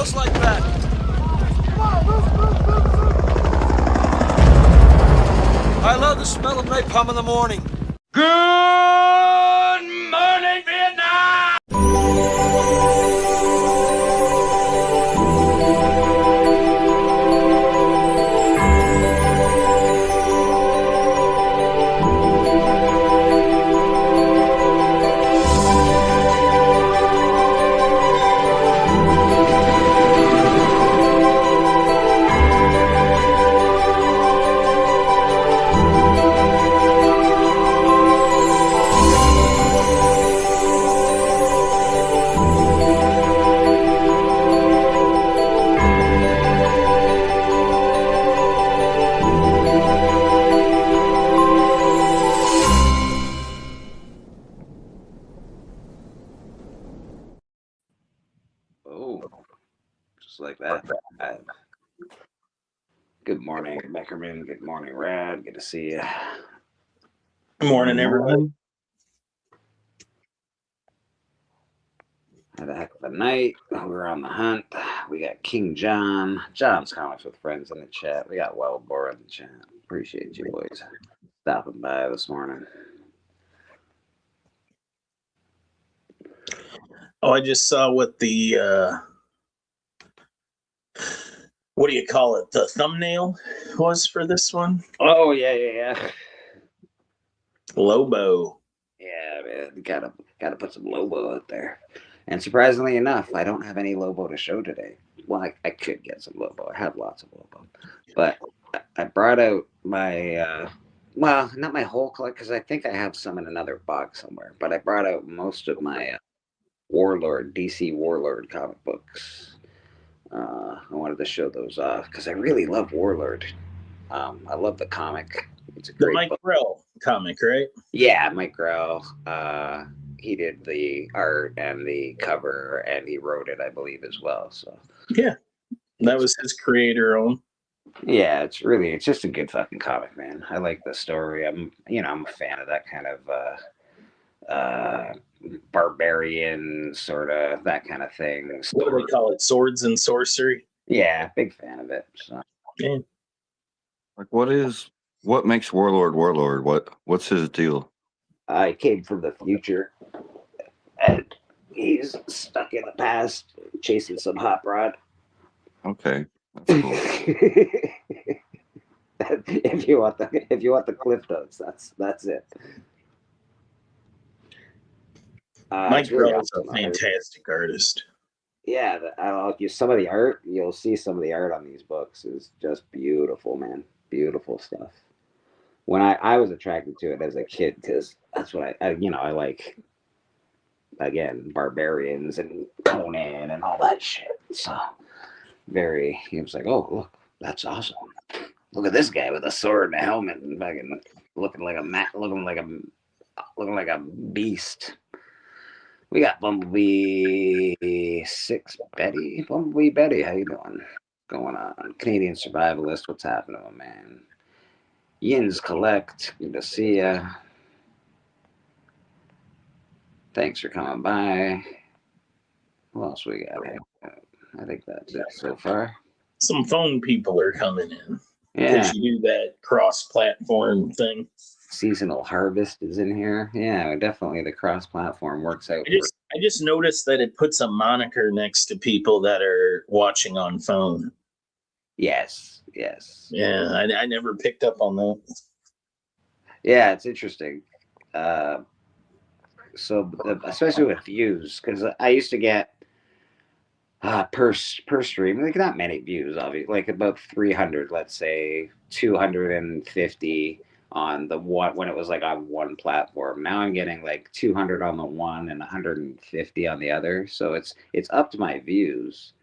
smells like that? I love the smell of napalm in the morning. Good morning, Vietnam! Just like that. Good morning, Beckerman. Good morning, Rad. Good to see you. Good morning, everybody. Had a heck of a night. We're on the hunt. We got King John. John's Comics with Friends in the chat. We got Wildboar in the chat. Appreciate you boys stopping by this morning. Oh, I just saw what the what do you call it? The thumbnail was for this one. Oh yeah. Lobo. Yeah, man. Gotta put some Lobo out there. And surprisingly enough, I don't have any Lobo to show today. Well, I could get some Lobo. I have lots of Lobo. But I brought out my, well, not my whole collection, because I think I have some in another box somewhere. But I brought out most of my Warlord, DC Warlord comic books. I wanted to show those off, because I really love Warlord. I love the comic. It's a great Mike book. Grell comic, right? Yeah, Mike Grell. He did the art and the cover, and he wrote it, I believe, as well. So yeah, that was his creator own. Yeah, it's just a good fucking comic, man. I like the story. I'm a fan of that kind of barbarian sort of that kind of thing. What do they call it? Swords and sorcery. Yeah, big fan of it. So. Yeah. Like, what makes Warlord? What's his deal? I came from the future, and he's stuck in the past, chasing some hot rod. Okay, that's cool. if you want the cliff notes, that's it. Mike Grell is a fantastic artist. Yeah, I'll use some of the art. You'll see some of the art on these books is just beautiful, man. Beautiful stuff. When I was attracted to it as a kid, because that's what I like. Again, barbarians and Conan and all that shit. So he was like, oh look, that's awesome. Look at this guy with a sword and a helmet and fucking looking like a beast. We got Bumblebee 6 Betty. Bumblebee Betty, how you doing? Going on? Canadian Survivalist, what's happening, man? Yins Collect, good to see ya. Thanks for coming by. What else we got here? I think that's it so far. Some phone people are coming in. Yeah. Because you do that cross-platform thing. Seasonal Harvest is in here. Yeah, definitely the cross-platform works out. I just noticed that it puts a moniker next to people that are watching on phone. Yes. Yeah, I never picked up on that. Yeah, it's interesting. So especially with views, because I used to get per stream, like not many views, obviously, like about 300, let's say 250 on the one when it was like on one platform. Now I'm getting like 200 on the one and 150 on the other. So it's up to my views.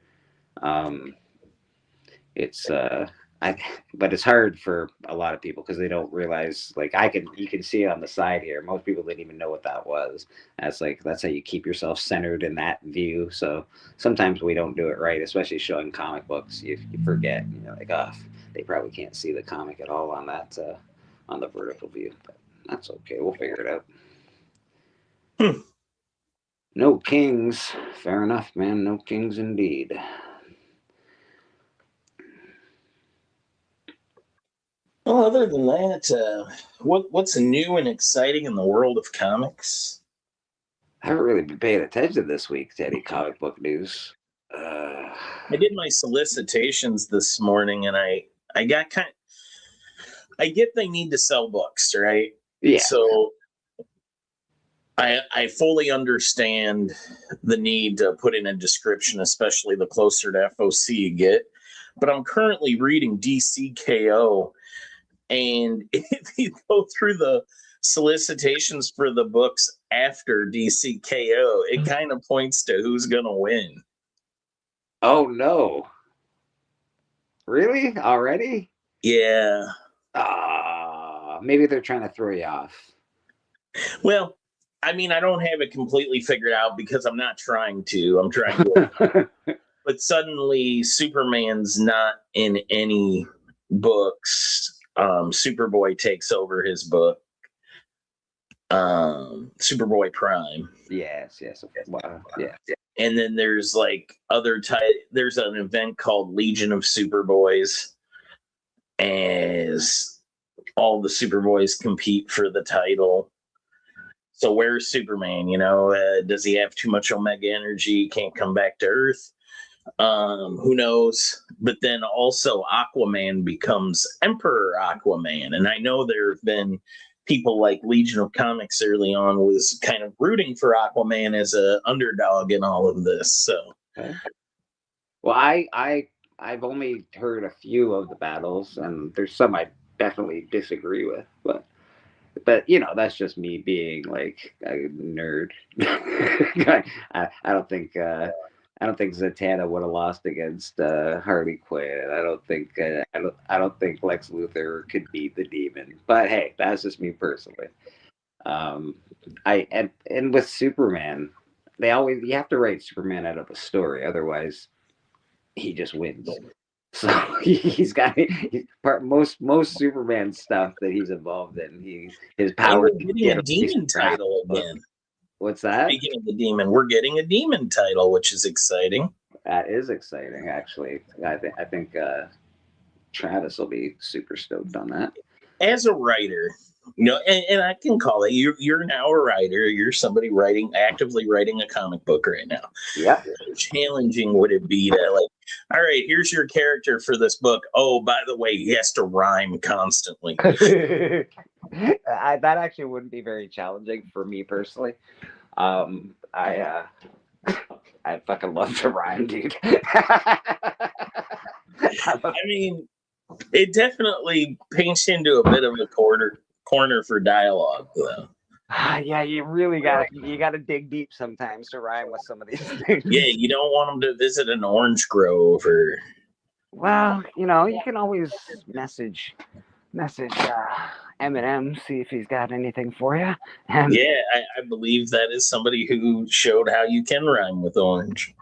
But it's hard for a lot of people because they don't realize, like you can see it on the side here. Most people didn't even know what that was. That's how you keep yourself centered in that view. So sometimes we don't do it right, especially showing comic books. You forget, like, they probably can't see the comic at all on that, on the vertical view, but that's okay. We'll figure it out. No kings. Fair enough, man. No kings indeed. Well, other than that, what's new and exciting in the world of comics? I haven't really been paying attention this week to any comic book news. I did my solicitations this morning, and I got I get they need to sell books, right? Yeah. So I fully understand the need to put in a description, especially the closer to FOC you get. But I'm currently reading DCKO, and if you go through the solicitations for the books after DCKO, it kind of points to who's going to win. Oh no! Really? Already? Yeah. Maybe they're trying to throw you off. Well, I mean, I don't have it completely figured out because I'm not trying to. I'm trying to. But suddenly, Superman's not in any books. Superboy takes over his book. Superboy Prime. Yes. Wow. Yeah. And then there's like there's an event called Legion of Superboys, as all the Superboys compete for the title. So where's Superman? Does he have too much Omega energy? Can't come back to Earth? Who knows? But then also Aquaman becomes Emperor Aquaman. And I know there have been people like Legion of Comics early on was kind of rooting for Aquaman as a underdog in all of this. So, okay. Well, I've only heard a few of the battles, and there's some I definitely disagree with, but that's just me being like a nerd. I don't think Zatanna would have lost against Harley Quinn. I don't think Lex Luthor could beat the Demon. But hey, that's just me personally. And with Superman, you have to write Superman out of a story, otherwise he just wins. So most Superman stuff that he's involved in, his power. We're getting a Demon title again. What's that? Speaking of the Demon, we're getting a Demon title, which is exciting. That is exciting, actually. I think Travis will be super stoked on that. As a writer, and I can call it, you're now a writer. You're somebody actively writing a comic book right now. Yeah. How challenging would it be to all right, here's your character for this book. Oh, by the way, he has to rhyme constantly. That actually wouldn't be very challenging for me personally. I fucking love to rhyme, dude. I mean, it definitely paints you into a bit of a corner for dialogue, though. Yeah, you really gotta dig deep sometimes to rhyme with some of these things. Yeah, you don't want them to visit an orange grove or. Well, you can always message Eminem, see if he's got anything for you. Yeah, I believe that is somebody who showed how you can rhyme with orange.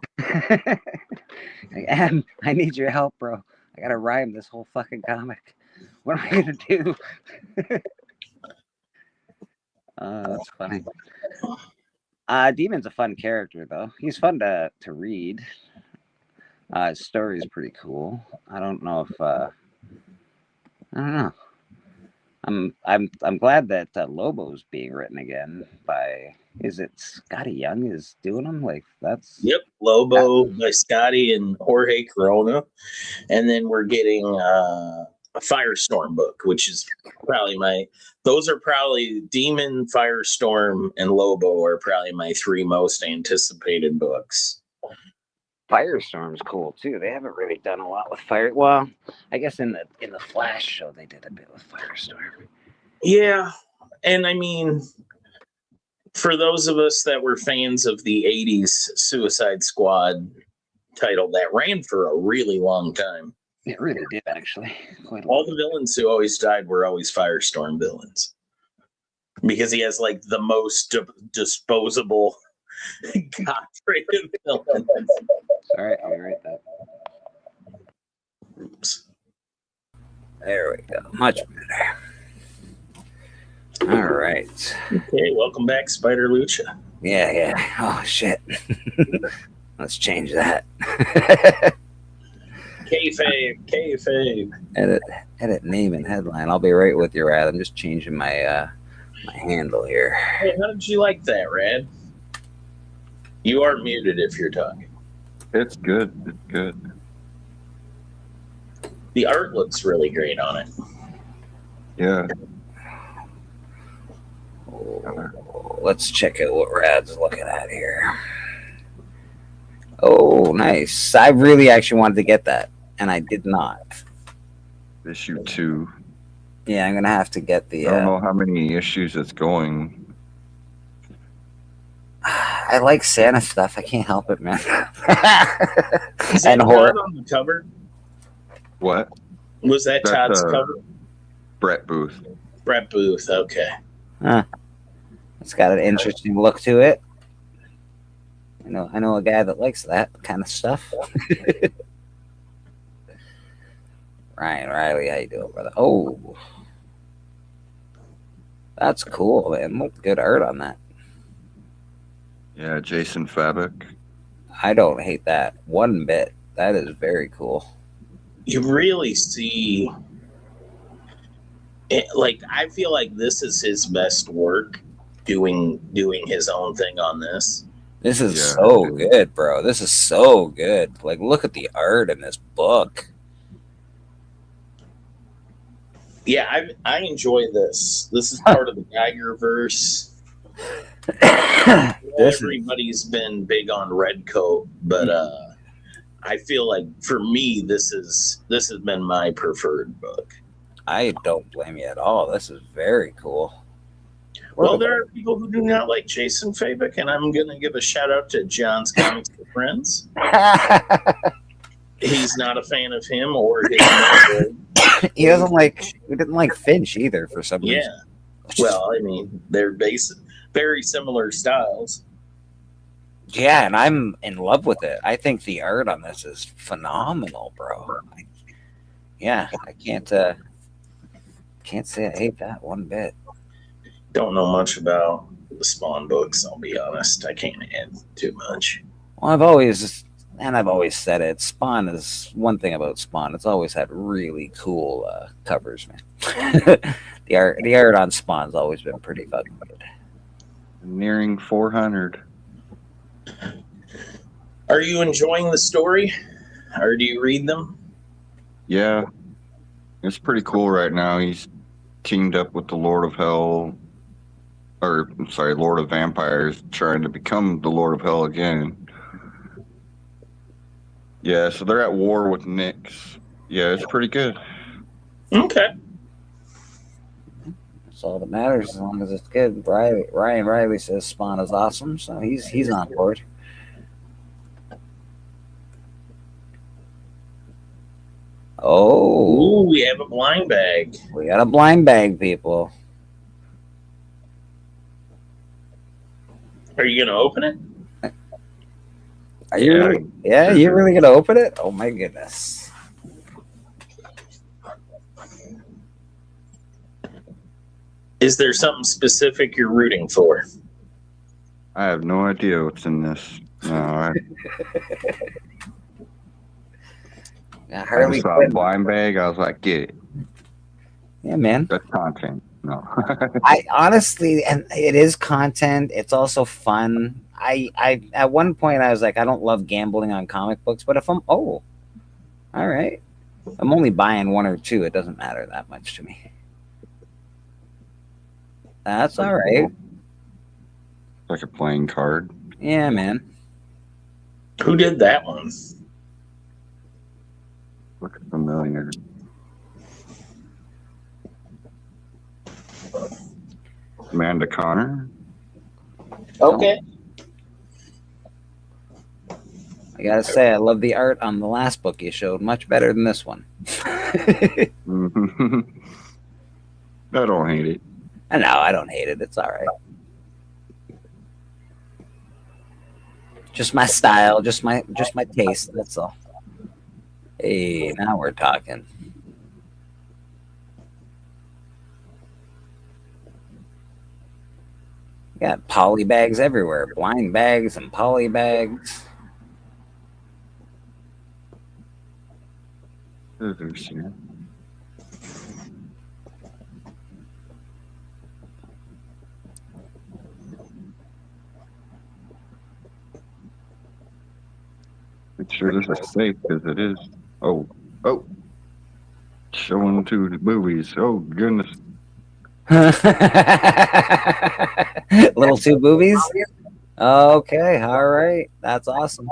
Em, I need your help, bro. I gotta rhyme this whole fucking comic. What am I gonna do? That's funny. Demon's a fun character, though. He's fun to read. His story is pretty cool. I don't know if I don't know. I'm glad that Lobo's being written again by. Is it Scotty Young is doing them? That's. Yep, Lobo by Scotty and Jorge Corona, and then we're getting a Firestorm book, which is probably those are probably Demon, Firestorm, and Lobo are probably my three most anticipated books. Firestorm's cool too. They haven't really done a lot with Fire. Well, I guess in the Flash show they did a bit with Firestorm. Yeah, and I mean, for those of us that were fans of the '80s Suicide Squad title, that ran for a really long time. It really did, actually. All the villains who always died were always Firestorm villains. Because he has the most disposable God-rated villains. Sorry, I'll write that. Oops. There we go. Much better. All right. Okay, welcome back, Spider Lucha. Yeah. Oh, shit. Let's change that. Kayfabe. Edit name and headline. I'll be right with you, Rad. I'm just changing my my handle here. Hey, how did you like that, Rad? You are muted if you're talking. It's good. It's good. The art looks really great on it. Yeah. Oh, let's check out what Rad's looking at here. Oh, nice. I really actually wanted to get that, and I did not. Issue 2. Yeah, I'm gonna have to get the. I don't know how many issues it's going. I like Santa stuff. I can't help it, man. Is that And horror. Todd on the cover? What? Was that That's, Todd's cover? Brett Booth. Brett Booth. Okay. It's got an interesting look to it. I know a guy that likes that kind of stuff. Ryan Riley, how you doing, brother? Oh, that's cool, man. Good art on that. Yeah, Jason Fabok. I don't hate that one bit. That is very cool. You really see it, like, I feel like this is his best work doing his own thing on this. This is Yeah, so dude. good, bro. This is so good. Like, look at the art in this book. Yeah, I enjoy this. This is part of the Geiger verse. This is, Everybody's been big on Redcoat, but I feel like for me this has been my preferred book. I don't blame you at all. This is very cool. Well, there are people who do not like Jason Fabok, and I'm going to give a shout out to John's Comics for Friends. He's not a fan of him or his novel. He doesn't like. We didn't like Finch either for some reason. Yeah. Well, I mean, they're very similar styles. Yeah, and I'm in love with it. I think the art on this is phenomenal, bro. Yeah, I can't say I hate that one bit. Don't know much about the Spawn books, I'll be honest. I can't add too much. Well, I've always said it. Spawn is one thing about Spawn. It's always had really cool covers, man. the art on Spawn's always been pretty fucking good. Nearing 400. Are you enjoying the story? Or do you read them? Yeah. It's pretty cool right now. He's teamed up with the Lord of Hell. Or, I'm sorry, Lord of Vampires, trying to become the Lord of Hell again. Yeah, so they're at war with Nyx. Yeah, it's pretty good. Okay. That's all that matters as long as it's good. Ryan Riley says Spawn is awesome, so he's on board. Oh, Ooh, we have a blind bag. we got a blind bag, people. Are you going to open it? Are you? Yeah. Really, yeah, you're really gonna open it? Oh my goodness! Is there something specific you're rooting for? I have no idea what's in this. No, I Harley saw a Quinn. blind bag. I was like, get it. Yeah, man. That's content. No. I honestly, and it is content. It's also fun. I at one point I was like, I don't love gambling on comic books, but if I'm all right, I'm only buying one or two. It doesn't matter that much to me. That's all right. Like a playing card. Yeah, man. Who did that one? Looks familiar. Amanda Connor. Okay. I gotta say, I love the art on the last book you showed. Much better than this one. I don't hate it. I don't hate it. It's all right. Just my style, just my taste. That's all. Hey, now we're talking. Got poly bags everywhere, blind bags and poly bags. scissors here. Make sure this is safe because it is. Oh, showing to the movies. Oh goodness. Little two boobies. Okay, all right, that's awesome.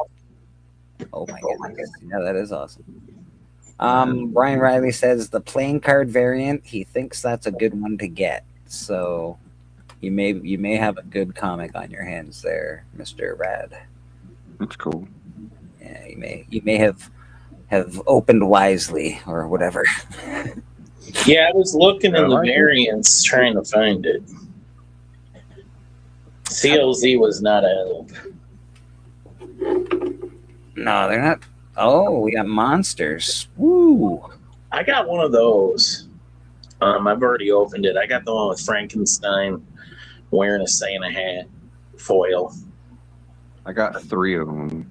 Oh my goodness, yeah, that is awesome. Brian Riley says the playing card variant. He thinks that's a good one to get. So you may have a good comic on your hands there, Mr. Rad. That's cool. Yeah, you may have opened wisely or whatever. Yeah, I was looking in the variants trying to find it. CLZ was not a help. No, they're not. Oh, we got monsters. Woo! I got one of those. I've already opened it. I got the one with Frankenstein wearing a Santa hat foil. I got 3 of them.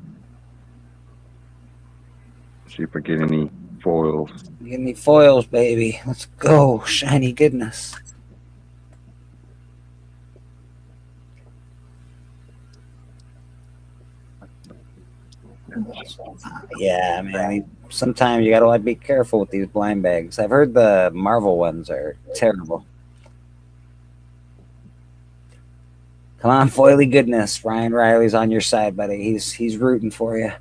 See if I get any foils. Give me foils, baby. Let's go. Shiny goodness. Yeah, man. Sometimes you gotta like be careful with these blind bags. I've heard the Marvel ones are terrible. Come on, foily goodness. Ryan Riley's on your side, buddy. He's rooting for you.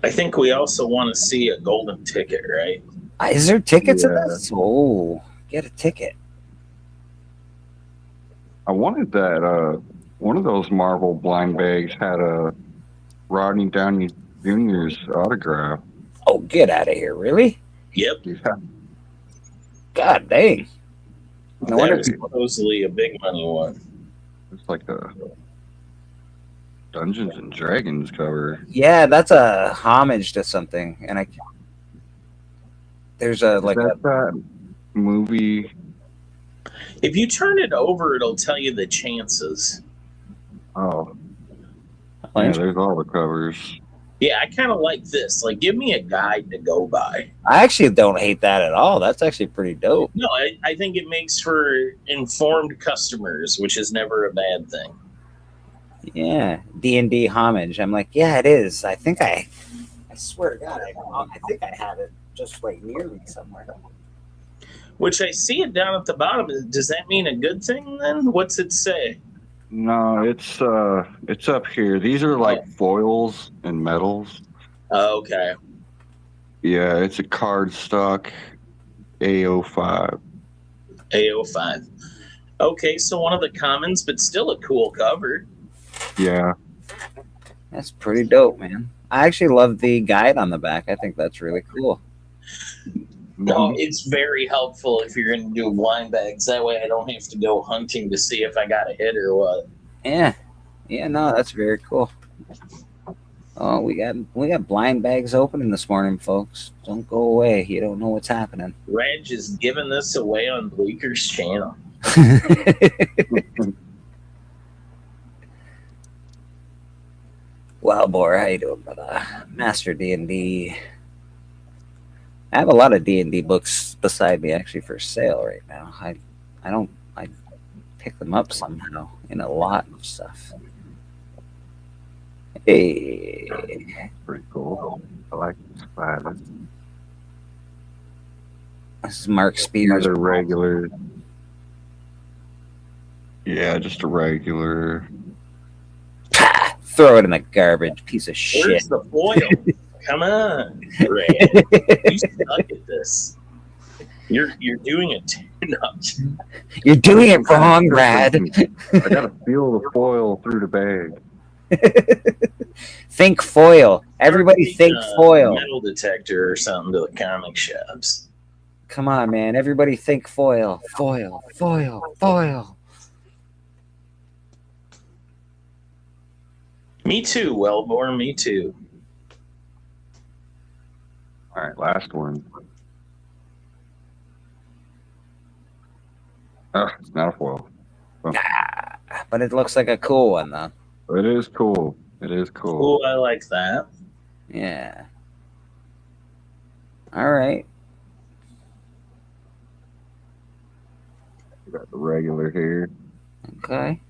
I think we also want to see a golden ticket, right? Is there tickets in Yeah. this? Oh, get a ticket. I wanted that. One of those Marvel blind bags had a Rodney Downey Jr.'s autograph. Oh, get out of here. Really? Yep. Yeah. God dang. No That wonder was supposedly a big money one. It's like a Dungeons and Dragons cover. Yeah, that's a homage to something. And there's a like Is that movie? If you turn it over, it'll tell you the chances. Oh, yeah, there's all the covers. Yeah, I kind of like this. Like, give me a guide to go by. I actually don't hate that at all. That's actually pretty dope. No, I think it makes for informed customers, which is never a bad thing. Yeah, D&D homage. I'm like, yeah, it is. I swear to God, I think I have it just like near me somewhere. Which I see it down at the bottom. Does that mean a good thing then? What's it say? No, it's up here. These are like foils and metals. Oh, okay. Yeah, it's a cardstock A05. A05. Okay, so one of the commons, but still a cool cover. Yeah, That's pretty dope, man. I actually love the guide on the back. I think that's really cool. No, it's very helpful if you're going to do blind bags. That way I don't have to go hunting to see if I got a hit or what. Yeah. Yeah, no, that's very cool. Oh, we got blind bags opening this morning, folks. Don't go away. You don't know what's happening. Reg is giving this away on Bleaker's channel. Well, Bor, how you doing, brother? Master D&D. I have a lot of D&D books beside me actually for sale right now. I pick them up somehow in a lot of stuff. Hey, pretty cool. I like this spider. this is Mark Spears. Another regular. Yeah, just a regular. Pah! Throw it in the garbage, piece of shit. Where's the foil? Come on, Ray. You suck at this. You're doing it too much. You're doing it wrong, Brad. I gotta feel the foil through the bag. Think foil. Everybody think foil. Metal detector or something to the comic shops. Come on, man. Everybody think foil. Foil. Foil. Foil. Me too, Wellborn. Me too. All right, last one. Oh, it's not a foil. But it looks like a cool one, though. It is cool. It is cool. Cool, I like that. Yeah. All right. Got the regular here. Okay.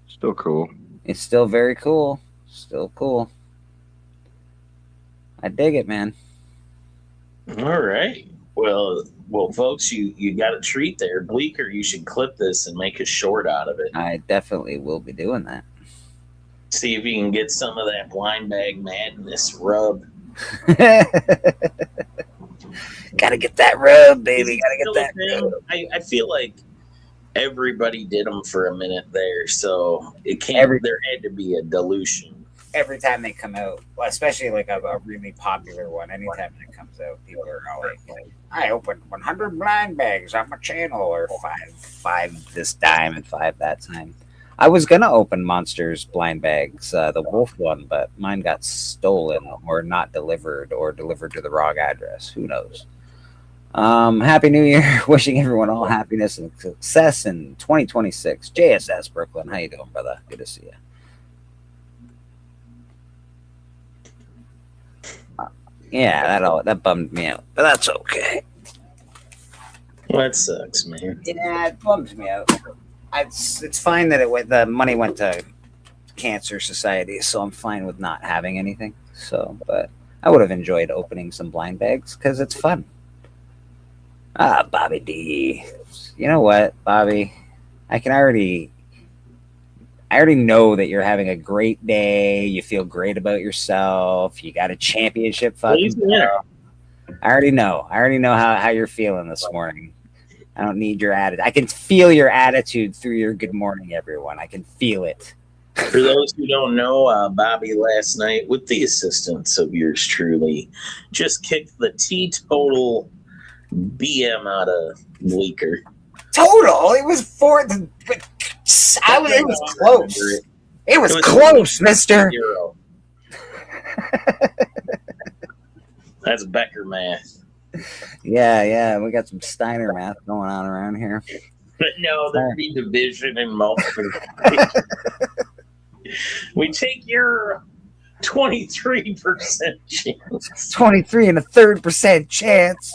Still cool. It's still very cool. Still cool. I dig it, man. All right. Well, folks, you got a treat there. Bleeker, you should clip this and make a short out of it. I definitely will be doing that. See if you can get some of that blind bag madness rub. Gotta get that rub, baby. Gotta get that rub. I feel like everybody did them for a minute there, so it can't. There had to be a dilution. Every time they come out, well, especially like a really popular one, anytime it comes out, people are all like, I opened 100 blind bags on my channel, or five this time and 5 that time. I was gonna open Monsters blind bags, the wolf one, but mine got stolen or not delivered, or delivered to the wrong address. Who knows? Happy New Year! Wishing everyone all happiness and success in 2026. JSS Brooklyn, how you doing, brother? Good to see you. Yeah, that bummed me out, but that's okay. Well, that sucks, man. Yeah, it bums me out. It's fine that the money went to Cancer Society, so I'm fine with not having anything. So, but I would have enjoyed opening some blind bags because it's fun. Bobby D. You know what, Bobby? I already know that you're having a great day. You feel great about yourself. You got a championship fucking. I already know. How you're feeling this morning. I don't need your attitude. I can feel your attitude through your good morning, everyone. I can feel it. For those who don't know, Bobby last night, with the assistance of yours truly, just kicked the teetotal BM out of Bleeker. Total. It was it was close. It was close, mister. 0. That's Becker math. Yeah. We got some Steiner math going on around here. But no, there'd be division and multiplication. We take your 23% chance. 23 and a 3% chance.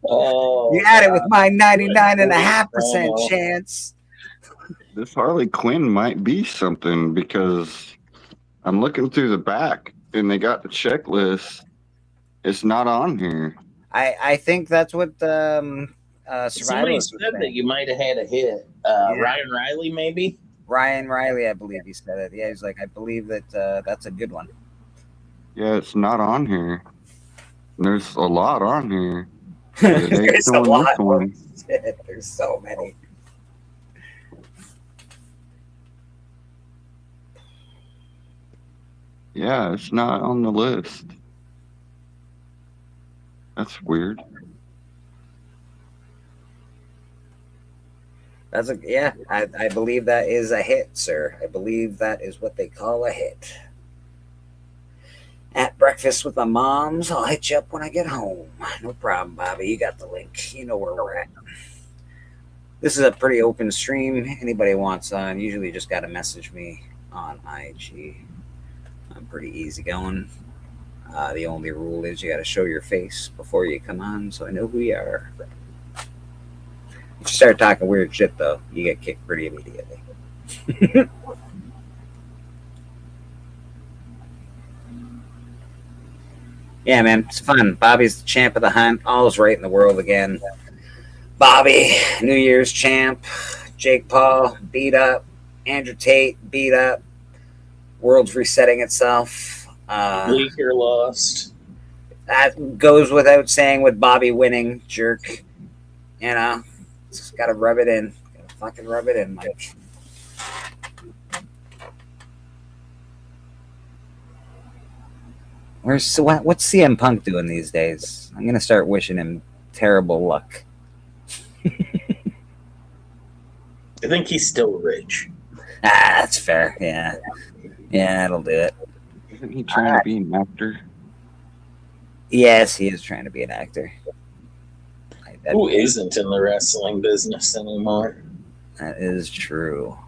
Oh, you had it with my 99.5% chance. This Harley Quinn might be something, because I'm looking through the back and they got the checklist. It's not on here. I think that's what somebody Survivor said that you might have had a hit. Ryan Riley, maybe? Ryan Riley, I believe he said it. Yeah, he's like, I believe that that's a good one. Yeah, it's not on here. There's a lot on here. There's a lot. There's so many. Yeah, it's not on the list. That's weird. I believe that is a hit, sir. I believe that is what they call a hit. At breakfast with my moms, I'll hit you up when I get home. No problem, Bobby. You got the link. You know where we're at. This is a pretty open stream. Anybody wants on, usually just got to message me on IG. I'm pretty easygoing. The only rule is you got to show your face before you come on, so I know who you are. If you start talking weird shit, though, you get kicked pretty immediately. Yeah, man, it's fun. Bobby's the champ of the hunt. All's right in the world again. Bobby, New Year's champ. Jake Paul, beat up. Andrew Tate, beat up. World's resetting itself. Bleeker lost. That goes without saying with Bobby winning, jerk. You know, just gotta rub it in. Gotta fucking rub it in, Mike. What's CM Punk doing these days? I'm gonna start wishing him terrible luck. I think he's still rich. That's fair. Yeah, that'll do it. Isn't he trying to be an actor? Yes, he is trying to be an actor. Who isn't in the wrestling business anymore? That is true.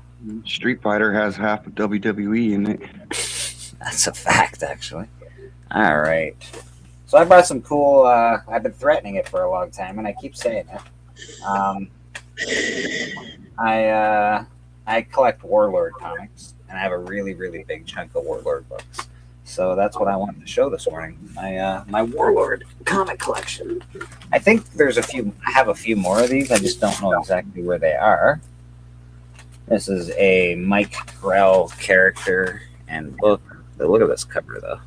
Street Fighter has half of WWE in it. That's a fact, actually. All right. So I brought some cool. I've been threatening it for a long time, and I keep saying it. I collect Warlord comics, and I have a really, really big chunk of Warlord books. So that's what I wanted to show this morning. My Warlord comic collection. I think there's a few. I have a few more of these. I just don't know exactly where they are. This is a Mike Grell character and book. Look at this cover, though.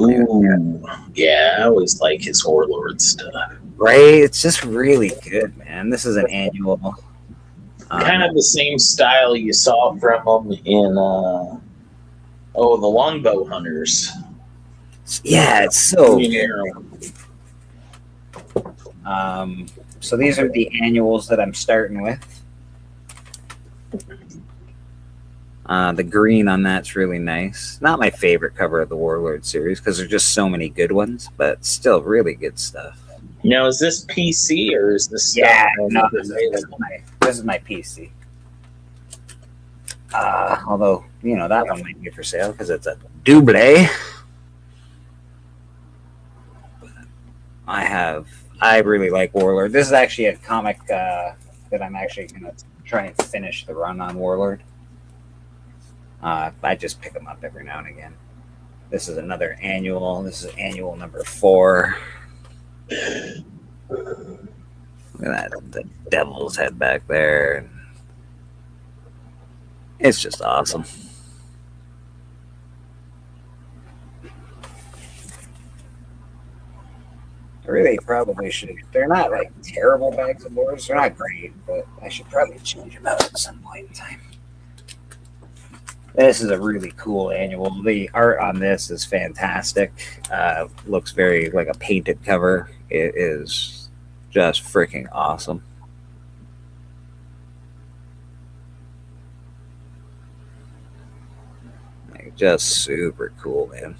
Ooh, yeah, I always like his Warlord stuff. Right? It's just really good, man. This is an annual. Kind of the same style you saw from him in the Longbow Hunters. Yeah, it's so Yeah. good. So these are the annuals that I'm starting with. The green on that's really nice. Not my favorite cover of the Warlord series because there's just so many good ones, but still really good stuff. Now, is this PC or is this stuff? Yeah, no, this is my PC. Although, that one might be for sale because it's a double. I really like Warlord. This is actually a comic that I'm actually going to try and finish the run on Warlord. I just pick them up every now and again. This is another annual. This is annual number 4. Look at that, the devil's head back there. It's just awesome. I really probably should. They're not like terrible bags of boards. They're not great, but I should probably change them out at some point in time. This is a really cool annual. The art on this is fantastic. Looks very like a painted cover. It is just freaking awesome. Like, just super cool, man.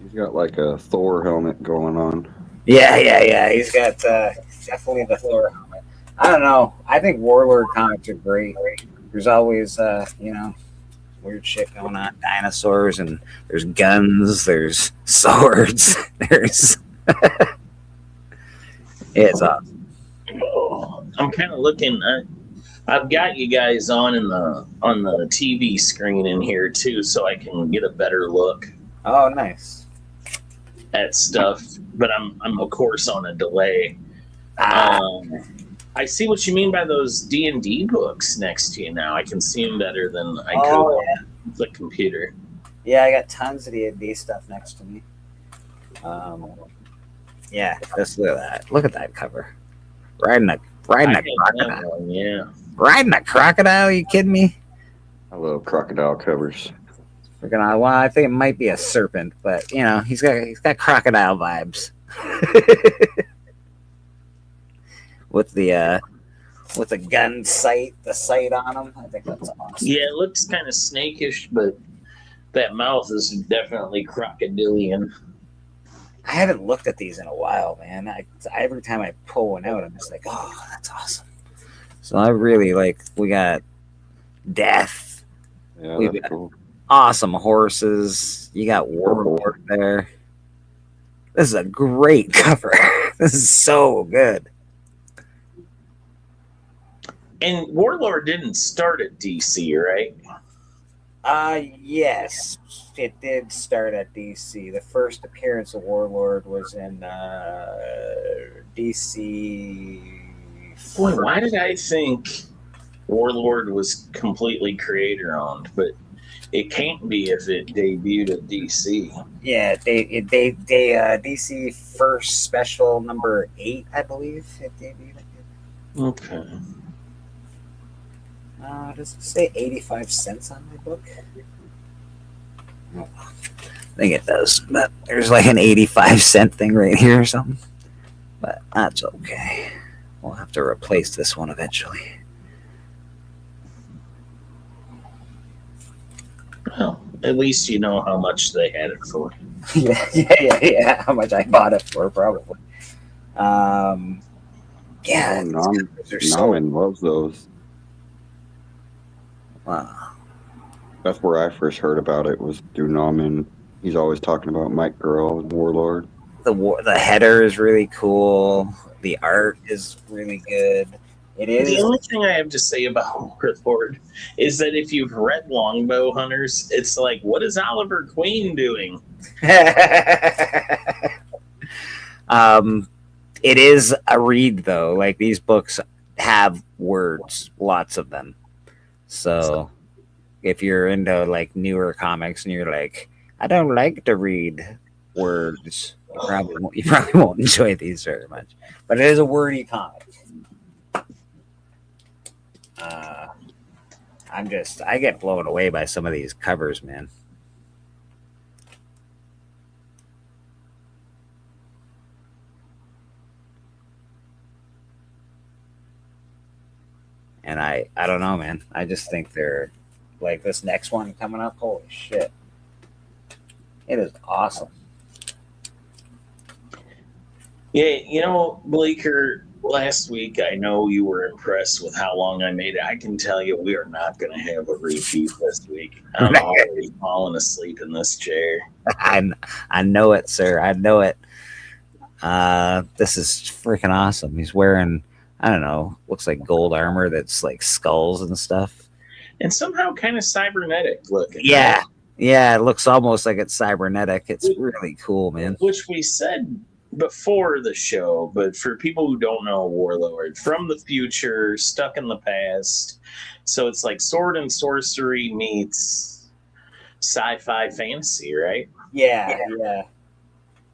He's got like a Thor helmet going on. Yeah. He's got definitely the Thor helmet. I don't know. I think Warlord comics are great. There's always, weird shit going on. Dinosaurs, and there's guns, there's swords, there's... It's awesome. Oh, I'm kind of looking. I've got you guys on the TV screen in here too, so I can get a better look Oh, nice. at stuff. But I'm of course on a delay. I see what you mean by those D&D books next to you now. I can see them better than I could on the computer. Yeah, I got tons of D&D stuff next to me. Yeah, just look at that. Look at that cover. Riding a crocodile. Yeah. Riding a crocodile? Are you kidding me? I love crocodile covers. Well, I think it might be a serpent, but he's got crocodile vibes. With the gun sight, the sight on him, I think that's awesome. Yeah, it looks kind of snakish, but that mouth is definitely crocodilian. I haven't looked at these in a while, man. Every time I pull one out, I'm just like, oh, that's awesome. So I really we got death. Yeah, We've that's got cool. awesome horses. You got Warlord there. This is a great cover. This is so good. And Warlord didn't start at DC, right? Yes, it did start at DC. The first appearance of Warlord was in DC. Boy, why did I think Warlord was completely creator owned? But it can't be if it debuted at DC. Yeah, they DC first special number 8, I believe it debuted. Okay. Does it say 85 cents on my book? I think it does, but there's like an 85-cent thing right here or something. But that's okay. We'll have to replace this one eventually. Well, at least you know how much they had it for. Yeah. How much I bought it for, probably. Yeah. Namen loves those. Wow. That's where I first heard about it, was through Nauman. He's always talking about Mike Girl and Warlord. The header is really cool. The art is really good. It The is. only thing I have to say about Warlord is that if you've read Longbow Hunters, it's like, what is Oliver Queen doing? It is a read though. Like these books have words, lots of them. So if you're into like newer comics and you're like, I don't like to read words, you probably won't enjoy these very much. But it is a wordy comic. I get blown away by some of these covers, man. And I don't know, man. I just think they're like this next one coming up. Holy shit. It is awesome. Yeah, you know, Bleeker, last week I know you were impressed with how long I made it. I can tell you we are not going to have a repeat this week. I'm already falling asleep in this chair. I know it, sir. I know it. This is freaking awesome. He's wearing, I don't know, looks like gold armor that's like skulls and stuff. And somehow kind of cybernetic looking. Yeah. Right? Yeah, it looks almost like it's cybernetic. It's really cool, man. Which we said before the show, but for people who don't know, Warlord, from the future, stuck in the past. So it's like sword and sorcery meets sci-fi fantasy, right? Yeah.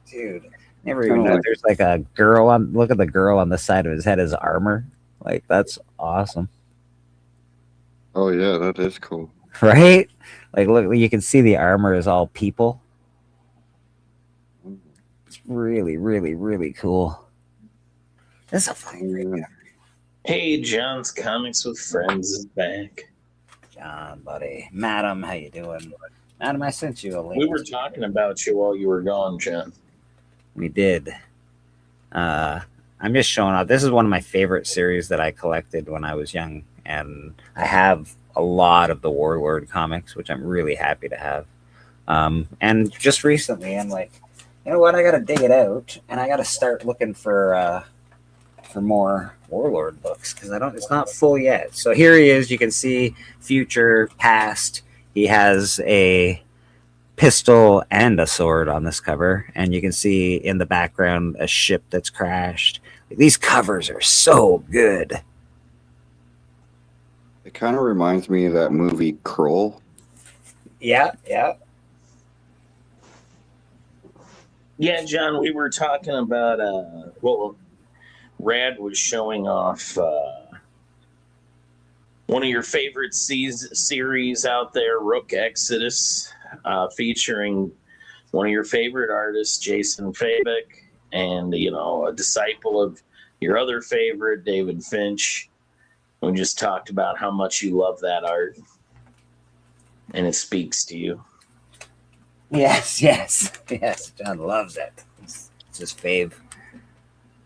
Dude, never even know there's like a girl on, look at the girl on the side of his head as armor. Like, that's awesome. Oh yeah, that is cool. Right? Like, look, you can see the armor is all people. It's really, really, really cool. That's a fucking great cover. Hey, John's Comics with Friends is back. John, buddy. Madam, how you doing? Madam, I sent you a link. We were talking about you while you were gone, John. We did. I'm just showing off. This is one of my favorite series that I collected when I was young, and I have a lot of the Warlord comics, which I'm really happy to have. And just recently, I'm like, you know what? I got to dig it out, and I got to start looking for more Warlord books because it's not full yet. So here he is. You can see future, past. He has a pistol and a sword on this cover, and you can see in the background a ship that's crashed. These covers are so good. It kind of reminds me of that movie Krull. Yeah. Yeah, John, we were talking about Rad was showing off one of your favorite series out there, Rook Exodus, featuring one of your favorite artists, Jason Fabic, and a disciple of your other favorite, David Finch. We just talked about how much you love that art, and it speaks to you. Yes. John loves it. It's his fave.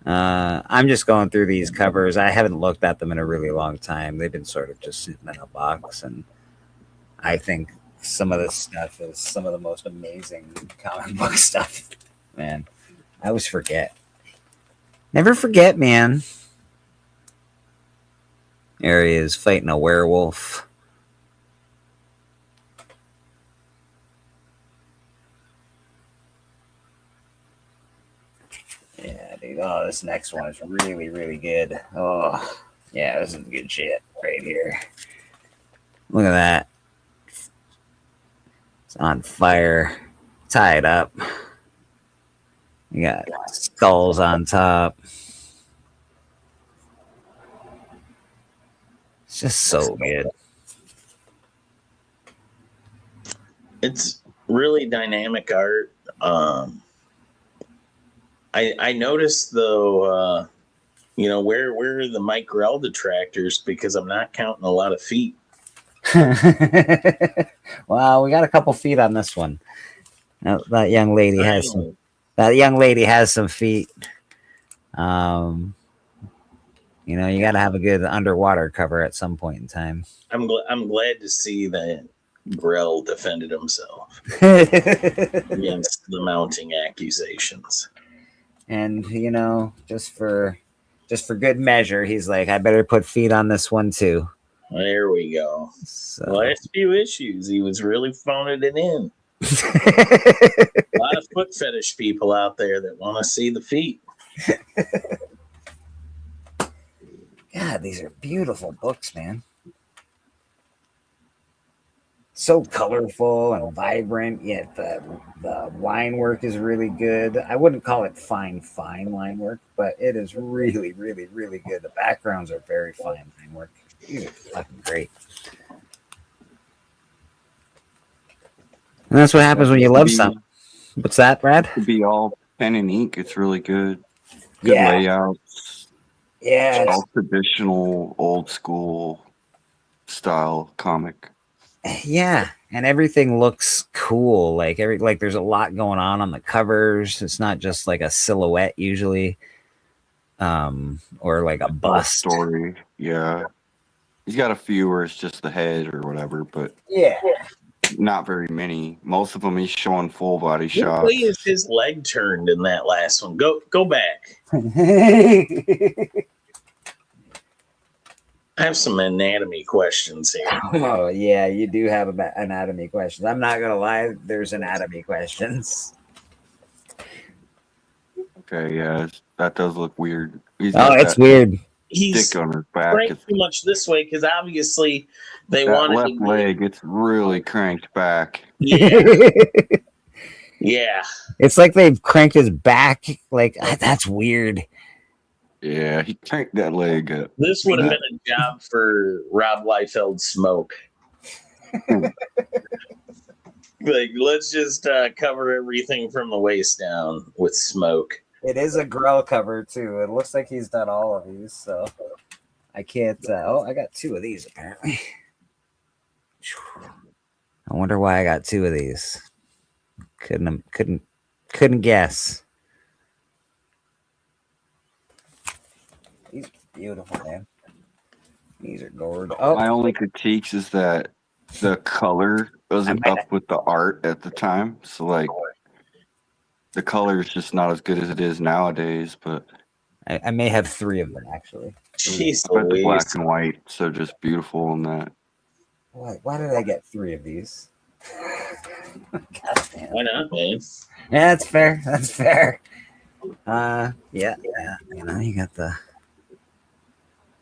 I'm just going through these covers. I haven't looked at them in a really long time. They've been sort of just sitting in a box, and I think some of this stuff is some of the most amazing comic book stuff. Man, I always forget. Never forget, man. There he is fighting a werewolf. Yeah, dude. Oh, this next one is really, really good. Oh, yeah, this is good shit right here. Look at that. It's on fire. Tied up. You got skulls on top. It's just so good. It's really dynamic art. I noticed though, where are the Mike Grell detractors, because I'm not counting a lot of feet. Well, we got a couple feet on this one. That young lady has some. That young lady has some feet. You know, you got to have a good underwater cover at some point in time. I'm glad to see that Grell defended himself And against the mounting accusations. you know, just for good measure, he's like, I better put feet on this one too. There we go. So. The last few issues, he was really phoning it in. A lot of foot fetish people out there that want to see the feet. God, these are beautiful books, man. So colorful and vibrant, yet the line work is really good. I wouldn't call it fine line work, but it is really, really, really good. The backgrounds are very fine line work. These are fucking great. And that's what happens when you love something. What's that, Brad? Could be all pen and ink. It's really good. Good Yeah. layouts. Yeah. It's all traditional, old school style comic. Yeah, and everything looks cool. Like there's a lot going on the covers. It's not just like a silhouette usually, or like a bust. Story. Yeah. He's got a few where it's just the head or whatever, but Yeah. not very many. Most of them he's showing full body What shots. way is his leg turned in that last one? Go back. I have some anatomy questions here. Oh yeah, you do have anatomy questions. I'm not gonna lie, there's anatomy questions. Okay, yeah, that does look weird. He's Oh, got it's that weird. He's stick on his back. cranked too much this way because obviously they That wanted left leg, it's really cranked back. Yeah, yeah. It's like they've cranked his back. Like that's weird. Yeah, he cranked that leg up. This would have been a job for Rob Liefeld Smoke. Like, let's just cover everything from the waist down with smoke. It is a Grell cover too. It looks like he's done all of these, so I can't. I got two of these apparently. I wonder why I got two of these. Couldn't guess. These are beautiful, man. These are gorgeous. Oh, My only critiques is that the color wasn't up with the art at the time. So, like, the color is just not as good as it is nowadays. But I may have three of them actually. Jeez I bet the Louise. black and white, so just beautiful in that. Why did I get three of these? God damn. Why not, man? Yeah, that's fair. That's fair. Yeah. You know, you got the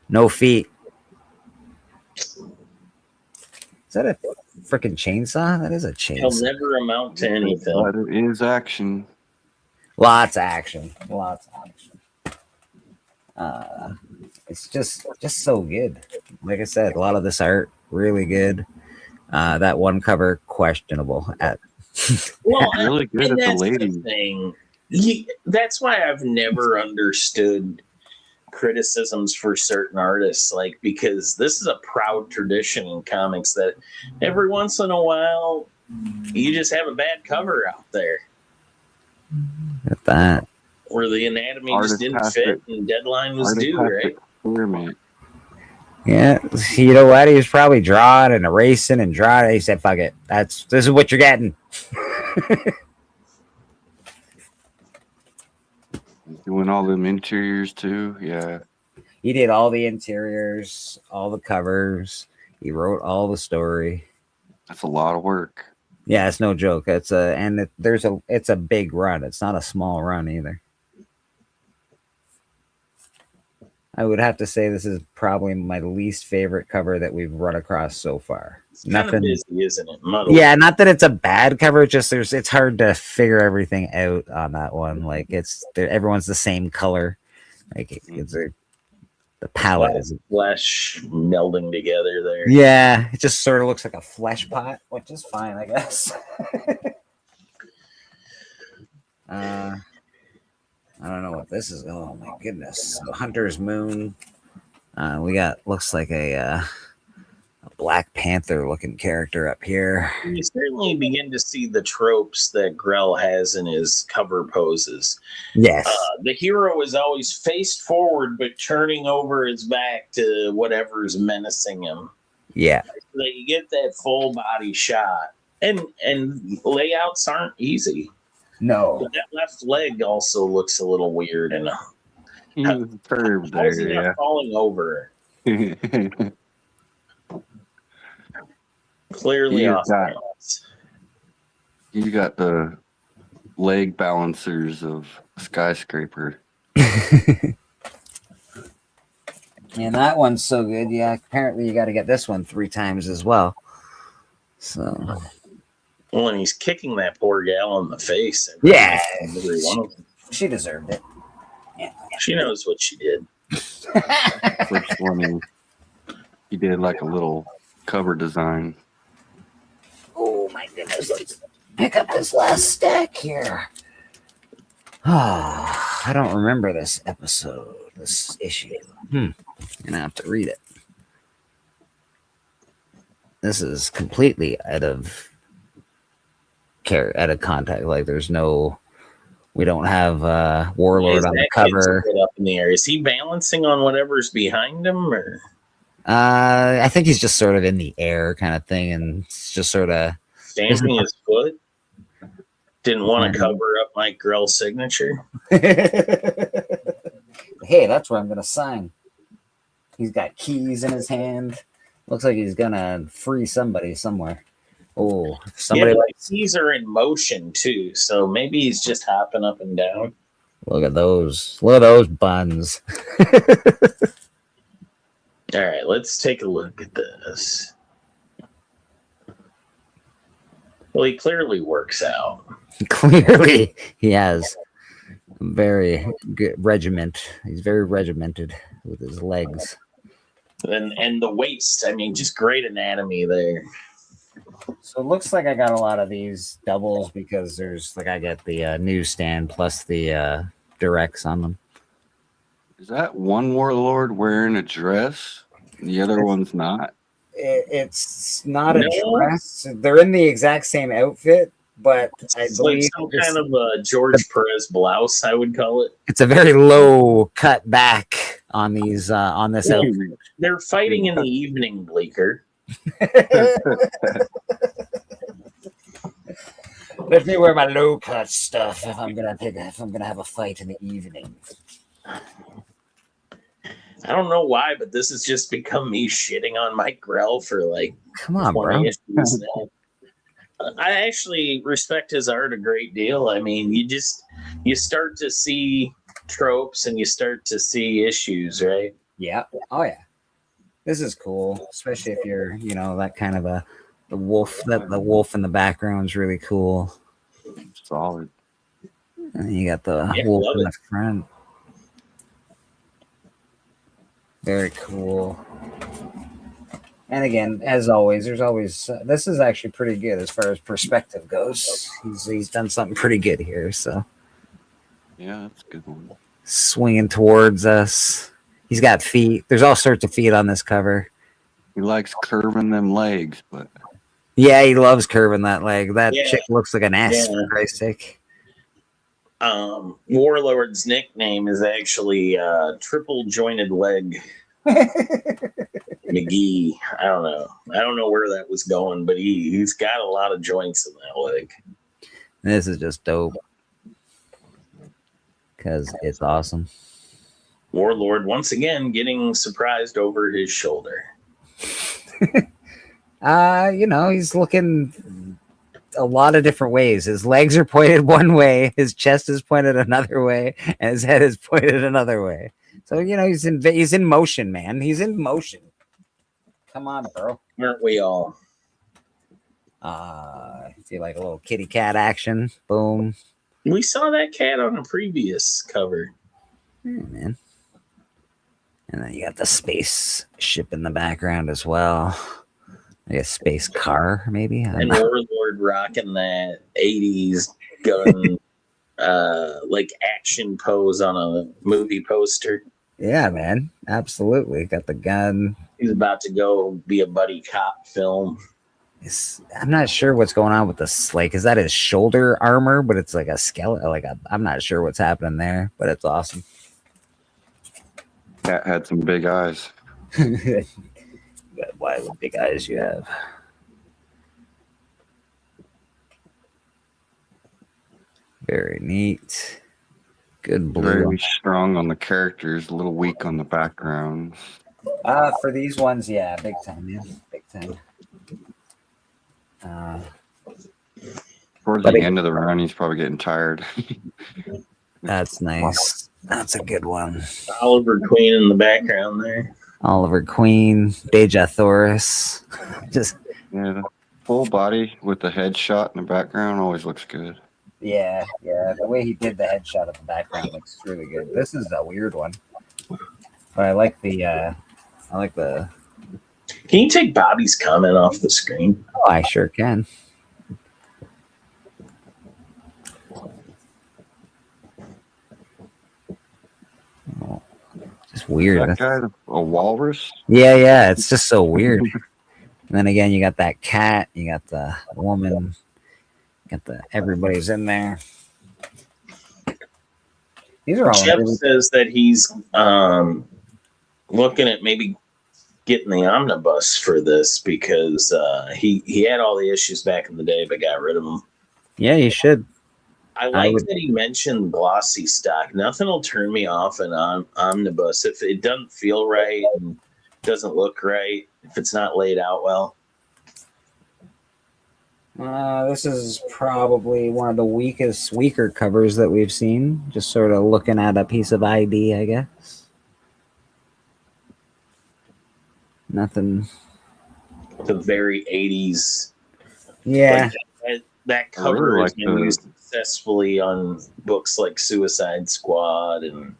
no feet. Is that a freaking chainsaw? That is a He'll chainsaw. never amount to anything. But it is action. Lots of action. Lots of action. It's just so good. Like I said, a lot of this art really good. That one cover questionable at Well, Really good and at the that's lady. the thing. That's why I've never understood criticisms for certain artists, like, because this is a proud tradition in comics that every once in a while you just have a bad cover out there at that. where the anatomy Artist just didn't has fit to- and deadline was Artist due, has to right? experiment. Yeah, you know what? He was probably drawing and erasing and drawing. He said, "Fuck it. This is what you're getting." He's doing all them interiors too. Yeah. He did all the interiors, all the covers. He wrote all the story. That's a lot of work. Yeah, it's no joke. It's a big run. It's not a small run either. I would have to say this is probably my least favorite cover that we've run across so far. It's kind of Nothing. busy, isn't it? Muddled. Yeah, not that it's a bad cover. Just it's hard to figure everything out on that one. Like everyone's the same color. Like the palette is. Flesh melding together there. Yeah, it just sort of looks like a flesh pot, which is fine, I guess. I don't know what this is. Oh my goodness, the Hunter's Moon. We got looks like a Black Panther looking character up here. You certainly begin to see the tropes that Grell has in his cover poses. Yes. The hero is always faced forward, but turning over his back to whatever's menacing him. Yeah. So that you get that full body shot. And layouts aren't easy. No. But that left leg also looks a little weird. And He was curved how's he there, not yeah. falling over? Clearly He is off not. balance. You got the leg balancers of skyscraper. And that one's so good. Yeah, apparently you got to get this one 3 times as well. So, Well, and he's kicking that poor gal in the face. yeah, Every one of them. she deserved it. She knows what she did. First one, he did like a little cover design. Oh my goodness, let's pick up this last stack here. I don't remember this episode, this issue. Gonna have to read it. This is completely out of contact. Like there's no, we don't have Warlord on the cover. Up in the air. Is he balancing on whatever's behind him, or I think he's just sort of in the air kind of thing, and it's just sort of stamping his foot? Didn't want to cover up Mike Grell's signature. Hey, that's where I'm gonna sign. He's got keys in his hand. Looks like he's gonna free somebody somewhere. Oh, somebody! Yeah, like keys are in motion too, so maybe he's just hopping up and down. Look at those! Look at those buns. All right, let's take a look at this. Well, he clearly works out. Clearly, he has a very good regiment. He's very regimented with his legs. And the waist, I mean, just great anatomy there. So it looks like I got a lot of these doubles because there's like I get the newsstand plus the directs on them. Is that one warlord wearing a dress? The other one's not. It's not a No. dress. They're in the exact same outfit, but I It's like believe some kind of a George Perez blouse, I would call it. it's a very low cut back on these on this outfit. They're fighting in the evening, Bleeker. Let me wear my low cut stuff if I'm gonna have a fight in the evening. I don't know why, but this has just become me shitting on Mike Grell for like Come on, 20 bro. issues now. I actually respect his art a great deal. I mean, you start to see tropes and you start to see issues, right? Yeah. Oh yeah. This is cool, especially if you're, that kind of the wolf. That the wolf in the background is really cool. Solid. And you got the Yeah, wolf love in it. the front. Very cool. And again, as always, there's always this is actually pretty good as far as perspective goes. He's done something pretty good here. So Yeah, that's a good one. swinging towards us. He's got feet. There's all sorts of feet on this cover. He likes curving them legs, but Yeah, he loves curving that leg. That Yeah. chick looks like an S, Yeah. for Christ's sake. Warlord's nickname is actually triple jointed leg McGee. I don't know where that was going, but he's got a lot of joints in that leg. This is just dope. Because it's awesome. Warlord once again getting surprised over his shoulder. He's looking a lot of different ways. His legs are pointed one way, his chest is pointed another way, and his head is pointed another way. So he's in motion, man. He's in motion. Come on, bro. Aren't we all? If you like a little kitty cat action, boom. We saw that cat on a previous cover. Yeah, man. And then you got the space ship in the background as well. Like a space car, maybe. I don't And know. Warlord rocking that 80s gun like action pose on a movie poster. Yeah, man. Absolutely. Got the gun. He's about to go be a buddy cop film. I'm not sure what's going on with this. Like, is that his shoulder armor? But it's like a skeleton. I'm not sure what's happening there, but it's awesome. Cat had some big eyes. Why the big eyes you have? Very neat. Good blue. Very strong on the characters, a little weak on the backgrounds. For these ones, yeah, big time, man. Big time. Towards the end of the run, he's probably getting tired. That's nice. That's a good one. Oliver Queen in the background there. Oliver Queen, Deja Thoris. Just Yeah, the full body with the headshot in the background always looks good. yeah. The way he did the headshot of the background looks really good. This is a weird one, but I like the. Can you take Bobby's comment off the screen? Oh, I sure can. Oh, just weird. That guy, a walrus? Yeah. It's just so weird. And then again, you got that cat. You got the woman. You got everybody's in there. These are all Jeff really, says that he's looking at maybe getting the omnibus for this because he had all the issues back in the day, but got rid of them. yeah. You should. I like that he mentioned glossy stock. Nothing will turn me off an omnibus if it doesn't feel right and doesn't look right. If it's not laid out well. This is probably one of the weaker covers that we've seen. Just sort of looking at a piece of ID, I guess. Nothing. The very 80s. Yeah. Like that cover really has like been the- used successfully on books like Suicide Squad and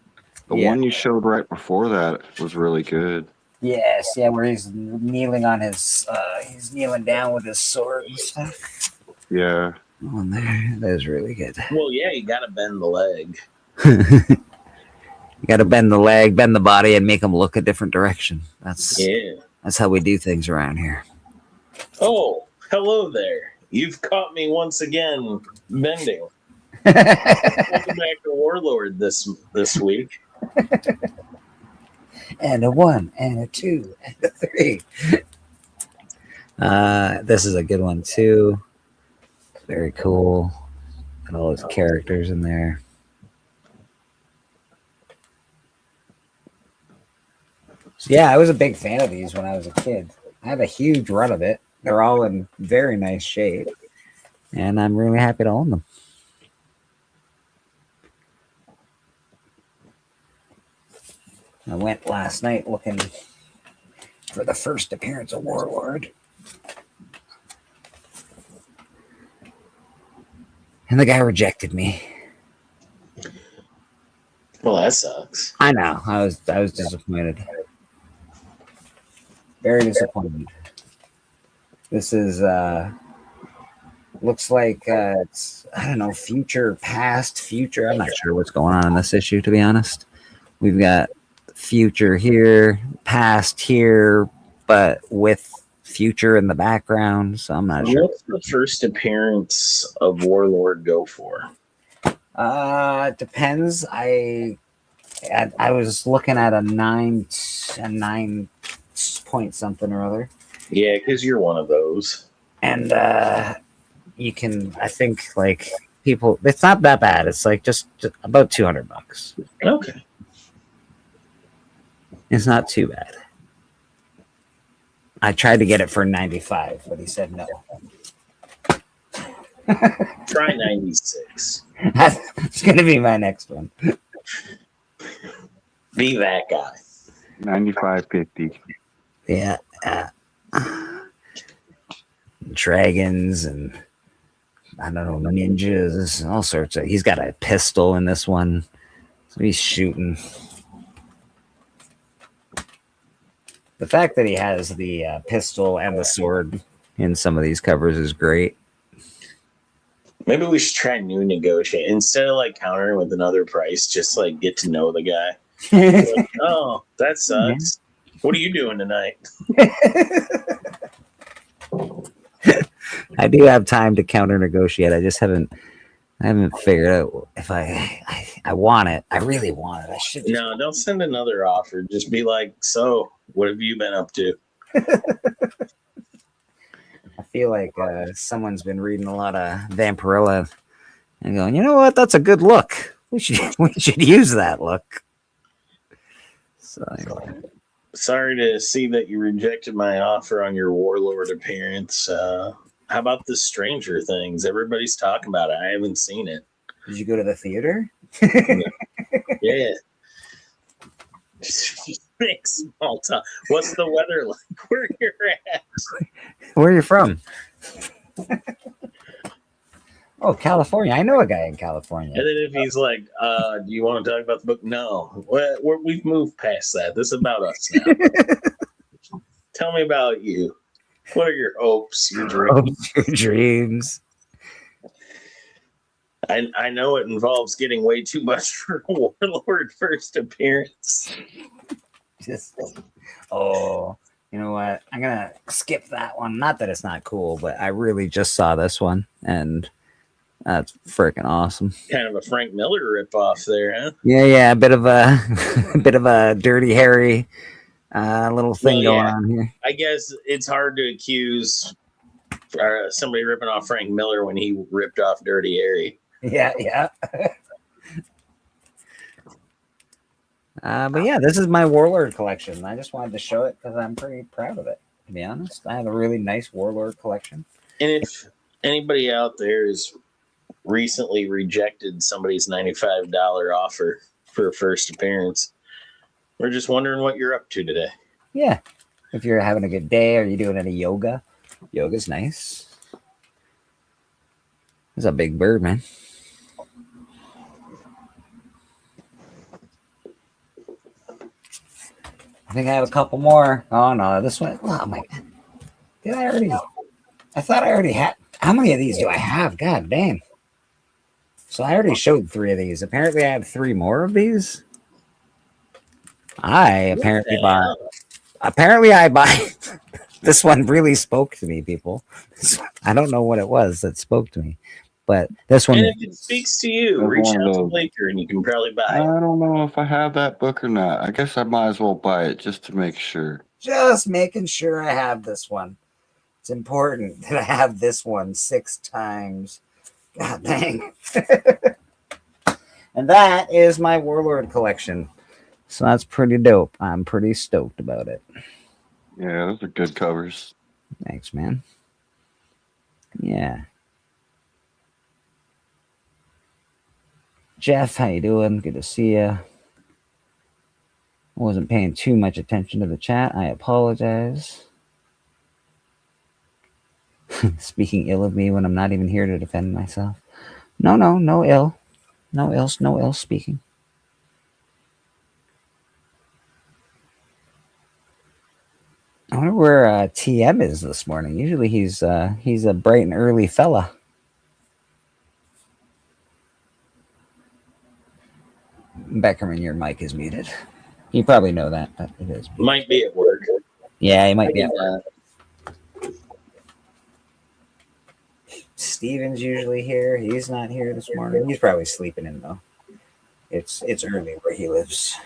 The one you showed right before that was really good. Yes, yeah, where he's kneeling on his, he's kneeling down with his sword and stuff. Yeah. Oh, and there, that is really good. well, yeah, you got to bend the leg. You got to bend the leg, bend the body, and make them look a different direction. That's how we do things around here. Oh, hello there. You've caught me once again bending. Oh, Welcome back to Warlord this week. and a 1, and a 2, and a 3. This is a good one too. Very cool. Got all his characters in there. So yeah, I was a big fan of these when I was a kid. I have a huge run of it. They're all in very nice shape, and I'm really happy to own them. I went last night looking for the first appearance of Warlord. And the guy rejected me. Well, that sucks. I know. I was disappointed. Very disappointed. This is looks like it's, I don't know, future, past, future. I'm not sure what's going on in this issue, to be honest. We've got future here, past here, but with future in the background. So I'm not sure. What's the first appearance of Warlord go for? It depends. I was looking at a 9 point something or other. Yeah, because you're one of those. And you can, I think, like, people, it's not that bad. It's like just about $200. Okay. It's not too bad. I tried to get it for 95, but he said no. Try 96. It's gonna be my next one. Be that guy. 95.50. Yeah. Dragons and I don't know, ninjas, all sorts of. He's got a pistol in this one, so he's shooting. The fact that he has the pistol and the sword in some of these covers is great. Maybe we should try new negotiate instead of like countering with another price. Just like get to know the guy. Like, oh, that sucks. What are you doing tonight? I do have time to counter negotiate. I just haven't figured out if I want it. I really want it. I should. No, don't send another offer. Just be like, so what have you been up to? I feel like someone's been reading a lot of Vampirella and going, you know what? That's a good look. We should use that look. So anyway. Sorry to see that you rejected my offer on your Warlord appearance. How about the Stranger Things? Everybody's talking about it. I haven't seen it. Did you go to the theater? Yeah. Big small town. What's the weather like where you're at? Where are you from? Oh, California. I know a guy in California. And then if he's like, do you want to talk about the book? No. We've moved past that. This is about us now. Tell me about you. What are your hopes, your dreams? Your dreams. I know it involves getting way too much for a Warlord first appearance. Just, oh, you know what? I'm gonna skip that one. Not that it's not cool, but I really just saw this one, and that's freaking awesome. Kind of a Frank Miller ripoff there, huh? Yeah, a bit of a a bit of a Dirty Harry little thing going on here. I guess it's hard to accuse somebody ripping off Frank Miller when he ripped off Dirty Harry. Yeah. But yeah, this is my Warlord collection. I just wanted to show it because I'm pretty proud of it, to be honest. I have a really nice Warlord collection. And if anybody out there has recently rejected somebody's $95 offer for a first appearance, we're just wondering what you're up to today. Yeah. If you're having a good day, are you doing any yoga? Yoga's nice. It's a big bird, man. I think I have a couple more. Oh no, this one. Oh my god. Did I already? I thought I already had. How many of these do I have? God damn. So I already showed 3 of these. Apparently I have 3 more of these. I buy this one really spoke to me, people. I don't know what it was that spoke to me, but this one. And if it speaks to you, That's reach one of out to those. Laker and you can probably buy I it. don't know if I have that book or not. I guess I might as well buy it just to make sure. Just making sure I have this one. It's important that I have this one 6 times. God dang. And that is my Warlord collection. So that's pretty dope. I'm pretty stoked about it. Yeah, those are good covers. Thanks, man. Yeah. Jeff, how you doing? Good to see you. I wasn't paying too much attention to the chat. I apologize. Speaking ill of me when I'm not even here to defend myself. No ill. No ill speaking. I wonder where TM is this morning. Usually he's a bright and early fella. Beckerman, your mic is muted. You probably know that, but it is. Might be at work. Yeah, he might be at work. Steven's usually here. He's not here this morning. He's probably sleeping in though. It's early where he lives.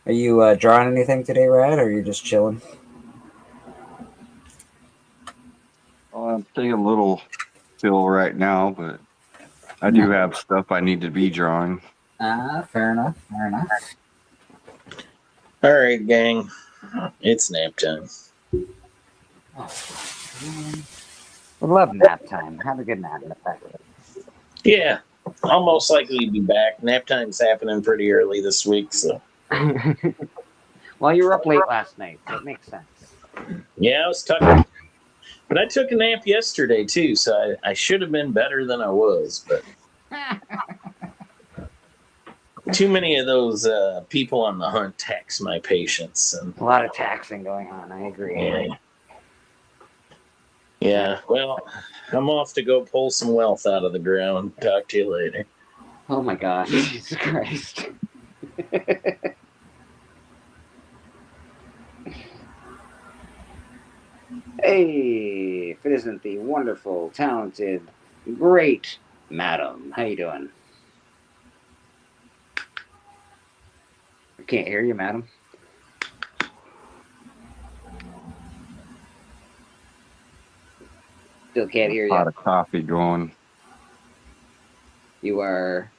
Are you drawing anything today, Rad, or are you just chilling? Well, I'm taking a little chill right now, but I do have stuff I need to be drawing. Fair enough. All right, gang. It's nap time. Would love nap time. Have a good nap. Yeah, I'll most likely be back. Nap time's happening pretty early this week, so. Well, you were up late last night, so it makes sense. Yeah, I was tucking. But I took a nap yesterday, too, so I should have been better than I was, but Too many of those people on the hunt tax my patience. And A lot of taxing going on. I agree. yeah, well, I'm off to go pull some wealth out of the ground. Talk to you later. Oh my gosh, Jesus Christ. Hey, if it isn't the wonderful, talented, great madam. How you doing? I can't hear you, madam. Still can't hear A lot you. of coffee going. You are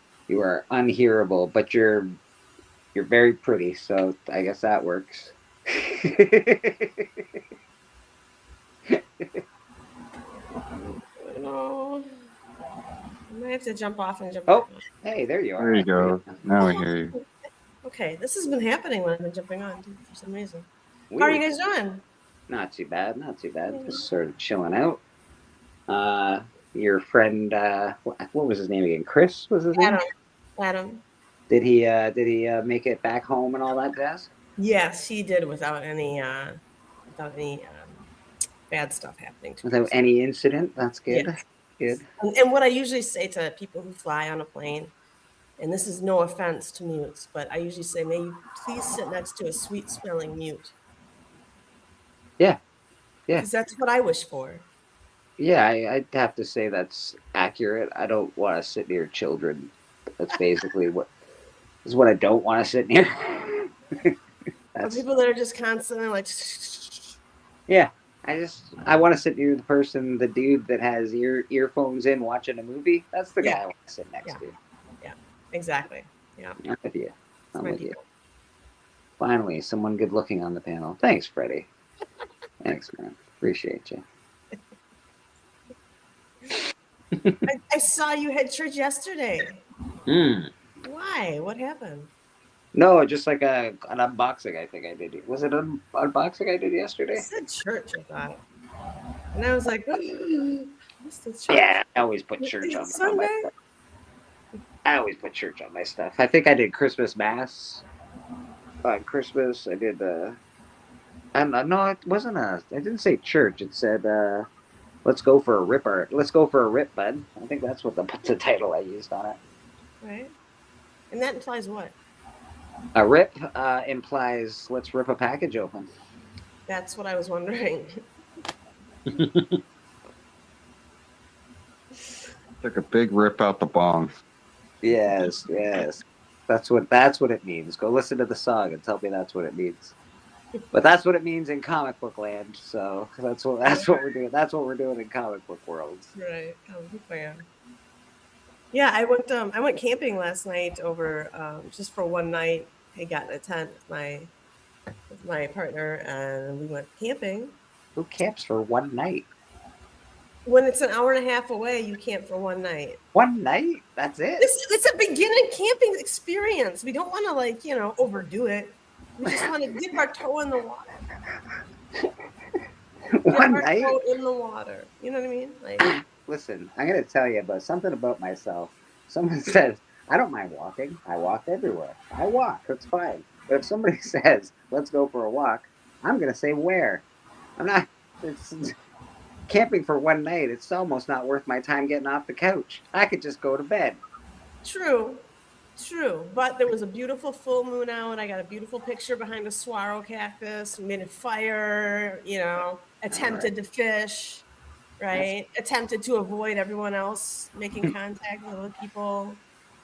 unhearable, but you're very pretty, so I guess that works. No. I might have to jump off and jump Oh. back on. Hey, there you are. There you go. Now I hear you. Okay, this has been happening when I've been jumping on dude, for some reason. How are you guys doing? Not too bad, not too bad. Just sort of chilling out. Your friend, what was his name again? Chris was his name? Adam. Did he make it back home and all that jazz? Yes, he did without any bad stuff happening to him. Without any incident? That's good. Yes. Good. And what I usually say to people who fly on a plane, and this is no offense to mutes, but I usually say, may you please sit next to a sweet smelling mute. Yeah. Yeah. Because that's what I wish for. Yeah, I'd have to say that's accurate. I don't want to sit near children. That's basically what I don't want to sit near. That's people that are just constantly like. Yeah, I want to sit near the dude that has earphones in watching a movie. That's the guy I want to sit next to. Yeah, exactly. Yeah. I'm with you. I'm with you. People. Finally, someone good looking on the panel. Thanks, Freddie. Thanks, man. Appreciate you. I saw you had church yesterday. Why? What happened? No, just like an unboxing. I think I did. Was it an unboxing I did yesterday? I said church, I thought, and I was like, what's this church? Yeah, I always put church on my stuff. I always put church on my stuff. I think I did Christmas Mass on Christmas. I did. No, it wasn't I didn't say church. It said, "Let's go for a rip, let's go for a rip, bud." I think that's what the title I used on it. Right, and that implies what? A rip implies let's rip a package open. That's what I was wondering. Took a big rip out the bong. Yes. That's what it means. Go listen to the song and tell me that's what it means. But that's what it means in comic book land. So that's what we're doing. That's what we're doing in comic book worlds. Right. Yeah, I went camping last night over just for one night. I got in a tent with my partner, and we went camping. Who camps for one night? When it's an hour and a half away, you camp for one night. One night? That's it? It's a beginning camping experience. We don't want to overdo it. We just want to dip our toe in the water. One night? Toe in the water. You know what I mean? Like, listen, I'm going to tell you about something about myself. Someone says, I don't mind walking. I walk everywhere. I walk. That's fine. But if somebody says, let's go for a walk, I'm going to say where. I'm not. It's camping for one night. It's almost not worth my time getting off the couch. I could just go to bed. True. But there was a beautiful full moon out. I got a beautiful picture behind a saguaro cactus. We made a fire, attempted to fish, right? Attempted to avoid everyone else making contact with other people.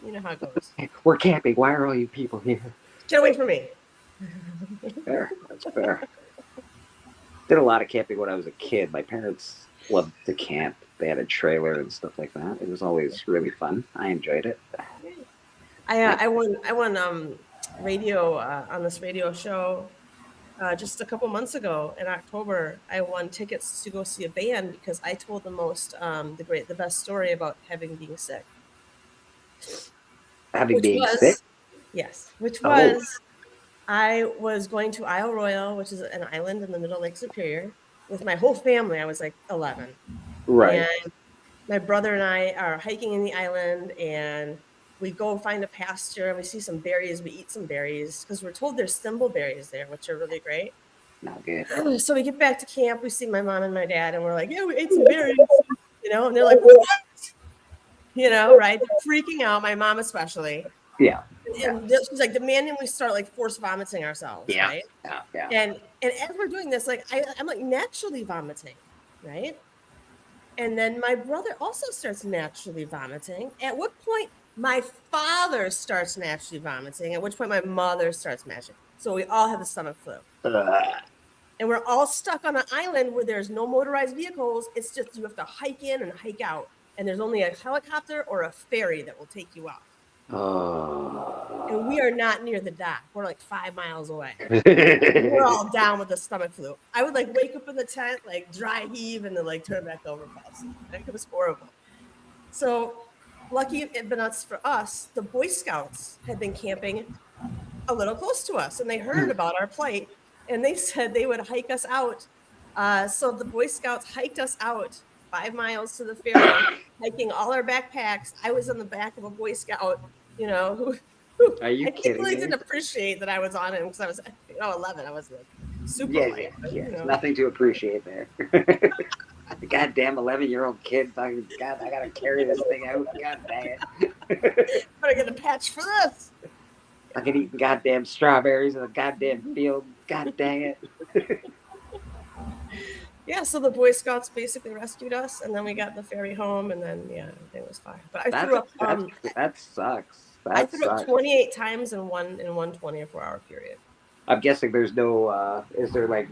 You know how it goes. We're camping. Why are all you people here? Get away from me. Fair. That's fair. Did a lot of camping when I was a kid. My parents loved to camp. They had a trailer and stuff like that. It was always really fun. I enjoyed it. I won radio on this radio show just a couple months ago in October. I won tickets to go see a band because I told the best story about being sick. Sick? Yes, which was I was going to Isle Royale, which is an island in the middle of Lake Superior, with my whole family. I was like 11. Right. And my brother and I are hiking in the island, and we go find a pasture and we see some berries. We eat some berries because we're told there's thimbleberries there, which are really great. Not good. So we get back to camp. We see my mom and my dad, and we're like, "Yeah, we ate some berries," and they're like, "What?" Right? They're freaking out. My mom especially. Yeah. And she's like demanding we start like force vomiting ourselves. Yeah. Right? Yeah. And as we're doing this, like I'm like naturally vomiting, right? And then my brother also starts naturally vomiting. At what point my father starts naturally vomiting, at which point my mother starts matching. So we all have the stomach flu. And we're all stuck on an island where there's no motorized vehicles. It's just you have to hike in and hike out. And there's only a helicopter or a ferry that will take you out. And we are not near the dock. We're like 5 miles away. We're all down with the stomach flu. I would like wake up in the tent, like dry heave, and then like turn back over. It was horrible. So lucky for us, the Boy Scouts had been camping a little close to us, and they heard about our plight, and they said they would hike us out. So the Boy Scouts hiked us out 5 miles to the ferry, hiking all our backpacks. I was in the back of a Boy Scout, who Are you I kidding really me? didn't appreciate that I was on him because I was 11. I was like super Yeah, light. But, nothing to appreciate there. The goddamn 11-year-old kid, fucking God, I gotta carry this thing out. God dang it. Better get a patch for this. Fucking eating goddamn strawberries in the goddamn field. God dang it. Yeah, so the Boy Scouts basically rescued us, and then we got the ferry home, and then everything was fine. But I threw up. That sucks. I threw up 28 times in one 24-hour period. I'm guessing there's no. Is there like?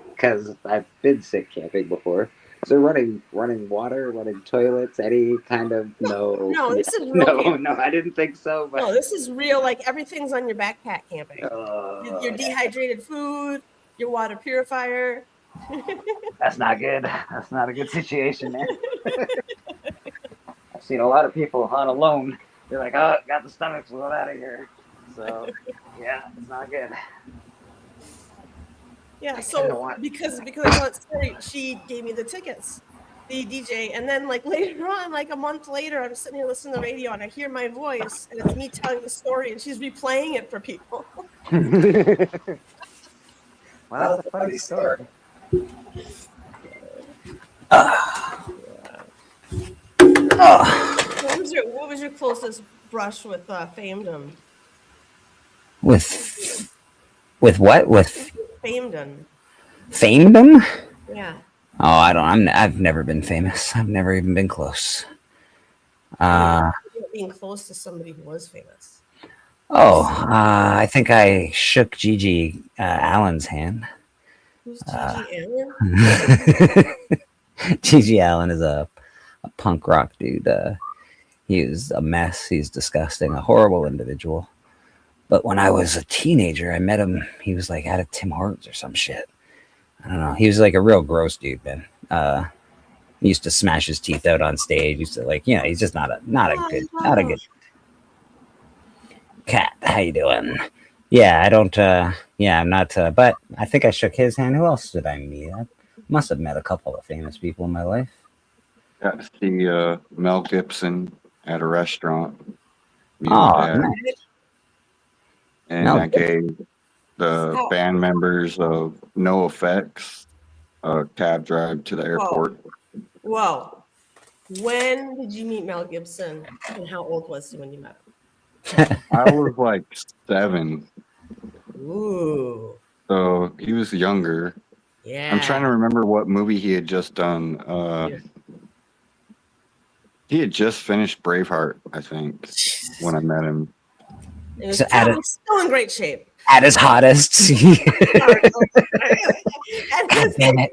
Because I've been sick camping before. Is there running water, running toilets, any kind of no? No, this is real. No, I didn't think so. But no, this is real. Like everything's on your backpack camping. Your dehydrated food, your water purifier. That's not good. That's not a good situation, man. I've seen a lot of people on alone. They're like, "Oh, got the stomach flu out of here." So, yeah, it's not good. Yeah, so because I thought Sari, she gave me the tickets, the DJ, and then like later on, like a month later, I'm sitting here listening to the radio and I hear my voice and it's me telling the story and she's replaying it for people. Well, that's a funny story. What was your closest brush with Famedom? With what? With Famedom. Famedom? Yeah. Oh, I've never been famous. I've never even been close. Being close to somebody who was famous. I think I shook Gigi Allen's hand. Who's Gigi Allen? Gigi Allen is a punk rock dude. He was a mess. He's disgusting, a horrible individual. But when I was a teenager, I met him. He was like out of Tim Hortons or some shit. I don't know. He was like a real gross dude, man. He used to smash his teeth out on stage. He used to he's just not a good cat. How you doing? Yeah, I don't. I'm not. But I think I shook his hand. Who else did I meet? I must have met a couple of famous people in my life. Got to see Mel Gibson at a restaurant. Nice. And I gave the band members of No Effects a cab drive to the airport. Whoa. When did you meet Mel Gibson and how old was he when you met him? I was like 7. Ooh. So he was younger. Yeah. I'm trying to remember what movie he had just done. He had just finished Braveheart, I think, when I met him. He was probably still in great shape. At his hottest. God damn it.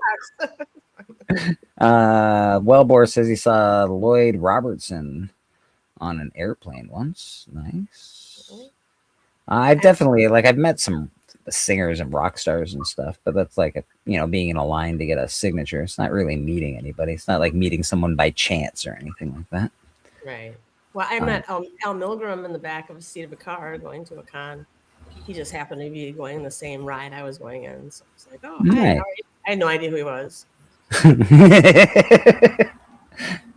Wellbore says he saw Lloyd Robertson on an airplane once. Nice. I've definitely I've met some singers and rock stars and stuff, but that's like being in a line to get a signature. It's not really meeting anybody. It's not like meeting someone by chance or anything like that. Right. Well, I met Al Milgram in the back of a seat of a car going to a con. He just happened to be going in the same ride I was going in. So I was like, oh, nice. I had no idea who he was.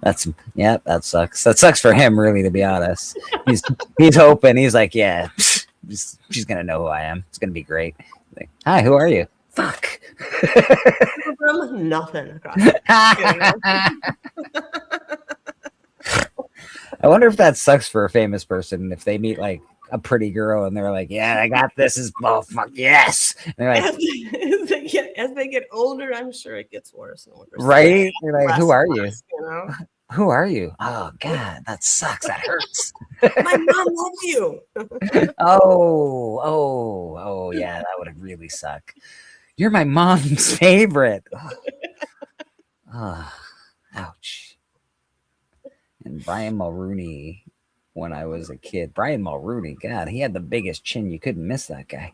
That sucks. That sucks for him, really, to be honest. He's hoping. He's like, yeah, she's gonna know who I am. It's gonna be great. Like, hi, who are you? Fuck. From nothing across. I wonder if that sucks for a famous person if they meet like a pretty girl and they're like, yeah, I got this. Is fuck yes. And they're like, As they get older, I'm sure it gets worse and worse. right? They're like, who are you? Worse, you know? Who are you? Oh God, that sucks. That hurts. My mom loves you. Oh, yeah, that would really suck. You're my mom's favorite. Oh, ouch. And Brian Mulrooney, when I was a kid, Brian Mulrooney, God, he had the biggest chin. You couldn't miss that guy.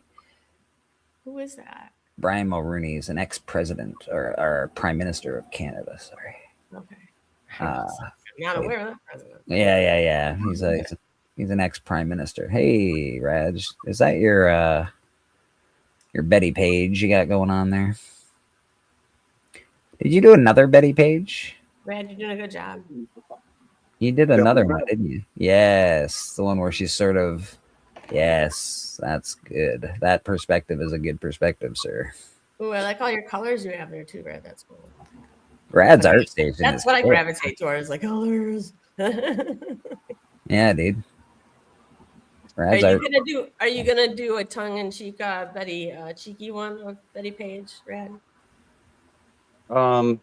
Who is that? Brian Mulrooney is an ex-president or prime minister of Canada. Sorry. Okay. Uh, I'm not aware of that president. Yeah. He's an ex-prime minister. Hey, Raj, is that your Betty Page you got going on there? Did you do another Betty Page? Brad, you're doing a good job. You did another one, didn't you? Yes, the one where she's sort of. Yes, that's good. That perspective is a good perspective, sir. Ooh, I like all your colors you have there too, Brad. That's cool. Brad's art station. That's what I gravitate towards, like colors. Yeah, dude. Are you gonna do a tongue-in-cheek Betty cheeky one with Betty Page, Brad? I'm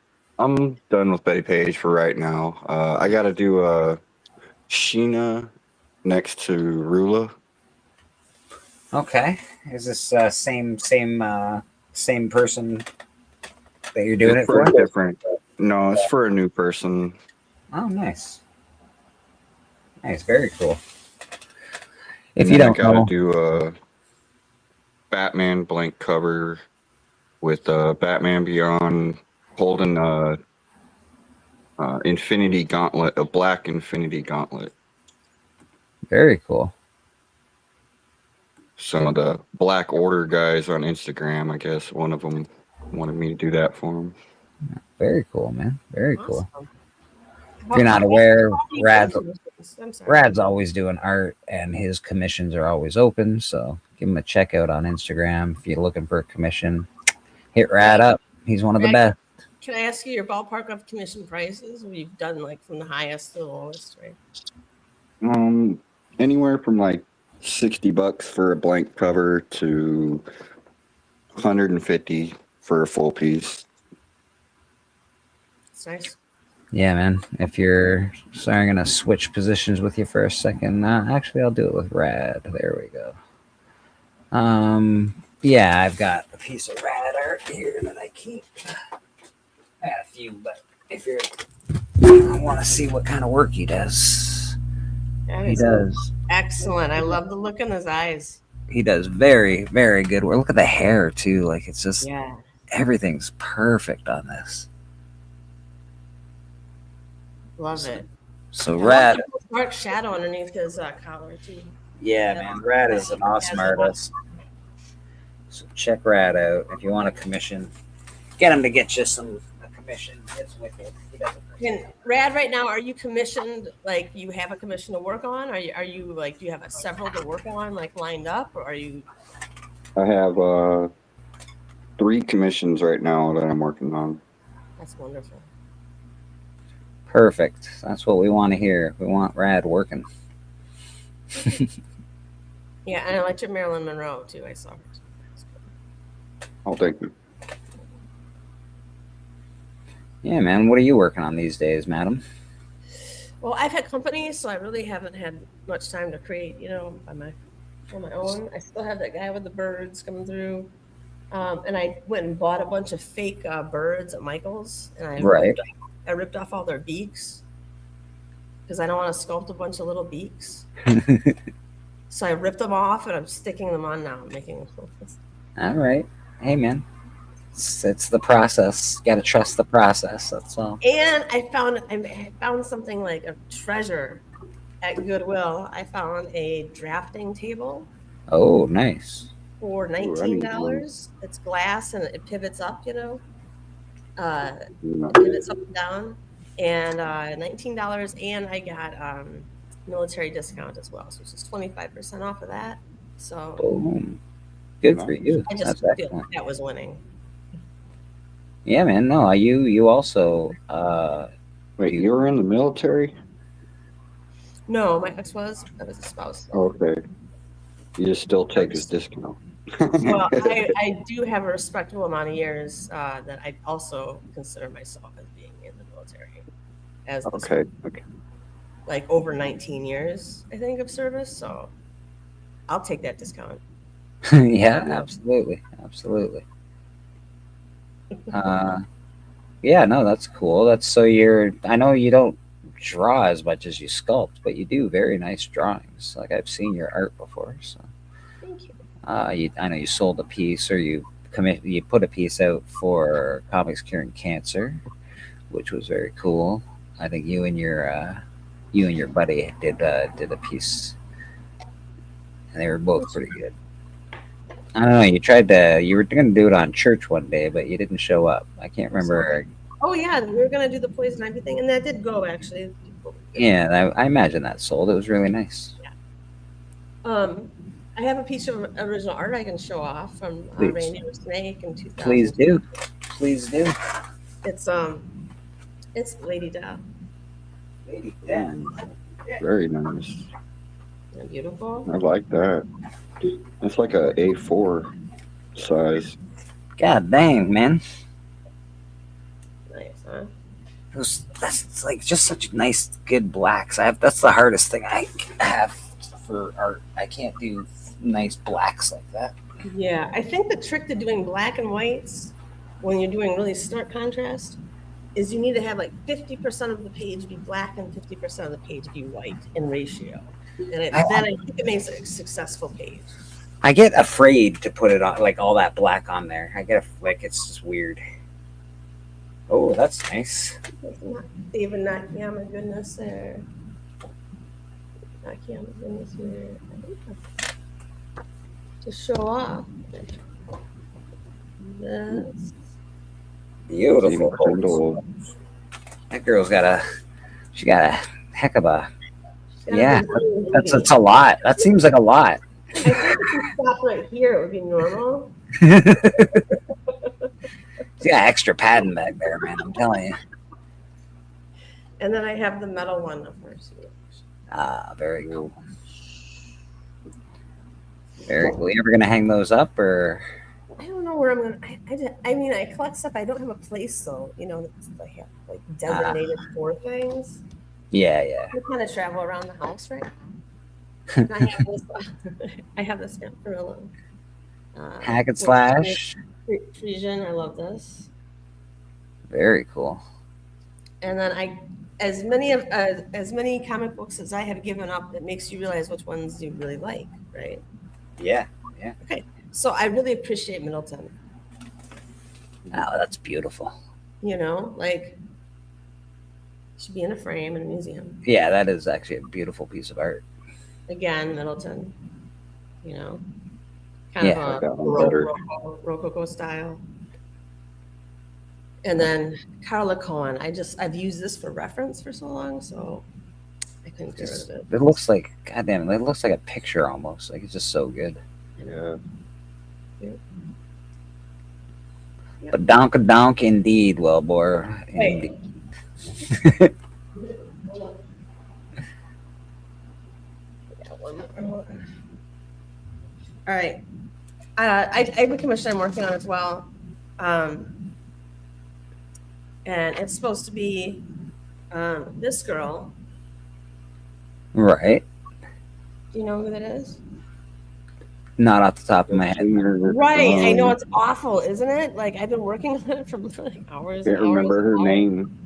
done with Betty Page for right now. I got to do Sheena next to Rula. Okay. Is this same person that you're doing It's it for? different. No, it's for a new person. Oh, nice. Nice, very cool. If And you then don't I gotta know, do a Batman blank cover with Batman Beyond holding Infinity Gauntlet, a black Infinity Gauntlet. very cool. Some of the Black Order guys on Instagram, I guess one of them wanted me to do that for him. Very cool, man. Very cool. Awesome. If you're not aware, I'm sorry. Rad's always doing art and his commissions are always open. So give him a check out on Instagram. If you're looking for a commission, hit Rad up. He's one of the Rad, best. Can I ask you your ballpark of commission prices? We've done like from the highest to the lowest, right? Anywhere from like $60 for a blank cover to $150 for a full piece. It's nice. Yeah, man. If you're sorry, I'm gonna switch positions with you for a second. Actually, I'll do it with Rad. There we go. Yeah, I've got a piece of Rad art here that I keep. I got a few, but if you want to see what kind of work he does, he does. Excellent. I love the look in his eyes. He does very, very good work. Look at the hair too. Like it's just everything's perfect on this. Love it. So I Rad, love the dark shadow underneath his collar too. yeah, man, Rad is an awesome artist. So check Rad out if you want a commission. Get him to get you a commission. It's wicked. He does it great. And Rad, right now, are you commissioned? Like you have a commission to work on? Are you like do you have several to work on like lined up, or are you? I have 3 commissions right now that I'm working on. That's wonderful. Perfect. That's what we want to hear. We want Rad working. Yeah, and I liked your Marilyn Monroe too. I saw her. I'll take it. Yeah, Yeah, man. What are you working on these days, madam? Well, I've had companies, so I really haven't had much time to create, on my own. I still have that guy with the birds coming through. And I went and bought a bunch of fake birds at Michael's, and I ripped off all their beaks because I don't want to sculpt a bunch of little beaks. So I ripped them off, and I'm sticking them on now. I'm making All right. Hey, man. It's the process. Got to trust the process. That's all. And I found something like a treasure at Goodwill. I found a drafting table Oh, nice. for $19. It's glass and it pivots up, It pivots up and down. and $19, and I got military discount as well, so it's just 25% off of that. So Boom. Good for you. I just That's feel excellent. like that was winning. Yeah, man. No, you also Wait, you were in the military? No, my ex was. I was a spouse. Okay. You just still take his discount. Well, I do have a respectable amount of years that I also consider myself as being in the military. As this, Okay. Okay. like over 19 years, I think, of service. So I'll take that discount. yeah, absolutely. Absolutely. Yeah, no, that's cool. That's so I know you don't draw as much as you sculpt, but you do very nice drawings. Like I've seen your art before, so Thank you. I know you sold a piece or you put a piece out for Comics Curing Cancer, which was very cool. I think you and your buddy did a piece, and they were both pretty good. I don't know. You were going to do it on church one day, but you didn't show up. I can't remember. Oh yeah, we were gonna do the poison ivy thing, and that did go actually. Yeah, I imagine that sold. It was really nice. I have a piece of original art I can show off from Please. Reindeer Snake in 2000. Please do. Please do. It's Lady Death. Very nice. Isn't it beautiful? I like that. It's like a A4 size. God dang, man. Nice, huh? That's like just such nice, good blacks. That's the hardest thing I have for art. I can't do nice blacks like that. Yeah, I think the trick to doing black and whites when you're doing really stark contrast is you need to have like 50% of the page be black and 50% of the page be white in ratio. And then I think it makes a successful page. I get afraid to put it on, like all that black on there. Like it's just weird. Oh, that's nice. It's not David Nakayama goodness there. Nakayama goodness there. To show off. This. Beautiful. Kindle. That girl's got a heck of a, yeah, That's that's a lot. That seems like a lot. I think if you stop right here, it would be normal. She's got extra padding back there, man. I'm telling you. And then I have the metal one of course. Ah, very cool. Very cool. You ever gonna hang those up or? I don't know where I'm gonna. I mean, I collect stuff. I don't have a place though. You know, that's like designated for things. Yeah, yeah. I kind of travel around the house, right? And I have this Amarillo. Hack and slash. Frisian. I love this. Very cool. And then as many comic books as I have given up, it makes you realize which ones you really like, right? Yeah. Okay. So I really appreciate Middleton. Oh, that's beautiful. You know, like should be in a frame in a museum. Yeah, that is actually a beautiful piece of art. Again, Middleton. You know, Yeah, kind I of got a one better. Rococo style. And then Carla Cohen. I've used this for reference for so long, so I couldn't get rid of it. It looks like, goddamn, it looks like a picture almost. Like it's just so good. Yeah. Yep. But donk indeed, Wellbore. Wait. Indeed. All right. I have a commission I'm working on as well. And it's supposed to be this girl. Right. Do you know who that is? Not off the top of my head. Right. I know it's awful, isn't it? Like I've been working on it for like hours. Can't and hours remember her and hours. name.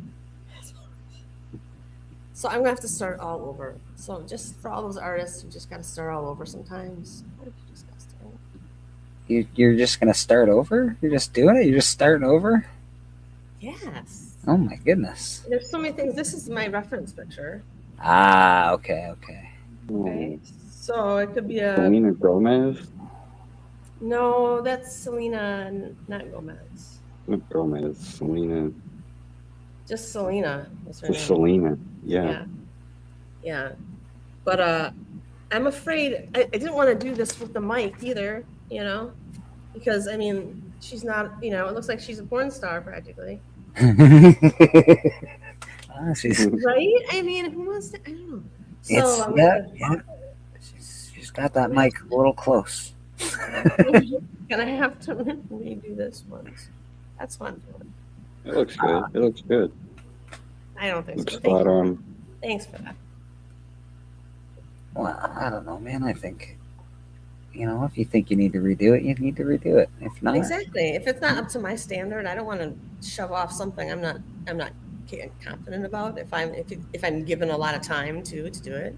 So I'm gonna have to start all over. So just for all those artists who just gotta start all over sometimes. You're just gonna start over? You're just doing it? You're just starting over? Yes. Oh my goodness. There's so many things. This is my reference picture. Ah, okay. Right. So it could be Selena Gomez? No, that's Selena, not Gomez. Not Gomez. Selena. Just Selena is her name. Selena. Yeah. Yeah. Yeah. But I'm afraid I didn't want to do this with the mic either, because I mean, she's not, it looks like she's a porn star practically. She's Right? I mean, who wants to? I don't know. So it's I'm yeah. She's got that mic a little close. gonna have to redo this once. That's fun. It looks good. It looks good. I don't think Looks so. spot on. Thanks for that. Well, I don't know, man. I think, if you think you need to redo it, you need to redo it. If not, Exactly. If it's not up to my standard, I don't want to shove off something I'm not confident about. If I'm given a lot of time to do it,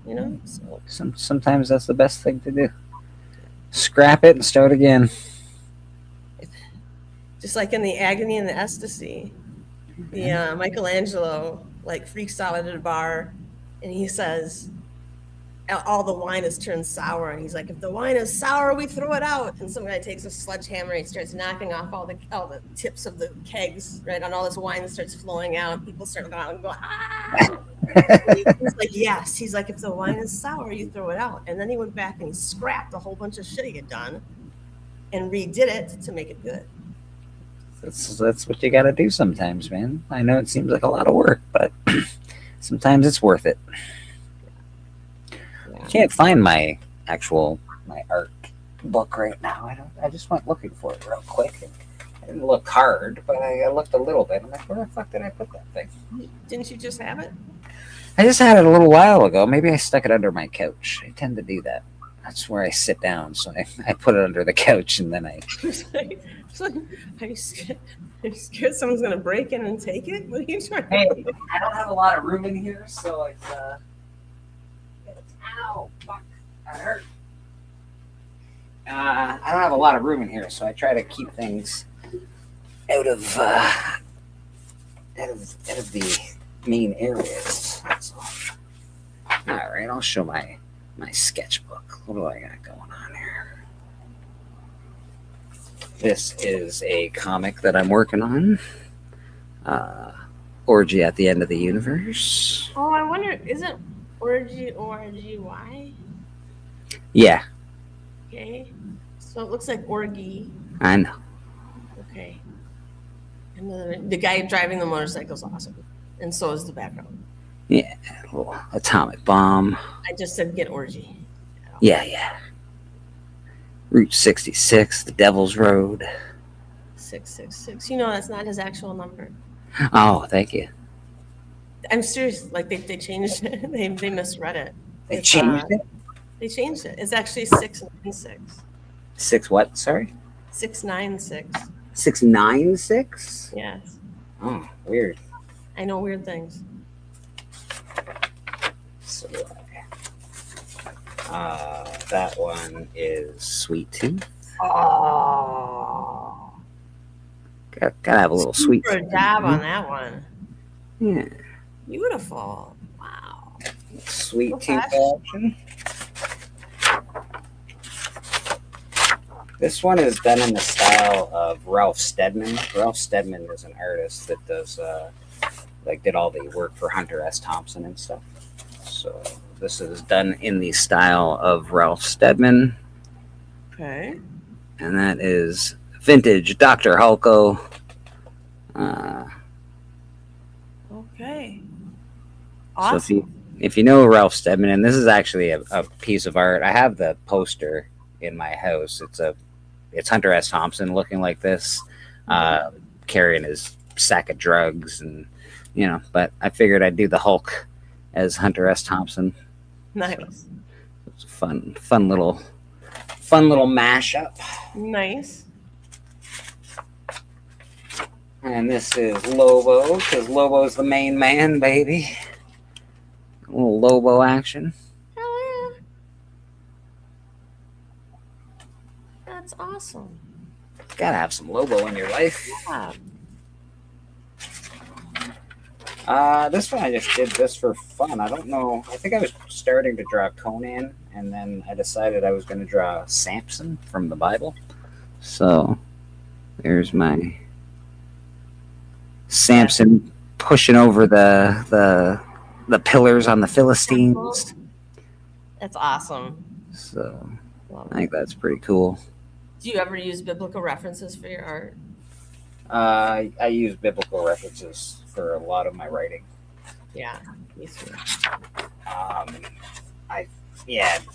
So sometimes that's the best thing to do. Scrap it and start again. just like in the Agony and the Ecstasy, the Michelangelo freaks out at a bar, and he says, all the wine has turned sour, and he's like, if the wine is sour, we throw it out. And some guy takes a sledgehammer and he starts knocking off all the tips of the kegs, right? And all this wine starts flowing out. People start going out and go, ah! He's like, yes. He's like, if the wine is sour, you throw it out. And then he went back and he scrapped a whole bunch of shit he had done and redid it to make it good. That's what you got to do sometimes, man. I know it seems like a lot of work, but sometimes it's worth it. I can't find my art book right now. I just went looking for it real quick. I didn't look hard, but I looked a little bit. I'm like, where the fuck did I put that thing? Didn't you just have it? I just had it a little while ago. Maybe I stuck it under my couch. I tend to do that. That's where I sit down. So I put it under the couch, and then I... Are you scared someone's going to break in and take it? What are you trying Hey, to do? I don't have a lot of room in here, so it's ow, fuck, that hurt. I don't have a lot of room in here, so I try to keep things out of the main areas. That's all. All right, I'll show my sketchbook. What do I got going on here? This is a comic that I'm working on. Orgy at the End of the Universe. Oh, I wonder, isn't Orgy O-R-G-Y? Yeah, Okay. So it looks like Orgy. I know. Okay. And the guy driving the motorcycle is awesome. And so is the background. Yeah, a little atomic bomb. I just said get Orgy. Yeah. Route 66, the Devil's Road. 666. That's not his actual number. Oh, thank you. I'm serious. They changed it. They misread it. They It's, changed it? They changed it. It's actually 696. 6 what? Sorry? 696. 696? Yes. Oh, weird. I know weird things. So, that one is Sweet Tooth. Oh. Gotta have a little sweet Super tooth. job on that one. Yeah. Beautiful. Wow. Sweet Okay. Tooth action. This one is done in the style of Ralph Steadman. Ralph Steadman is an artist that does did all the work for Hunter S. Thompson and stuff. So this is done in the style of Ralph Steadman, Okay. and that is vintage Dr. Hulko. Okay. So Awesome. if you know Ralph Steadman, and this is actually a piece of art. I have the poster in my house. It's Hunter S. Thompson looking like this, carrying his sack of drugs, and but I figured I'd do the Hulk as Hunter S. Thompson. Nice. It's a fun little mashup. Nice. And this is Lobo, because Lobo's the main man, baby. A little Lobo action. Hell yeah. That's awesome. Gotta have some Lobo in your life. Yeah. This one I just did this for fun. I don't know. I think I was starting to draw Conan, and then I decided I was going to draw Samson from the Bible. So there's my Samson pushing over the pillars on the Philistines. That's awesome. So Love I think it. that's pretty cool. Do you ever use biblical references for your art? I use biblical references for a lot of my writing. Yeah, me too.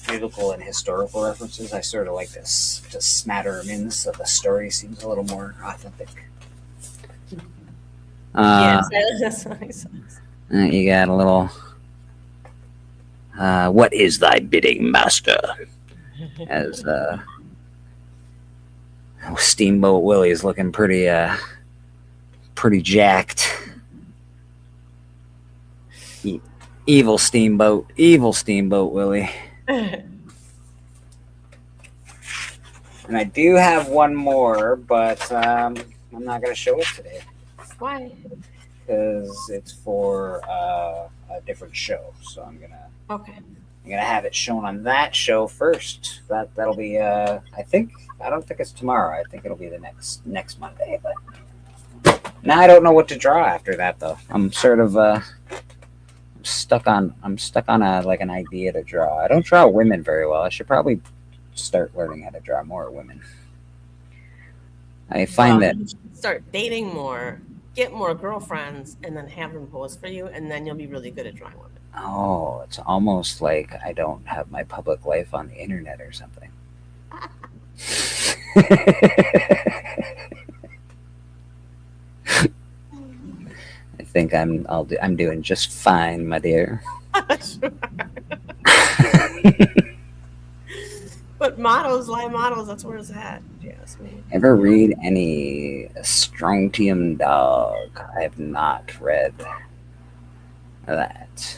Biblical and historical references. I sort of like this to smatter them in so the story seems a little more authentic. Yes, that's nice. You got a little. What is thy bidding, master? As Steamboat Willie is looking pretty jacked. Evil Steamboat Willie. And I do have one more, but I'm not going to show it today Why? because it's for a different show. So I'm Okay. gonna have it shown on that show first. That'll be I don't think it's tomorrow. I think it'll be the next Monday. But now I don't know what to draw after that though. I'm sort of stuck on an idea to draw. I don't draw women very well. I should probably start learning how to draw more women. I find that You should start dating more, get more girlfriends, and then have them pose for you, and then you'll be really good at drawing women. it's almost like I don't have my public life on the internet or something. I think I'm doing just fine, my dear. But models, live models, that's where it's at. Yes, me. Ever read any Strontium Dog? I have not read that.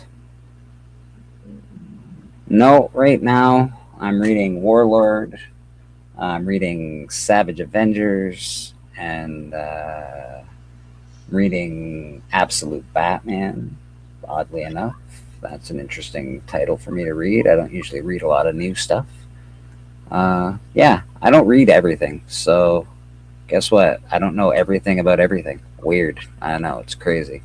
No, right now I'm reading Warlord. I'm reading Savage Avengers and reading Absolute Batman. Oddly enough, that's an interesting title for me to read. I don't usually read a lot of new stuff. I don't read everything, so guess what? I don't know everything about everything. Weird. I don't know. It's crazy.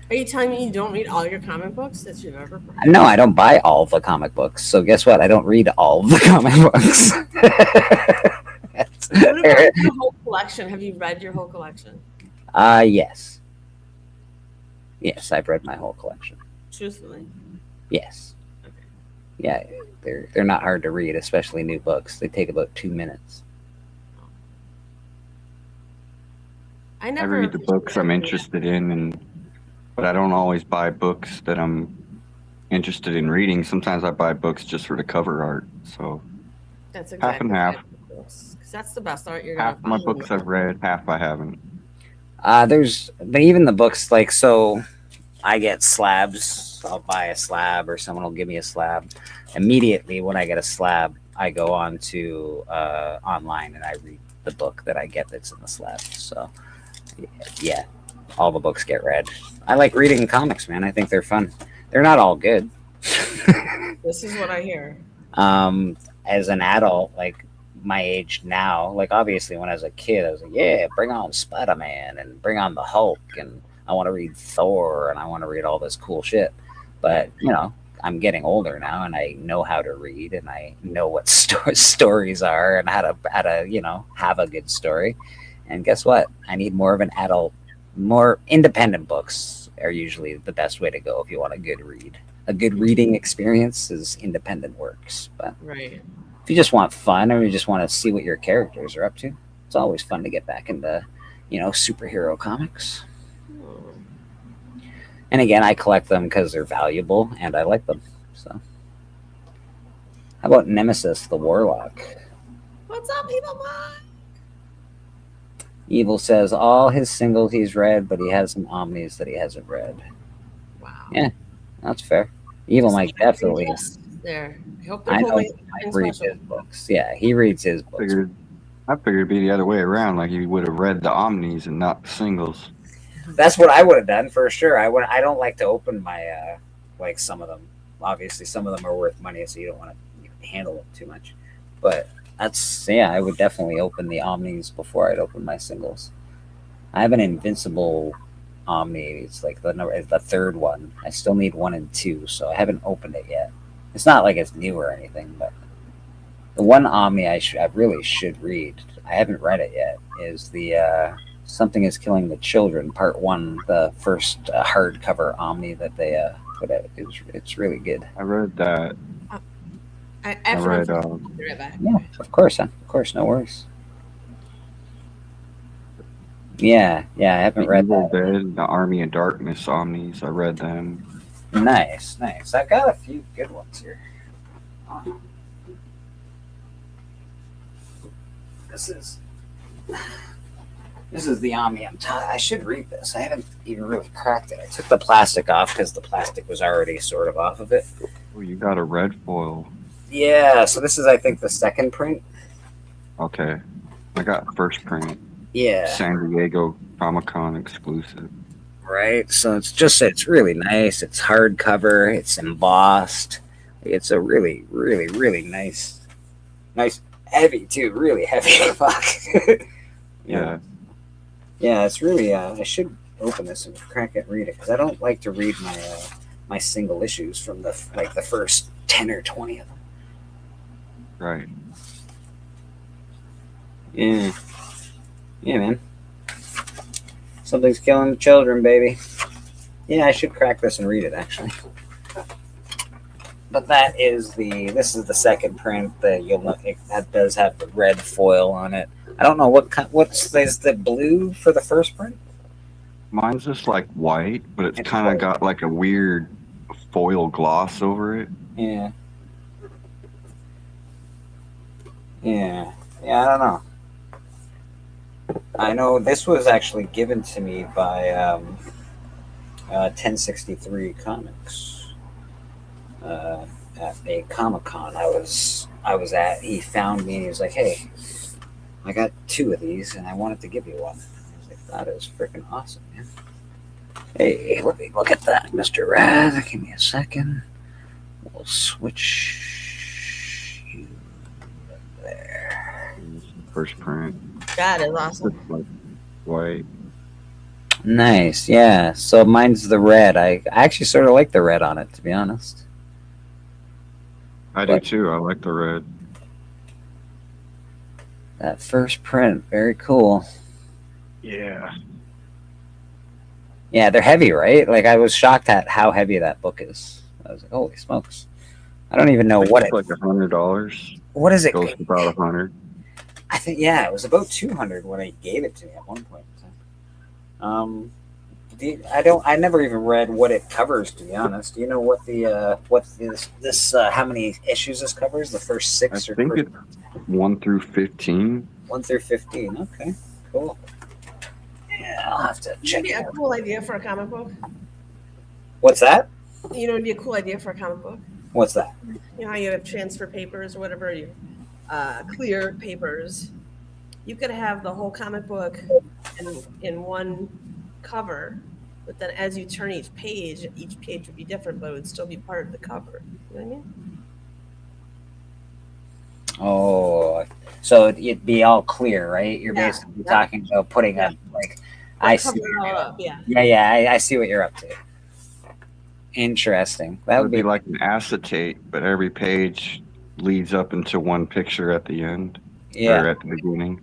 Are you telling me you don't read all your comic books that you've ever read? No, I don't buy all the comic books. So guess what? I don't read all the comic books. What about your whole collection? Have you read your whole collection? Yes. Yes, I've read my whole collection. Truthfully. Yes. Yeah, they're not hard to read, especially new books. They take about 2 minutes. I I never read the books I'm interested in, but I don't always buy books that I'm interested in reading. Sometimes I buy books just for the cover art. So That's half and half. Because that's the best art you're half gonna my find. books I've read, half I haven't. But even the books, like, so I get slabs. I'll buy a slab or someone will give me a slab. Immediately when I get a slab, I go on to online and I read the book that I get that's in the slab. So yeah, all the books get read. I like reading comics, man. I think they're fun. They're not all good. This is what I hear. As an adult, like my age now, like obviously when I was a kid, I was like, yeah, bring on Spider-Man and bring on the Hulk, and I want to read Thor and I want to read all this cool shit. But I'm getting older now and I know how to read and I know what stories are and how to have a good story. And guess what? I need more of an adult, more independent books are usually the best way to go if you want a good read. A good reading experience is independent works. But Right. if you just want fun or you just want to see what your characters are up to, it's always fun to get back into, superhero comics. And again, I collect them because they're valuable and I like them. So, how about Nemesis the Warlock? What's up, people? Evil says all his singles he's read, but he has some omnis that he hasn't read. Wow. Yeah, that's fair. Evil might definitely. There. I hope they're I know holding he might something read special. his books. Yeah, he reads his books. I figured it'd be the other way around. Like you would have read the omnis and not the singles. That's what I would have done for sure. I don't like to open my like some of them. Obviously, some of them are worth money, so you don't want to handle them too much. But I would definitely open the omnis before I'd open my singles. I have an Invincible Omni. It's like the third one. I still need 1 and 2, so I haven't opened it yet. It's not like it's new or anything, but the one Omni I really should read. I haven't read it yet. Is the Something is Killing the Children, Part 1, the first hardcover Omni that they put out. It's really good. I read that. I read. I'll be right back. Yeah, of course, huh? Of course, no worries. Yeah, I haven't read Evil that. Dead, the Army of Darkness Omnis. I read them. Nice. I've got a few good ones here. This is the Omni. I should read this. I haven't even really cracked it. I took the plastic off because the plastic was already sort of off of it. Oh, you got a red foil. Yeah, so this is, I think, the second print. Okay. I got first print. Yeah. San Diego Comic-Con exclusive. Right. So it's really nice. It's hardcover. It's embossed. It's a really, really, really nice, heavy too. Really heavy. Fuck. Yeah. Yeah. It's really. I should open this and crack it and read it because I don't like to read my single issues from the first 10 or 20 of them. Right. Yeah. Yeah, man. Something's Killing the Children, baby. Yeah, I should crack this and read it, actually. But this is the second print. That does have the red foil on it. I don't know what's the blue for the first print? Mine's just like white, but it's kind of got like a weird foil gloss over it. Yeah. Yeah, I don't know. I know this was actually given to me by 1063 Comics at a Comic-Con I was at. He found me and he was like, "Hey, I got 2 of these and I wanted to give you one." I was like, "That is freaking awesome, man." Hey, look at that, Mr. Rad. Give me a second. We'll switch you there. First print. That is awesome. It's like white. Nice, yeah. So mine's the red. I actually sort of like the red on it, to be honest. I do too. I like the red. That first print, very cool. Yeah. Yeah, they're heavy, right? Like I was shocked at how heavy that book is. I was like, holy smokes! I don't even know what it's like $100. What is it? Goes for about 100. I think it was about 200 when I gave it to me at one point. I never even read what it covers, to be honest. Do you know what how many issues this covers? The first 6 I think it's 1 through 15. 1 through 15. Okay, cool. Yeah, I'll have to check It'd be it a out. cool idea for a comic book. What's that? You know, it'd be a cool idea for a comic book. What's that? You know how you have transfer papers or whatever, clear papers. You could have the whole comic book in one cover, but then as you turn each page would be different, but it would still be part of the cover. You know what I mean? Oh, so it'd be all clear, right? You're Yeah, basically talking about putting a I see. Cover it all up, yeah. Yeah, I see what you're up to. Interesting. That would be like an acetate, but every page leads up into one picture at the end or at the beginning.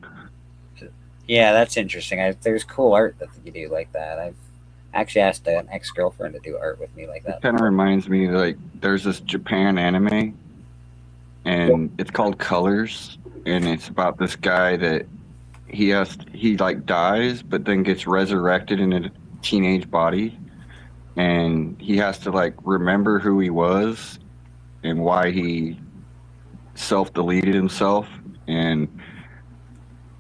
Yeah, that's interesting. There's cool art that you do like that. I've actually asked an ex-girlfriend to do art with me like that. It kind of reminds me, like, there's this Japan anime, and it's called Colors, and it's about this guy that he dies, but then gets resurrected in a teenage body, and he has to like remember who he was and why he self-deleted himself, and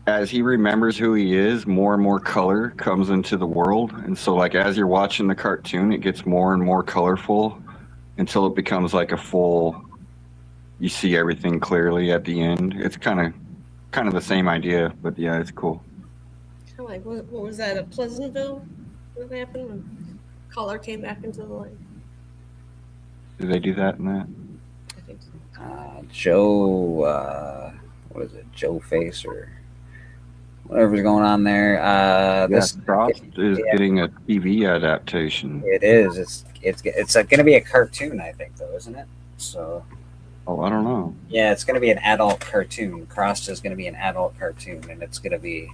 as he remembers who he is, more and more color comes into the world. And so like as you're watching the cartoon, it gets more and more colorful until it becomes like a full, you see everything clearly at the end. It's kind of the same idea, but yeah, it's cool. Kind of like what was that? At Pleasantville? What happened when color came back into the light? Do they do that in that? I think so. Joe, what is it? Joe Face or whatever's going on there. Yes, Frost is yeah. getting a TV adaptation. It is. It's going to be a cartoon, I think, though, isn't it? So Oh, I don't know. yeah, it's going to be an adult cartoon. Crossed is going to be an adult cartoon, and it's going to be.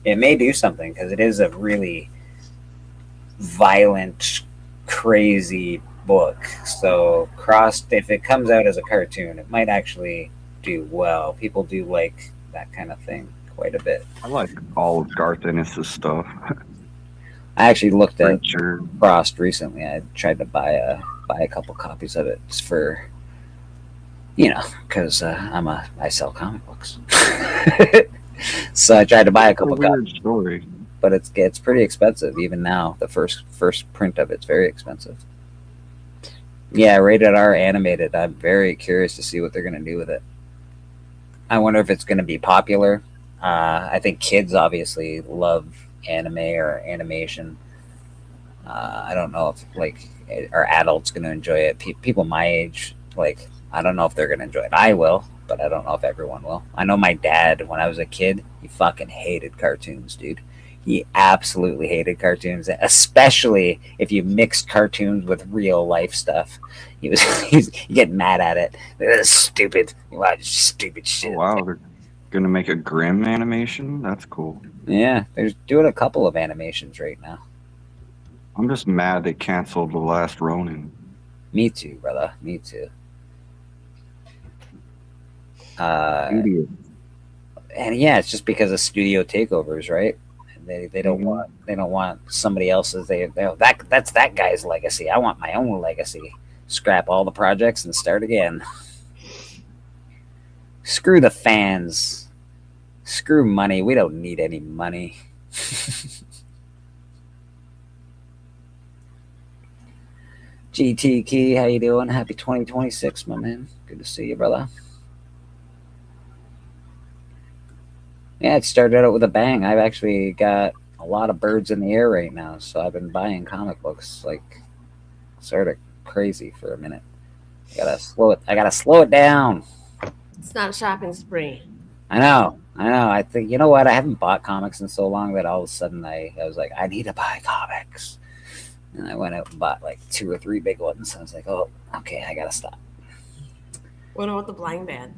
It may do something because it is a really violent, crazy book. So Crossed, if it comes out as a cartoon, it might actually do well. People do like that kind of thing quite a bit. I like all of Garth Ennis' stuff. I actually looked at Preacher. Frost recently. I tried to buy a couple copies of it for, because I sell comic books. So I tried to buy a couple It's a weird copies, story. but it's pretty expensive even now. The first print of it's very expensive. Yeah, rated R animated. I'm very curious to see what they're gonna do with it. I wonder if it's gonna be popular. I think kids obviously love anime or animation. I don't know if are adults going to enjoy it. People my age, I don't know if they're going to enjoy it. I will, but I don't know if everyone will. I know my dad, when I was a kid, he fucking hated cartoons, dude. He absolutely hated cartoons, especially if you mixed cartoons with real life stuff. He's getting mad at it. This is stupid. You watch stupid Oh, shit. wow, they're gonna make a Grimm animation. That's cool. Yeah, they're doing a couple of animations right now. I'm just mad they canceled The Last Ronin. Me too, brother. Me too. Idiot. And yeah, it's just because of studio takeovers, right? They don't want somebody else's. That's that guy's legacy. I want my own legacy. Scrap all the projects and start again. Screw the fans. Screw money. We don't need any money. GT Key, how you doing? Happy 2026, my man. Good to see you, brother. Yeah, it started out with a bang. I've actually got a lot of birds in the air right now, so I've been buying comic books sort of crazy for a minute. I gotta slow it down. It's not a shopping spree. I know. I think, you know what? I haven't bought comics in so long that all of a sudden I was like, I need to buy comics. And I went out and bought 2 or 3 big ones. I was like, oh, okay, I gotta stop. What about the blind bag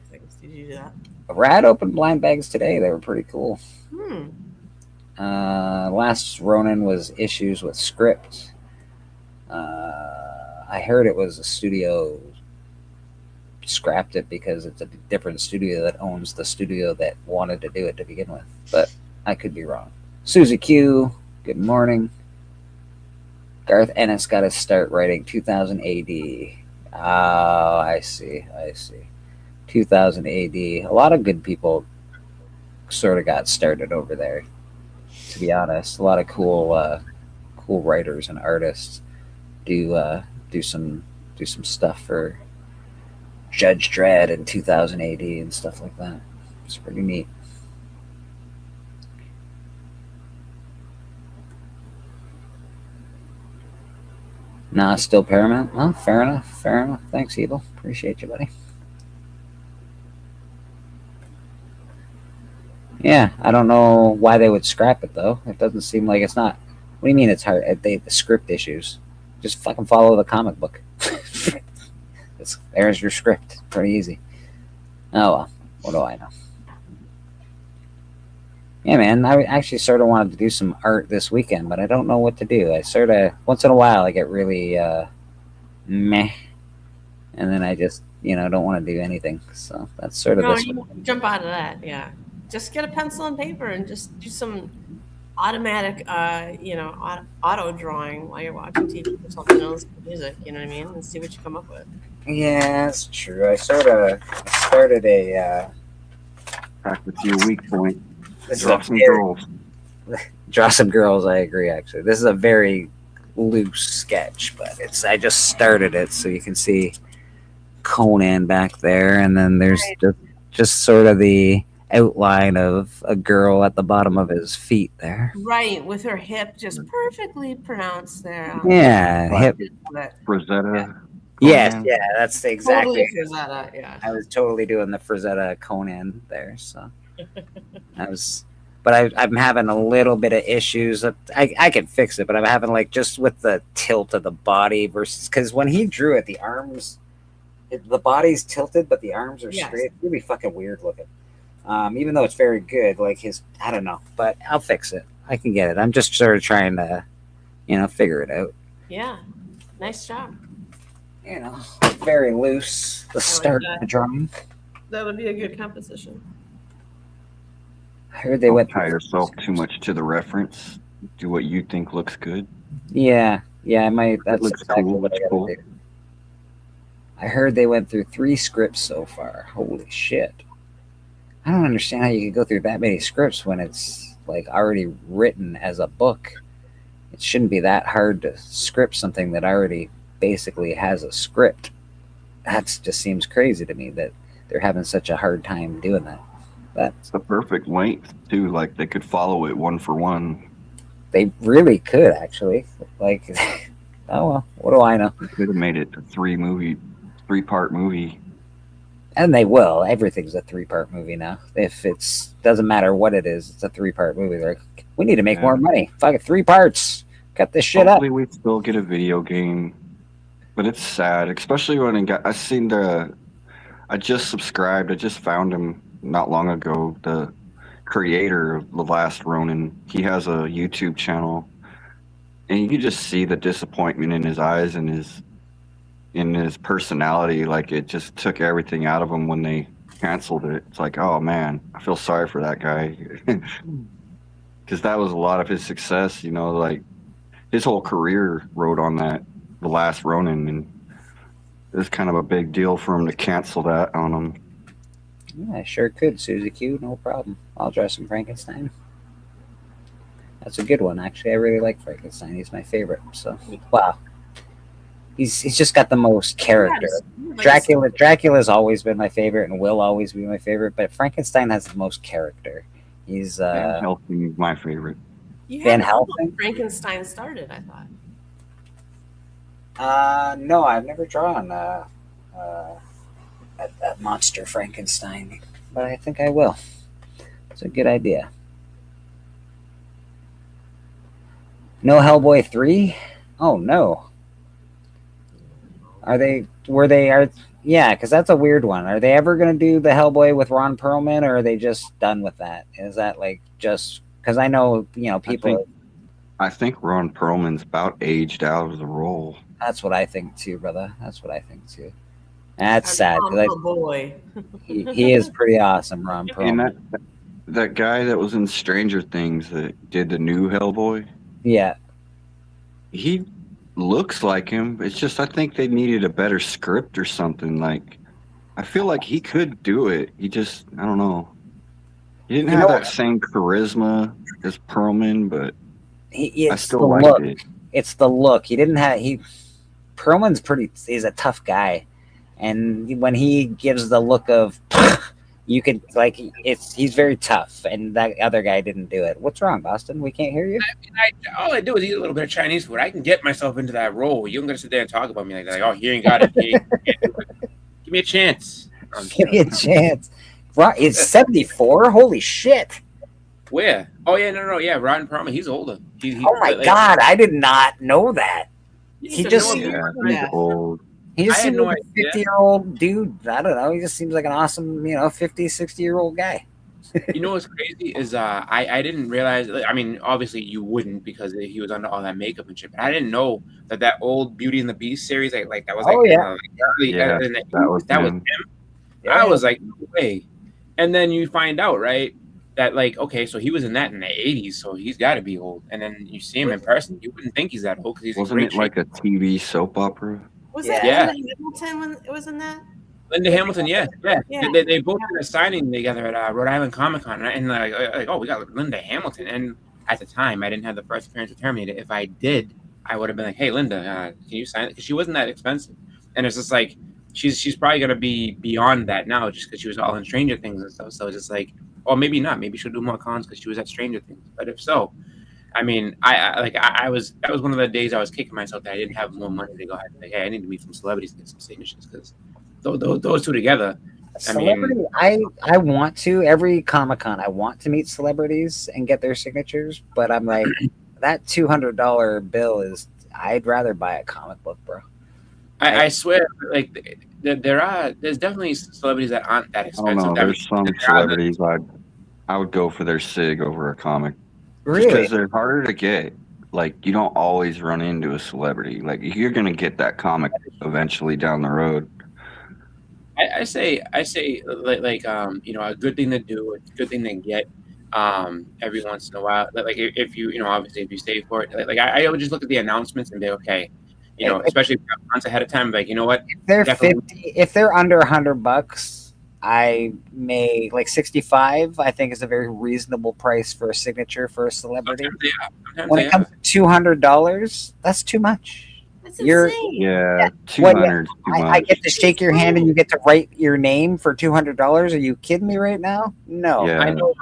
things? Did you do that? Rad opened blind bags today. They were pretty cool. Hmm. Last Ronin was issues with script. I heard it was a studio scrapped it because it's a different studio that owns the studio that wanted to do it to begin with. But I could be wrong. Susie Q, good morning. Garth Ennis got to start writing 2000 AD. Oh, I see. 2000 AD. A lot of good people sort of got started over there, to be honest. A lot of cool writers and artists do some stuff for Judge Dredd in 2000 AD and stuff like that. It's pretty neat. Nah, still Paramount. Well, fair enough. Thanks, Evil. Appreciate you, buddy. Yeah, I don't know why they would scrap it though. It doesn't seem like it's not. What do you mean it's hard? The script issues. Just fucking follow the comic book. There's your script. Pretty easy. Oh well, what do I know? Yeah, man. I actually sort of wanted to do some art this weekend, but I don't know what to do. I sort of once in a while I get really meh, and then I just don't want to do anything. So that's sort of this. You jump out of that. Yeah, just get a pencil and paper and just do some automatic, auto drawing while you're watching TV or something else, music. You know what I mean? And see what you come up with. Yeah, that's true. I started a. Practice your weak point. Draw some girls. I agree. Actually, this is a very loose sketch, but I just started it, so you can see Conan back there, and then there's just sort of the outline of a girl at the bottom of his feet there. Right, with her hip just perfectly pronounced there. Yeah, hip. Rosetta. Yes, yeah, that's exactly. Totally Frazetta, yeah. I was totally doing the Frazetta Conan there, so but but I'm having a little bit of issues. I can fix it, but I'm having like just with the tilt of the body versus because when he drew it, the arms, the body's tilted, but the arms are Yes. straight. It's really fucking weird looking. Even though it's very good, like I don't know, but I'll fix it. I can get it. I'm just sort of trying to, figure it out. Yeah. Nice job. Very loose. The start of the drawing. That would be a good composition. I heard they Don't went. tie yourself too much to the reference. Do what you think looks good. Yeah, I might. That's looks exactly cool, what I looks gotta cool. do. I heard they went through 3 scripts so far. Holy shit! I don't understand how you could go through that many scripts when it's like already written as a book. It shouldn't be that hard to script something that already basically has a script. That just seems crazy to me that they're having such a hard time doing that. But It's the perfect length too. Like they could follow it one for one. they really could actually. Like, oh well, what do I know? They could have made it a 3-part movie. And they will. Everything's a 3-part movie now. If it's doesn't matter what it is, it's a 3-part movie. They're like, we need to make more money. Fuck it, 3 parts. Cut this shit up. Hopefully we still get a video game, but it's sad, especially when I just subscribed. I just found him not long ago. The creator of The Last Ronin. He has a YouTube channel, and you can just see the disappointment in his eyes and his personality. Like it just took everything out of him when they canceled it. It's like, oh man, I feel sorry for that guy, because that was a lot of his success. Like his whole career rode on that, The Last Ronin, and it's kind of a big deal for him to cancel that on him. Yeah, I sure could, Susie Q. No problem. I'll draw some Frankenstein. That's a good one, actually. I really like Frankenstein. He's my favorite. So, wow. He's just got the most character. Yes. Dracula's always been my favorite and will always be my favorite, but Frankenstein has the most character. He's Van Helsing is my favorite. You Van had to know Helsing? when Frankenstein started, I thought. no, I've never drawn that monster Frankenstein, but I think I will. It's a good idea. No Hellboy 3? Oh no. Yeah, because that's a weird one. Are they ever going to do the Hellboy with Ron Perlman, or are they just done with that? Is that like just because I know, people. I think Ron Perlman's about aged out of the role. That's what I think too, brother. That's what I think too. That's sad. 'Cause Oh boy. he is pretty awesome, Ron And Perlman. that guy that was in Stranger Things that did the new Hellboy, Yeah, he looks like him. It's just I think they needed a better script or something. Like I feel like he could do it. I don't know. He didn't have that same charisma as Perlman, but I still liked it. It's the look. Perlman's he's a tough guy. And when he gives the look of, you could he's very tough, and that other guy didn't do it. What's wrong, Boston? We can't hear you. All I do is eat a little bit of Chinese food. I can get myself into that role. You don't gotta sit there and talk about me like that. Like, oh, you ain't got it. Give me a chance. Give me a chance. It's 74. Holy shit! Where? Oh yeah, no, yeah. Rotten Perlman, he's older. Oh my god, I did not know that. He just- Yeah, he's old. He just I had seems no like a idea. 50-year-old dude. I don't know. He just seems like an awesome, 50, 60-year-old guy. You know what's crazy is I didn't realize. I mean, obviously you wouldn't because he was under all that makeup and shit. But I didn't know that old Beauty and the Beast series like that was like Oh, yeah. early, Yeah, in the that was 80s. That was him. him. I was like, no way. And then you find out, right, that okay, so he was in that in the 80s, so he's got to be old. And then you see him in person, you wouldn't think he's that old because he's in Wasn't great it like a TV soap opera? Was Yeah. that Yeah. Linda Hamilton when it was in that? Linda Hamilton, yeah. Yeah. They both did a signing together at Rhode Island Comic Con, and like, oh, we got Linda Hamilton. And at the time, I didn't have the first appearance with Terminator. If I did, I would have been like, hey, Linda, can you sign it? Because she wasn't that expensive. And it's just like, she's probably going to be beyond that now just because she was all in Stranger Things and stuff. So it's just like, or maybe not. Maybe she'll do more cons because she was at Stranger Things. But if so, I mean, that was one of the days I was kicking myself that I didn't have more money to go ahead and like, hey, I need to meet some celebrities and get some signatures because those two together, Celebrity, I want to every Comic-Con. I want to meet celebrities and get their signatures, but I'm like, that $200 bill is. I'd rather buy a comic book, bro. I swear, like there's definitely celebrities that aren't that I don't expensive. know. I mean, There's some there are celebrities I would go for their sig over a comic. Just Really? because they're harder to get. Like, you don't always run into a celebrity. Like, you're gonna get that comic eventually down the road. I say like you know, a good thing to do, a good thing to get every once in a while. Like if you obviously if you save for it, like I would just look at the announcements and be okay, you know, especially if you have months ahead of time. Like, you know what, If they're definitely- 50, if they're under $100, I may like 65. I think is a very reasonable price for a signature for a celebrity. sometimes When they it are. comes to $200, that's too much. That's You're- insane. Yeah, Well, 200 's too I much. get to shake your hand and you get to write your name for $200. Are you kidding me right now? No. Yeah. I know.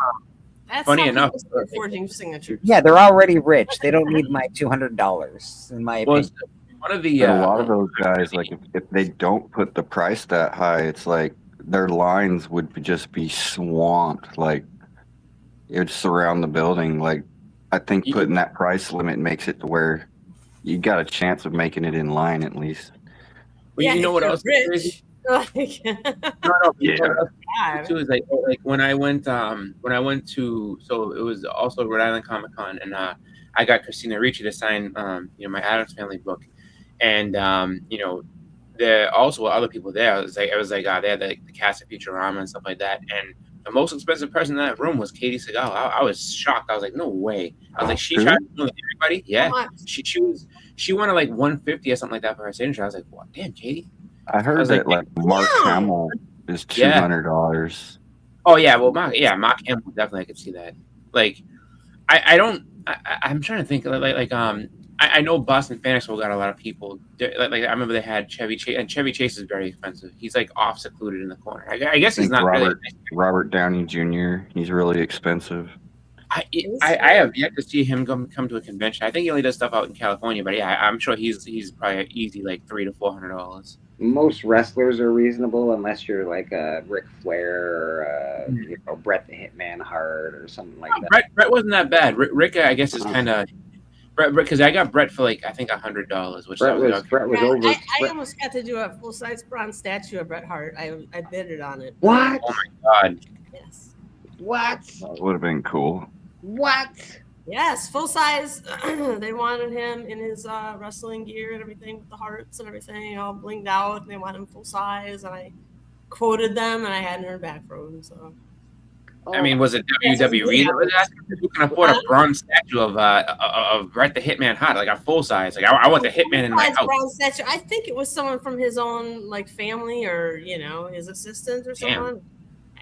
That's Funny how enough, people start forging signatures. Yeah, they're already rich. They don't need my $200, in my Well, opinion. one of the And a lot of those guys, like, if they don't put the price that high, it's like their lines would just be swamped. Like, it would surround the building. Like, I think You- putting that price limit makes it to where you got a chance of making it in line at least. well, you know if what you're else is crazy? rich. Like, No, Yeah. God. too is like when I went to, so it was also Rhode Island Comic Con, and I got Christina Ricci to sign my Addams Family book, and there also were other people there. It was like they had the cast of Futurama and stuff like that, and the most expensive person in that room was Katie Segal. I was shocked. I was like, no way. I was like, she Really? tried to know everybody. Yeah, How much? she wanted like 150 or something like that for her signature. I was like, what? Damn, Katie. I heard was that, like, like, Mark Yeah. Hamill is Yeah. $200. Oh yeah, well, Mark Hamill, definitely I could see that. Like, I'm trying to think I know Boston Fan Expo got a lot of people. Like I remember they had Chevy Chase, and Chevy Chase is very expensive. He's like off secluded in the corner. I guess he's think not really. Robert Downey Jr., he's really expensive. I have yet to see him come to a convention. I think he only does stuff out in California, but yeah, I'm sure he's probably easy like $300 to $400. Most wrestlers are reasonable unless you're like a Ric Flair or Bret the Hitman Hart or something like that. Brett wasn't that bad. Rick I guess is kind of Brett because I got Brett for like I think $100, which Brett was Yeah, over. I almost got to do a full size bronze statue of Bret Hart. I bidded on it. What? Oh my god. Yes. What? That would have been cool. What? Yes, full size. They wanted him in his wrestling gear and everything with the hearts and everything all blinged out. And they wanted him full size, and I quoted them, and I hadn't heard back from them. So I mean, was it WWE that was asking if you can afford a bronze statue of Bret the Hitman Hart, like a full size? Like I want the Hitman in my Full-size house. bronze statue. I think it was someone from his own like family or his assistant or Damn. someone.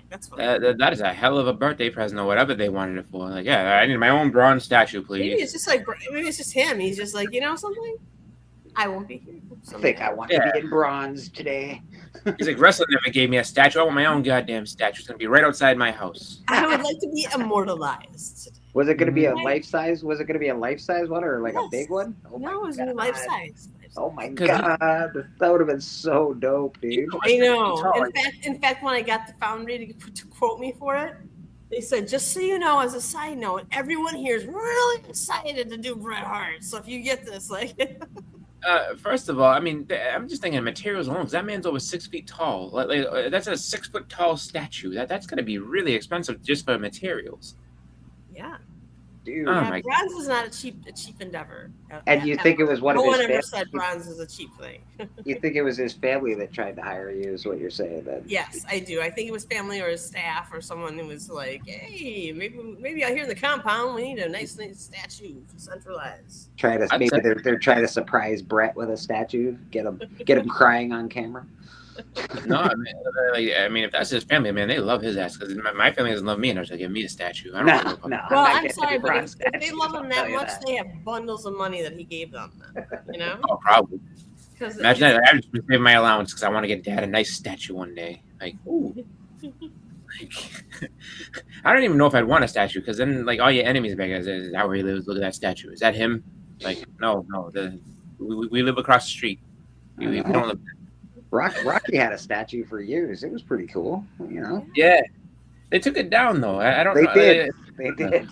That's fine. That is a hell of a birthday present or whatever they wanted it for. Like, yeah, I need my own bronze statue, Maybe please. it's just like maybe it's just him. He's just like something. I won't be here. I think I want to be in bronze today. He's like, wrestling never gave me a statue. I want my own goddamn statue. It's gonna be right outside my house. I would like to be immortalized. Was it going to be a Right. life size? Was it going to be a life size one or like a Yes. big one? Oh my No, it was God. life size. Oh my 'Cause god, that would have been so dope, dude. I know. In fact, when I got the Foundry to quote me for it, they said, just so you know, as a side note, everyone here is really excited to do Bret Hart. So if you get this, like, First of all, I mean, I'm just thinking materials alone. 'Cause that man's over 6 feet tall. Like, that's a 6 foot tall statue. That's gonna be really expensive just for materials. yeah, Dude. Oh yeah, my bronze is not a cheap endeavor. And you think it was one no of one his ever family? said bronze is a cheap thing. You think it was his family that tried to hire you? Is what you're saying? Then Yes, I do. I think it was family or his staff or someone who was like, hey, maybe out here in the compound we need a nice statue for centralized. try to I'd maybe say- they're trying to surprise Brett with a statue, get him crying on camera. No, I mean, if that's his family, man, they love his ass. Because my family doesn't love me enough to give me a statue. I don't No, know. no. Well, not I'm getting sorry, a but bronze if they statue, love I'll him tell that you much, that. they have bundles of money that he gave them. You know, Oh, probably. because Imagine that. I've just been saving my allowance because I want to get Dad a nice statue one day. Like, ooh. Like, I don't even know if I'd want a statue because then, like, all your enemies back is that where he lives? Look at that statue. Is that him? Like, no. We live across the street. We don't live. Rocky had a statue for years. It was pretty cool, you know. Yeah, they took it down though. I don't They know. did. They did.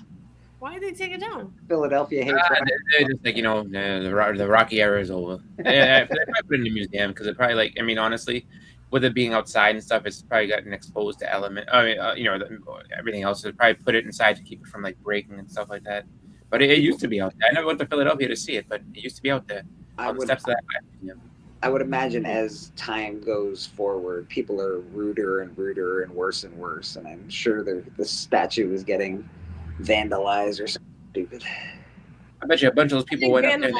Why did they take it down? Philadelphia hates Rocky. They're just like, the Rocky era is over. Yeah, they probably put it in the museum because it probably like, I mean, honestly, with it being outside and stuff, it's probably gotten exposed to element. I mean, everything else. They probably put it inside to keep it from like breaking and stuff like that. But it used to be out there. I never went to Philadelphia to see it, but it used to be out there. On the steps of that museum. I would imagine as time goes forward, people are ruder and ruder and worse, and I'm sure the statue is getting vandalized or something stupid. I bet you a bunch of those people went up there.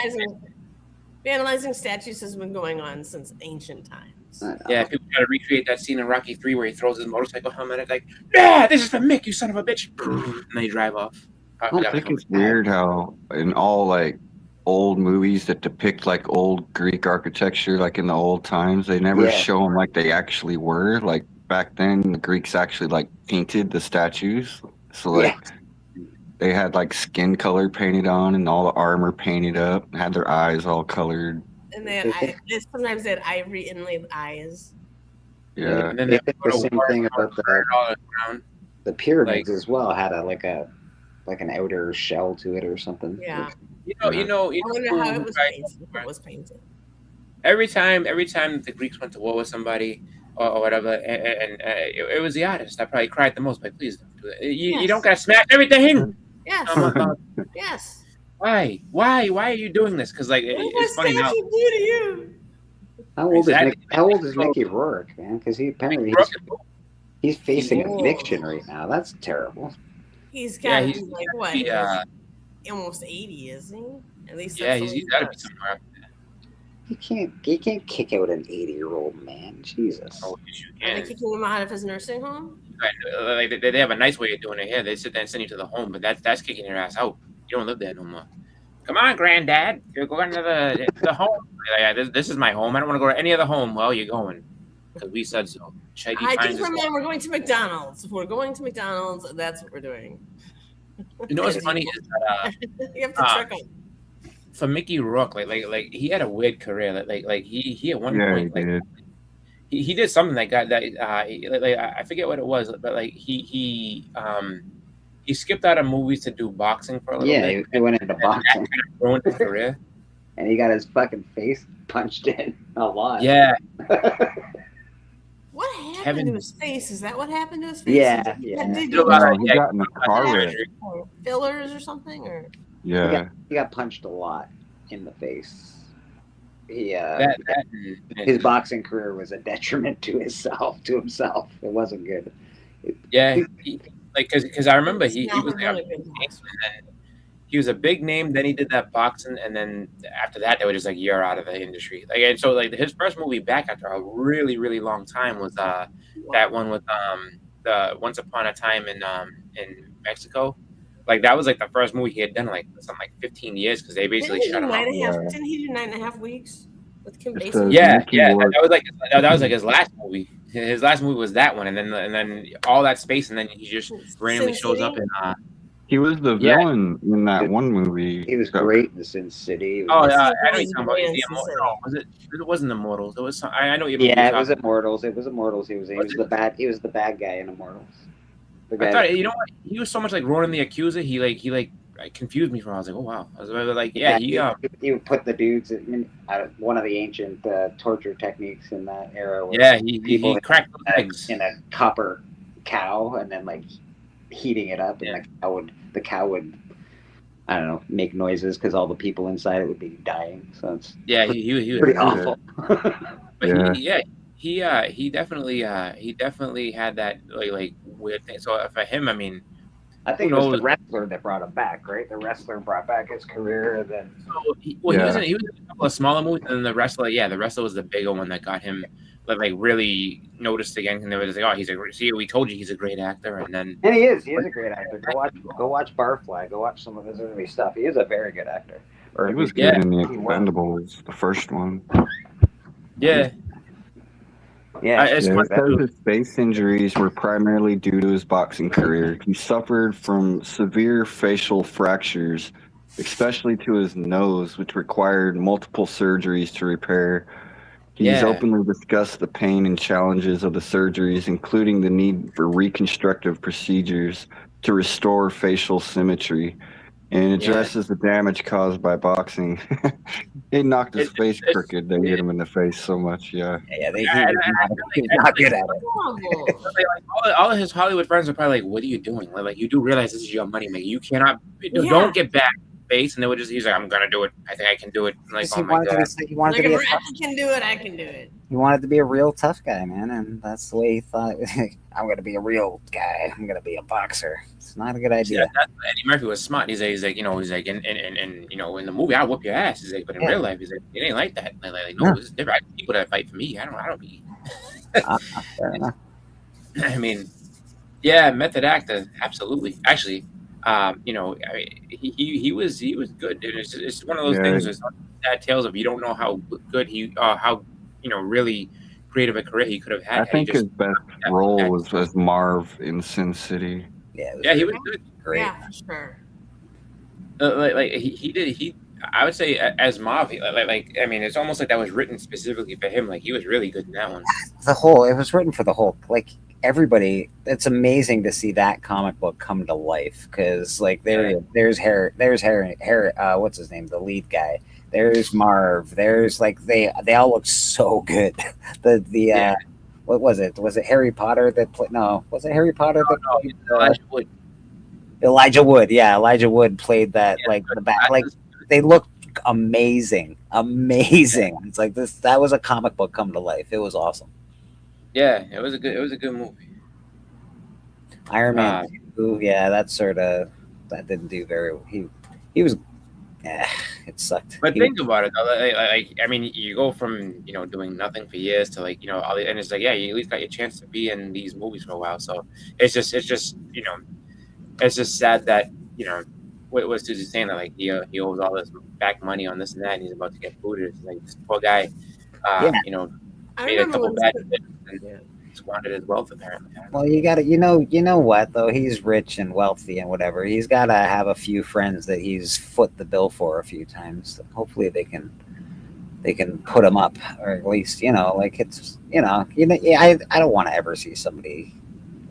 Vandalizing statues has been going on since ancient times. Yeah, people try to recreate that scene in Rocky 3 where he throws his motorcycle helmet at like, yeah, this is for Mick, you son of a bitch. And they drive off. I don't think it's weird how in all like old movies that depict like old Greek architecture, like in the old times, they never show them like they actually were. Like back then, the Greeks actually like painted the statues. So like they had like skin color painted on and all the armor painted up, had their eyes all colored. And sometimes they had ivory inlaid eyes. Yeah. And then They they did the same thing about the pyramids as well. Had an outer shell to it or something. Yeah. I wonder how it was painted. Every time the Greeks went to war with somebody or whatever, and it was the artist that probably cried the most. Like, please don't do that. You don't gotta smash everything. Yes. Yes. Why are you doing this? Because like it's funny now. Do to you? How old is Mickey Rourke, man? Because he's facing eviction right now. That's terrible. He's got to be like what? Almost 80, isn't he? At least. Yeah, he's got to be somewhere. He can't kick out an 80-year-old man. Jesus. Oh, you Are can. they kicking him out of his nursing home? Like, they have a nice way of doing it here. They sit there and send you to the home, but that's kicking your ass out. You don't live there no more. Come on, granddad. You're going to the home. This is my home. I don't want to go to any other home. Well, you're going. Because we said so. I think we're going to McDonald's. If we're going to McDonald's, that's what we're doing. You know what's funny is that you have to trick him. For Mickey Rourke, like he had a weird career. Like he at one point he did something that got that I forget what it was, but like he skipped out of movies to do boxing for a little bit. Yeah, he went into boxing. That kind of ruined his career. And he got his fucking face punched in a lot. Yeah. What happened to his face? Is that what happened to his face? Yeah. He got in a car wreck. Fillers or something, or yeah. He got punched a lot in the face. His boxing career was a detriment to himself. It wasn't good. Because I remember he was like he was a big name. Then he did that boxing, and then after that, they were just like, "You're out of the industry." Like, and so like his first movie back after a really, really long time was that one with the Once Upon a Time in Mexico. Like that was like the first movie he had done in like something like 15 years because they basically shut him off. Didn't he do 9.5 weeks with Kim Basinger? Yeah. That was like his last movie. His last movie was that one, and then all that space, and then he just randomly shows up in. He was the villain in that one movie. He was great in Sin City. I know you're talking about the Immortals. It wasn't Immortals. It was. I know you. Yeah, it was Immortals. He was the bad guy in Immortals. I thought, you know what? He was so much like Ronan the Accuser. He confused me from. I was like, oh wow. I was like, he would put the dudes in one of the ancient torture techniques in that era. He cracked the legs in a copper cow and then like heating it up, and the cow would I don't know, make noises because all the people inside it would be dying. So it's he was pretty awful. But he definitely had that like weird thing. So for him, I mean, I think it was the wrestler that brought him back, right? The wrestler brought back his career, and then he was in a couple of smaller movies, and the wrestler was the bigger one that got him like really noticed again. And they were just like, we told you he's a great actor, and he is a great actor. Go watch Barfly. Go watch some of his early stuff. He is a very good actor. He was good in The Expendables, the first one. Yeah. It says his face injuries were primarily due to his boxing career. He suffered from severe facial fractures, especially to his nose, which required multiple surgeries to repair. He's Yeah. openly discussed the pain and challenges of the surgeries, including the need for reconstructive procedures to restore facial symmetry, and addresses the damage caused by boxing. He knocked his face crooked. They hit him in the face so much. Yeah. Yeah, he's not good at it. Horrible. Like, all of his Hollywood friends are probably like, "What are you doing? Like you do realize this is your money, man. You cannot. Yeah. Don't get back face." And they would just. He's like, "I'm gonna do it. I think I can do it." Like, He oh my wanted god. he wanted Like to be if a tough, Rocky can do it, I can do it. he wanted to be a real tough guy, man, and that's the way he thought. I'm gonna be a real guy. I'm gonna be a boxer. It's not a good idea. Yeah, Eddie Murphy was smart. He's like, in the movie, I'll whoop your ass. He's like, but in Yeah. real life, he's like, it ain't like that. Like no, Yeah. it's different. I have people that fight for me. I don't be. Fair enough. I mean, yeah, method actor, absolutely. Actually, he was good. Dude. It's one of those Yeah. things. It's sad tales of you don't know how good he, how really creative a career he could have had. I think his best role was as Marv in Sin City. Yeah, he was good. great. Yeah, for sure. He I would say as Marv, I mean, it's almost like that was written specifically for him. Like he was really good in that one. It was written for the whole, like, everybody. It's amazing to see that comic book come to life, because like there's Harry, what's his name, the lead guy. There's Marv. There's like they all look so good. Yeah. What was it? Was it Harry Potter that played? No, was it Harry Potter that played? Elijah Wood. Elijah Wood. Yeah, Elijah Wood played that. Like the back, like they looked amazing. It's like this. That was a comic book come to life. It was awesome. Yeah, it was a good movie. Iron Man 2, yeah, that didn't do very well. He was, it sucked. But think about it, though. Like, I mean, you go from doing nothing for years to like all the, and it's like you at least got your chance to be in these movies for a while. So it's just it's just sad that what was Susie saying, that like he owes all this back money on this and that, and he's about to get booted. Like this poor guy, I made a remember couple when bad decisions and squandered his wealth apparently. Well, you got to, you know what though? He's rich and wealthy and whatever. He's got to have a few friends that he's foot the bill for a few times. Hopefully, they can put him up, or at least like it's I don't want to ever see somebody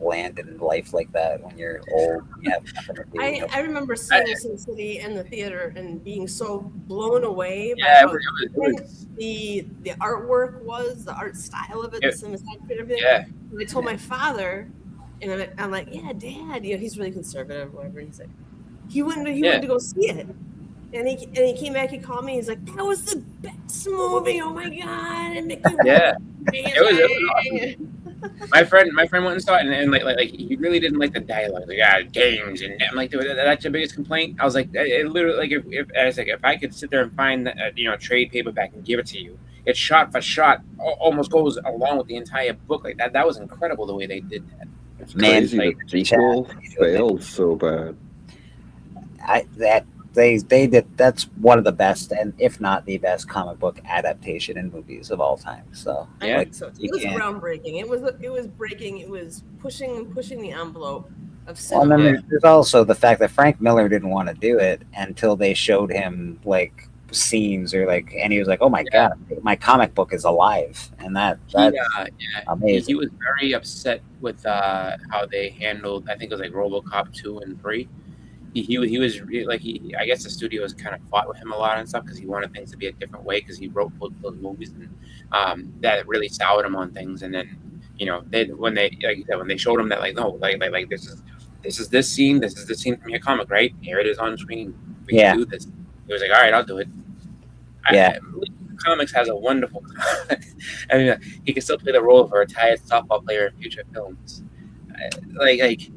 land in life like that when you're old. You have nothing to do. I remember seeing Sin City in the theater and being so blown away by Yeah, how it was the artwork was, the art style of it, the cinematography and everything. yeah. And I told my father, and I'm like, yeah, Dad, he's really conservative, whatever. He's like, he wanted to go see it. And he came back, he called me, he's like, that was the best movie, oh my god, and Mickey Yeah. It was awesome. My friend went and saw it, and like he really didn't like the dialogue. Like games, and I'm like, dude, that's your biggest complaint. I was like, it literally, like if I could sit there and find trade paperback and give it to you, it's shot for shot, almost goes along with the entire book. Like that was incredible the way they did that. It's Man, crazy like, the sequel failed so bad. They did. That's one of the best, and if not the best, comic book adaptation in movies of all time. So Yeah. like, So you it was can't- groundbreaking. It was breaking. It was pushing the envelope of Well, and cinema. then there's also the fact that Frank Miller didn't want to do it until they showed him like scenes or like, and he was like, "Oh my god, my comic book is alive!" And that's amazing. He was very upset with how they handled. I think it was like RoboCop 2 and 3. He was like I guess the studios kind of fought with him a lot and stuff because he wanted things to be a different way because he wrote both those movies, and that really soured him on things. And then when they showed him that like no like this is this scene from your comic, right? Here it is on screen. We can do this. He was like, all right, I'll do it. Comics has a wonderful. I mean, he can still play the role of a retired softball player in future films. Like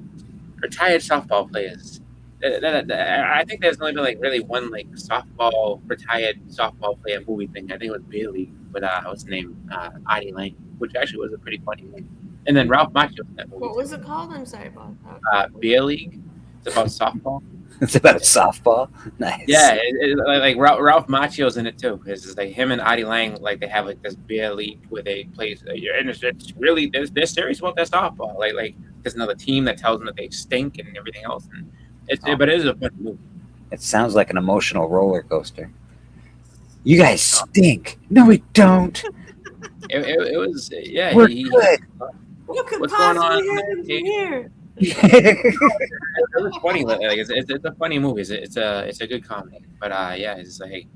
retired softball players. I think there's only been like really one like retired softball player movie thing. I think it was Beer League with what's his name, Artie Lang, which actually was a pretty funny movie. And then Ralph Macchio in that movie. What was it called? I'm sorry about that. Beer League. It's about softball. It's about softball. Nice. Yeah, like Ralph Macchio's in it too. It's like him and Artie Lang, like they have like this beer league where they play, and it's really they're serious about their softball. Like there's another team that tells them that they stink and everything else. And but it is a fun movie. It sounds like an emotional roller coaster. You guys stink. No, we don't. it was yeah. We're He, good. What could What's going possibly on? happen from here? it was funny. Like it's a funny movie. It's a good comedy. But yeah, it's like,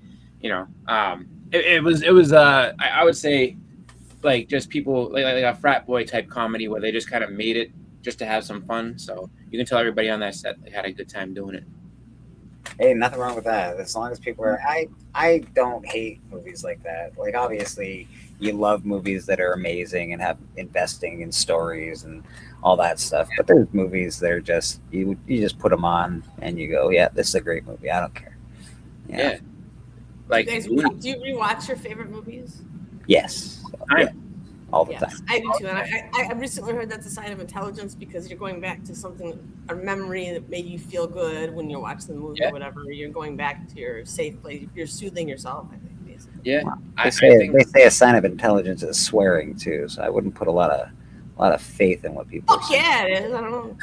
it was I would say like just people like a frat boy type comedy where they just kind of made it just to have some fun. So you can tell everybody on that set they had a good time doing it. Hey, nothing wrong with that. As long as people are, I don't hate movies like that. Like obviously, you love movies that are amazing and have investing in stories and all that stuff. But there's movies that are just you just put them on and you go, yeah, this is a great movie. I don't care. Yeah. Like Do you guys, do you rewatch your favorite movies? Yes. I- Yeah. All the Yes, time. I do too. And I recently heard that's a sign of intelligence because you're going back to something, a memory that made you feel good when you're watching the movie Yeah. or whatever. You're going back to your safe place. You're soothing yourself, I think, basically. yeah. They say a sign of intelligence is swearing too. So I wouldn't put a lot of faith in what people are Fuck saying. yeah, it is. I don't know.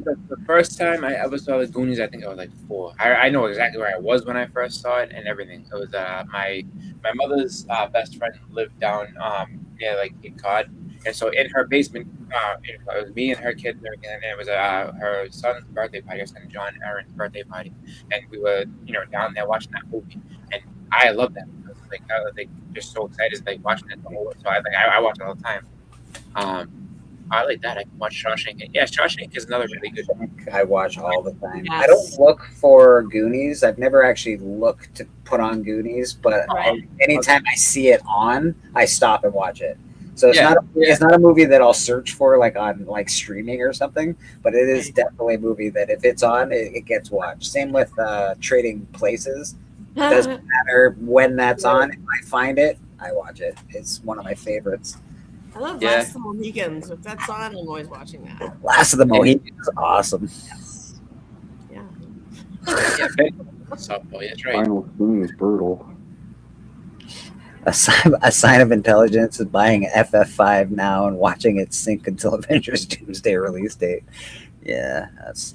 The first time I ever saw the Goonies, I think I was like 4. I know exactly where I was when I first saw it and everything. It was my mother's best friend lived down near like Cape Cod, and so in her basement, it was me and her kids and everything, and it was her son's birthday party, her son John Aaron's birthday party, and we were down there watching that movie, and I loved that. I was like just so excited, like watching it the whole. So I watch it all the time. I like that. I can watch Shawshank. Yeah, Shawshank is another really good. I watch all the time. Yes. I don't look for Goonies. I've never actually looked to put on Goonies, but Right. anytime I see it on, I stop and watch it. So it's Yeah. it's not a movie that I'll search for like on like streaming or something, but it is Right. definitely a movie that if it's on, it gets watched. Same with Trading Places. Doesn't matter when that's on. If I find it, I watch it. It's one of my favorites. I love Yeah. Last of the Mohicans. If that's on, I'm always watching that. Last of the Mohicans is awesome. Yeah. Yeah, softball. That's right. Final scene is brutal. A sign of intelligence is buying FF5 now and watching it sink until Avengers Doomsday release date. Yeah, that's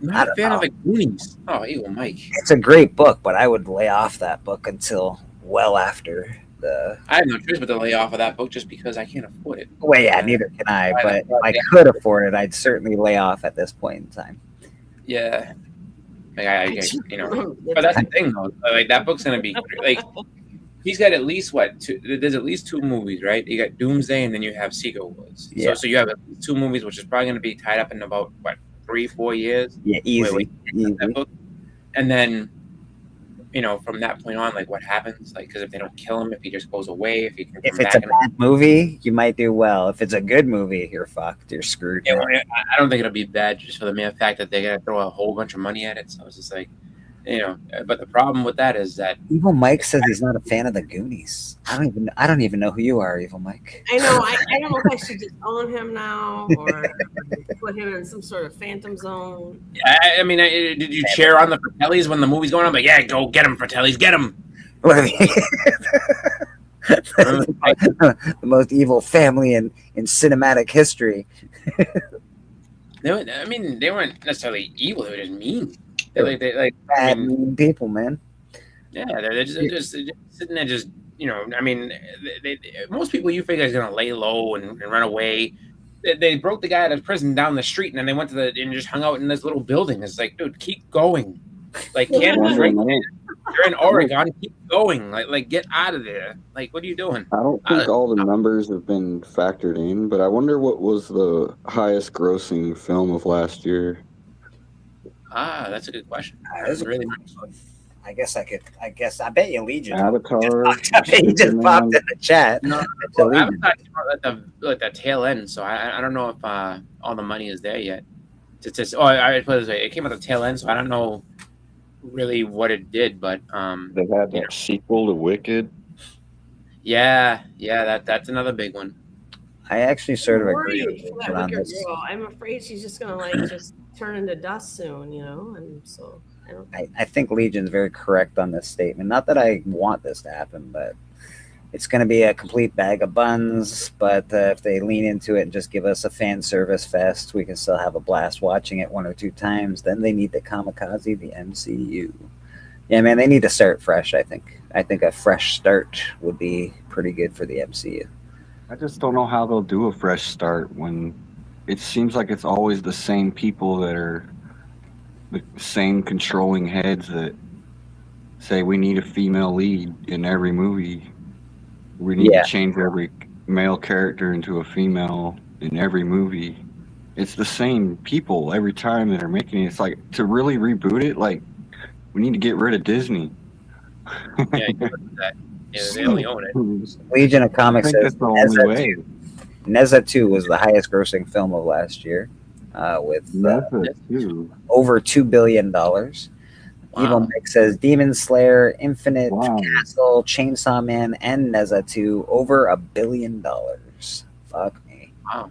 I'm I not a don't fan know. of the Goonies. Oh, Evil Mike. it's a great book, but I would lay off that book until well after the. I have no choice but to lay off of that book just because I can't afford it. Well, yeah, neither can I. Right, But if I yeah. could afford it, I'd certainly lay off at this point in time. Yeah. Like but that's the thing though. Like that book's gonna be like. He's got at least there's at least 2 movies, right? You got Doomsday and then you have Secret Wars. Yeah. So you have at least 2 movies, which is probably going to be tied up in about 3-4 years. Yeah, easy. Wait, easy. that book. And then, from that point on, like what happens? Like, because if they don't kill him, if he just goes away, if he can If come it's a back. bad movie, you might do well. If it's a good movie, you're fucked. You're screwed. Yeah, well, I don't think it'll be bad just for the mere fact that they're going to throw a whole bunch of money at it. So it's just like, but the problem with that is that Evil Mike says he's not a fan of the Goonies. I don't even know who you are, Evil Mike. I know. I don't know if I should just own him now or put him in some sort of phantom zone. I mean, did you cheer on the Fratellis when the movie's going on? Like, yeah, go get him, Fratellis, get him. The most evil family in cinematic history. They weren't necessarily evil. They were just mean. They Bad mean people, man. yeah, they're just sitting there, just most people you figure is gonna lay low and run away. They broke the guy out of prison down the street, and then they went to and just hung out in this little building. It's like, dude, keep going. Like, Canada's right there. You're in Oregon. Keep going. Like, get out of there. Like, what are you doing? I don't think all the numbers have been factored in, but I wonder what was the highest grossing film of last year. That's a good question. That's a Really? I I bet you Legion. Avatar. I bet you just popped in the chat. No, So well, Legion. Avatar came out at the tail end, so I don't know if all the money is there yet. I put it this way: it came out the tail end, so I don't know really what it did, but They had that sequel to Wicked. yeah, that's another big one. I actually sort of I'm agree worried with for you that on wicked this. girl. I'm afraid she's just gonna just turn into dust soon, and so I don't. I think Legion's very correct on this statement. Not that I want this to happen, but it's going to be a complete bag of buns. But if they lean into it and just give us a fan service fest, we can still have a blast watching it 1 or 2 times. Then they need to kamikaze the MCU. Yeah, man, they need to start fresh. I think a fresh start would be pretty good for the MCU. I just don't know how they'll do a fresh start when it seems like it's always the same people that are the same controlling heads that say we need a female lead in every movie. We need Yeah. to change every male character into a female in every movie. It's the same people every time that are making it. It's like to really reboot it, like we need to get rid of Disney. Yeah, you look at that. Yeah, they only own it. Legion of I Comics think says that's the only way. Neza 2 was the highest grossing film of last year with That's it too. over $2 billion. Evil Wow. Mix says Demon Slayer, Infinite Wow. Castle, Chainsaw Man, and Neza 2 over $1 billion. Fuck me. Wow.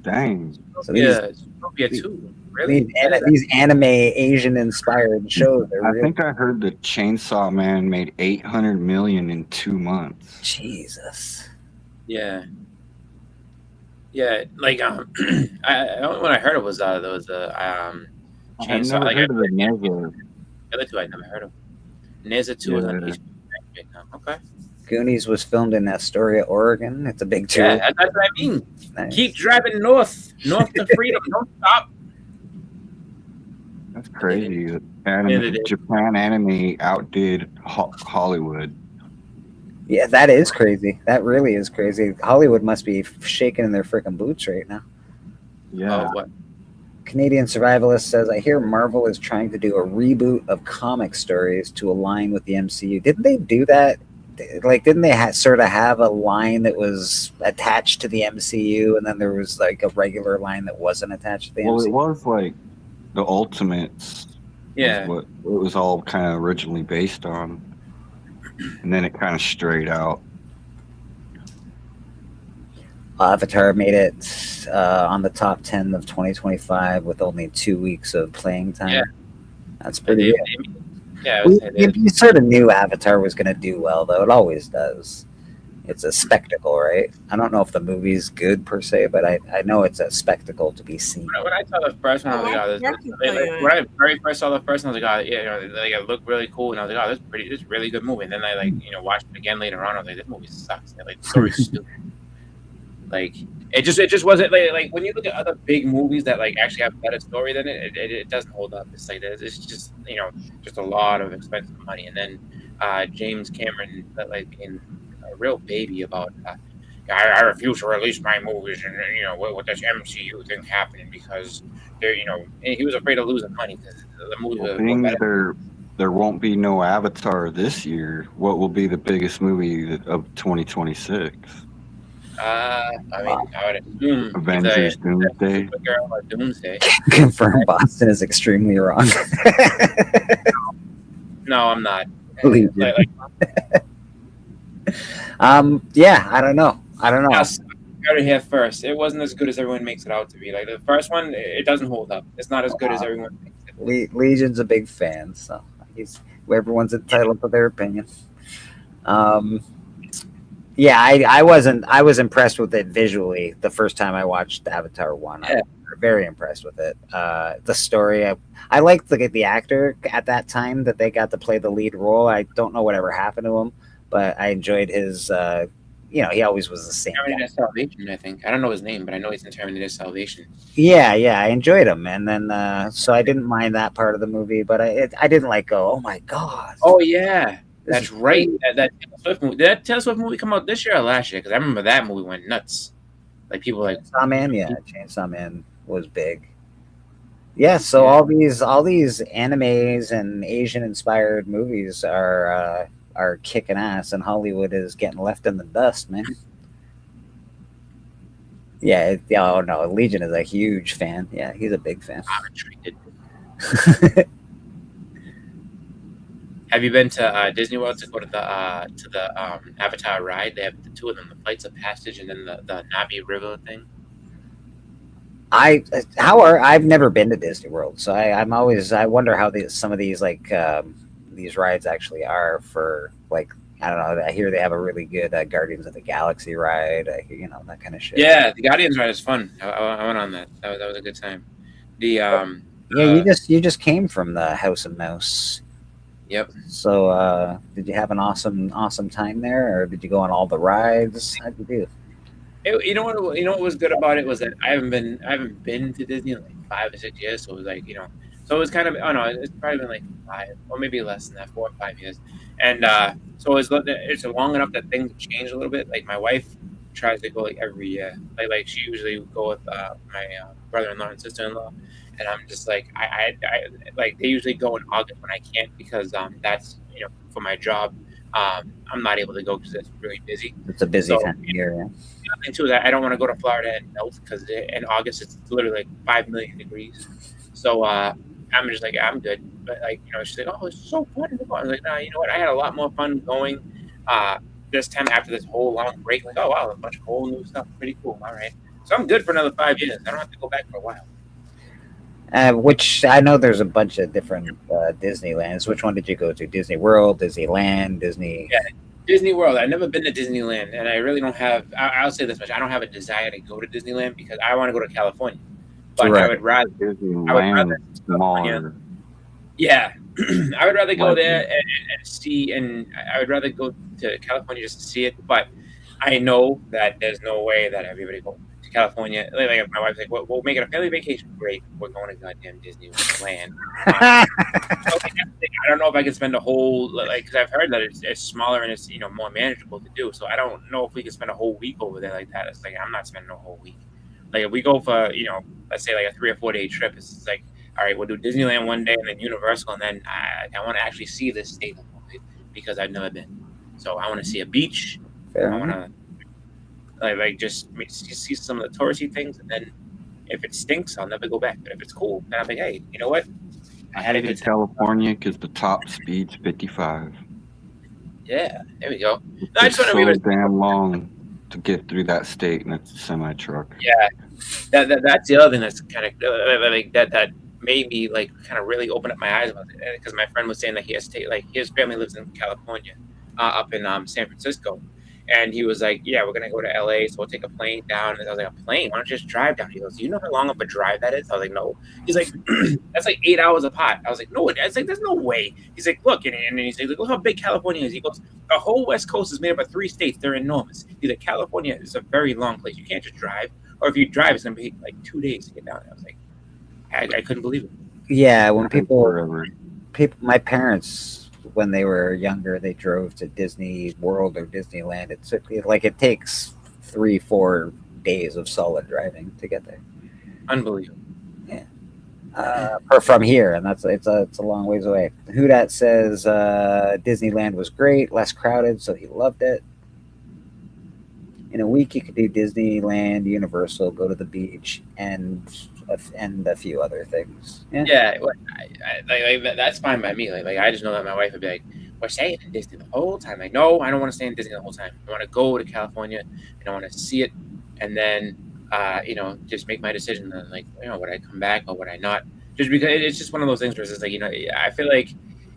Dang. So these, Yeah, Utopia 2. Really? these anime Asian inspired shows are I really think I heard that Chainsaw Man made $800 million in 2 months. Jesus. Yeah. Yeah, like I when I heard it was there was a I had Chainsaw. never Like heard of the Neza. the other two I never heard of. Neza 2 was on Yeah. HBO right now. Okay. Goonies was filmed in Astoria, Oregon. It's a big tour. Yeah, that's what I mean. Nice. Keep driving north to freedom. Don't stop. That's crazy. Yeah, Anime, they did. Japan anime outdid Hollywood. Yeah, that is crazy. That really is crazy. Hollywood must be shaking in their freaking boots right now. Yeah. Oh, what? Canadian Survivalist says, I hear Marvel is trying to do a reboot of comic stories to align with the MCU. Didn't they do that? Like, didn't they sort of have a line that was attached to the MCU, and then there was like a regular line that wasn't attached to the Well, MCU? it was like the Ultimates. Yeah. Was what it was all kind of originally based on, and then it kind of strayed out. Avatar made it on the top 10 of 2025 with only 2 weeks of playing time. Yeah. That's pretty good. Yeah, I would say that. You sort of knew Avatar was going to do well, though. It always does. It's a spectacle, right? I don't know if the movie's good per se, but I know it's a spectacle to be seen. When I saw the first one, I was like, oh, when I very first saw the first one, I was like, oh, yeah, like it looked really cool, and I was like, oh, this is a really good movie. And then I watched it again later on. I was like, this movie sucks. Like the story's stupid. Like it just wasn't like when you look at other big movies that like actually have a better story than it doesn't hold up. It's like it's just just a lot of expensive money. And then James Cameron being a real baby about I refuse to release my movies and with this MCU thing happening because they're he was afraid of losing money because the movie was Being better. that there won't be no Avatar this year, what will be the biggest movie of 2026? I mean, I would assume Avengers Doomsday. Supergirl or Doomsday. Confirm Boston is extremely wrong. No, I'm not. Believe you. Yeah, I don't know. Yes, I heard it here first. It wasn't as good as everyone makes it out to be. Like the first one, it doesn't hold up. It's not as good as everyone makes it. Legion's a big fan, so everyone's entitled to their opinion. Yeah, I was impressed with it visually the first time I watched Avatar 1. Yeah. I was very impressed with it. The story, I liked the actor at that time that they got to play the lead role. I don't know whatever happened to him, but I enjoyed his. He always was the same. Terminator Salvation, I think. I don't know his name, but I know he's in Terminator Salvation. Yeah, I enjoyed him, and then so I didn't mind that part of the movie, but I didn't go, oh my god. Oh yeah, This that's is right. That Taylor Swift movie. Did that Taylor Swift movie come out this year or last year? Because I remember that movie went nuts. Like people Chainsaw Man, Chainsaw Man was big. Yeah, so all these animes and Asian inspired movies are kicking ass, and Hollywood is getting left in the dust, man. Yeah, oh no, Legion is a huge fan. Yeah, he's a big fan. I'm intrigued. Have you been to Disney World to go to the Avatar ride? They have the two of them, the Flights of Passage and then the Navi River thing. I've never been to Disney World, so I wonder how some of these these rides actually are for I don't know. I hear they have a really good Guardians of the Galaxy ride, that kind of shit. Yeah, the Guardians ride is fun. I went on that. That was a good time. The you just came from the House of Mouse. Yep. So, did you have an awesome time there, or did you go on all the rides? How'd you do? You know what? You know what was good about it was that I haven't been to Disney in like 5 or 6 years. So it was like, so it was kind of, oh no, it's probably been like 5 or maybe less than that, 4 or 5 years. And so it's long enough that things have changed a little bit. Like my wife tries to go like every year. Like she usually would go with my brother-in-law and sister-in-law, and I'm just like I like they usually go in August when I can't because that's for my job. I'm not able to go because it's really busy. It's a busy So time of year. Yeah. and two, that I don't want to go to Florida and melt because in August it's literally like 5 million degrees. So I'm just like, I'm good. But like, she's like, oh, it's so fun to go. I was like, no, you know what? I had a lot more fun going this time after this whole long break. Like, oh wow, a bunch of whole new stuff. Pretty cool. All right. So I'm good for another 5 years. I don't have to go back for a while. Which I know there's a bunch of different Disneylands. Which one did you go to? Disney World, Disneyland, Disney? Yeah, Disney World. I've never been to Disneyland, and I really don't have. I'll say this much: I don't have a desire to go to Disneyland because I want to go to California. But Right. I would rather. Disneyland is smaller. Yeah, I would rather go there and see, and I would rather go to California just to see it. But I know that there's no way that everybody go to California. Like my wife's like, we'll make it a family vacation. Great, we're going to goddamn Disneyland. I don't know if I can spend a whole because I've heard that it's smaller and it's more manageable to do. So I don't know if we can spend a whole week over there like that. It's like I'm not spending a whole week. Like if we go for let's say like a 3 or 4 day trip, it's like, all right, we'll do Disneyland one day and then Universal, and then I want to actually see this state because I've never been. So I want to see a beach. Fair I enough. want to like just see some of the touristy things, and then if it stinks, I'll never go back. But if it's cool, then I'll be, hey, you know what? I had a good time. California because the top speed's 55. Yeah, there we go. No, I It's just want so to be able to, damn long to get through that state, and it's a semi truck. yeah. That's the other thing that's kind of like that made me like kind of really open up my eyes about it because my friend was saying that he has to like his family lives in California, up in San Francisco, and he was like, yeah, we're gonna go to LA, so we'll take a plane down. And I was like, a plane? Why don't you just drive down? He goes, do you know how long of a drive that is? I was like, no. He's like, that's like 8 hours apart. I was like, no, it's like there's no way. He's like, look, and he's like, look how big California is. He goes, the whole West Coast is made up of 3 states. They're enormous. He's like, California is a very long place. You can't just drive. Or if you drive, it's gonna be like 2 days to get down there. I was like, I couldn't believe it. Yeah, when Forever. my parents, when they were younger, they drove to Disney World or Disneyland. It takes 3-4 days of solid driving to get there. Unbelievable. From here, and it's a long ways away. Hudat says Disneyland was great, less crowded, so he loved it. In a week, you could do Disneyland, Universal, go to the beach, and a few other things. Yeah, well, like, that's fine by me. Like I just know that my wife would be like, "We're staying in Disney the whole time." Like, no, I don't want to stay in Disney the whole time. I want to go to California and I want to see it, and then just make my decision. Then, like, would I come back or would I not? Just because it's just one of those things where it's just like I feel like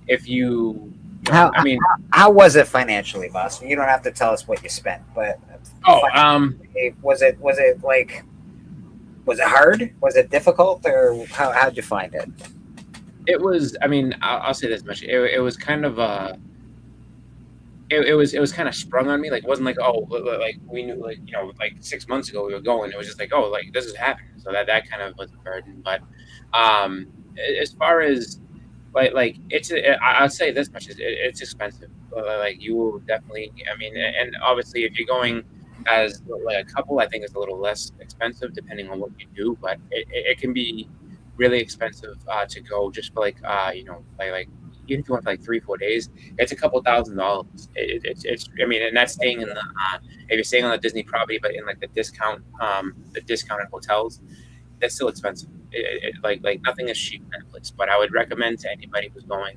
if you, How was it financially, boss? You don't have to tell us what you spent, but was it hard? Was it difficult, or how'd you find it? It was. I mean, I'll say this much. It was kind of it was kind of sprung on me. Like it wasn't like like we knew like 6 months ago we were going. It was just like like this is happening. So that kind of was a burden. But as far as like it's I'll say this much: it's expensive. Like you will definitely. I mean, and obviously if you're going as like a couple, I think it's a little less expensive depending on what you do. But it can be really expensive to go just for like like even if you want for like 3-4 days, it's a couple $1,000s. It's I mean, and that's staying in the if you're staying on the Disney property, but in like the discounted hotels, that's still expensive. Like nothing is cheap in that place. But I would recommend to anybody who's going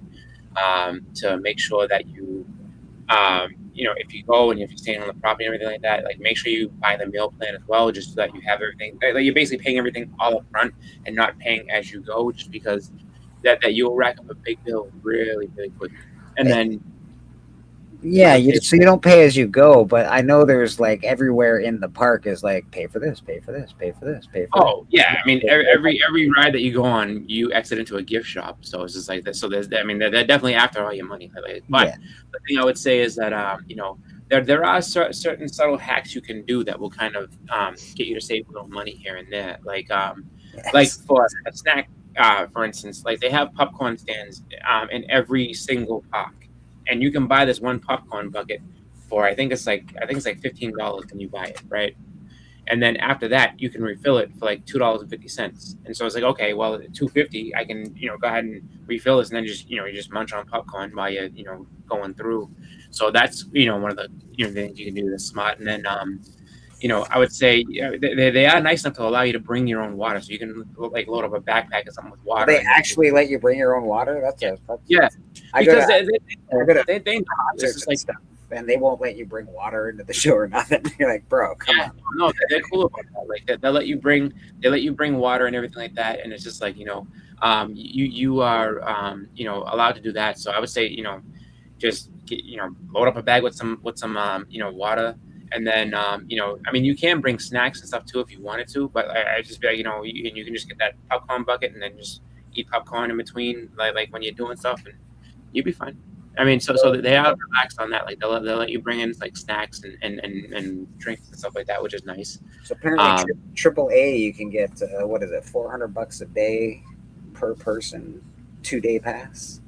to make sure that you if you go and if you're staying on the property and everything like that, like make sure you buy the meal plan as well, just so that you have everything. Like you're basically paying everything all up front and not paying as you go, just because that you'll rack up a big bill really, really quickly. And then Yeah, so you don't pay as you go, but I know there's like everywhere in the park is like pay for this, pay for this, pay for this, pay for Oh yeah, I mean every ride that you go on, you exit into a gift shop. So it's just like that. So there's, I mean, they're definitely after all your money. But Yeah. the thing I would say is that you know, there are certain subtle hacks you can do that will kind of get you to save a little money here and there. Like for a snack, for instance, like they have popcorn stands in every single park, and you can buy this one popcorn bucket for I think it's like $15 when you buy it, right? And then after that, you can refill it for like $2.50. And so it's like, okay, well, at $2.50, I can, you know, go ahead and refill this, and then just, you know, you just munch on popcorn while you're, you know, going through. So that's, you know, one of the, you know, things you can do that's smart. And then, you know, I would say they are nice enough to allow you to bring your own water, so you can like load up a backpack or something with water. They actually let you bring your own water. That's yeah. I go Because to they know it's concerts just and like stuff, and they won't let you bring water into the show or nothing. You're like, bro, come on. no, they're cool about that. Like they let you bring water and everything like that, and it's just like, you know, you are you know, allowed to do that. So I would say, you know, just get, you know, load up a bag with some you know, water, and then you know, I mean, you can bring snacks and stuff too if you wanted to, but I just be like, you know, you can just get that popcorn bucket and then just eat popcorn in between, like when you're doing stuff, and you'll be fine. I mean, so they are relaxed on that. Like they'll let you bring in like snacks and drinks and stuff like that, which is nice. So apparently, AAA, you can get what is it, $400 a day per person, 2-day pass.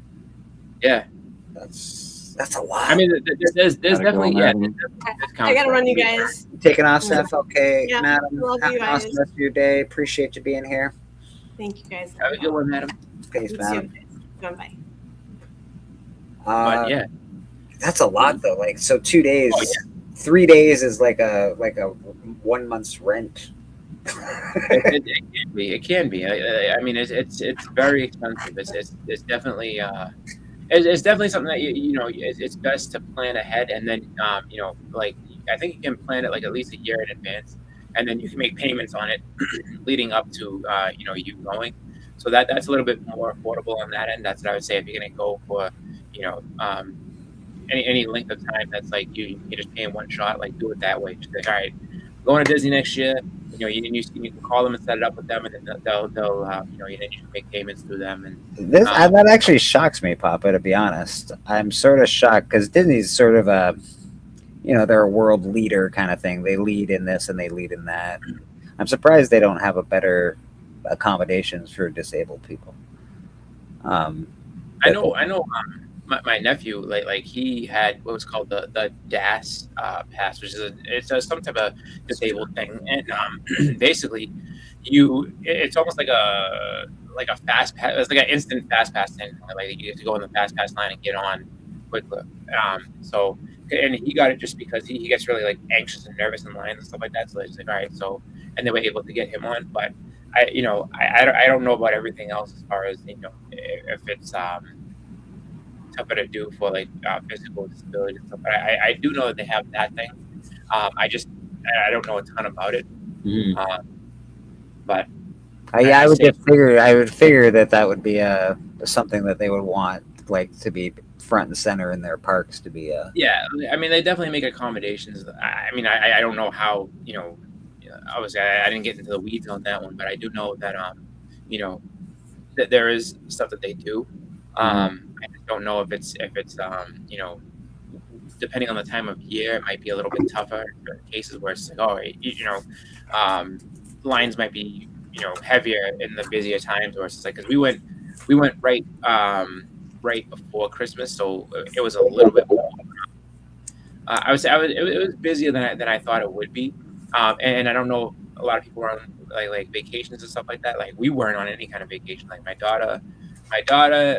Yeah, that's a lot. I mean, there's definitely I gotta run, you guys. Taking off, Steph. Okay, Yeah, madam. love Have you an awesome guys. rest of your day. Appreciate you being here. Thank you guys. have a good one, madam. Peace, You madam. too. Bye. But yeah, That's a lot though. Like, so 2 days, Oh, 3 days is like a 1 month's rent. it can be. I mean, it's very expensive. It's definitely it's definitely something that you know, it's best to plan ahead, and then you know, like I think you can plan it like at least a year in advance, and then you can make payments on it leading up to you know, you going. So that's a little bit more affordable on that end. That's what I would say if you're gonna go for, you know, any length of time that's like you just pay in one shot, like do it that way. Just like, all right, going to Disney next year. You know, you can call them and set it up with them, and then they'll you know, then you can make payments through them. And That actually shocks me, Papa. To be honest, I'm sort of shocked because Disney's sort of a, you know, they're a world leader kind of thing. They lead in this and they lead in that. I'm surprised they don't have a better accommodations for disabled people. I know. My nephew, like he had what was called the DAS pass, which is some type of disabled thing, and basically, it's almost like a fast pass. It's like an instant fast pass thing. Like you have to go in the fast pass line and get on quickly. So, and he got it just because he gets really like anxious and nervous in lines and stuff like that. So it's like, all right, so, and they were able to get him on, but I don't know about everything else as far as, you know, if it's tougher to do for like physical disability and stuff. But I do know that they have that thing. I don't know a ton about it. But I would figure that would be something that they would want, like, to be front and center in their parks, to be yeah, I mean, they definitely make accommodations. I mean, I don't know how, you know, obviously I didn't get into the weeds on that one, but I do know that you know, that there is stuff that they do. I just don't know if it's you know, depending on the time of year, it might be a little bit tougher in cases where it's like, oh, you know, lines might be, you know, heavier in the busier times, or it's just like, because we went right before Christmas, so it was a little bit more. I would say it was busier than I thought it would be, and I don't know, a lot of people were on like vacations and stuff like that. Like we weren't on any kind of vacation. Like my daughter,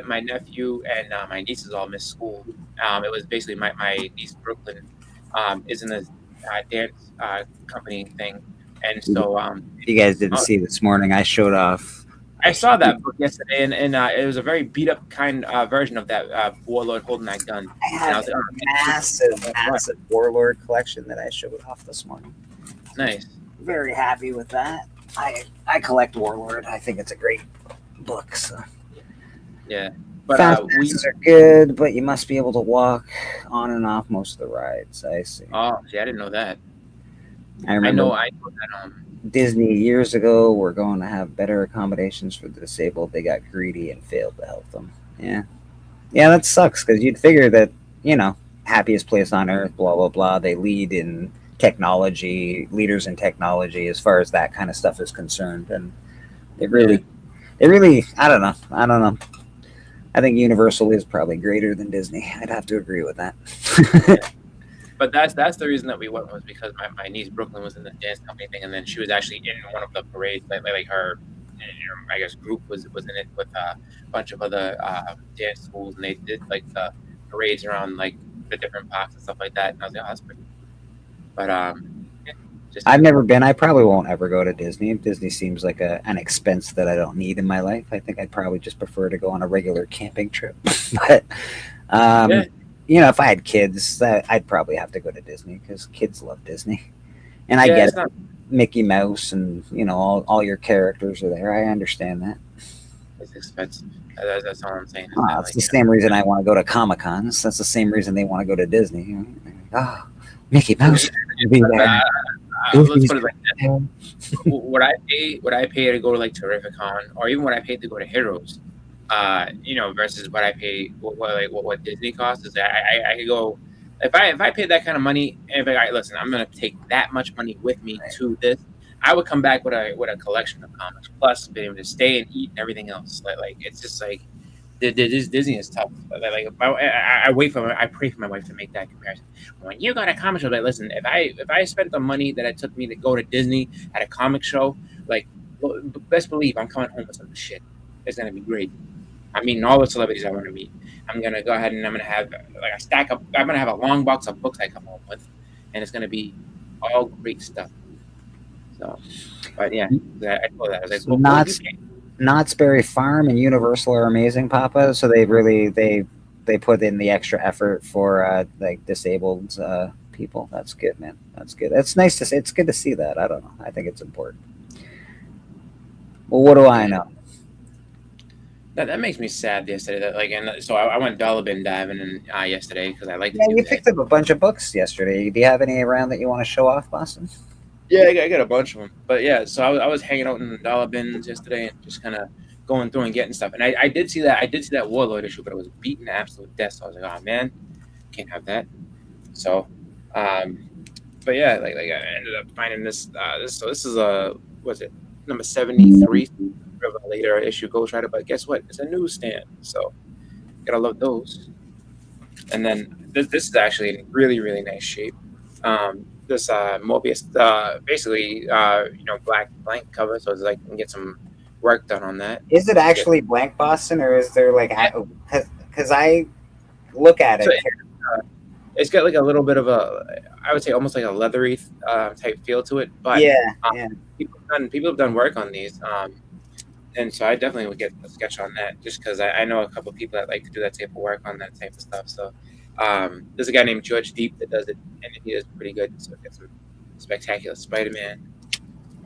my nephew, and my nieces all missed school. It was basically my niece Brooklyn is in the dance company thing, and so you guys didn't see this morning. I showed off. I saw that book yesterday, and it was a very beat up kind version of that Warlord holding that gun. I have a massive Warlord collection that I showed off this morning. Nice. Very happy with that. I collect Warlord. I think it's a great book. So. Yeah. But Fast we. passes are good, but you must be able to walk on and off most of the rides. I see. Oh, see, I didn't know that. I I remember know that. Disney years ago were going to have better accommodations for the disabled. They got greedy and failed to help them. Yeah. Yeah, that sucks because you'd figure that, happiest place on earth, blah, blah, blah. They lead in technology, leaders in technology as far as that kind of stuff is concerned. And they really, I don't know. I think Universal is probably greater than Disney. I'd have to agree with that. But that's the reason that we went, was because my niece Brooklyn was in the dance company thing, and then she was actually in one of the parades. Like her, I guess, group was in it with a bunch of other dance schools, and they did like the parades around like the different parks and stuff like that. And I was like, oh, that's pretty cool. But yeah, just I've never been. I probably won't ever go to Disney. Disney seems like an expense that I don't need in my life. I think I'd probably just prefer to go on a regular camping trip. But if I had kids, I'd probably have to go to Disney because kids love Disney. And I get it's it. not, Mickey Mouse and all your characters are there. I understand that. it's expensive. That's all I'm saying. It's the same reason I want to go to Comic Cons. That's the same reason they want to go to Disney. Oh, Mickey Mouse will be there. Let's put it like that. Would I pay to go to like Terrificon, or even what I paid to go to Heroes, versus what I pay what Disney costs? Is that I could go if I paid that kind of money, and if listen, I'm gonna take that much money with me to this, I would come back with a collection of comics, plus being able to stay and eat and everything else. Like it's just like Disney is tough. Like I pray for my wife to make that comparison. When you go to a comic show, like listen, if I spent the money that it took me to go to Disney at a comic show, like best believe I'm coming home with some shit. It's gonna be great. I'm meeting all the celebrities I want to meet. I'm gonna go ahead and I'm gonna have like a stack of. I'm gonna have a long box of books I come home with, and it's gonna be all great stuff. So, but yeah, I told that. I was like, well, Knott's Berry Farm and Universal are amazing, Papa. So they really they put in the extra effort for like disabled people. That's good, man. That's good. That's nice to see. It's good to see that. I don't know. I think it's important. Well, what do I know? That makes me sad yesterday. So I went dollar bin diving yesterday because I like. Yeah, you picked up a bunch of books yesterday. Do you have any around that you want to show off, Boston? Yeah, I got a bunch of them. But yeah, so I was hanging out in the dollar bins yesterday and just kind of going through and getting stuff. And I did see that Warlord issue, but it was beaten to absolute death. So I was like, oh man, can't have that. So, but yeah, like I ended up finding this. So this is what's it, number 73. Later issue Ghost Rider, but guess what? It's a newsstand, so gotta love those. And then this is actually in really, really nice shape. This Mobius, basically, black blank cover, so it's like you can get some work done on that. Is it actually blank, Boston, or is there like? Because I look at it. So it's got like a little bit of I would say almost like a leathery type feel to it, but people have done work on these. And so I definitely would get a sketch on that just because I know a couple of people that like to do that type of work on that type of stuff. So there's a guy named George Deep that does it, and he does pretty good. So get some Spectacular Spider-Man.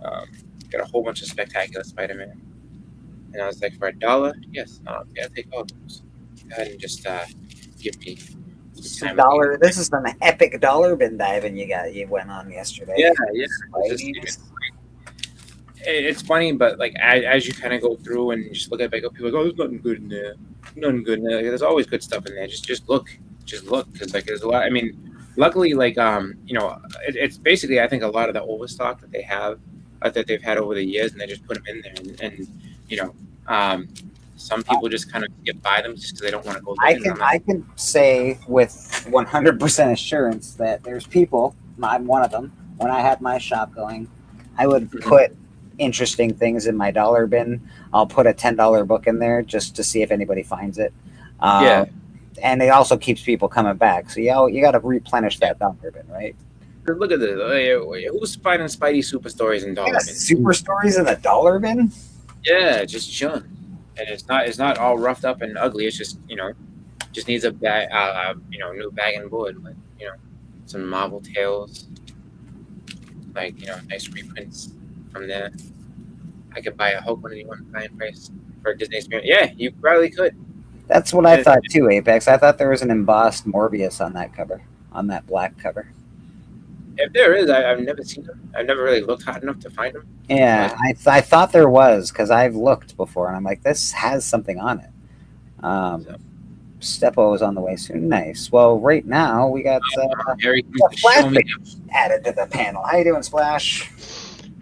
Got a whole bunch of Spectacular Spider-Man. And I was like, for $1, yes, yeah, take all those. Go ahead and just give me some $1. This is an epic dollar bin diving you went on yesterday. Yeah. It's funny, but like as you kind of go through and just look at it, people go, "Oh, there's nothing good in there. Nothing good in there." Like, there's always good stuff in there. Just look, because like there's a lot. I mean, luckily, like it's basically I think a lot of the overstock that they have that they've had over the years, and they just put them in there, and some people just kind of get by them just because they don't want to go. I can say with 100% assurance that there's people. I'm one of them. When I had my shop going, I would put interesting things in my dollar bin. I'll put a $10 book in there just to see if anybody finds it. And it also keeps people coming back. So you got to replenish that dollar bin, right? Look at this. Who's finding Spidey super stories in dollar bins? Super stories in the dollar bin? Yeah, just chilling. And it's not all roughed up and ugly. It's just just needs a bag, new bag and board, like some Marvel Tales, like nice reprints from there. I could buy a Hulk 181 fine price for a Disney experience. Yeah, you probably could. That's what I thought too, Apex. I thought there was an embossed Morbius on that cover, on that black cover. If there is, I've never seen him. I've never really looked hard enough to find him. Yeah, I thought there was because I've looked before and I'm like, this has something on it. Stepo is on the way soon. Nice. Well, right now we got Gary, Splash show me. added to the panel. How you doing, Splash?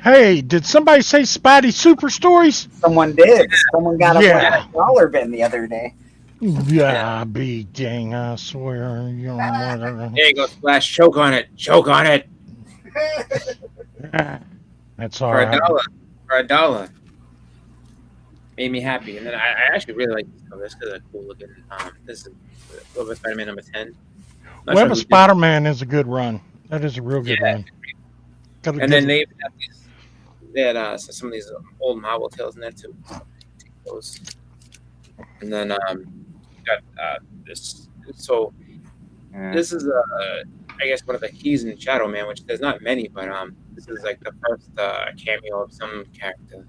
Hey, did somebody say Spidey Super Stories? Someone did. Someone got Yeah. a dollar bin the other day. Yeah, be dang, I swear. You know, There you go, Splash. Choke on it. Choke on it. that's all For right. $1. Made me happy. And then I actually really like these covers because they're cool looking. This is Web of Spider-Man number 10. Not Web sure of who did- Spider-Man is a good run. That is a real good Yeah. run. Got a And good- then they had some of these old Marvel tales in there too. Take those. And then got this. So Yeah. this is I guess one of the keys in Shadow Man, which there's not many, but this is like the first cameo of some character.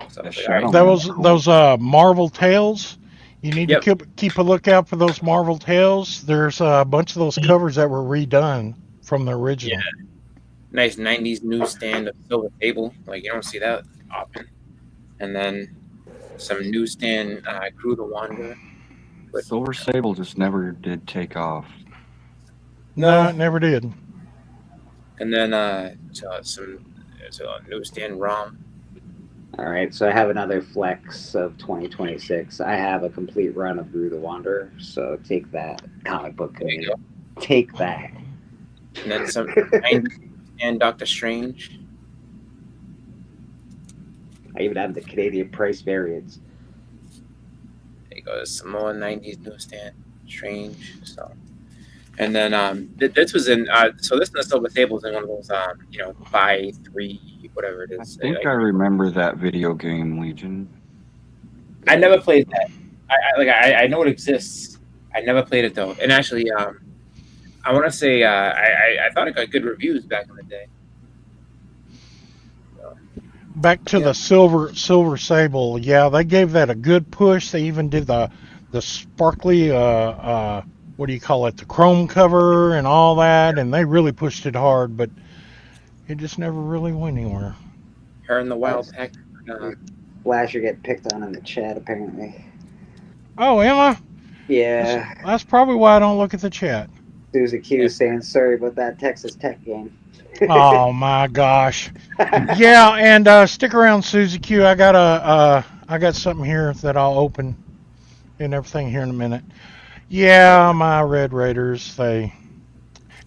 So I was like, Shadow all that right. was those Marvel Tales. You need Yep. to keep a lookout for those Marvel Tales. There's a bunch of those covers that were redone from the original. Nice 90s newsstand of Silver Table. Like, you don't see that often. And then some newsstand Crew the Wanderer. Silver Sable just never did take off. No, it never did. And then some newsstand ROM. All right, so I have another flex of 2026. I have a complete run of Gru the Wanderer, so take that, comic book There you community. go. Take that. And then some 90s and Doctor Strange. I even have the Canadian price variants. There you go. Some more 90s newsstand Strange. So, and then this was in so this in the Silver Table is in one of those buy 3 whatever it I is. think Like, I remember that video game, Legion. I never played that. I know it exists. I never played it though. And actually, I want to say I thought it got good reviews back in the day. Back to the Silver Sable. Yeah, they gave that a good push. They even did the sparkly what do you call it? The chrome cover and all that, and they really pushed it hard, but it just never really went anywhere. Her and the Wild Pack. Flash, you're getting picked on in the chat, apparently. Oh, Emma, Yeah, that's probably why I don't look at the chat. Susie Q saying sorry about that Texas Tech game. Oh my gosh. Yeah, and stick around, Susie Q. I got something here that I'll open and everything here in a minute. Yeah, my Red Raiders,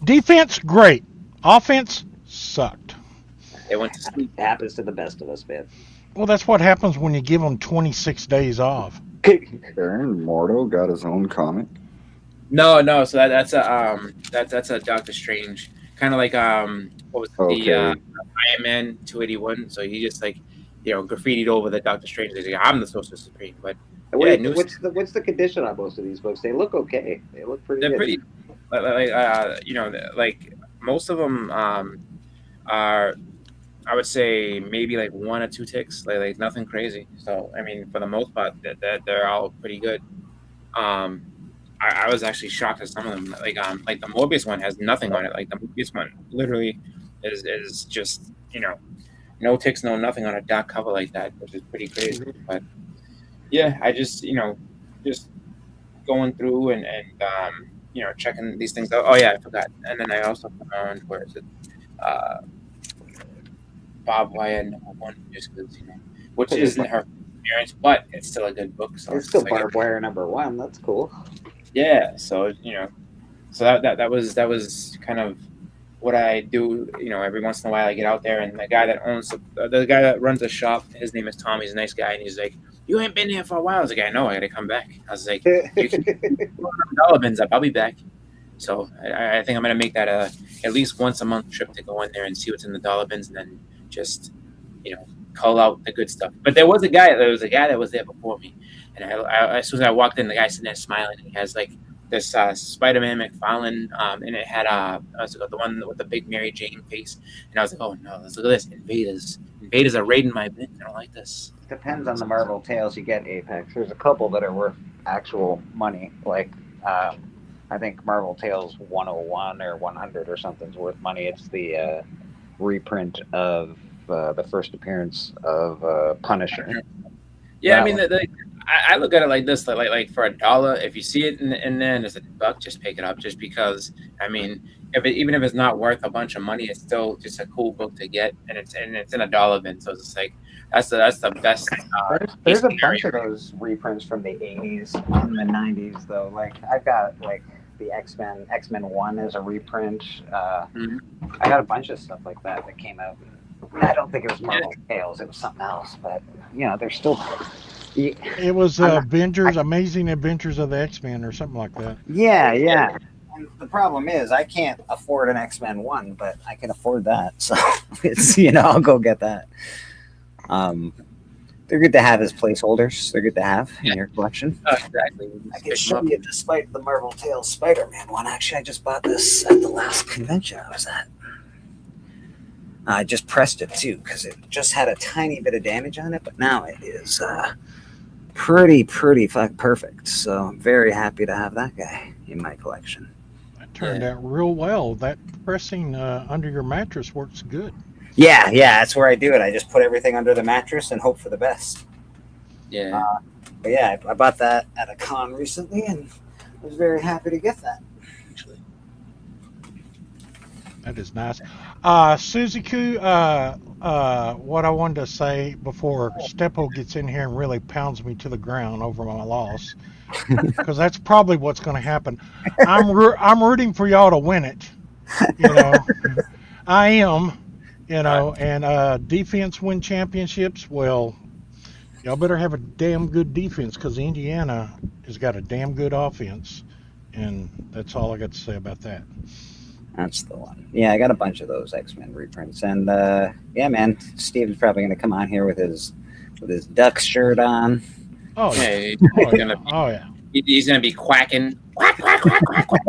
defense great. Offense sucked. They went to sleep. It happens to the best of us, man. Well, that's what happens when you give them 26 days off. Aaron Mordo got his own comic. No. So that's a Doctor Strange. Kind of like what was it, Okay. the Iron Man 281. So he just graffitied over the Doctor Strange. He's like, I'm the Sorcerer Supreme. But Wait, news- what's the condition on most of these books? They look okay. They look pretty they're good. pretty, like most of them are, I would say maybe like 1 or 2 ticks, like nothing crazy. So I mean, for the most part, that they're all pretty good. I was actually shocked at some of them. Like the Morbius one has nothing on it. Like the Morbius one literally is just no ticks, no nothing on a dark cover like that, which is pretty crazy. But yeah, I just just going through and checking these things out. Oh yeah, I forgot. And then I also found, where is it? Bob Wire #1, just because which isn't her experience, but it's still a good book. So It's still like Barbed Wire #1. That's cool. yeah. So so that was kind of what I do. Every once in a while I get out there, and the guy that owns the guy that runs the shop, his name is Tom. He's a nice guy, and he's like, "You ain't been here for a while." I was like, "I know. I got to come back." I was like, "You can dollar bins up. I'll be back." So I think I'm gonna make that at least once a month trip to go in there and see what's in the dollar bins, and then just call out the good stuff. But there was a guy that was there before me, and I as soon as I walked in, the guy sitting there smiling, and he has like this Spider-Man McFarlane, and it had the one with the big Mary Jane face, and I was like, oh no, let's look at this, invaders are raiding my bin. I don't like this. depends on the Marvel Tales you get, Apex. There's a couple that are worth actual money. Like, I think Marvel Tales 101 or 100 or something's worth money. It's the reprint of the first appearance of Punisher. Yeah, That I mean, one. I look at it like this: like for $1, if you see it in there and it's $1, just pick it up. Just because, I mean, even if it's not worth a bunch of money, it's still just a cool book to get, and it's in $1 bin. So it's just like that's the best. There's a case bunch scenario. of those reprints from the 80s and the 90s, though. Like, I've got, like, the X-Men 1 is a reprint. Mhm. I got a bunch of stuff like that that came out. I don't think it was Marvel Tales. It was something else. But, they're still... It was Amazing Adventures of the X-Men or something like that. Yeah. And the problem is I can't afford an X-Men 1, but I can afford that. So, it's, I'll go get that. They're good to have as placeholders. They're good to have in your collection. Exactly. I can show you despite the Marvel Tales Spider-Man one. Actually, I just bought this at the last convention I was at. I just pressed it too because it just had a tiny bit of damage on it, but now it is pretty perfect. So I'm very happy to have that guy in my collection. That turned out real well. That pressing under your mattress works good. Yeah, that's where I do it. I just put everything under the mattress and hope for the best. Yeah. But yeah, I bought that at a con recently and was very happy to get that. That is nice. Suzuki, what I wanted to say before Steppo gets in here and really pounds me to the ground over my loss, because that's probably what's going to happen. I'm rooting for y'all to win it. I am. And defense win championships. Well, y'all better have a damn good defense because Indiana has got a damn good offense, and that's all I got to say about that. That's the one. Yeah, I got a bunch of those X-Men reprints, and yeah, man, Steve's probably going to come on here with his Ducks shirt on. Oh Yeah, yeah. he's gonna be quacking. Quack, quack, quack, quack, quack.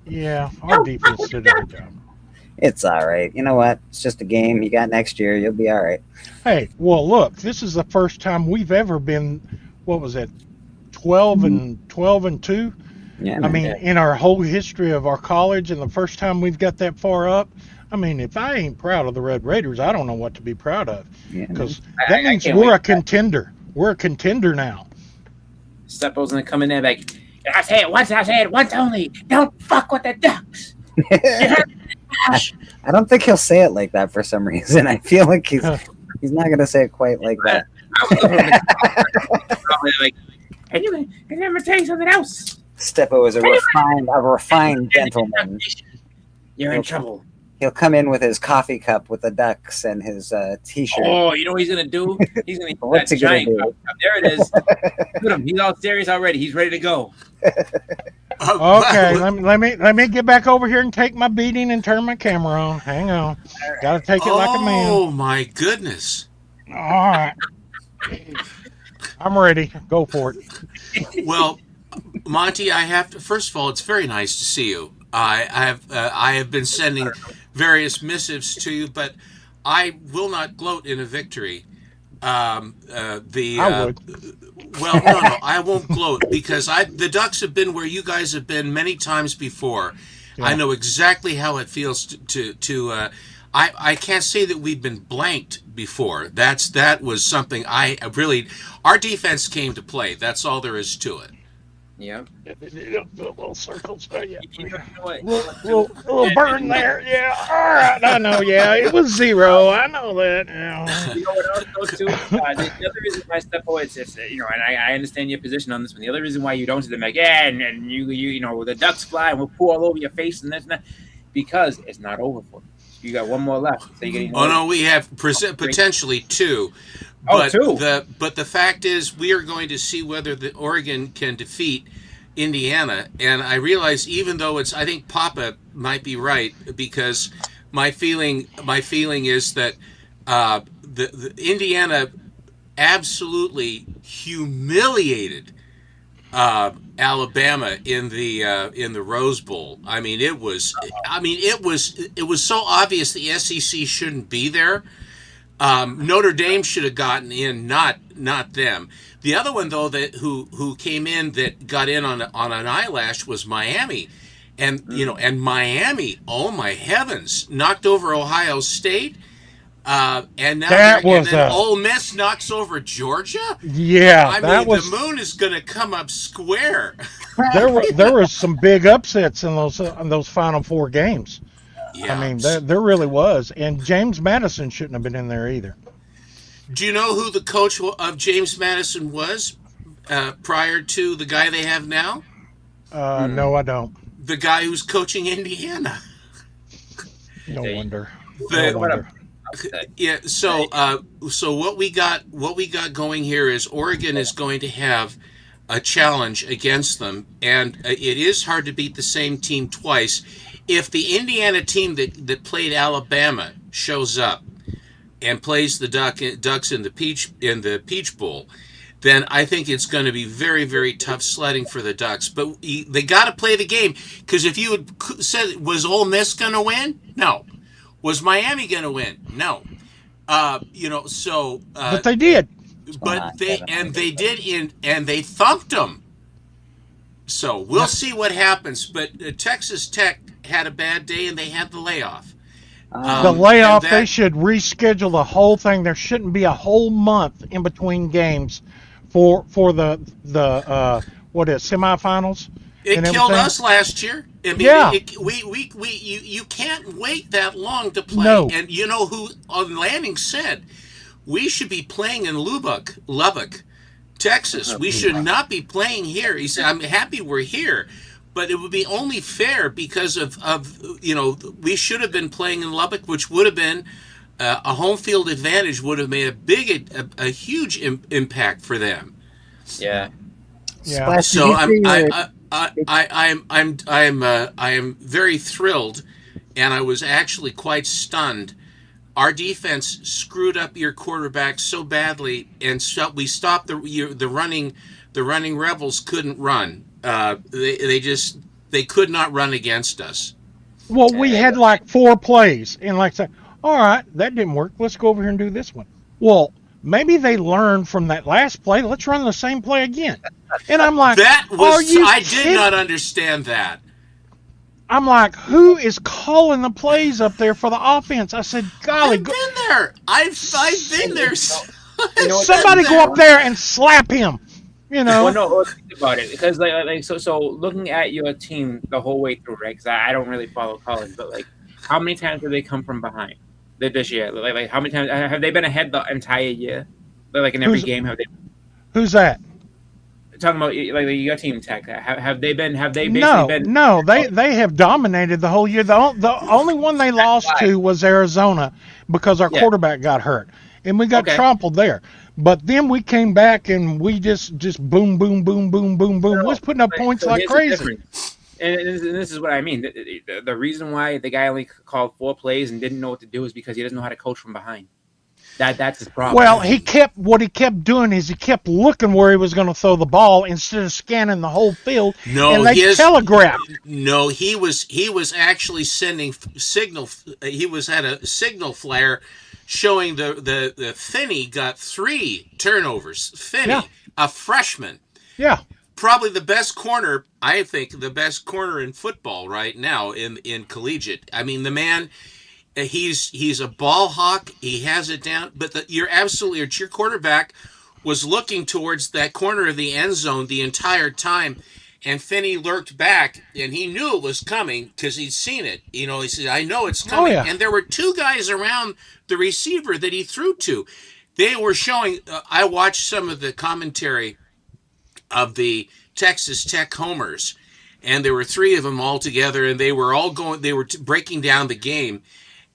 Yeah, our defense did a good job. It's all right. You know what? It's just a game. You got next year. You'll be all right. Hey, well, look, this is the first time we've ever been. What was it? 12 and 2. Yeah. I mean, in our whole history of our college, and the first time we've got that far up. I mean, if I ain't proud of the Red Raiders, I don't know what to be proud of, because that means we're a contender. We're a contender now. Steppo's gonna come in there like, I say it once only. Don't fuck with the Ducks. I don't think he'll say it like that for some reason. I feel like he's not going to say it quite like that. Probably like, and let me tell you something else. Steppo is a refined gentleman. You're in trouble. He'll come in with his coffee cup with the Ducks and his T-shirt. Oh, you know what he's gonna do? He's gonna eat What's that he gonna giant do? cup. There it is. Look at him. He's all serious already. He's ready to go. Okay, let me get back over here and take my beating and turn my camera on. Hang on. Got to take it like a man. Oh my goodness. All right. I'm ready. Go for it. Well, Monty, I have to. First of all, it's very nice to see you. I have been sending various missives to you, but I will not gloat in a victory. I would. Well, no, I won't gloat because the Ducks have been where you guys have been many times before. Yeah. I know exactly how it feels to I can't say that we've been blanked before. That was something our defense came to play. That's all there is to it. Yeah. Little circles. Yeah. You know what? Little burn there. Yeah. All right. I know. Yeah. It was 0. I know that. Yeah. You know what else too? The other reason why Steppo is, and I understand your position on this one. The other reason why you don't see them like, and you know, the Ducks fly and we'll pour all over your face and this and that, because it's not over for you. You got one more left. So no, we have potentially 2. But 2. But the fact is, we are going to see whether the Oregon can defeat Indiana. And I realize, even though I think Papa might be right, because my feeling is that the Indiana absolutely humiliated Alabama in the Rose Bowl. I mean, it was so obvious the SEC shouldn't be there. Notre Dame should have gotten in, not them. The other one though that who came in that got in on an eyelash was Miami, and and Miami, oh my heavens, knocked over Ohio State, and now That and was then a Ole Miss knocks over Georgia. yeah. I That mean, was the moon is going to come up square. there was some big upsets in those final 4 games. Yeah. I mean, there really was, and James Madison shouldn't have been in there either. Do you know who the coach of James Madison was prior to the guy they have now? No, I don't. The guy who's coaching Indiana. No wonder. The- No wonder. Yeah. So what we got going here is Oregon is going to have a challenge against them, and it is hard to beat the same team twice. If the Indiana team that played Alabama shows up and plays the Ducks in the Peach Bowl, then I think it's going to be very, very tough sledding for the Ducks. But they got to play the game, because if you had said, was Ole Miss going to win? No. Was Miami going to win? No. But they did. But they did, and they thumped them. So we'll see what happens. But Texas Tech had a bad day, and they had the layoff. The layoff, and that- they should reschedule the whole thing. There shouldn't be a whole month in between games for the semifinals. It and killed everything. us last year. I mean, Yeah. you can't wait that long to play. No. And you know who on Lanning said we should be playing in Lubbock, Texas. We should not be playing here. He said, I'm happy we're here, but it would be only fair because of we should have been playing in Lubbock, which would have been a home field advantage, would have made a huge impact for them. Yeah. Yeah. Splash, So did you see I am very thrilled, and I was actually quite stunned. Our defense screwed up your quarterback so badly, and we stopped the running. The running Rebels couldn't run. They could not run against us. Well, we had like 4 plays, and like say, all right, that didn't work. Let's go over here and do this one. Well, maybe they learned from that last play. Let's run the same play again. And I'm like, I did kidding? not understand that. I'm like, who is calling the plays up there for the offense? I said, golly, I've been there. I've been there. somebody go up there and slap him. You know. Well, no, think about it, because so looking at your team the whole way through, right? Because I don't really follow college, but like, how many times did they come from behind this year? Like how many times have they been ahead the entire year? Like in every game, have they? Who's that? Talking about like your team, Tech. Have they basically been? No, they have dominated the whole year. The only one they lost to was Arizona because our quarterback got hurt, and we got trampled there. But then we came back and we just boom, boom, boom, boom, boom, boom. We was putting up points like crazy. And this is what I mean. The reason why the guy only called 4 plays and didn't know what to do is because he doesn't know how to coach from behind. That's his problem. Well, what he kept doing is he kept looking where he was going to throw the ball instead of scanning the whole field. No, and they telegraphed. No, he was actually sending signal. He had a signal flare showing the Finney got 3 turnovers. Finney, a freshman. Yeah. Probably the best corner, I think, the best corner in football right now in collegiate. I mean, the man, he's a ball hawk. He has it down. But you're absolutely right. Your quarterback was looking towards that corner of the end zone the entire time, and Finney lurked back, and he knew it was coming because he'd seen it. You know, he said, I know it's coming. Oh, yeah. And there were 2 guys around the receiver that he threw to. They were showing, I watched some of the commentary of the Texas Tech homers, and there were 3 of them all together, and they were all breaking down the game.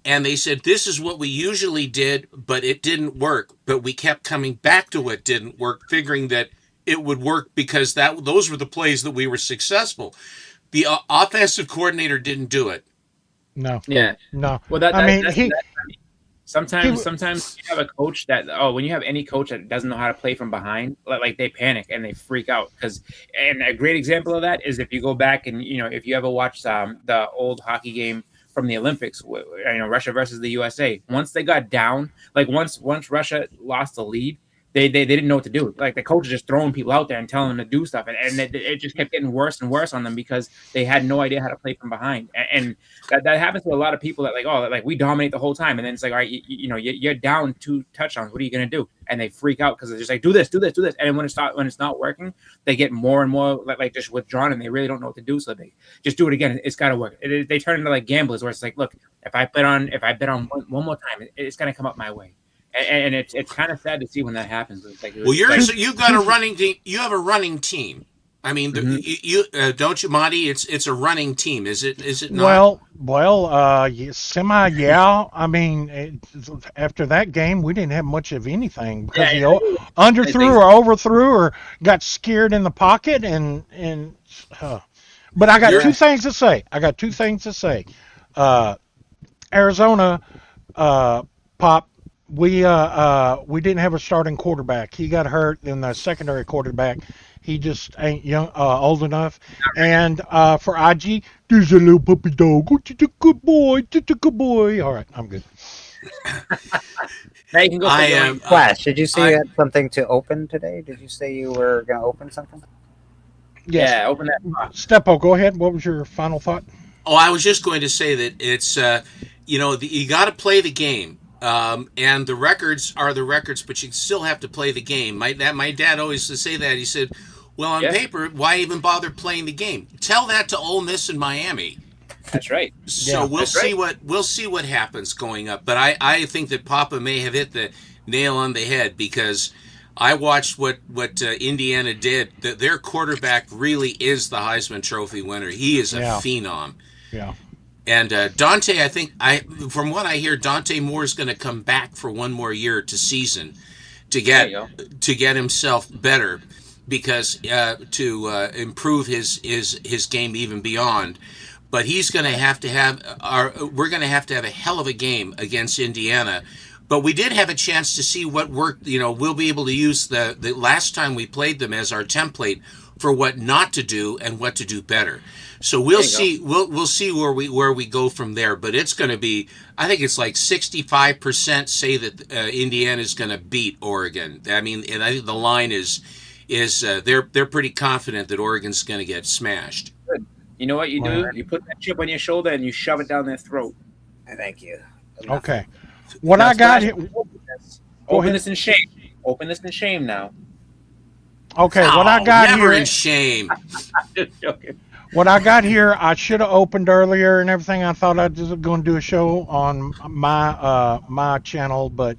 And they said, this is what we usually did, but it didn't work. But we kept coming back to what didn't work, figuring that it would work because those were the plays that we were successful. The offensive coordinator didn't do it. No. Yeah. No. Well, sometimes you have a coach when you have any coach that doesn't know how to play from behind, like they panic and they freak out. And a great example of that is if you go back and if you ever watched the old hockey game from the Olympics. Russia versus the USA. Once they got down, like once Russia lost the lead, they didn't know what to do. Like the coach is just throwing people out there and telling them to do stuff, and it just kept getting worse and worse on them because they had no idea how to play from behind. And that happens to a lot of people that like we dominate the whole time, and then it's like, all right, you're down 2 touchdowns. What are you gonna do? And they freak out because they're just like, do this, and when it's not working, they get more and more like just withdrawn, and they really don't know what to do. So they just do it again. It's got to work. They turn into like gamblers, where it's like, look, if I bet on one more time, it's gonna come up my way. And it's kind of sad to see when that happens. It's like, you've got a running team. You have a running team. I mean, you don't you, Monty? It's a running team. Is it not? Well, semi. Yeah. I mean, after that game, we didn't have much of anything because he underthrew or overthrew or got scared in the pocket But I got two things to say. Arizona, Pop. We didn't have a starting quarterback. He got hurt in the secondary quarterback. He just ain't old enough. And for IG, there's a little puppy dog. Oh, just a good boy. All right, I'm good. Now you can go. Flash, did you say you had something to open today? Did you say you were going to open something? Yes. Yeah, open that. Steppo, go ahead. What was your final thought? Oh, I was just going to say that it's you got to play the game. And the records are the records, but you still have to play the game. My dad always used to say that. He said, well, on paper, why even bother playing the game? Tell that to Ole Miss and Miami. That's right. So we'll see what happens going up. But I think that Papa may have hit the nail on the head because I watched what Indiana did. Their quarterback really is the Heisman Trophy winner. He is a phenom. Yeah. And Dante, I think from what I hear, Dante Moore is going to come back for one more year to season to get himself better because to improve his game even beyond. But he's going to have we're going to have a hell of a game against Indiana. But we did have a chance to see what worked. We'll be able to use the last time we played them as our template for what not to do and what to do better. So we'll see. We'll see where we go from there. But it's going to be. I think it's like 65% say that Indiana is going to beat Oregon. I mean, and I think the line is they're pretty confident that Oregon's going to get smashed. Good. You know what you do? You put that chip on your shoulder and you shove it down their throat. Thank you. Okay. What I got here. Open this in shame. Open this in shame now. Okay. What I got never here. in shame. Just joking. What I got here, I should have opened earlier and everything. I thought I was going to do a show on my channel, but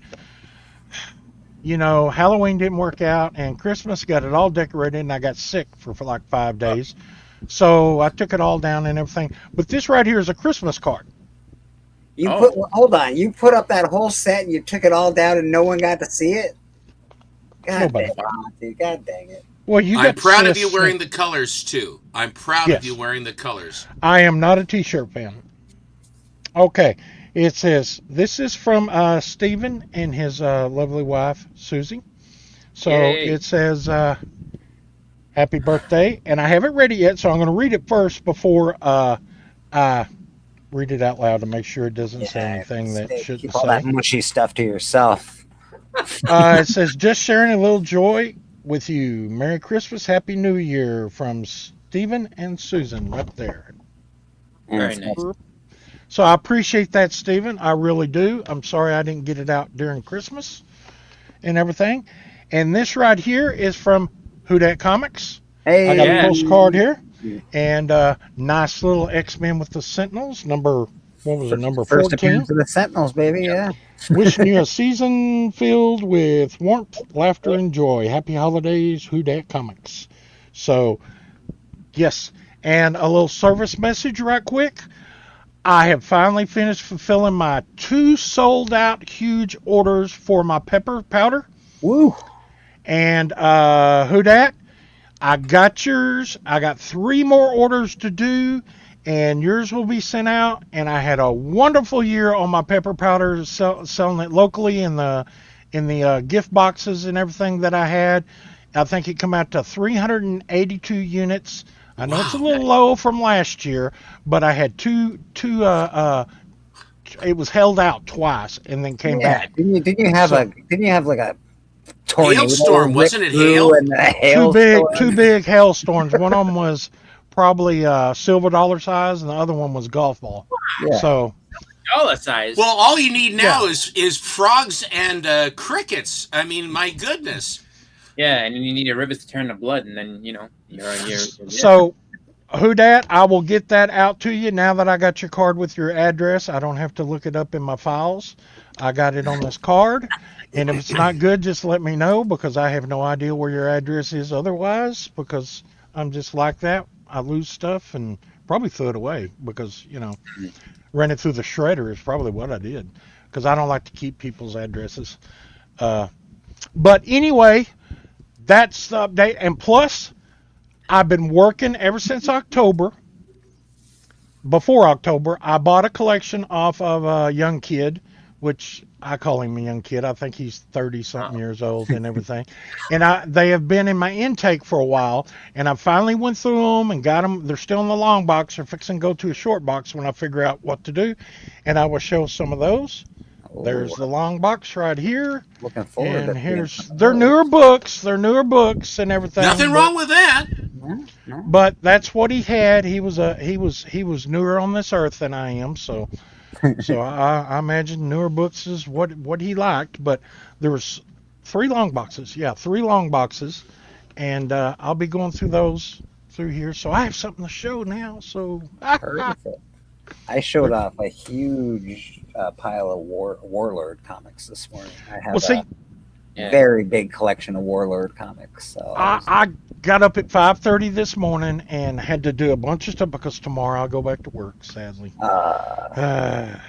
Halloween didn't work out, and Christmas got it all decorated, and I got sick for like 5 days, so I took it all down and everything. But this right here is a Christmas card. Hold on. You put up that whole set, and you took it all down, and no one got to see it. God dang it. Well, I'm proud of you wearing the colors too. I'm proud of you wearing the colors. I am not a T-shirt fan. Okay, it says this is from Stephen and his lovely wife Susie. So it says happy birthday, and I haven't read it yet, so I'm going to read it first before I read it out loud to make sure it doesn't say anything that shouldn't keep all that mushy stuff to yourself. It says just sharing a little joy with you. Merry Christmas, Happy New Year from Stephen and Susan right there. Very nice. So I appreciate that, Stephen. I really do. I'm sorry I didn't get it out during Christmas and everything. And this right here is from Who Dat Comics. Hey, I got a postcard here. And nice little X-Men with the Sentinels. Number 14? First appearance of the Sentinels, baby, yeah. Wishing you a season filled with warmth, laughter, and joy. Happy holidays, Who Dat Comics. So, yes. And a little service message right quick. I have finally finished fulfilling my 2 sold-out huge orders for my pepper powder. Woo! And Who Dat? I got yours. I got 3 more orders to do. And yours will be sent out. And I had a wonderful year on my pepper powder, selling it locally in the gift boxes and everything that I had. I think it came out to 382 units I know it's a Wow. little low from last year, but I had two. It was held out twice and then came back. Didn't you have like a tornado Hailstorm, rip wasn't it through hail? and a hailstorm? Two big hailstorms. One of them was probably silver dollar size, and the other one was golf ball. Yeah. So Dollar size. Well, all you need now is frogs and crickets. I mean, my goodness. yeah, and then you need a rivet to turn the blood, and then you're So, who dat? I will get that out to you now that I got your card with your address. I don't have to look it up in my files. I got it on this card, and if it's not good, just let me know because I have no idea where your address is otherwise. Because I'm just like that. I lose stuff and probably throw it away because ran it through the shredder is probably what I did because I don't like to keep people's addresses. But anyway, that's the update. And plus, I've been working ever since October. Before October, I bought a collection off of a young kid, which I call him a young kid. I think he's 30-something years old and everything. And they have been in my intake for a while, and I finally went through them and got them. They're still in the long box. They're fixing to go to a short box when I figure out what to do, and I will show some of those. There's the long box right here. Looking forward. And they're newer books. They're newer books and everything. Nothing wrong with that. No. But that's what he had. He was newer on this earth than I am. So I imagine newer books is what he liked. But there was 3 long boxes. Yeah, 3 long boxes, and I'll be going through those through here. So I have something to show now. So Perfect. I showed off a huge pile of Warlord comics this morning. I have a very big collection of Warlord comics. So I got up at 5:30 this morning and had to do a bunch of stuff because tomorrow I'll go back to work, sadly. But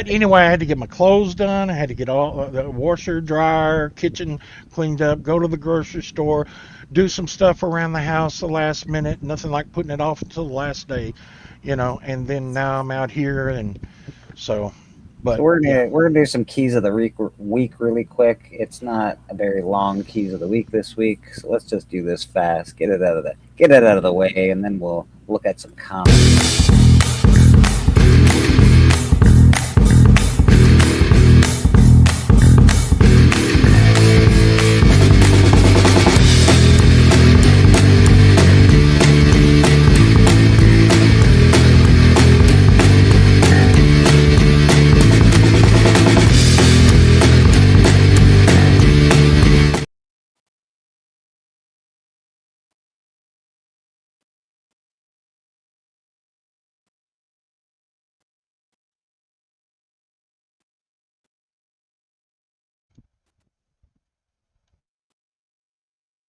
anyway, I had to get my clothes done. I had to get all the washer, dryer, kitchen cleaned up, go to the grocery store, do some stuff around the house the last minute. Nothing like putting it off until the last day, and then now I'm out here, and so. But we're gonna do some keys of the week really quick. It's not a very long keys of the week this week, so let's just do this fast. Get it out of the way, and then we'll look at some comments.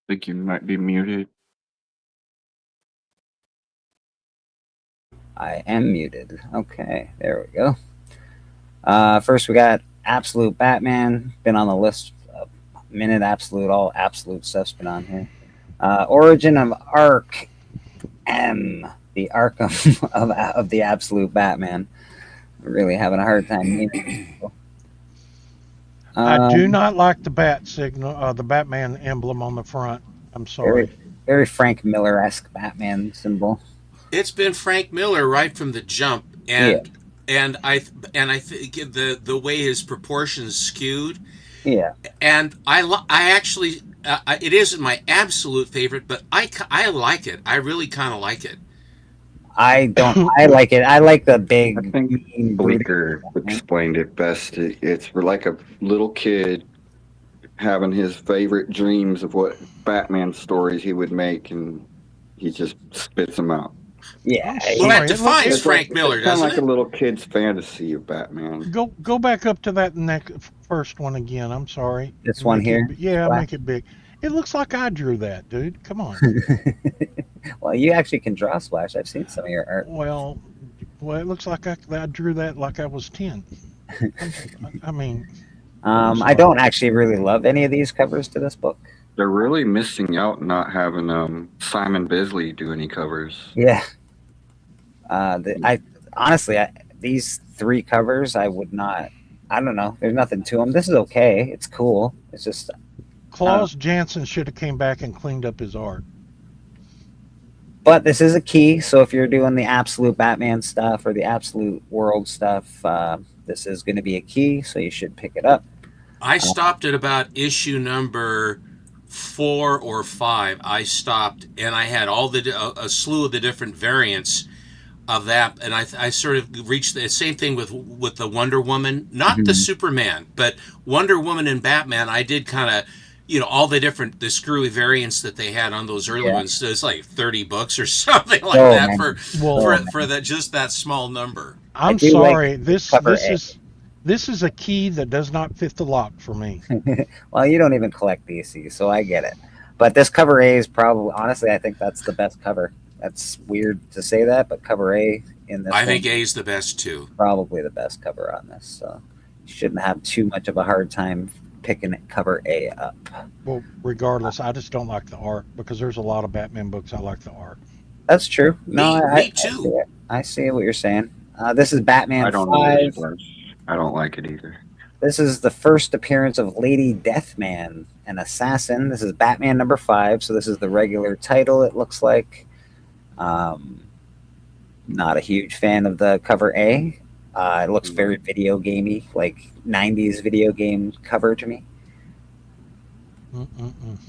I think you might be muted. I am muted. Okay, there we go. First, we got Absolute Batman. Been on the list a minute. All absolute stuff's been on here. Origin of Arc M, the Arkham of the Absolute Batman. I'm really having a hard time meeting people. I do not like the bat signal, the Batman emblem on the front. I'm sorry. Very Frank Miller-esque Batman symbol. It's been Frank Miller right from the jump, and I think the way his proportions skewed. Yeah. And I actually it isn't my absolute favorite, but I like it. I really kind of like it. I don't. I like it. I like the big. I think Bleecker explained it best. It's like a little kid having his favorite dreams of what Batman stories he would make, and he just spits them out. Yeah. Well, that defines Frank Miller, it's kind of doesn't like it? a little kid's fantasy of Batman. Go back up to that first one again. I'm sorry. This one here? Make it big. It looks like I drew that, dude. Come on. Well, you actually can draw Splash. I've seen some of your art. Well, it looks like I drew that like I was 10. I mean. I don't actually really love any of these covers to this book. They're really missing out not having Simon Bisley do any covers. Yeah. These 3 covers, I would not. I don't know. There's nothing to them. This is okay. It's cool. It's just. Klaus Janson should have came back and cleaned up his art. But this is a key, so if you're doing the absolute Batman stuff or the absolute world stuff, this is going to be a key, so you should pick it up. I stopped at about issue number 4 or 5. I stopped, and I had all a slew of the different variants of that, and I sort of reached the same thing with the Wonder Woman, not the Superman, but Wonder Woman and Batman. I did kind of, all the screwy variants that they had on those early ones. So it's like 30 bucks or something like that for that, just that small number. I'm sorry. This is a key that does not fit the lock for me. Well, you don't even collect DC, so I get it. But this cover A is probably, honestly, I think that's the best cover. That's weird to say that, but cover A in this I think A is the best too. Probably the best cover on this. So you shouldn't have too much of a hard time picking cover A up. Well, regardless, I just don't like the art because there's a lot of Batman books I like the art. That's true. No, me too. I see what you're saying. This is Batman I don't 5. know. I don't like it either. This is the first appearance of Lady Deathman, an assassin. This is Batman number 5, so this is the regular title, it looks like. Not a huge fan of the cover A. It looks very video gamey, like 90s video game cover to me.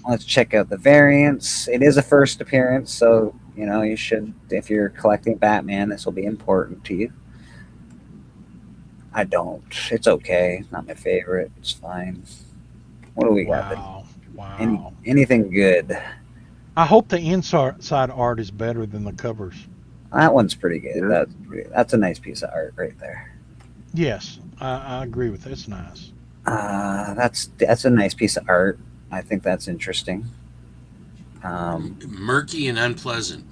Let's check out the variants. It is a first appearance, so you should, if you're collecting Batman, this will be important to you. I don't. It's okay. Not my favorite. It's fine. What do we got? Wow. Anything good? I hope the inside art is better than the covers. That one's pretty good. That's a nice piece of art right there. Yes, I agree with that. It's nice. That's a nice piece of art. I think that's interesting. Murky and unpleasant.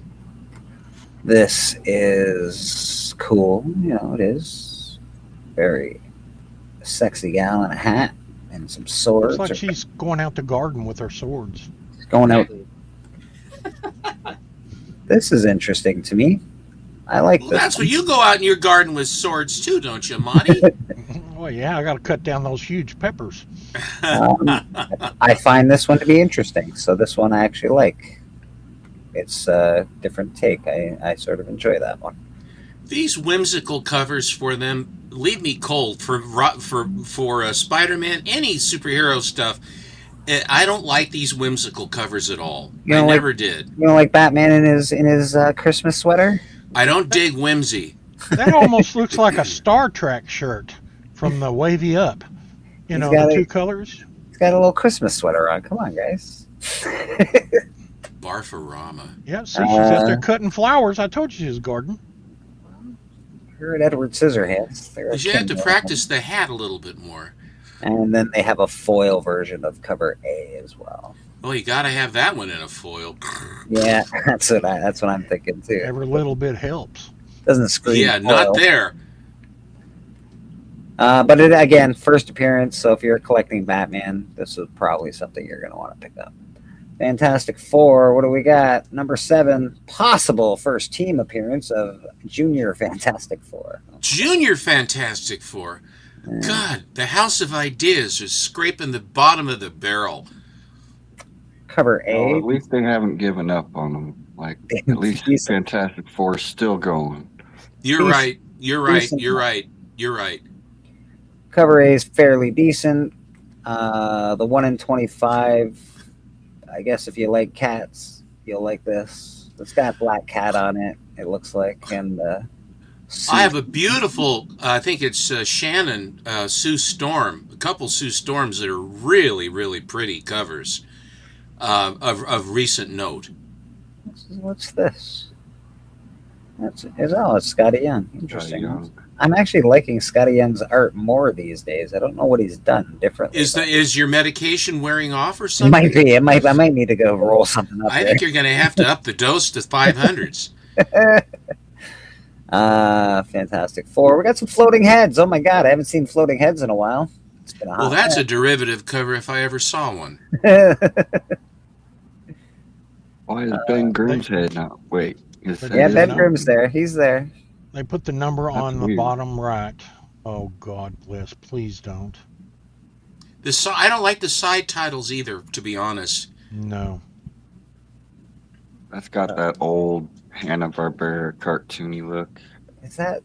This is cool. It is. Very sexy gal in a hat and some swords. Looks like she's going out to garden with her swords. Going out. This is interesting to me. I like this. That's when you go out in your garden with swords too, don't you, Monty? Well, yeah, I got to cut down those huge peppers. I find this one to be interesting, so this one I actually like. It's a different take. I sort of enjoy that one. These whimsical covers for them leave me cold for Spider-Man, any superhero stuff. I don't like these whimsical covers at all. I never did. You don't like Batman in his Christmas sweater? I don't dig whimsy. That almost looks like a Star Trek shirt from the Wavy Up. The two colors. He's got a little Christmas sweater on. Come on, guys. Barfarama. Yeah, see, she's out there cutting flowers. I told you she was garden. You're at Edward Scissorhands. You have to practice the hat a little bit more. And then they have a foil version of cover A as well. Oh, you got to have that one in a foil. Yeah, that's what I'm thinking too. Every little bit helps. Doesn't scream. Yeah, foil. not there. But it, again, first appearance. So if you're collecting Batman, this is probably something you're going to want to pick up. Fantastic Four. What do we got? Number 7, possible first team appearance of Junior Fantastic Four. Junior Fantastic Four. Yeah. God, the House of Ideas is scraping the bottom of the barrel. Cover A. Well, at least they haven't given up on them. Like, at least Fantastic Four is still going. You're right. You're right. Cover A is fairly decent. The 1 in 25. I guess if you like cats, you'll like this. It's got Black Cat on it, it looks like. And I have a beautiful, I think it's Shannon, Sue Storm, a couple Sue Storms that are really, really pretty covers of recent note. What's this? It's Scotty Young. Interesting. Young. I'm actually liking Scotty Young's art more these days. I don't know what he's done differently. Is your medication wearing off or something? It might be. I might need to go roll something up. I think you're going to have to up the dose to 500s. Fantastic Four. We got some floating heads. Oh my God, I haven't seen floating heads in a while. It's been a hot that's a derivative cover if I ever saw one. Why is Ben Grimm's head not? Wait. Ben Grimm's there. He's there. They put the number on the bottom right. Oh, God bless. Please don't. I don't like the side titles either, to be honest. No. That's got that old Hanna-Barbera cartoony look. Is that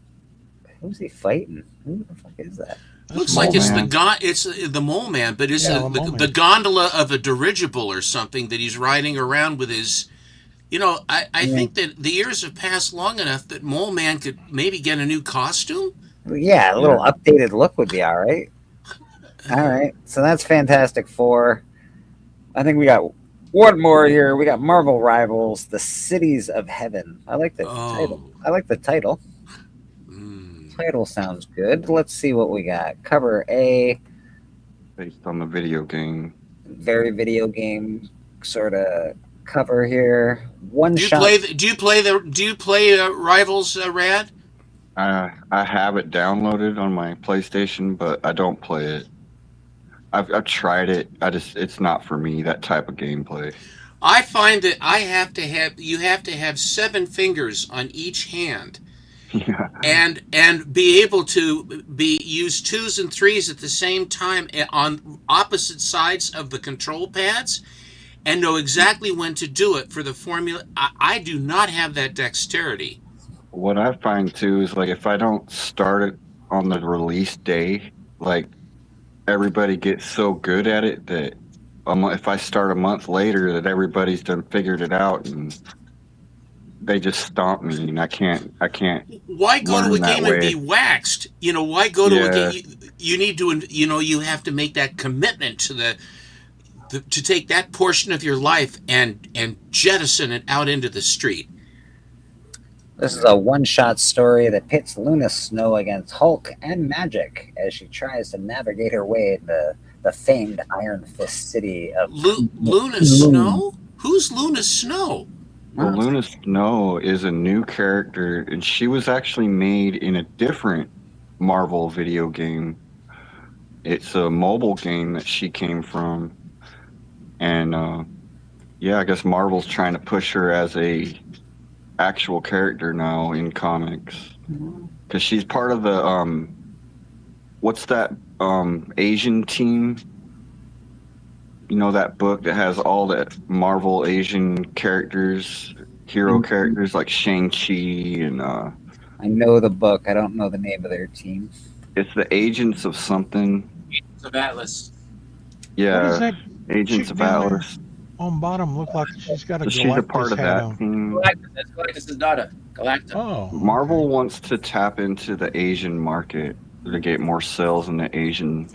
who's he fighting? Who the fuck is that? That's Looks Mole like it's Man. it's the Mole Man, but it's Yeah, the Mole the Man. gondola of a dirigible or something that he's riding around with his. I Yeah. think that the years have passed long enough that Mole Man could maybe get a new costume. Yeah, a little updated look would be all right. All right, so that's Fantastic Four. I think we got one more here. We got Marvel Rivals: The Cities of Heaven. I like the title. I like the title. Mm. Title sounds good. Let's see what we got. Cover A, Based on the video game. very video game sort of cover here. One Do you shot. play? Do you play Rivals, Rad? I have it downloaded on my PlayStation, but I don't play it. I've tried it. It's not for me, that type of gameplay. I find that you have to have 7 fingers on each hand, Yeah. and be able to use 2s and 3s at the same time on opposite sides of the control pads, and know exactly when to do it for the formula. I do not have that dexterity. What I find too is like if I don't start it on the release day, like everybody gets so good at it that if I start a month later, that everybody's done figured it out and they just stomp me, and I can't. Why go to a Learn that game and way. be waxed? Why go to a Yeah. game? You need to, you have to make that commitment to to take that portion of your life and jettison it out into the street. This is a one-shot story that pits Luna Snow against Hulk and Magic as she tries to navigate her way into the famed Iron Fist city of Luna Snow? Who's Luna Snow? Well, Luna Snow is a new character, and she was actually made in a different Marvel video game. It's a mobile game that she came from, and I guess Marvel's trying to push her as a actual character now in comics because she's part of the what's that Asian team? That book that has all the Marvel Asian characters, hero characters like Shang-Chi and I know the book. I don't know the name of their team. it's the Agents of something. Of Atlas. What Yeah, does that Agents chick of down there Atlas. on bottom look like? She's got a So she's a part Galactus of hat that on. team. Galactus. That's Galactus' daughter, Galacta. Oh, Marvel wants to tap into the Asian market to get more sales in the Asian.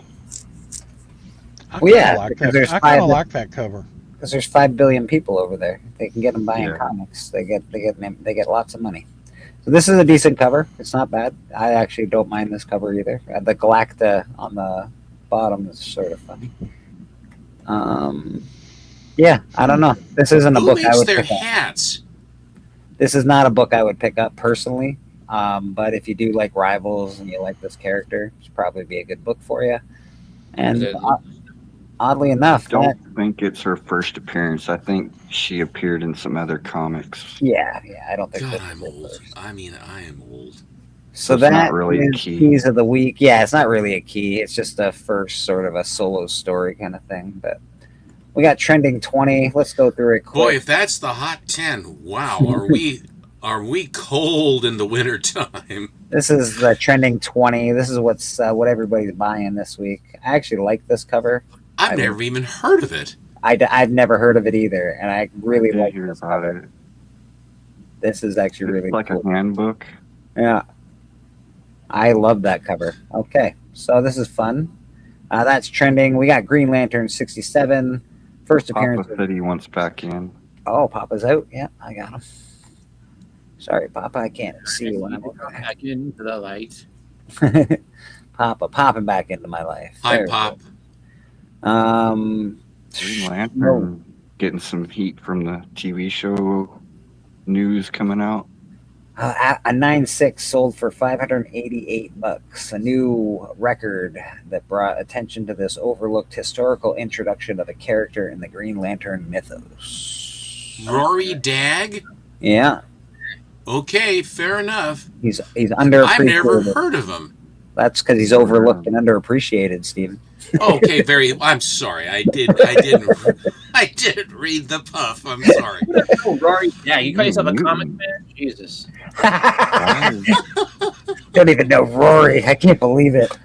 I Well, kinda yeah, like because that. there's I kind of 5 like that cover. Because there's 5 billion people over there. They can get them buying Yeah. comics. They get lots of money. So this is a decent cover. It's not bad. I actually don't mind this cover either. The Galacta on the bottom is sort of funny. Yeah, I don't know. This isn't a Who book I makes would their pick up. hats? This is not a book I would pick up personally. But if you do like Rivals and you like this character, it's probably be a good book for you. And Is it- oddly enough, Don't think it's her first appearance. I think she appeared in some other comics. yeah, I don't think God, this I'm is it old. first. I mean, I am old. So It's not that really a is key. keys of the week. Yeah, it's not really a key. It's just a first sort of a solo story kind of thing. But we got trending 20. Let's go through it Boy, quick. if that's the hot 10, wow, are we cold in the wintertime? This is the trending 20. This is what everybody's buying this week. I actually like this cover. I've never even heard of it. I've never heard of it either, and I really I like hear this about cover. it. This is actually really It's like cool. a handbook. Yeah. I love that cover. Okay, so this is fun. That's trending. We got Green Lantern 67. First appearance. Papa said he wants back in. Oh, Papa's out. Yeah, I got him. Sorry, Papa. I can't see you when I'm over Back into the light. there. Papa, popping back into my life. Hi, There we Pop. go. Green Lantern getting some heat from the TV show news coming out. A 9.6 sold for $588. A new record that brought attention to this overlooked historical introduction of a character in the Green Lantern mythos. Rory Dag? Yeah, Okay, fair enough. he's underappreciated. I've never heard of him. That's because he's overlooked and underappreciated, Steven. Okay, I'm sorry. I didn't read the puff. I'm sorry. Oh, Rory. Yeah, you call yourself a comic fan? Jesus. Don't even know Rory. I can't believe it.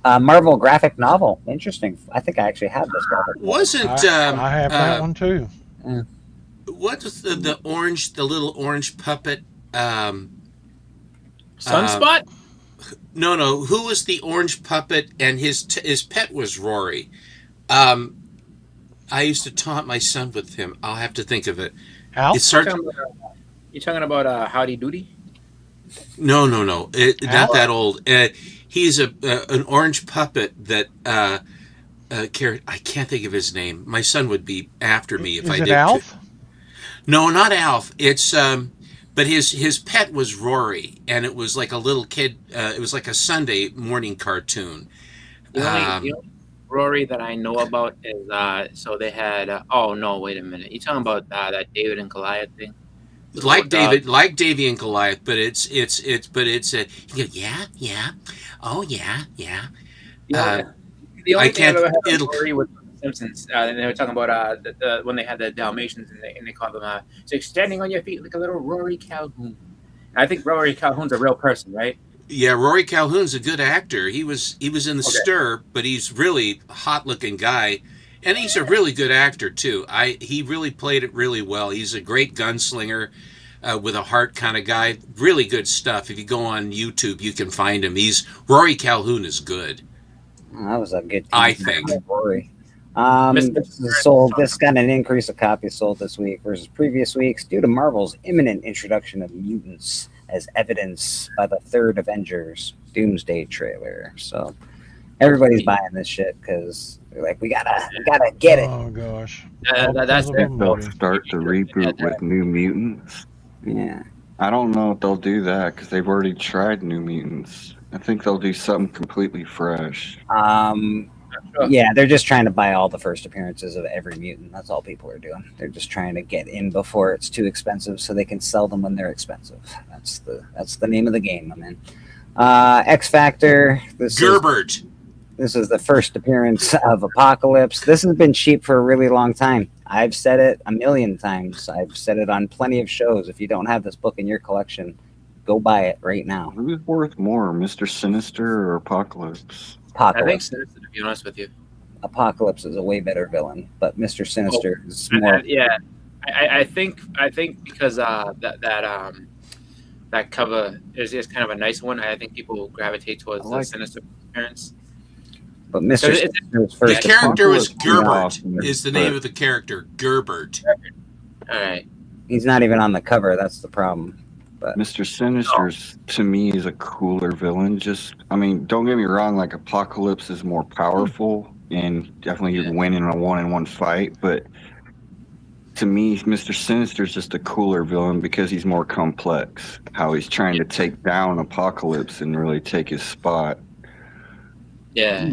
Marvel graphic novel. Interesting. I think I actually have this graphic novel. Wasn't I have that one too. what was the little orange puppet? Sunspot? No. Who was the orange puppet? And his pet was Rory. I used to taunt my son with him. I'll have to think of it. Al? It starts. You talking about Howdy Doody? No. Not that old. He's an orange puppet that. I can't think of his name. My son would be after me if I did. Is it Alf? No, not Alf. It's but his pet was Rory, and it was like a little kid. It was like a Sunday morning cartoon. The only Rory that I know about is so they had. Oh no, wait a minute. You talking about that David and Goliath thing? Like David and Goliath, but it's he goes, yeah, oh yeah. The only I thing I've can't. ever had It'll. with Rory was The Simpsons, and they were talking about when they had the Dalmatians, and they called them so standing on your feet like a little Rory Calhoun. And I think Rory Calhoun's a real person, right? Yeah, Rory Calhoun's a good actor. He was in the Stir, but he's really a hot-looking guy, and he's a really good actor too. He really played it really well. He's a great gunslinger with a heart kind of guy. Really good stuff. If you go on YouTube, you can find him. Rory Calhoun is good. Oh, that was a good team. I think. Rory. This got an increase of copies sold this week versus previous weeks due to Marvel's imminent introduction of mutants as evidenced by the third Avengers Doomsday trailer. So everybody's buying this shit because they're like, we gotta get it. Oh gosh. That's They'll start the reboot with New Mutants. Yeah. I don't know if they'll do that because they've already tried New Mutants. I think they'll do something completely fresh. Yeah, they're just trying to buy all the first appearances of every mutant. That's all people are doing. They're just trying to get in before it's too expensive so they can sell them when they're expensive. That's the name of the game, I'm in. X Factor. Gerbert. This is the first appearance of Apocalypse. This has been cheap for a really long time. I've said it a million times. I've said it on plenty of shows. If you don't have this book in your collection, go buy it right now. Who's worth more, Mr. Sinister or Apocalypse? Apocalypse. I think Sinister, to be honest with you. Apocalypse is a way better villain, but Mr. Sinister is more. Yeah, I think because that cover is kind of a nice one. I think people will gravitate towards the Sinister appearance. But Mr. Sinister's first. The character was Apocalypse Gerbert. Is the name of the character Gerbert? All right. He's not even on the cover. That's the problem. But Mr. Sinister's, to me, is a cooler villain. Don't get me wrong, like Apocalypse is more powerful and definitely you'd win in a one-on-one fight, but to me, Mr. Sinister is just a cooler villain because he's more complex. How he's trying to take down Apocalypse and really take his spot. Yeah,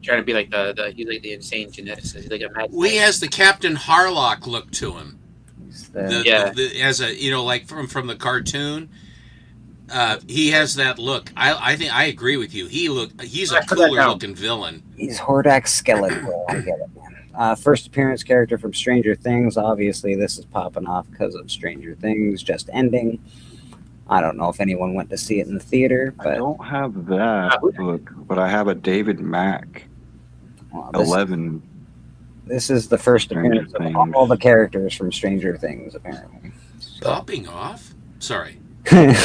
trying to be like he's like the insane geneticist. He's like a mad. He has the Captain Harlock look to him. he's As a like from the cartoon, he has that look. I think I agree with you. He's a cooler looking villain. He's Hordak Skeletor. I get it, man. First appearance character from Stranger Things. Obviously, this is popping off because of Stranger Things just ending. I don't know if anyone went to see it in the theater, but I don't have that book, but I have a David Mack. 11. This is the first appearance of all the characters from Stranger Things, apparently. Popping off? Sorry. Only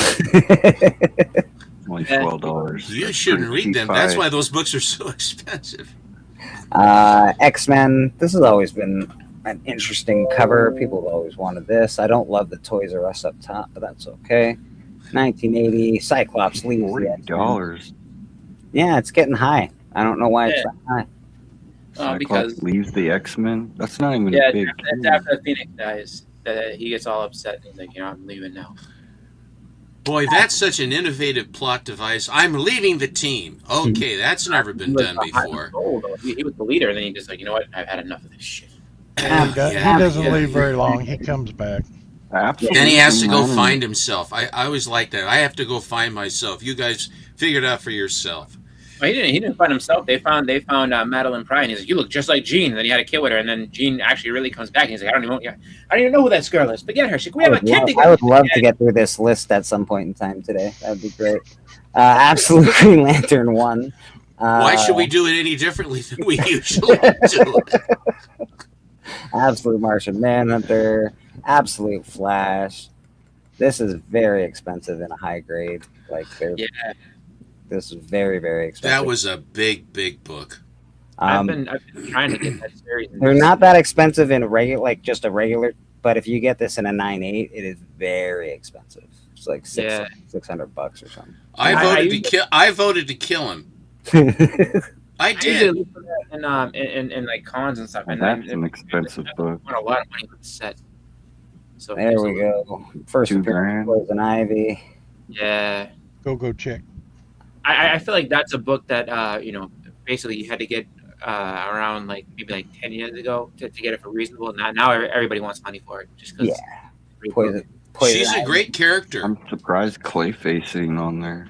$12. You shouldn't read them. That's why those books are so expensive. X-Men. This has always been an interesting cover. People have always wanted this. I don't love the Toys R Us up top, but that's okay. 1980, Cyclops leaves $40. Yeah, it's getting high. I don't know why it's that high. Cyclops leaves the X-Men? That's not even a big it's after Phoenix dies that he gets all upset and he's like, I'm leaving now. Boy, that's such an innovative plot device. I'm leaving the team. Okay, that's never been done before. He was the leader, and then he just like, you know what? I've had enough of this shit. He doesn't leave very long. He comes back. Absolutely. Then he has to go man. find himself. I always like that. I have to go find myself. You guys figure it out for yourself. Well, he didn't find himself. They found Madeline Pryor, and he's like, "You look just like Jean." And then he had a kid with her, and then Jean actually really comes back, and he's like, "I don't even know who that girl is. Forget her. She, we have a kid together." I would love to get through this list at some point in time today. That would be great. Absolute Green Lantern 1. Why should we do it any differently than we usually do? Absolute Martian Manhunter, Absolute Flash. This is very expensive in a high grade. Like, Yeah, this is very, very expensive. That was a big book. I've been trying to get that series. They're not that expensive in just a regular. But if you get this in a 9.8, it is very expensive. It's like $600 or something. I voted to kill him. I I did. usually look for that in like cons and stuff, and That's an expensive book. I want a lot of money for the set. So There we go. First $2 appearance, grand. Poison Ivy. Yeah, Go check. I feel like that's a book that basically you had to get around like maybe like 10 years ago to get it for reasonable. Now everybody wants money for it just because. Yeah. Poison She's a Ivy. great character. I'm surprised Clayface ain't on there.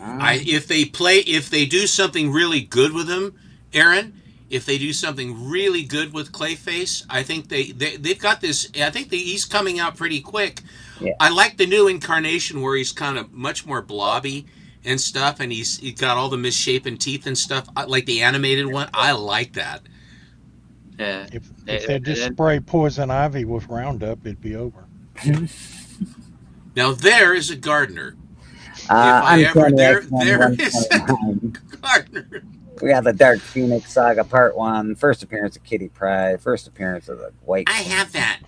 If they do something really good with him, Aaron, if they do something really good with Clayface, I think they've got this. I think he's coming out pretty quick. Yeah. I like the new incarnation where he's kind of much more blobby and stuff, and he's got all the misshapen teeth and stuff. Like the animated one, I like that. Yeah. If they just spray Poison Ivy with Roundup, it'd be over. Now there is a gardener. There is a gardener. We got the Dark Phoenix Saga Part 1, first appearance of Kitty Pryde, first appearance of the White. I have that.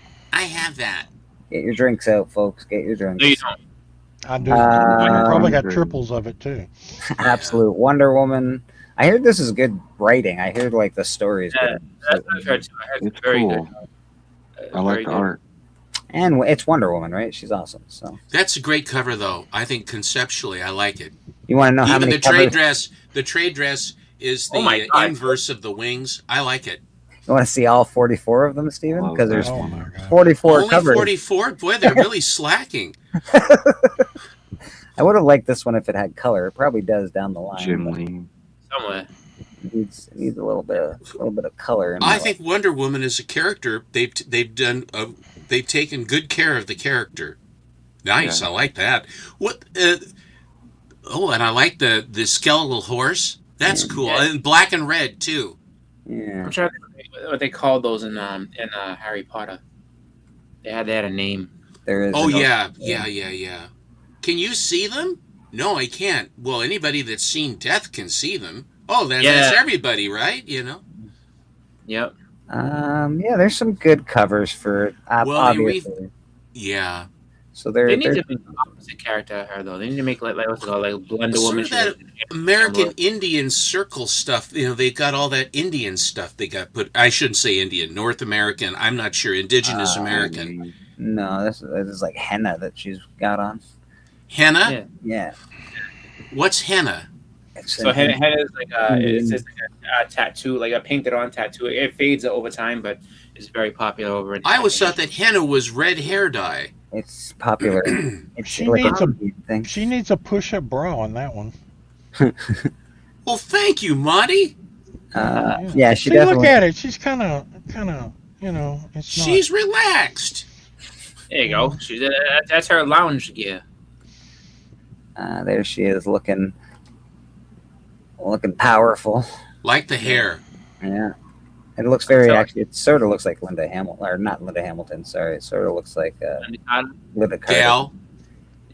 Get your drinks out, folks. Get your drinks. No, you don't. I do. I probably got Good. triples of it too. Absolute Wonder Woman. I heard this is good writing. I heard like the stories. Yeah, that's what I've heard too. I heard It's it's very cool. good. I like the art. And it's Wonder Woman, right? She's awesome. So That's a great cover, though. I think conceptually, I like it. you want to know how Even many the trade dress is Oh my the God. inverse of the wings. I like it. You want to see all 44 of them, Steven? Love Because there's that. Oh my god. 44 Only covers. 44. Boy, they're really slacking. I would have liked this one if it had color. It probably does down the line. Jim but Lee. Somewhere. It needs a little bit of color. In I it. think Wonder Woman is a character. They've taken good care of the character. Nice. Yeah. I like that. What? And I like the skeletal horse. That's cool. Yeah. And black and red too. Yeah. I'm trying to think what they called those in Harry Potter. They had a name. There is. Oh an- yeah. Can you see them? No, I can't. Well, anybody that's seen death can see them. Oh, then Yeah. that's everybody, right? You know. Yep. Yeah, there's some good covers for it, Well, obviously. Yeah. So they're They need to make an opposite character of her though. They need to make like what's it called, like Blender Sort Woman. of that American Indian circle stuff. You know, they've got all that Indian stuff they got put. I shouldn't say Indian, North American. I'm not sure. Indigenous American. No, this is like henna that she's got on. Henna? Yeah. Yeah. What's henna? So henna is like it's just like a tattoo, like a painted on tattoo. It fades over time, but it's very popular over in. I always thought that henna was red hair dye. It's popular. It's She like needs a a- thing. She needs a push-up bra on that one. Well, thank you, Monty. Yeah, she See, definitely. look at it. She's kind of, it's not. She's relaxed. There you go. That's her lounge gear. There she is, looking powerful. Like the hair. Yeah, it looks very. So- Actually, it sort of looks like Linda Hamilton, or not Linda Hamilton. Sorry, it sort of looks like Linda Carter. Gal.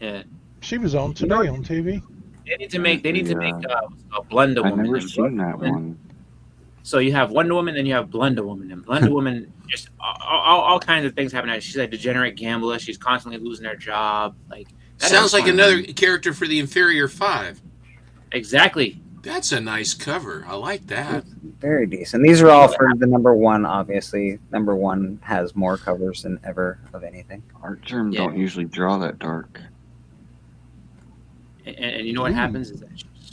Yeah. She was on today on TV. They need to make what's called Blender I've Woman. never And seen that one. So you have Wonder Woman, then you have Blender Woman, and Blender Woman just all kinds of things happen. She's a degenerate gambler. She's constantly losing her job. Like that Sounds is like fun. another character for the Inferior Five. Exactly. That's a nice cover. I like that. Very decent. These are all for the number one. Obviously, number one has more covers than ever of anything. Art Germ Yeah. don't usually draw that dark. And you know what happens is that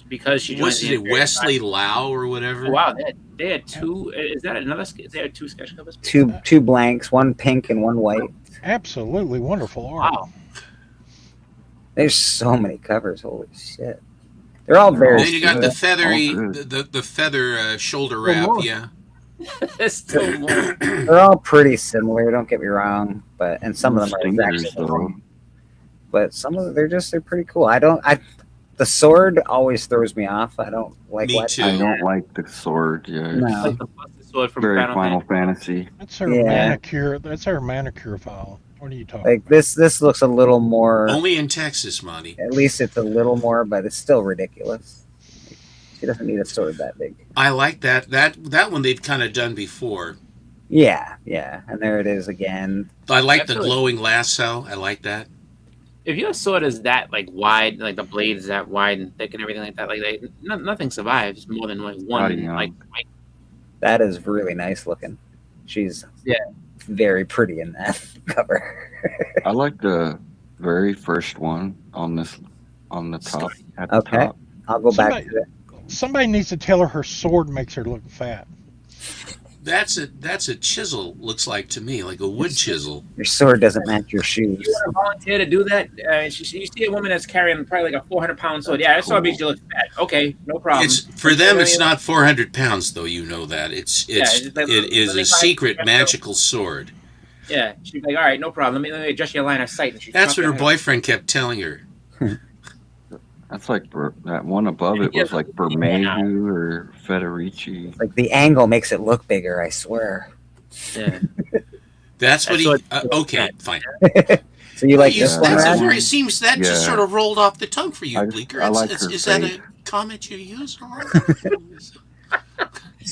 because she joins Was the it Inferior Wesley Lau or whatever? Five- Wow, they had two. Is that another? They had two sketch covers. Two blanks, one pink and one white. Absolutely wonderful art. Wow. There's so many covers. Holy shit. They're all very Then you got the similar. feathery, All good. the feather shoulder Oh, wrap. more. Yeah. Still more. They're all pretty similar, don't get me wrong, but and some of them are Stingers, exactly the though. same. But some of them they're pretty cool. The sword always throws me off. I don't like Me what too. I don't like the sword. Yeah, No. it's Like the busted sword from very Final Final Fantasy. Fantasy. That's her Yeah. manicure. That's her manicure file. What are you talking? like this looks a little more Only in Texas, Monty. at least it's a little more, but it's still ridiculous. She doesn't need a sword that big. I like that. That one they'd kind of done before. Yeah. And there it is again. I like the Absolutely. glowing lasso. I like that. If your sword is that like wide, like the blade is that wide and thick and everything like that, like nothing survives more than like one. yeah. Like That is really nice looking. She's Yeah. very pretty in that cover. I like the very first one on the top. At the Okay. top. I'll go back Somebody- to it. Somebody needs to tell her sword makes her look fat. That's a chisel. Looks like to me like a wood chisel. Your sword doesn't match your shoes. you want to volunteer to do that? You see a woman that's carrying probably like a 400-pound sword. Yeah, that sword makes you look fat. Okay, no problem. It's for them. It's not 400 pounds though. You know that. It's Yeah, it's like- it is let me a buy- secret magical sword. Yeah, she's like, all right, no problem. Let me adjust your line of sight. And she That's chopped what her it. boyfriend kept telling her. That's like that one above it was like Bermeju or Federici. Like the angle makes it look bigger, I swear. Yeah. That's what That's he. what- Okay, fine. So you like You- this one, that's a Rad? very seems that just Yeah. sort of rolled off the tongue for you, I Bleecker. I like her Is that face. a comment you use a lot?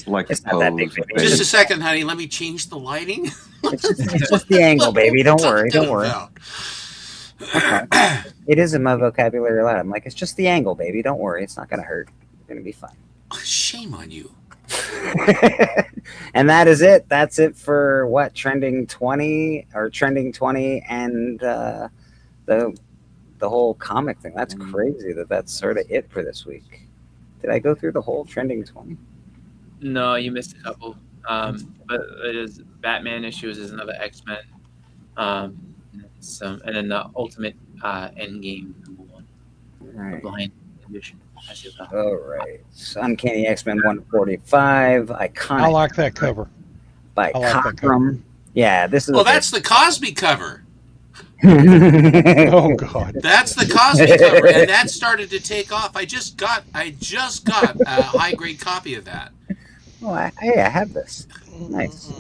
Like It's the not that big, pose. baby. Just a second, honey. Let me change the lighting. It's just the angle, baby. Don't worry. Don't worry. About. It is in my vocabulary a lot. I'm like, it's just the angle, baby. Don't worry. It's not going to hurt. You're going to be fine. Shame on you. And that is it. That's it for what? Trending 20 and the whole comic thing. That's crazy that's sort of it for this week. Did I go through the whole Trending 20? No, you missed a couple. But it is Batman issues is another X-Men. And then the Ultimate Endgame number 1, All right. blind edition. That's it. All right. So Uncanny X-Men 145. Iconic I like that cover. by I like that Cockrum. Yeah, this is Well, a bit- that's the Cosby cover. Oh God. That's the Cosby cover, and that started to take off. I just got a high grade copy of that. Oh, I have this. Nice.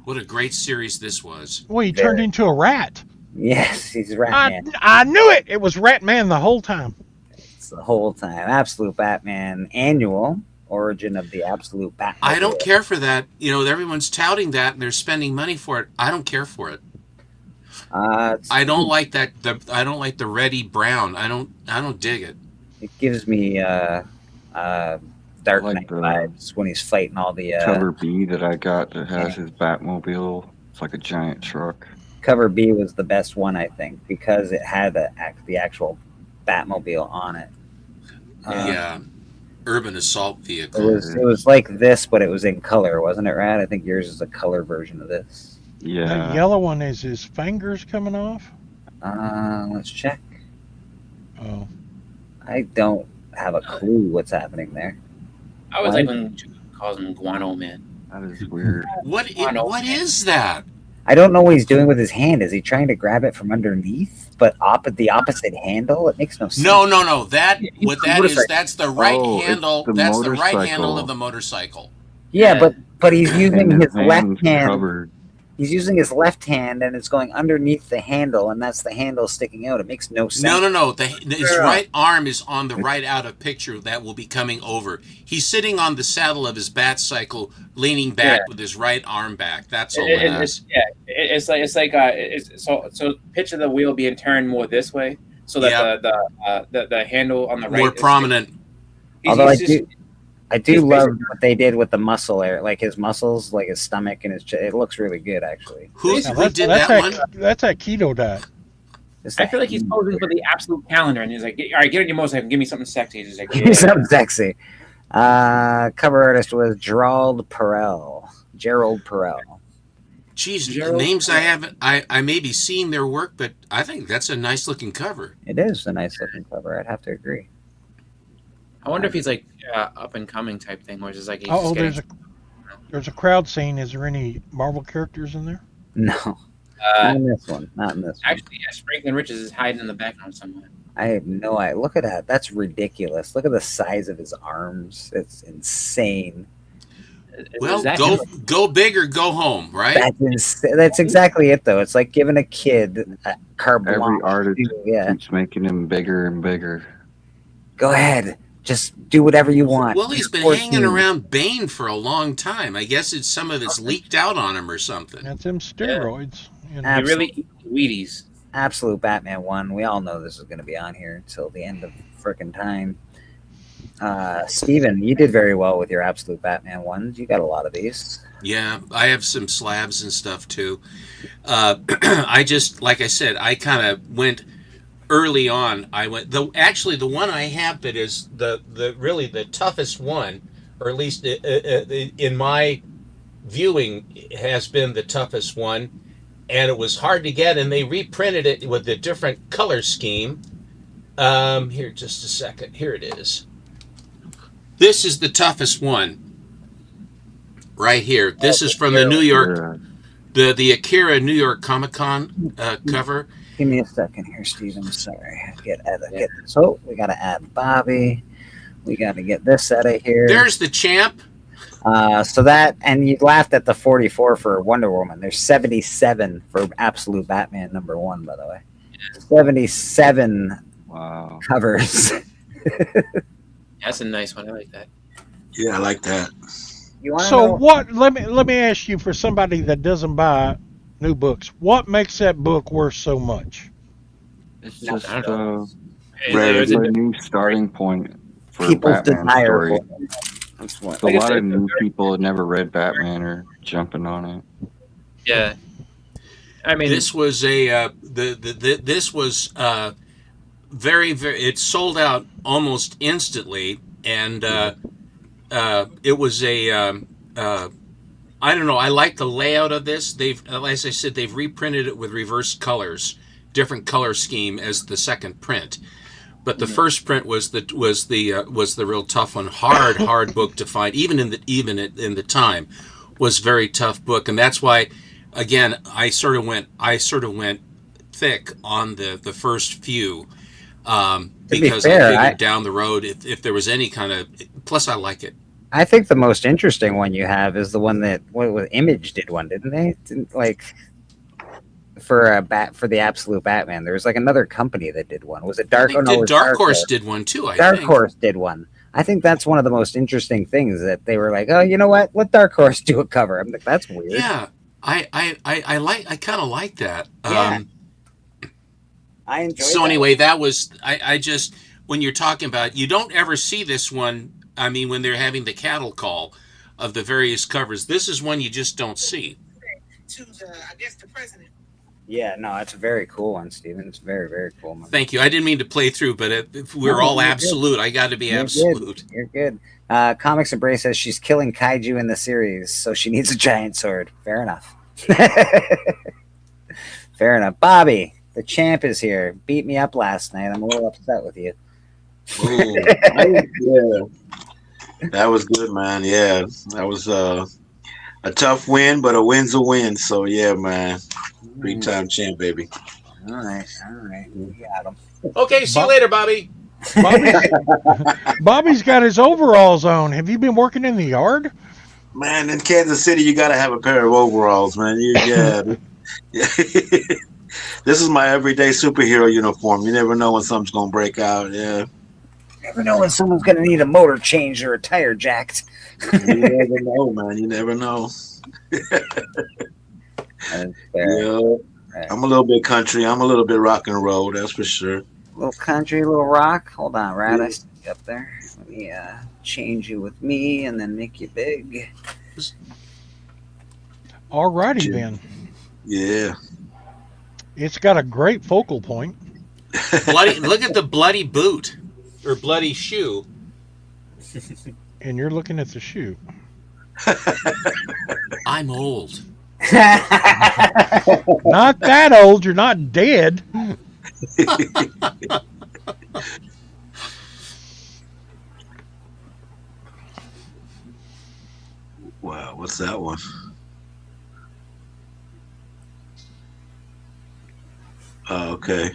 What a great series this was. Well, he turned into a rat. Yes, he's Ratman. I knew it. It was Ratman the whole time. It's the whole time. Absolute Batman annual origin of the Absolute Batman. I don't care for that. You know, everyone's touting that and they're spending money for it. I don't care for it. I don't like that. I don't like the reddy brown. I don't dig it. It gives me Dark like Knight the vibes when he's fighting all the Cover B that I got that has his Batmobile. It's like a giant truck. Cover B was the best one, I think, because it had the actual Batmobile on it. Yeah, urban assault vehicle. It was like this, but it was in color, wasn't it, Rad? I think yours is a color version of this. The yellow one is his fingers coming off. Let's check. Oh, I don't have a clue what's happening there. I was like when Chuck calls him Guano Man. That is weird. What is that? I don't know what he's doing with his hand. Is he trying to grab it from underneath, but the opposite handle? It makes no sense. No. That's the right Oh, it's handle. the That's the right motorcycle. handle of the motorcycle. Yeah, but he's using And his left hand's hand. covered. He's using his left hand, and it's going underneath the handle, and that's the handle sticking out. It makes no sense. No. His right arm is on the right out of picture. That will be coming over. He's sitting on the saddle of his bat cycle, leaning back with his right arm back. That's all it is. So picture the wheel being turned more this way, so that the handle on the right More prominent. Although I do love what they did with the muscle area, like his muscles, like his stomach and his chest. It looks really good, actually. Who that's, did that's that one? That's that keto diet. It's I feel like he's posing for the Absolute calendar, and he's like, "All right, get on your motorcycle, and give me something sexy." He's just like, Give me something sexy. Cover artist was Gerald Perel. Geez, Gerald- names I haven't. I may be seeing their work, but I think that's a nice looking cover. It is a nice looking cover. I'd have to agree. I wonder if he's like up and coming type thing, or is like he's Oh, just there's a crowd scene. Is there any Marvel characters in there? No, not in this one. Not in this one. actually, yeah, Franklin Richards is hiding in the background somewhere. I have no idea. Look at that. That's ridiculous. Look at the size of his arms. It's insane. Well, Is that go him? go big or go home, right? That's exactly it, though. It's like giving a kid a carte Every blanche. artist Yeah, keeps making him bigger and bigger. go ahead. Just do whatever you want. Well, he's been You're hanging 14. around Bane for a long time. I guess it's some of it's leaked out on him or something. That's them steroids. You know. He really eats Wheaties. Absolute Batman 1. We all know this is going to be on here until the end of frickin' time. Steven, you did very well with your Absolute Batman 1s. You got a lot of these. Yeah, I have some slabs and stuff too. I just, like I said, I kind of went early on. I went actually the one I have that is the really the toughest one, or at least in my viewing, has been the toughest one, and it was hard to get, and they reprinted it with a different color scheme. Here, just a second. Here it is. This is the toughest one. Right here. This is from the New York, the Akira New York Comic Con cover. Give me a second here, Steven. Sorry. So we got to add Bobby. We got to get this out of here. There's the champ. So that, and you laughed at the 44 for Wonder Woman. There's 77 for Absolute Batman #1, by the way. 77 Wow. covers. That's a nice one. I like that. Yeah, I like that. You want to So know? what? Let me ask you, for somebody that doesn't buy new books, what makes that book worth so much? It's No, just I don't know. it's There's a a- new starting point for a People's Batman desire story. for it. That's what. A Like I lot said, of new people that never read Batman are jumping on it. Yeah. I mean, This was a this was very it sold out almost instantly, and it was a I don't know. I like the layout of this. They've, as I said, they've reprinted it with reverse colors, different color scheme as the second print. But the first print was the real tough one, hard book to find, even in the time, was very tough book, and that's why, again, I sort of went thick on the first few, because fair, I figured down the road if there was any kind of, plus I like it. I think the most interesting one you have is the one that Image did one, didn't they? Like for the Absolute Batman, there was like another company that did one. Was it Dark? I think Dark Horse did one too. I Dark think. Horse did one. I think that's one of the most interesting things that they were like, oh, you know what? Let Dark Horse do a cover. I'm like, that's weird. Yeah, I kind of like that. Yeah. I enjoyed. So that. anyway, that was I just, when you're talking about, you don't ever see this one. I mean, when they're having the cattle call of the various covers, this is one you just don't see. To the president. Yeah, no, it's a very cool one, Steven. It's very, very cool. Man. Thank you. I didn't mean to play through, but if we're No, all you're good. absolute, I got to be You're absolute. You're good. Comics Embrace says she's killing kaiju in the series, so she needs a giant sword. Fair enough. Fair enough. Bobby, the champ is here. Beat me up last night. I'm a little upset with you. Ooh, yeah, that was good, man. Yeah, that was a tough win, but a win's a win. So yeah, man, big time champ, baby. All right. We got him. Okay, see you later, Bobby. Bobby's got his overalls on. Have you been working in the yard? Man, in Kansas City, you gotta have a pair of overalls, man. Yeah. This is my everyday superhero uniform. You never know when something's gonna break out. Yeah. Never know when someone's going to need a motor changed or a tire jacked. You never know, man. You never know. That's fair. Yeah. I'm a little bit country. I'm a little bit rock and roll. That's for sure. Little country, little rock. Hold on, Rad. I see you up there. Let me change you with me and then make you big. Alrighty then. Yeah. It's got a great focal point. Bloody, look at the bloody boot or bloody shoe. And you're looking at the shoe. I'm old. Not that old. You're not dead. Wow, what's that one? Oh, okay.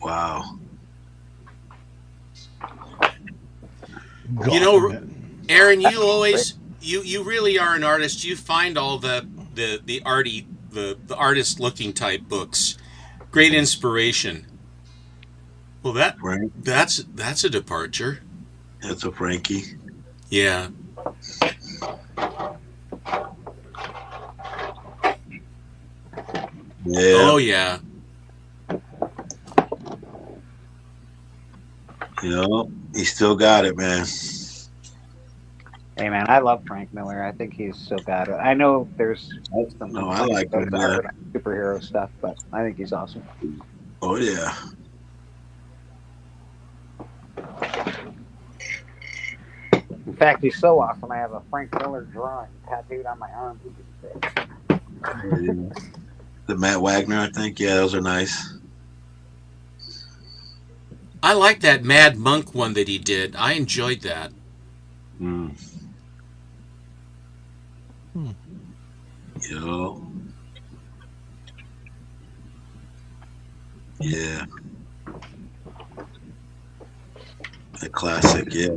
Wow. You know, Aaron, you always you really are an artist. You find all the artist looking type books. Great inspiration. Well, Frank, that's a departure. that's a Frankie. Yeah. Yeah. Oh yeah. You know, he still got it, man. Hey man, I love Frank Miller. I think he's so bad. I know there's some No, I like him, man. superhero stuff, but I think he's awesome. Oh yeah. In fact, he's so awesome. I have a Frank Miller drawing tattooed on my arm. The Matt Wagner, I think. Yeah, those are nice. I like that Mad Monk one that he did. I enjoyed that. Mm. Yo. Yeah. A classic, yeah.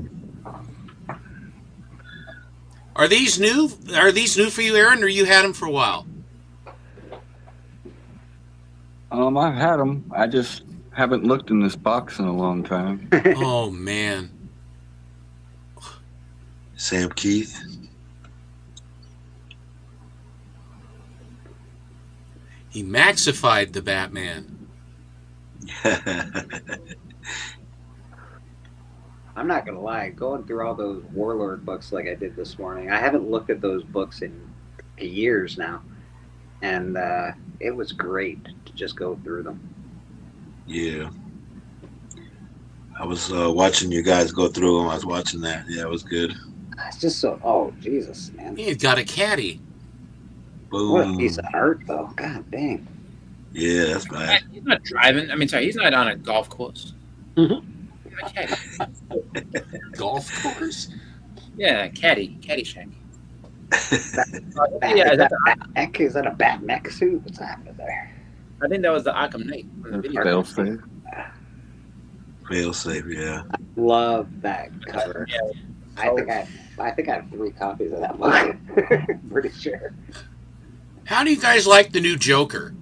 Are these new? Are these new for you, Aaron, or you had them for a while? I've had them. I just haven't looked in this box in a long time. Oh man. Sam Keith. He maxified the Batman. I'm not gonna lie, going through all those Warlord books like I did this morning, I haven't looked at those books in years now, and it was great to just go through them. Yeah. I was watching you guys go through them. I was watching that. Yeah, it was good. It's just so, oh Jesus, man! He got a caddy. Boom. What a piece of art, though. God dang. Yeah, that's bad. He's not driving. I mean, sorry, he's not on a golf course. Mm-hmm. Caddy. Golf course? Yeah, caddy shack. Bat, Yeah, is, that that's a bat mech? Is that a bat mech suit? What's happening there? I think that was the Arkham Knight from the video. Fail safe. Fail safe, yeah. Love that cover. Yeah. I think I have 3 copies of that book. Pretty sure. How do you guys like the new Joker?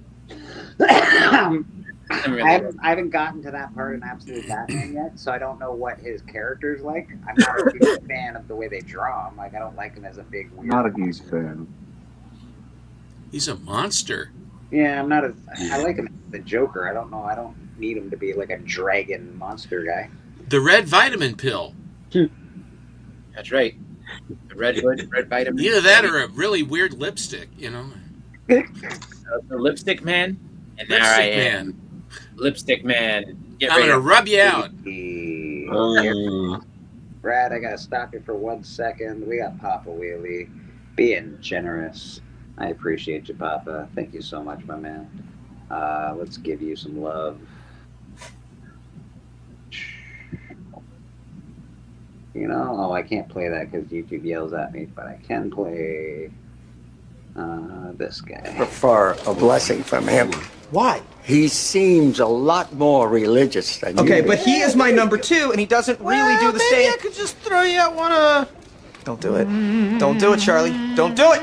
I haven't gotten to that part in Absolute Batman yet, so I don't know what his character's like. I'm not a huge fan of the way they draw him. Like, I don't like him as a big weird. Not a huge fan. He's a monster. Yeah, I'm not a. I like him as the Joker. I don't know. I don't need him to be like a dragon monster guy. The red vitamin pill. That's right. The red vitamin. Either that or a really weird lipstick, you know. The lipstick man. And there I Lipstick am. man. Lipstick man. Get I'm ready. gonna rub you out. Brad, I gotta stop you for 1 second. We got Papa Wheelie being generous. I appreciate you, Papa. Thank you so much, my man. Let's give you some love. You know, oh, I can't play that because YouTube yells at me, but I can play this guy. Prefer a blessing from him. Why? He seems a lot more religious than you. Okay, but he is my number 2, and he doesn't really do the maybe same. I could just throw you out one. Don't do it. Don't do it, Charlie. Don't do it.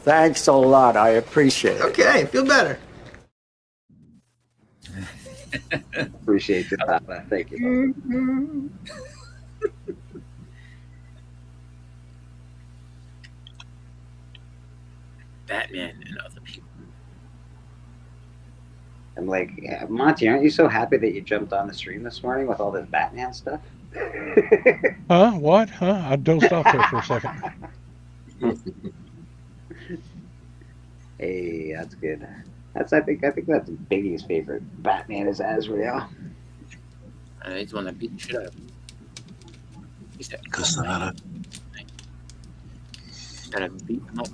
Thanks a lot. I appreciate it. Okay, feel better. Appreciate you, Papa. Thank you, Papa. Batman and other people. I'm like, yeah, Monty, aren't you so happy that you jumped on the stream this morning with all this Batman stuff? Huh? What? Huh? I dozed off there for a second. Hey, that's good. I think that's Biggie's favorite Batman is Azrael. He's the one that beat the shit out of him. He's that Casada. gotta beat him up.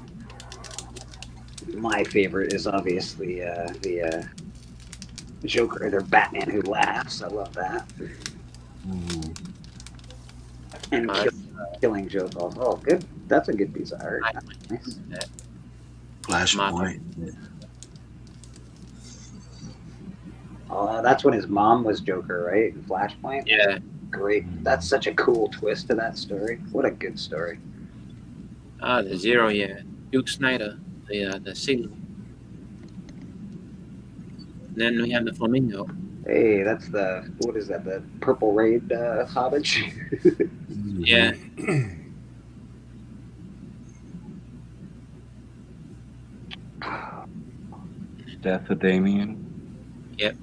My favorite is obviously the Joker, or Batman Who Laughs. I love that. And Killing Joke also. Oh, good. That's a good piece of art. Nice. Flashpoint. Oh, that's when his mom was Joker, right? In Flashpoint? Yeah. Great. That's such a cool twist to that story. What a good story. The Zero, yeah. Duke Snyder, the single. And then we have the Flamingo. Hey, that's what is that? The Purple Raid Hobbit? Yeah. Death of Damien. Yep.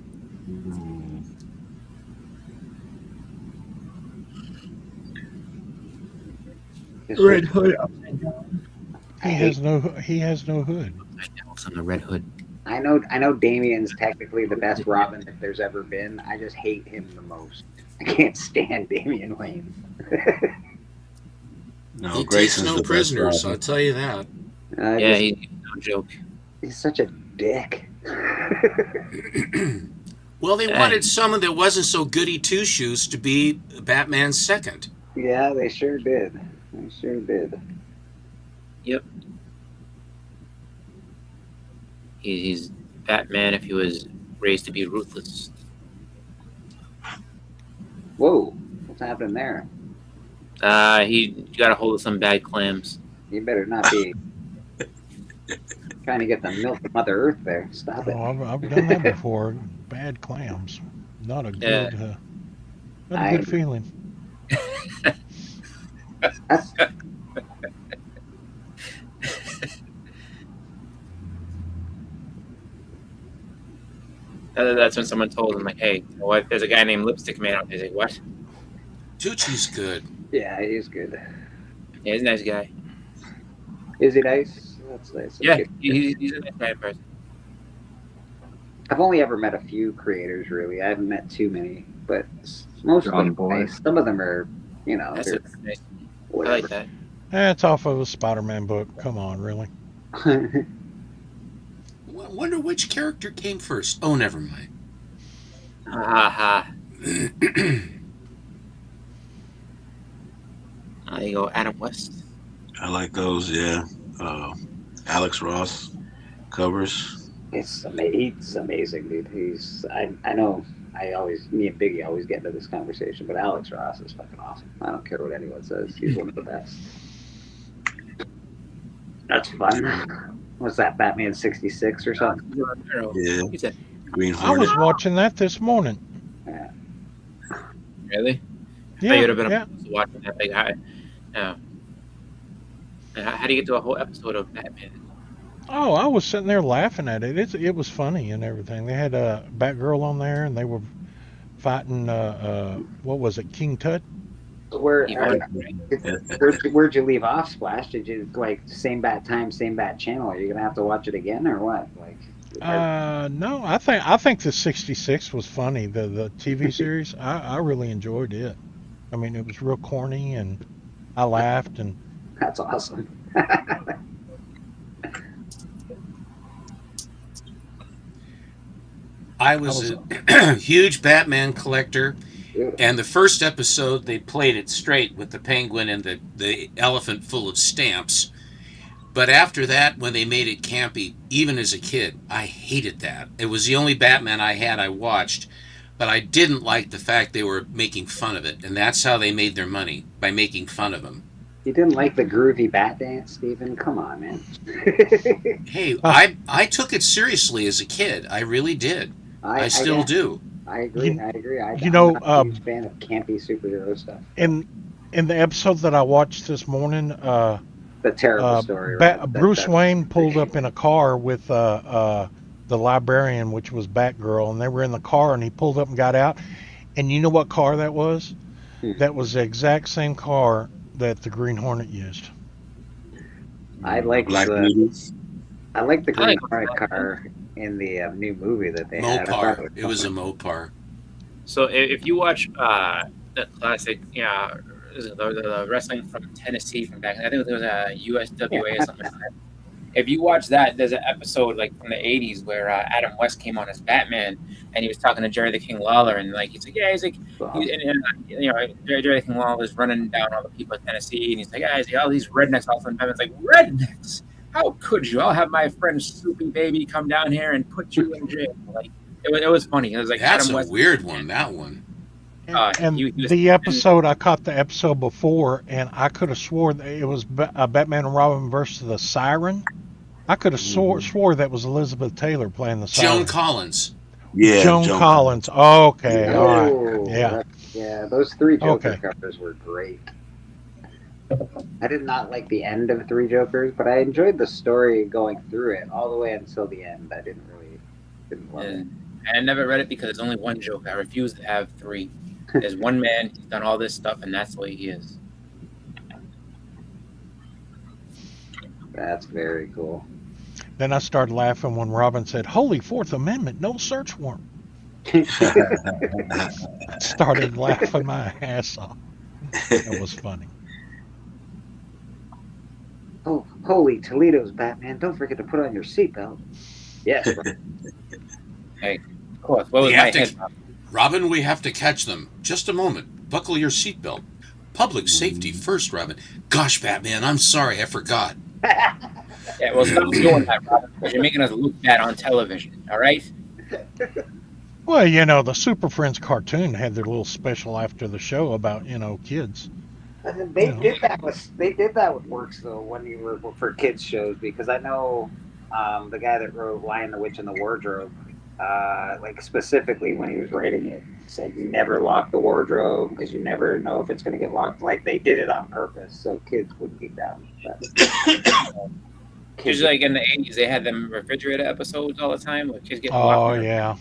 Red Hood. He has no hood. On the Red Hood. I know Damien's technically the best Robin that there's ever been. I just hate him the most. I can't stand Damian Wayne. No, He takes Grayson's no the best prisoners, Robin. I'll tell you that. Yeah, he's no joke. He's such a dick. Well, they wanted someone that wasn't so goody two shoes to be Batman's second. Yeah, they sure did. They sure did. Yep. He's Batman if he was raised to be ruthless. Whoa, what's happening there? He got a hold of some bad clams. You better not be trying to get the milk of Mother Earth there. Stop it. Oh, I've done that before. Bad clams. Not a good, not a good feeling. That's when someone told him, like, hey, you know what? There's a guy named Lipstick Man out there. He's like, what? Tucci's good. Yeah, he's good. Yeah, he's a nice guy. Is he nice? That's nice. Yeah, he's a nice guy in person. I've only ever met a few creators, really. I haven't met too many, but most of them are nice. Some of them are, That's they're nice. I whatever. like that. It's off of a Spider-Man book. Come on, really. Wonder which character came first. Oh, never mind. Ha. There you go, Adam West. I like those, yeah. Alex Ross covers. He's amazing, dude. I know me and Biggie always get into this conversation, but Alex Ross is fucking awesome. I don't care what anyone says. He's one of the best. That's fun. What's that, Batman 66 or something? Yeah. Green I Hornet. was watching that this morning. Yeah. Really? Yeah, I would have been yeah. watching that. Like, how do you get to a whole episode of Batman? Oh, I was sitting there laughing at it. It was funny and everything. They had a Batgirl on there, and they were fighting. What was it, King Tut? Where'd you leave off, Splash? Did you same bat time, same bat channel? Are you gonna have to watch it again or what? No, I think the 66 was funny. The TV series, I really enjoyed it. I mean, it was real corny, and I laughed. And that's awesome. I was a huge Batman collector, and the first episode they played it straight with the penguin and the elephant full of stamps. But after that, when they made it campy, even as a kid, I hated that. It was the only Batman I watched, but I didn't like the fact they were making fun of it, and that's how they made their money, by making fun of him. You didn't like the groovy bat dance, Steven? Come on, man. Hey, I took it seriously as a kid. I really did. I still do. I agree. I'm you know, not a huge fan of campy superhero stuff. in the episode that I watched this morning, The terrible story. Right? Bruce Wayne pulled up in a car with the librarian, which was Batgirl, and they were in the car, and he pulled up and got out. And you know what car that was? That was the exact same car that the Green Hornet used. I like the Green Hornet car. in the new movie that they had. I thought Mopar. It was a Mopar. So if you watch the classic, the wrestling from Tennessee from back, I think it was a USWA or something like that. If you watch that, there's an episode like from the '80s where Adam West came on as Batman, and he was talking to Jerry the King Lawler, and like he's like, Jerry the King Lawler is running down all the people in Tennessee, and he's like, guys, all these rednecks. All of a sudden, Batman's like, rednecks? How could you? I'll have my friend Soupy Baby come down here and put you in jail. Like it was funny. It was like that's Adam a West. Weird one. That one. And the episode, I caught the episode before, and I could have swore that it was Batman and Robin versus the Siren. I could have swore that was Elizabeth Taylor playing the Siren. Joan Collins. Yeah, Joan Collins. Okay, all right. Yeah. Yeah, those 3 Joker covers were great. I did not like the end of 3 Jokers, but I enjoyed the story going through it all the way until the end. I didn't love it. I never read it because it's only one Joker. I refuse to have 3. There's one man. He's done all this stuff, and that's the way he is. That's very cool. Then I started laughing when Robin said, "Holy Fourth Amendment, no search warrant." Started laughing my ass off. It was funny. Oh, holy Toledo's Batman! Don't forget to put on your seatbelt. Yes. Hey, of course. What was my head? Robin, we have to catch them. Just a moment. Buckle your seatbelt. Public safety first, Robin. Gosh, Batman, I'm sorry, I forgot. Yeah, well, stop doing that, Robin, because you're making us look bad on television, all right? Well, the Super Friends cartoon had their little special after the show about, kids. They did that with Works though when you were for kids shows, because I know the guy that wrote Lion, the Witch, and the Wardrobe, like specifically when he was writing it, said you never lock the wardrobe because you never know if it's going to get locked. Like they did it on purpose so kids wouldn't be down. Because like in the '80s, they had them refrigerator episodes all the time where kids get Oh locked. yeah.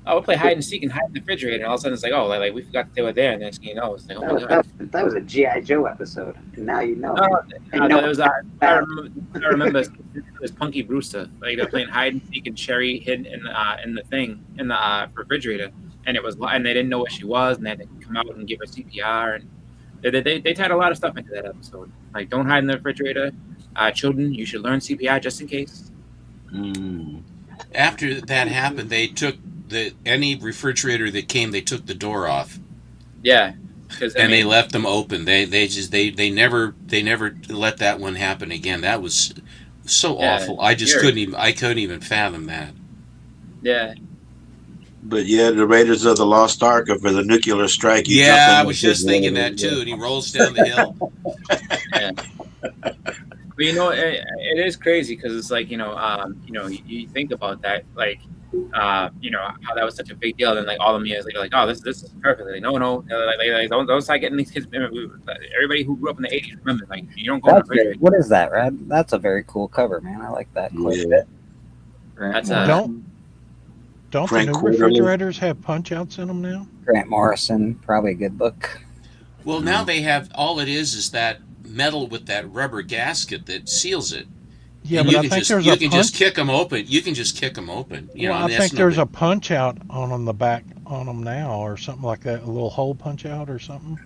Oh, we'll play hide and seek and hide in the refrigerator, and all of a sudden it's like, oh, like we forgot that they were there, and next thing you know, it's like, oh my god. That was a G.I. Joe episode. Now you know. No, it was, I remember it was Punky Brewster. Like they're playing hide and seek, and Sherry hid in the refrigerator, and they didn't know where she was, and they had to come out and give her CPR, and they tied a lot of stuff into that episode. Like, don't hide in the refrigerator. Children, you should learn CPR just in case. After that happened, they took any refrigerator that came, they took the door off. Yeah, they left them open. They never let that one happen again. That was so awful. I just couldn't even fathom that. Yeah. But yeah, the Raiders of the Lost Ark for the nuclear strike. Yeah, I was just thinking that too. And he rolls down the hill. Yeah. But it is crazy because it's like you think about that, like how that was such a big deal, and then like all the media is like, oh, this is perfect. Like, no, like, don't start getting these kids. Everybody who grew up in the '80s, remember, like you don't go. What is that, Rad? That's a very cool cover, man. I like that quite a bit. That's Don't the new refrigerators have punch outs in them now? Grant Morrison, probably a good book. Well, now they have, all it is that metal with that rubber gasket that seals it. Yeah, and but I think there's a punch. You can just kick them open. You can just kick them open. I think there's a punch out on the back on them now, or something like that. A little hole punch out or something.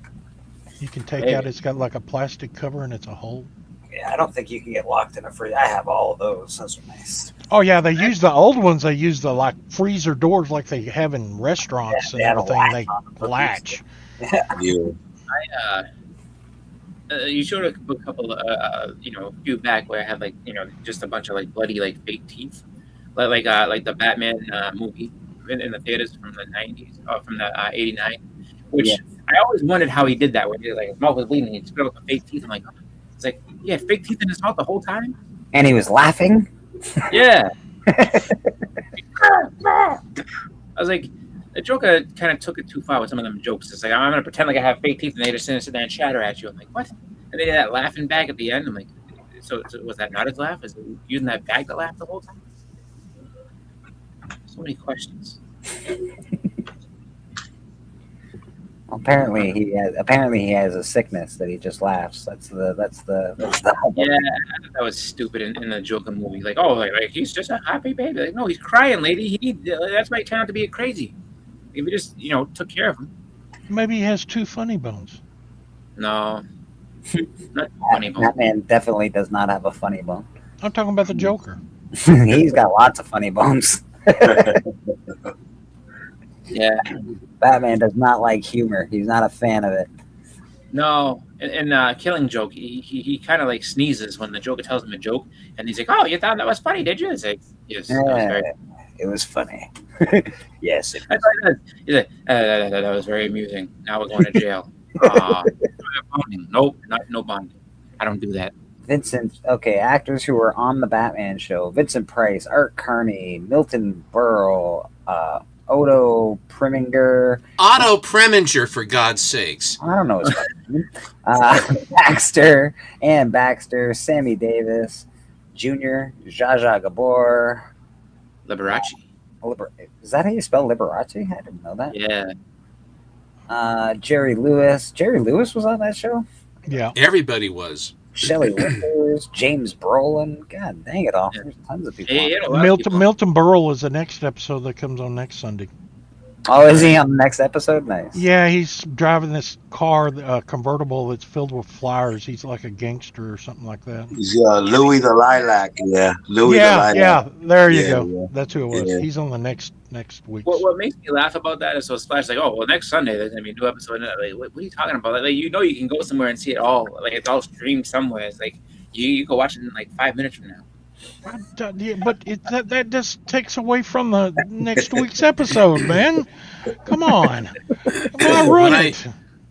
You can take out. It's got like a plastic cover and it's a hole. Yeah, I don't think you can get locked in a freezer. I have all of those. Those are nice. Oh yeah, they use the old ones. They use the like freezer doors like they have in restaurants and everything. They latch. Yeah. You showed a couple, a few back where I had like just a bunch of like bloody like fake teeth, like the Batman movie in the theaters from the '90s or from the '89, which I always wondered how he did that. Where he like his mouth was bleeding, he spit out the fake teeth. I'm like, it's like fake teeth in his mouth the whole time. And he was laughing. Yeah. I was like, the Joker kind of took it too far with some of them jokes. It's like, I'm going to pretend like I have fake teeth, and they just sit there and chatter at you. I'm like, what? And they did that laughing bag at the end. I'm like, so was that not his laugh? Is it using that bag to laugh the whole time? So many questions. Apparently he has a sickness that he just laughs. That's the Yeah, that was stupid in the Joker movie. Like, oh, like he's just a happy baby. Like, no, he's crying, lady. That's why he turned out to be crazy. If we just, took care of him. Maybe he has two funny bones. No, not funny bone. That man definitely does not have a funny bone. I'm talking about the Joker. He's got lots of funny bones. Yeah. Batman does not like humor. He's not a fan of it. No, and Killing Joke, he kind of like sneezes when the Joker tells him a joke, and he's like, "Oh, you thought that was funny, did you?" It's like, "Yes, that was very." It was funny. Yes. That's what it is. He's like, that was very amusing. Now we're going to jail. Bonding. Nope, no bonding. I don't do that. Vincent, okay, actors who were on the Batman show: Vincent Price, Art Carney, Milton Berle, Otto Preminger. Otto Preminger, for God's sakes. I don't know his name. Baxter, Ann Baxter, Sammy Davis, Jr., Zsa Zsa Gabor. Liberace. Is that how you spell Liberace? I didn't know that. Yeah. Jerry Lewis. Jerry Lewis was on that show? Yeah. Everybody was. Shelley Winters, James Brolin. God dang it all. There's tons of people. Milton Berle is the next episode that comes on next Sunday. Oh, is he on the next episode? Nice. Yeah, he's driving this car, convertible that's filled with flowers. He's like a gangster or something like that. He's Louis the Lilac. Yeah, Louis the Lilac. Yeah, there you go. Yeah. That's who it was. Yeah. He's on the next week. What makes me laugh about that is so Splash like, oh, well, next Sunday there's gonna be a new episode. Like, what are you talking about? Like, you can go somewhere and see it all. Like, it's all streamed somewhere. It's like you go watch it in like 5 minutes from now. But that just takes away from the next week's episode, man. Come on.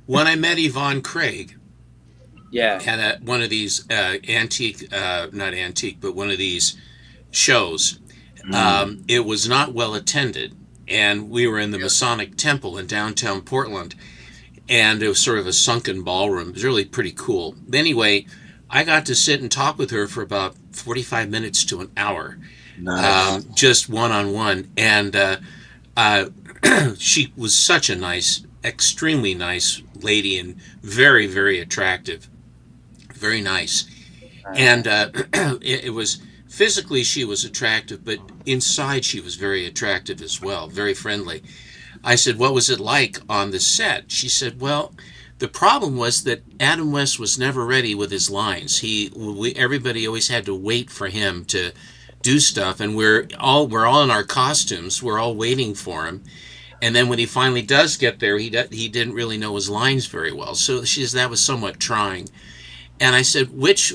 When I met Yvonne Craig, yeah, at one of these not antique, but one of these shows, it was not well attended, and we were in the Masonic Temple in downtown Portland, and it was sort of a sunken ballroom. It was really pretty cool. Anyway, I got to sit and talk with her for about 45 minutes to an hour, just one-on-one. And she was such a nice, extremely nice lady and very, very attractive. Very nice. And it was physically she was attractive, but inside she was very attractive as well, very friendly. I said, what was it like on the set? She said, well, the problem was that Adam West was never ready with his lines. Everybody always had to wait for him to do stuff, and we're all in our costumes. We're all waiting for him, and then when he finally does get there, he didn't really know his lines very well. So she says that was somewhat trying. And I said, which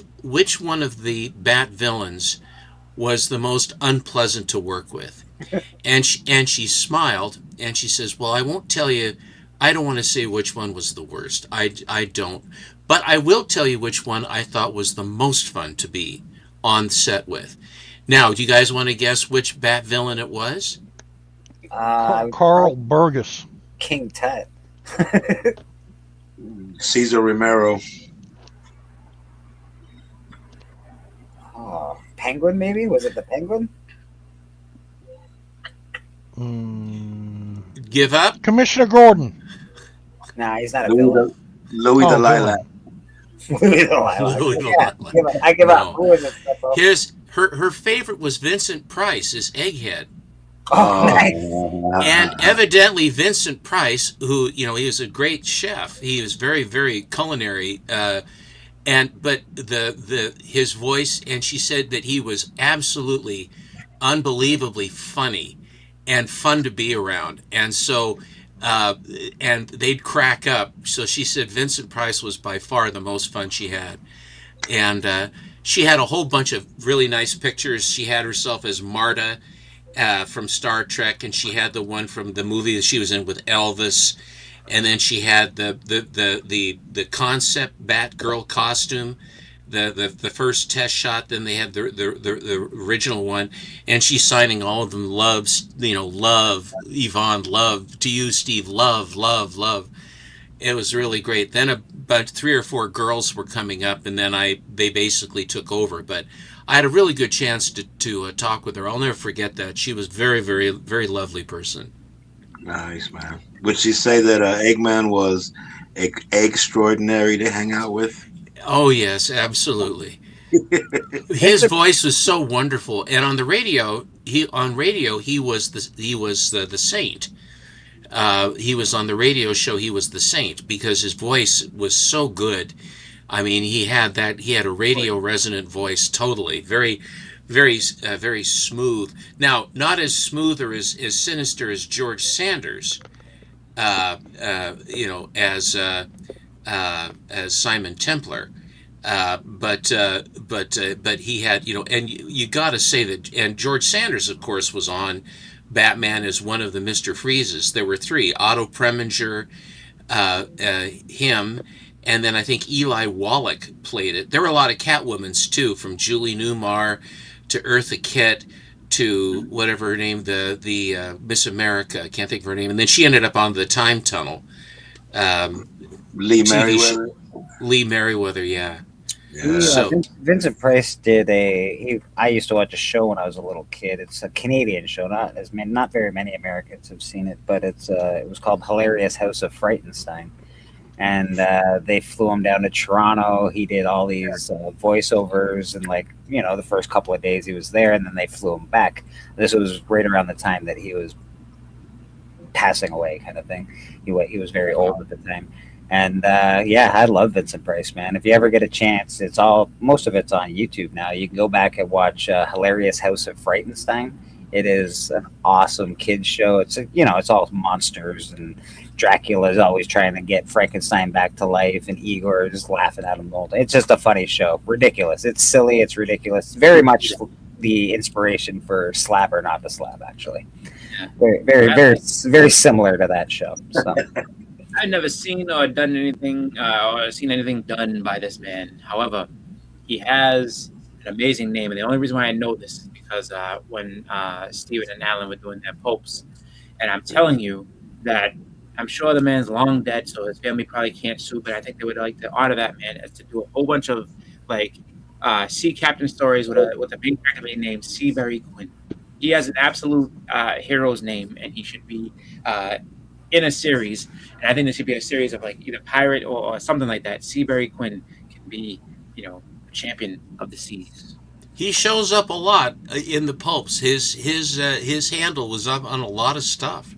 one of the Bat villains was the most unpleasant to work with? And she smiled and she says, well, I won't tell you. I don't want to say which one was the worst. I don't. But I will tell you which one I thought was the most fun to be on set with. Now, do you guys want to guess which Bat villain it was? Carl Burgess. King Tut. Cesar Romero. Oh, Penguin, maybe? Was it the Penguin? Give up? Commissioner Gordon. Nah, he's not a villain. Louis the Lilac. Louis the Lilac. Louis the Lilac. I give up. Who is it? Her favorite was Vincent Price as Egghead. Oh, nice. And evidently Vincent Price, who, he was a great chef. He was very, very culinary. But his voice, and she said that he was absolutely unbelievably funny and fun to be around. And so and they'd crack up. So she said Vincent Price was by far the most fun she had. And she had a whole bunch of really nice pictures. She had herself as Marta from Star Trek, and she had the one from the movie that she was in with Elvis. And then she had the concept Batgirl costume, the first test shot. Then they had the original one, and she's signing all of them. Loves, love Yvonne, love to you, Steve, love. It was really great. Then about 3 or 4 girls were coming up, and then they basically took over. But I had a really good chance to talk with her. I'll never forget that. She was very, very, very lovely person. Nice, man. Would she say that Eggman was extraordinary to hang out with? Oh yes, absolutely. His voice was so wonderful, and on the radio, he was the saint. He was on the radio show. He was the saint because his voice was so good. I mean, he had a radio resonant voice, totally very smooth. Now, not as smooth or as sinister as George Sanders, as Simon Templar. But he had, and you got to say that, and George Sanders, of course, was on Batman as one of the Mr. Freezes. There were three: Otto Preminger, him, and then I think Eli Wallach played it. There were a lot of Catwomans too, from Julie Newmar to Eartha Kitt to whatever her name, the Miss America. I can't think of her name. And then she ended up on the Time Tunnel. Lee Merriweather. Lee Merriweather, yeah. Vincent Price did I used to watch a show when I was a little kid. It's a Canadian show, not very many Americans have seen it, but it was called Hilarious House of Frightenstein. And they flew him down to Toronto. He did all these voiceovers, and the first couple of days he was there, and then they flew him back. This was right around the time that he was passing away, kind of thing. He was very old at the time. And I love Vincent Price, man. If you ever get a chance, most of it's on YouTube now. You can go back and watch Hilarious House of Frightenstein. It is an awesome kids show. It's all monsters, and Dracula's always trying to get Frankenstein back to life, and Igor is laughing at him all day. It's just a funny show. Ridiculous. It's silly. It's ridiculous. It's very much the inspiration for Slap or Not to Slap, actually. Very, very, very, very similar to that show. So. I've never seen or done anything or seen anything done by this man. However, he has an amazing name, and the only reason why I know this is because when Stephen and Alan were doing their popes, and I'm telling you that I'm sure the man's long dead, so his family probably can't sue, but I think they would like to honor that man as to do a whole bunch of sea captain stories with a main character named Seabury Quinn. He has an absolute hero's name, and he should be in a series. And I think there should be a series of either pirate or something like that. Seabury Quinn can be, champion of the seas. He shows up a lot in the pulps. His handle was up on a lot of stuff.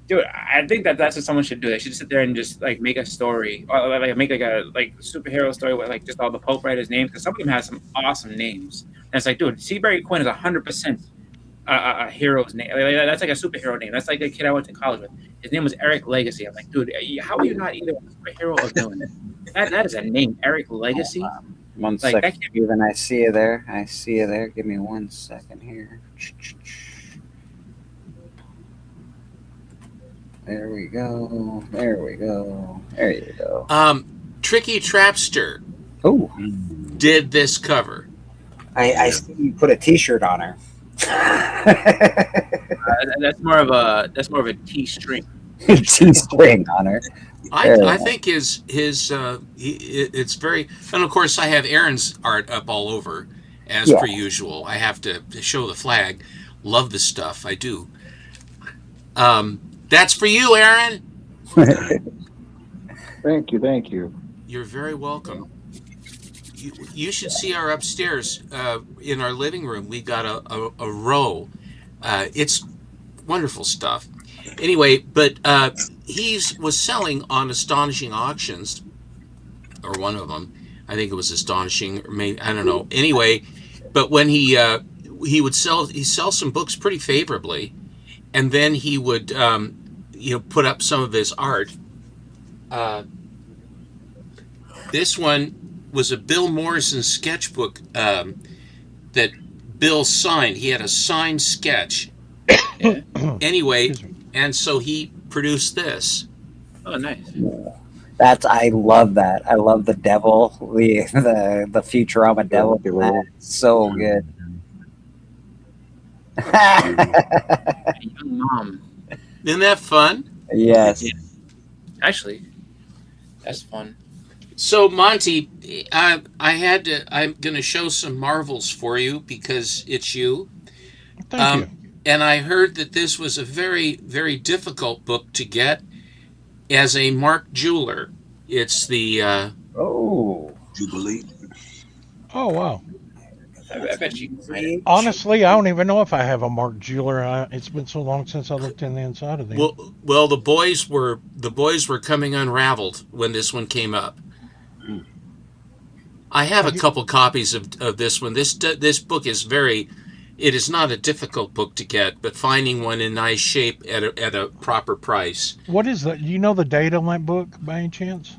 Dude, I think that's what someone should do. They should sit there and just make a story, or make a superhero story with just all the pulp writers' names, because some of them have some awesome names. And it's dude, Seabury Quinn is 100% a hero's name. That's like a superhero name. That's like the kid I went to college with. His name was Eric Legacy. I'm dude, how are you not either a superhero or villain? That is a name, Eric Legacy. One second, Steven. I see you there. Give me 1 second here. There we go. There you go. Tricky Trapster. Oh, did this cover? I see you put a T-shirt on her. That's more of a T-string. T-string on her. I think it's very, and of course I have Aaron's art up all over as per usual. I have to show the flag. Love this stuff. I do. That's for you, Aaron. Thank you. You're very welcome. You should see our upstairs in our living room. We got a row. It's wonderful stuff. Anyway, but he was selling on Astonishing Auctions, or one of them. I think it was Astonishing, or maybe I don't know. Anyway, but when he would sell some books pretty favorably, and then he would put up some of his art. This one was a Bill Morrison sketchbook that Bill signed. He had a signed sketch. Anyway, and so he produced this. Oh, nice. I love that. I love the devil, the Futurama devil. That's so good. Young mom. Isn't that fun? Yes. Yeah. Actually, that's fun. So Monty, I'm going to show some Marvels for you because it's you. Thank you. and I heard that this was a very, very difficult book to get as a Mark Jeweler. It's the Jubilee. Oh wow. I bet you. Honestly, I don't even know if I have a Mark Jeweler. It's been so long since I looked in the inside of them. Well, the boys were coming unraveled when this one came up. I have a couple copies of this one. This book is it is not a difficult book to get, but finding one in nice shape at a proper price. What is that? You know the date on that book by any chance?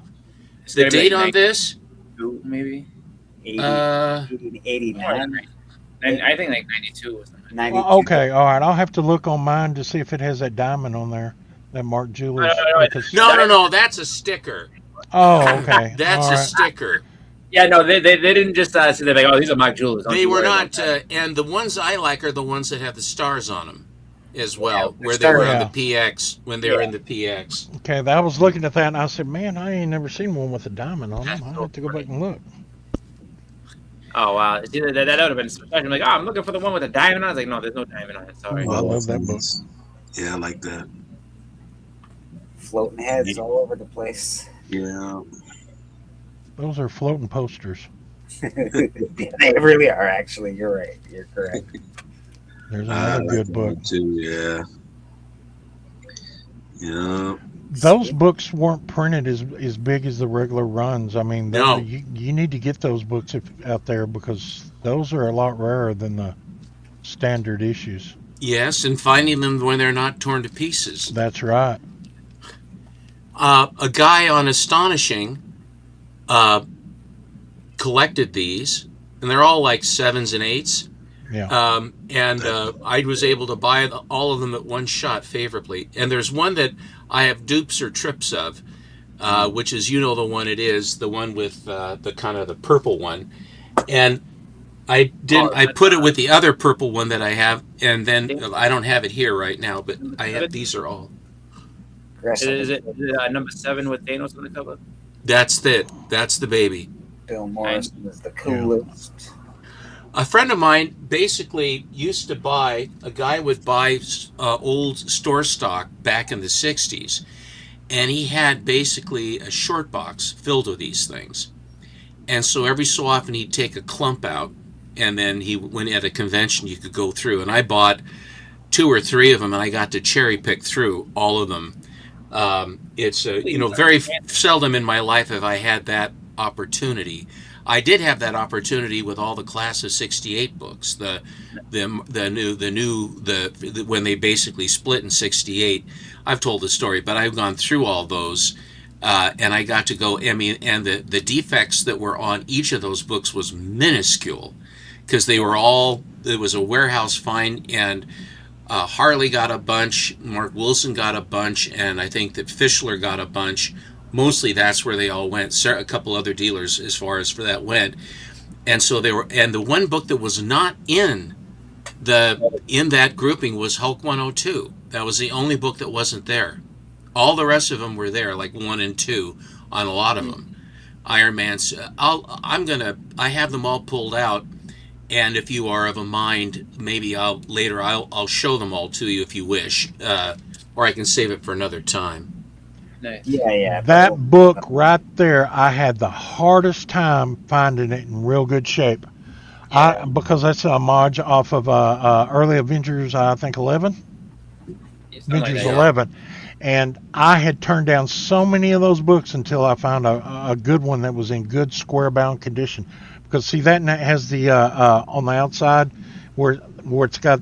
The date on this? Maybe. 89. I think like 92 or something. 92. Well, okay, all right. I'll have to look on mine to see if it has that diamond on there. That Mark Jeweler. No. That's a sticker. Oh, okay. That's all a right. sticker. Yeah, no, they didn't just say they're like, oh, these are Mark Jewelers. They were not, and the ones I like are the ones that have the stars on them as well, where they were on the PX, when they were in the PX. Okay, I was looking at that and I said, man, I ain't never seen one with a diamond on them. I'll have to go back and look. Oh, wow. See, that would have been special. I'm like, oh, I'm looking for the one with a diamond on it. I was like, no, there's no diamond on it. Sorry. I love that book. Yeah, I like that. Floating heads all over the place. Yeah. Those are floating posters. They really are, actually. You're right. You're correct. There's another good book. Too, yeah. Yeah. Those books weren't printed as big as the regular runs. I mean, No. you need to get those books out there because those are a lot rarer than the standard issues. Yes, and finding them when they're not torn to pieces. That's right. A guy on Astonishing collected these, and they're all like 7s and 8s. Yeah. I was able to buy all of them at one shot favorably. And there's one that I have dupes or trips of, which is, the one it is, the one with the kind of the purple one. And I put it with the other purple one that I have, and then I don't have it here right now, but these are all. Is it number 7 with Thanos on the cover? That's it. That's the baby. Bill Morrison is the coolest. A friend of mine basically used to a guy would buy old store stock back in the 60s, and he had basically a short box filled with these things. And so every so often he'd take a clump out, and then when at a convention you could go through. And I bought 2 or 3 of them, and I got to cherry pick through all of them. It's very seldom in my life have I had that opportunity. I did have that opportunity with all the class of '68 books, the new when they basically split in '68. I've told the story, but I've gone through all those, and I got to go. I mean, and the defects that were on each of those books was minuscule, because they were all. It was a warehouse find, and Harley got a bunch, Mark Wilson got a bunch, and I think that Fischler got a bunch. Mostly that's where they all went. A couple other dealers as far as for that went. And so and the one book that was not in that grouping was Hulk 102. That was the only book that wasn't there. All the rest of them were there, like 1 and 2 on a lot of them. Iron Man's. I have them all pulled out, and if you are of a mind, maybe I'll show them all to you if you wish, or I can save it for another time. Nice. Yeah. That book right there, I had the hardest time finding it in real good shape. Yeah. Because that's a homage off of early Avengers, I think 11. Avengers 11. And I had turned down so many of those books until I found a good one that was in good square bound condition. Because see, that has the on the outside where it's got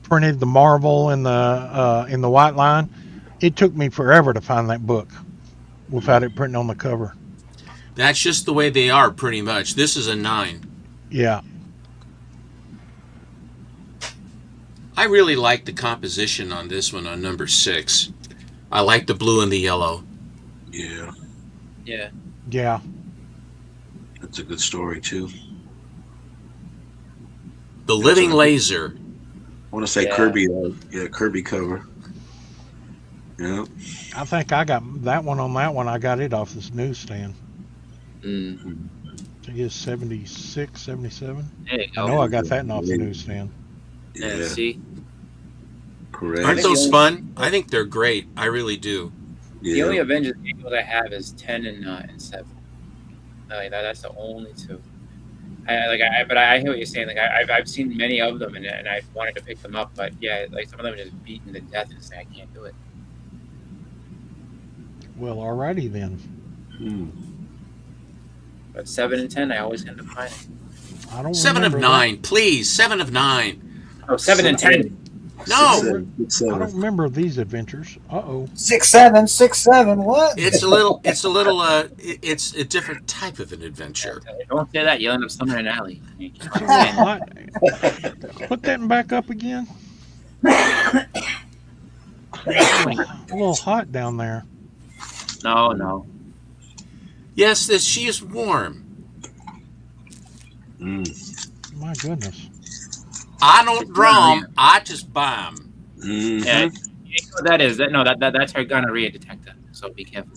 printed the Marvel in the white line. It took me forever to find that book without it printing on the cover. That's just the way they are, pretty much. This is a 9. Yeah. I really like the composition on this one, on number 6. I like the blue and the yellow. Yeah. Yeah. Yeah. That's a good story, too. The Living Laser. I want to say Kirby. Kirby cover. Yeah. I think I got that one on that one. I got it off this newsstand. Mm-hmm. I think it's 76, 77. There you go. I know I got that off the newsstand. Yeah. See? Correct. Aren't those fun? I think they're great. I really do. The only Avengers games I have is 10 and 7. Like that's the only two. But I hear what you're saying. Like I've seen many of them, and I wanted to pick them up, but yeah, like some of them are just beaten to death and say I can't do it. Well, alrighty then. But 7 and 10, I always end up finding. I don't. 7 of remember 9, please. 7 of 9. Oh, 7 and 10. No, I don't remember these adventures. 6, 7, 6, 7. What? it's a different type of an adventure. Don't say that. You'll end up somewhere in an alley. It's a little hot. Put that back up again. A little hot down there. No. Yes, she is warm. My goodness. I don't drum. I just bomb. Yeah, you know what that is. That's her gonorrhea detector. So be careful.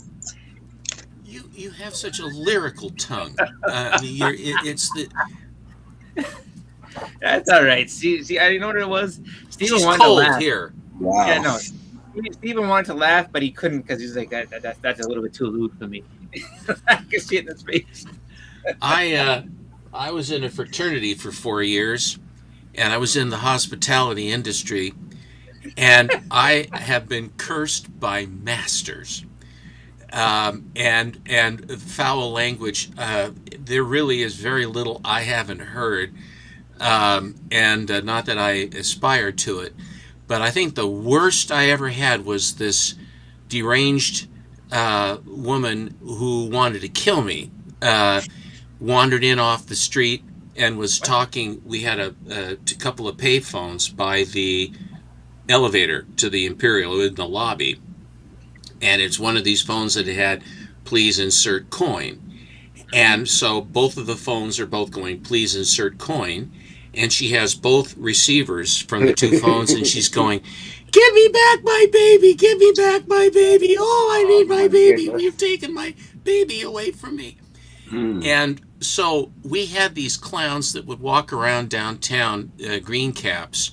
You have such a lyrical tongue. It's the. That's all right. See, you know what it was? Steven She's wanted cold to laugh. here. Wow. Yeah, no. Steven wanted to laugh, but he couldn't because he's like, that's a little bit too lewd for me. I can see it in his face. I was in a fraternity for 4 years, and I was in the hospitality industry, and I have been cursed by masters, and foul language. There really is very little I haven't heard, and not that I aspire to it, but I think the worst I ever had was this deranged woman who wanted to kill me. Wandered in off the street and was talking. We had a couple of pay phones by the elevator to the Imperial in the lobby, and it's one of these phones that had please insert coin, and so both of the phones are both going please insert coin, and she has both receivers from the two phones, and she's going, give me back my baby, give me back my baby, oh I need my baby, you've taken my baby away from me. And so we had these clowns that would walk around downtown, green caps,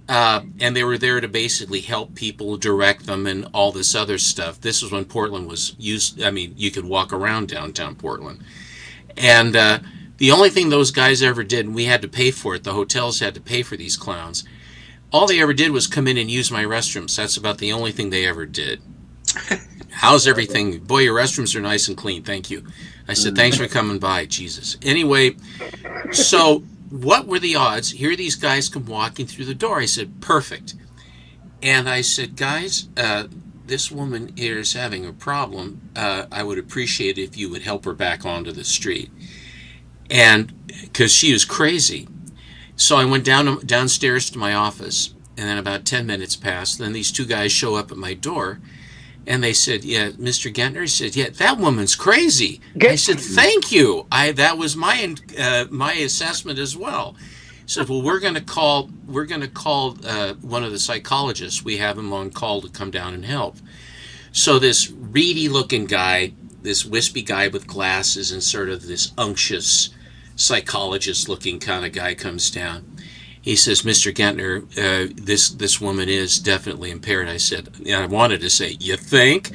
and they were there to basically help people, direct them, and all this other stuff. This was when Portland was used. I mean, you could walk around downtown Portland. And the only thing those guys ever did, and we had to pay for it, the hotels had to pay for these clowns, all they ever did was come in and use my restrooms. That's about the only thing they ever did. How's everything? Boy, your restrooms are nice and clean. Thank you. I said, thanks for coming by, Jesus. Anyway, so what were the odds? Here these guys come walking through the door. I said, perfect. And I said, guys, this woman here is having a problem. I would appreciate it if you would help her back onto the street. And because she was crazy. So I went downstairs to my office, and then about 10 minutes passed. Then these two guys show up at my door. And they said, yeah, Mr. Gentner. He said, yeah, that woman's crazy. I said, thank you. That was my assessment as well. He said, well, we're going to call one of the psychologists. We have him on call to come down and help. So this reedy looking guy, this wispy guy with glasses and sort of this unctuous psychologist looking kind of guy comes down. He says, Mr. Gentner, this woman is definitely impaired. I said, and I wanted to say, you think?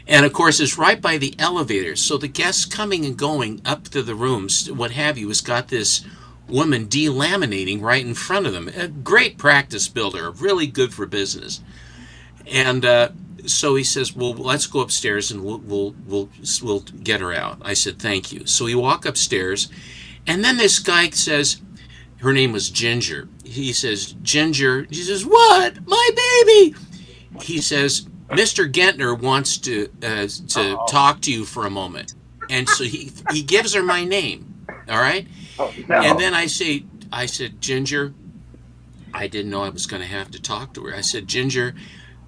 And of course, it's right by the elevator. So the guests coming and going up to the rooms, what have you, has got this woman delaminating right in front of them. A great practice builder, really good for business. And so he says, well, let's go upstairs and we'll get her out. I said, thank you. So we walk upstairs, and then this guy says, her name was Ginger. He says, Ginger. She says, what? My baby. He says, Mr. Gentner wants to talk to you for a moment. And so he gives her my name. All right. Oh, no. And then I said, Ginger, I didn't know I was going to have to talk to her. I said, Ginger,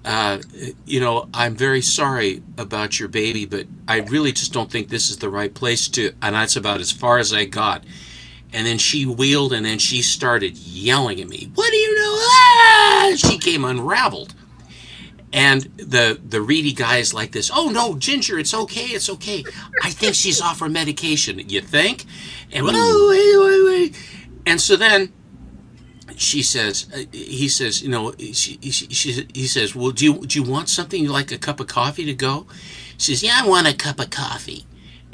I'm very sorry about your baby, but I really just don't think this is the right place to. And that's about as far as I got. And then she wheeled, and then she started yelling at me. What do you know? Ah! She came unraveled. And the reedy guy is like this. Oh, no, Ginger, it's okay. It's okay. I think she's off her medication. You think? And wait. And so then she says, he says, he says, well, do you want something like a cup of coffee to go? She says, yeah, I want a cup of coffee.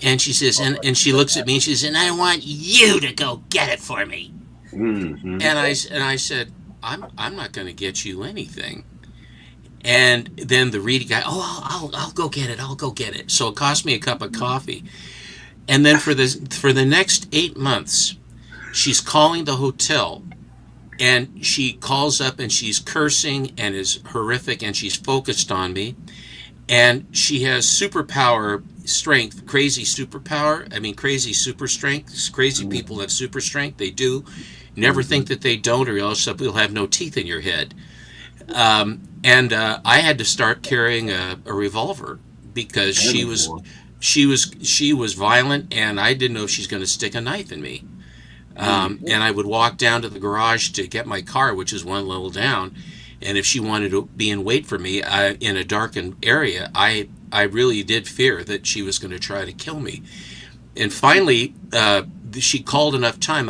And she says, and she looks at me and she says, and I want you to go get it for me. Mm-hmm. And I said, I'm not going to get you anything. And then the Reedy guy, I'll go get it. I'll go get it. So it cost me a cup of coffee. And then for the next 8 months, she's calling the hotel, and she calls up and she's cursing and is horrific, and she's focused on me, and she has superpower strength, crazy superpower. I mean, crazy super strength. Crazy people have super strength. They do. Never think that they don't, or else you'll have no teeth in your head. And I had to start carrying a revolver because she was violent, and I didn't know if she's going to stick a knife in me. And I would walk down to the garage to get my car, which is one level down. And if she wanted to be in wait for me in a darkened area, I really did fear that she was going to try to kill me. And finally, she called enough time.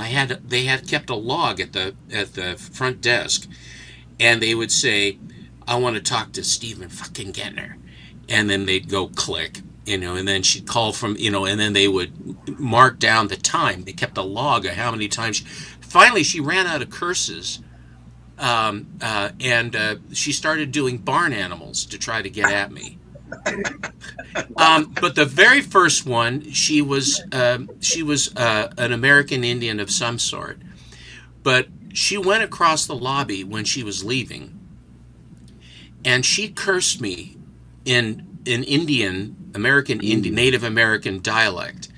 They had kept a log at the front desk, and they would say, I want to talk to Stephen fucking Gettner. And then they'd go click, and then she'd call from, and then they would mark down the time. They kept a log of how many times. Finally, she ran out of curses, and she started doing barn animals to try to get at me. But the very first one, she was an American Indian of some sort. But she went across the lobby when she was leaving, and she cursed me in Native American dialect.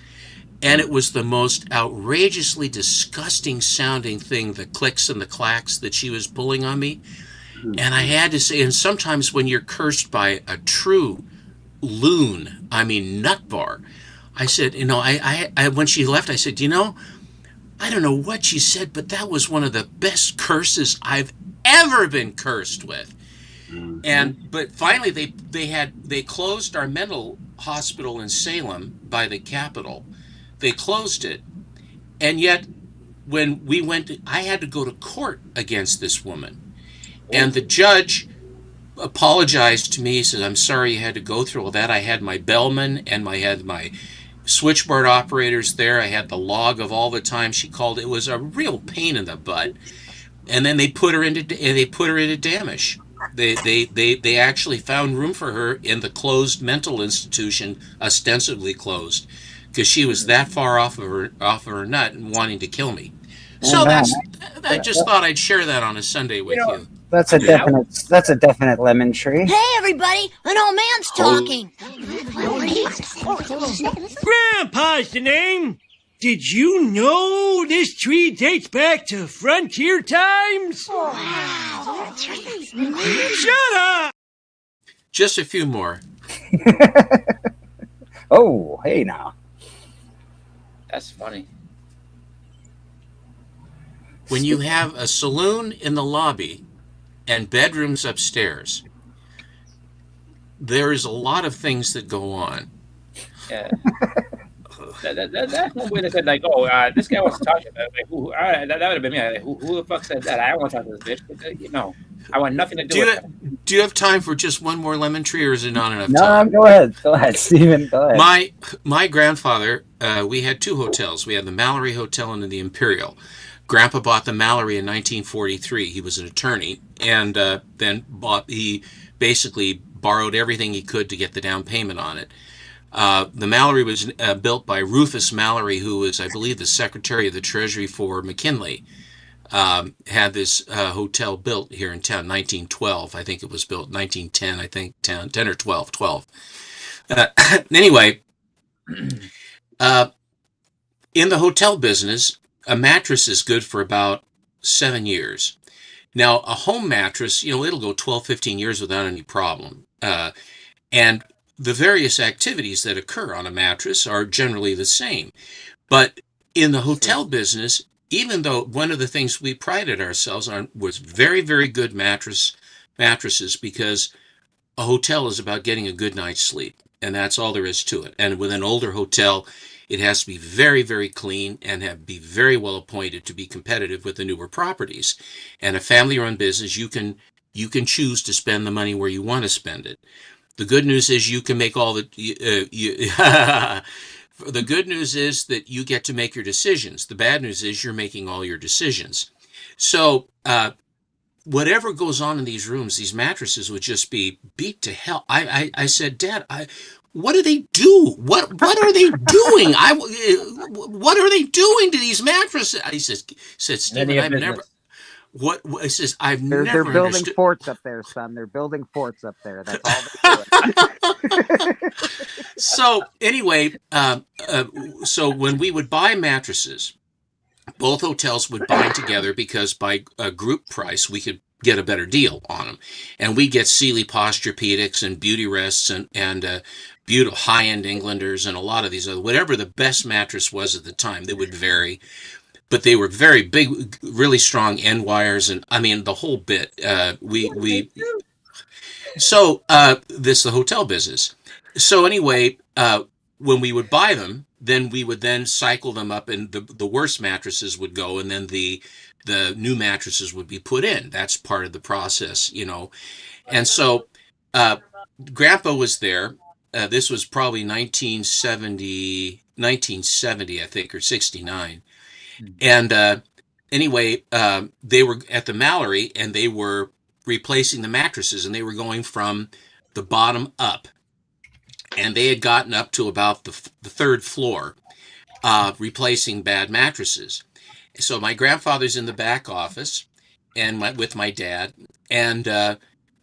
And it was the most outrageously disgusting sounding thing, the clicks and the clacks that she was pulling on me. And I had to say, and sometimes when you're cursed by a true loon, I mean nutbar, I said, I when she left, I said, I don't know what she said, but that was one of the best curses I've ever been cursed with. But finally they closed our mental hospital in Salem by the Capitol. They closed it. And yet when we I had to go to court against this woman. And the judge apologized to me. He said, I'm sorry you had to go through all that. I had my bellman and I had my switchboard operators there. I had the log of all the time she called. It was a real pain in the butt. And then they put her into Damish. They actually found room for her in the closed mental institution, ostensibly closed, because she was that far off of her nut and wanting to kill me. So I just thought I'd share that on a Sunday with you. That's a definite lemon tree. Hey, everybody! An old man's talking. Grandpa's the name. Did you know this tree dates back to frontier times? Wow. Shut up! Just a few more. Oh, hey now. That's funny. When you have a saloon in the lobby and bedrooms upstairs, there is a lot of things that go on. Yeah. That's one way they said, like, this guy wants to talk to you. Like, that would have been me. Like, who the fuck said that? I don't want to talk to this bitch. But, I want nothing to do with it. Do you have time for just one more lemon tree, or is it not enough No, time? go ahead, Stephen. Go ahead. My grandfather, we had two hotels. We had the Mallory Hotel and the Imperial. Grandpa bought the Mallory in 1943. He was an attorney, and then he basically borrowed everything he could to get the down payment on it. The Mallory was built by Rufus Mallory, who was, I believe, the Secretary of the Treasury for McKinley. Had this hotel built here in town, 1912. I think it was built 1910. I think 10 or 12. Anyway, in the hotel business, a mattress is good for about 7 years. Now, a home mattress, it'll go 12, 15 years without any problem. And the various activities that occur on a mattress are generally the same. But in the hotel business, even though one of the things we prided ourselves on was very, very good mattresses, because a hotel is about getting a good night's sleep, and that's all there is to it. And with an older hotel, It has to be very, very clean and be very well appointed to be competitive with the newer properties. And a family-run business, you can choose to spend the money where you want to spend it. The good news is you can make all the the good news is that you get to make your decisions. The bad news is you're making all your decisions. So whatever goes on in these rooms, these mattresses would just be beat to hell. I said, Dad, what do they do? What are they doing? What are they doing to these mattresses? He said, Stephen, I've never. What it says, They're building understood. forts up there, son. They're building forts up there. That's all they're doing. So anyway, so when we would buy mattresses, both hotels would bind together because by a group price we could get a better deal on them, and we get Sealy Posturepedics and Beauty Rests and beautiful high-end Englanders and a lot of these other, whatever the best mattress was at the time. They would vary. But they were very big, really strong end wires, and I mean the whole bit. So this is the hotel business. So anyway, when we would buy them, then we would then cycle them up, and the worst mattresses would go, and then the new mattresses would be put in. That's part of the process, you know. And so Grandpa was there. This was probably 1970, I think, or 69. And anyway, they were at the Mallory, and they were replacing the mattresses, and they were going from the bottom up, and they had gotten up to about the third floor, replacing bad mattresses. So my grandfather's in the back office, and with my dad, and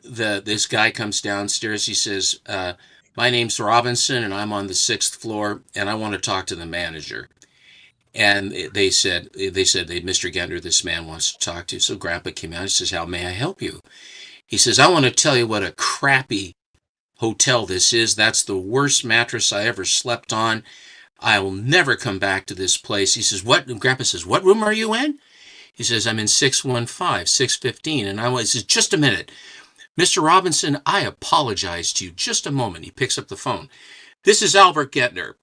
this guy comes downstairs. He says, "My name's Robinson, and I'm on the 6th floor, and I want to talk to the manager." And they said, Mr. Gender, this man wants to talk to you. So Grandpa came out and says, "How may I help you?" He says, "I want to tell you what a crappy hotel this is. That's the worst mattress I ever slept on. I will never come back to this place." He says, "What?" And Grandpa says, "What room are you in?" He says, "I'm in 615, 615. And he says, "Just a minute. Mr. Robinson, I apologize to you. Just a moment." He picks up the phone. "This is Albert Gettner.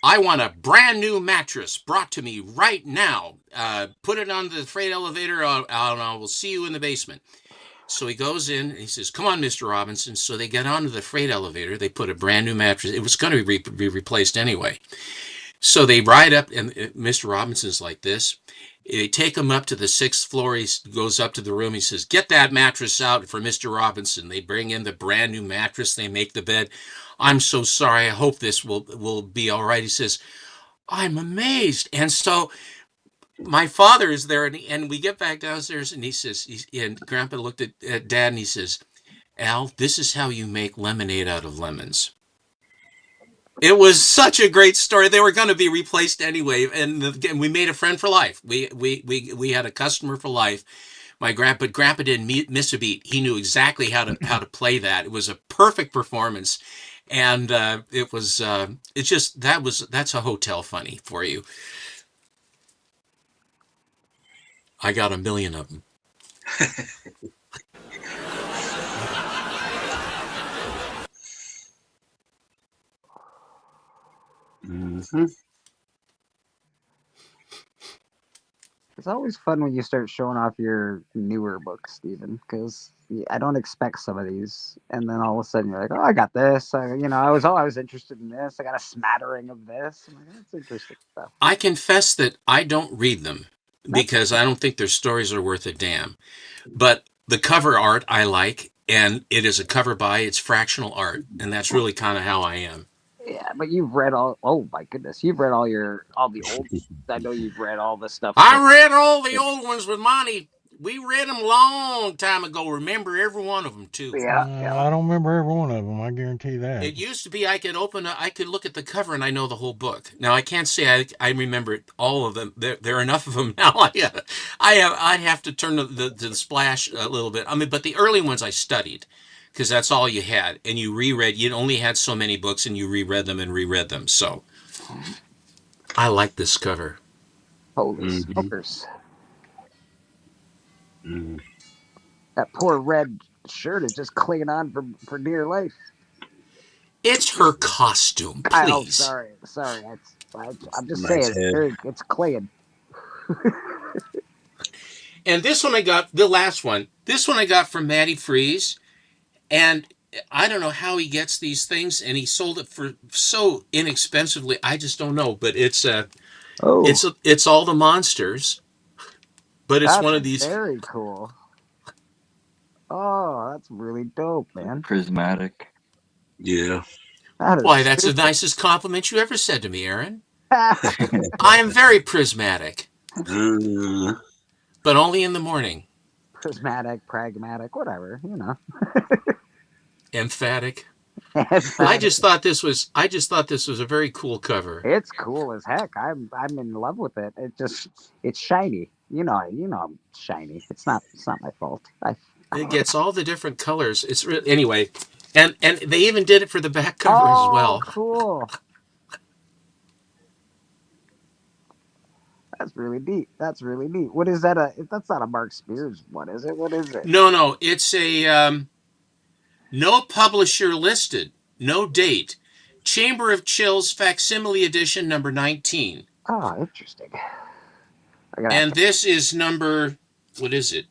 I want a brand new mattress brought to me right now. Put it on the freight elevator, and I will see you in the basement." So he goes in, and he says, "Come on, Mr. Robinson." So they get onto the freight elevator. They put a brand new mattress. It was going to be replaced anyway. So they ride up, and Mr. Robinson's like this. They take him up to the 6th floor. He goes up to the room. He says, "Get that mattress out for Mr. Robinson." They bring in the brand new mattress. They make the bed. "I'm so sorry. I hope this will be all right." He says, "I'm amazed." And so my father is there, and we get back downstairs, and he says, and Grandpa looked at Dad, and he says, "Al, this is how you make lemonade out of lemons." It was such a great story. They were going to be replaced anyway, and we made a friend for life. We had a customer for life. Grandpa didn't miss a beat. He knew exactly how to play that. It was a perfect performance, and that's a hotel funny for you. I got a million of them. Mm-hmm. It's always fun when you start showing off your newer books, Stephen, because I don't expect some of these, and then all of a sudden you're like, "Oh, I got this." I was interested in this. I got a smattering of this. I'm like, "That's interesting stuff." I confess that I don't read them because I don't think their stories are worth a damn. But the cover art I like, and it is a cover by, it's fractional art, and that's really kind of how I am. Yeah, but you've read all. Oh my goodness, you've read all the old. I know you've read all the stuff. I read all the old ones with Monty. We read them long time ago. Remember every one of them too. Yeah. I don't remember every one of them. I guarantee that. It used to be I could look at the cover and I know the whole book. Now I can't say I remember all of them. There are enough of them now. I have to turn to the splash a little bit. I mean, but the early ones I studied, because that's all you had, and you reread. You only had so many books, and you reread them. So I like this cover. Holy smokers! That poor red shirt is just clinging on for dear life. It's her costume, Oh, please. sorry. I'm just Nice saying, head. it's Clayton. And this one I got, the last one. This one I got from Matty Freeze, and I don't know how he gets these things, and he sold it for so inexpensively. I just don't know, but it's all the monsters, but it's That's one of these. very cool. Oh, that's really dope, man. Prismatic. Yeah. That is Why, that's the super- nicest compliment you ever said to me, Aaron. I am very prismatic, but only in the morning. Prismatic, pragmatic, whatever, you know. Emphatic. I just thought this was a very cool cover. It's cool as heck. I'm in love with it. It's shiny. You know I'm shiny. It's not my fault. It gets all the different colors. It's anyway, and they even did it for the back cover as well. Cool. That's really neat. What is that? That's not a Mark Spears one, is it? What is it? No, it's a no publisher listed, no date. Chamber of Chills facsimile edition number 19. Oh, interesting. And this is number, what is it?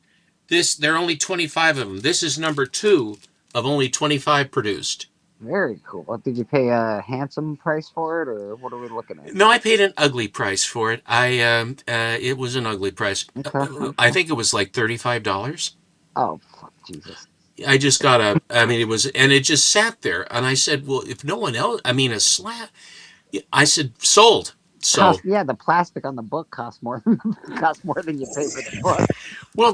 There are only 25 of them. This is number 2 of only 25 produced. Very cool. Did you pay a handsome price for it, or what are we looking at? No, I paid an ugly price for it. It was an ugly price. Okay. I think it was like $35. Oh, fuck, Jesus. I just got it just sat there. And I said, well, if no one else, a slab. I said, sold. So the plastic on the book costs more than you pay for the book. Well,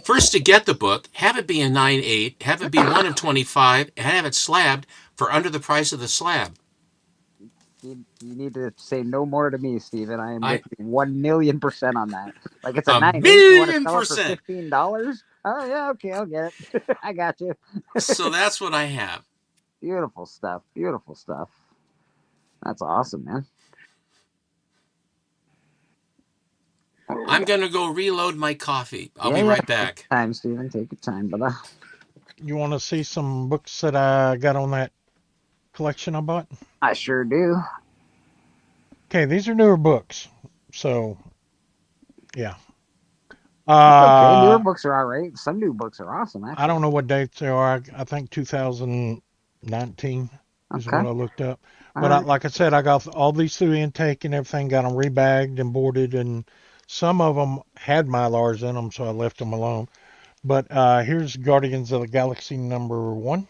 first to get the book, have it be a 9/8, have it be 1 of 25, and have it slabbed for under the price of the slab. You need to say no more to me, Steven. I am with you 1,000,000% on that. Like it's a 9/8. You want to sell it for $15? Oh yeah, okay, I'll get it. I got you. So that's what I have. Beautiful stuff. That's awesome, man. I'm going to go reload my coffee. I'll be right back. Take your time, Steven. Take your time, brother. You want to see some books that I got on that collection I bought? I sure do. Okay, these are newer books. So, yeah. Okay. Newer books are all right. Some new books are awesome, actually. I don't know what dates they are. I think 2019 is what I looked up. But like I said, I got all these through intake and everything, got them rebagged and boarded, and some of them had Mylars in them, so I left them alone. But here's Guardians of the Galaxy number 1.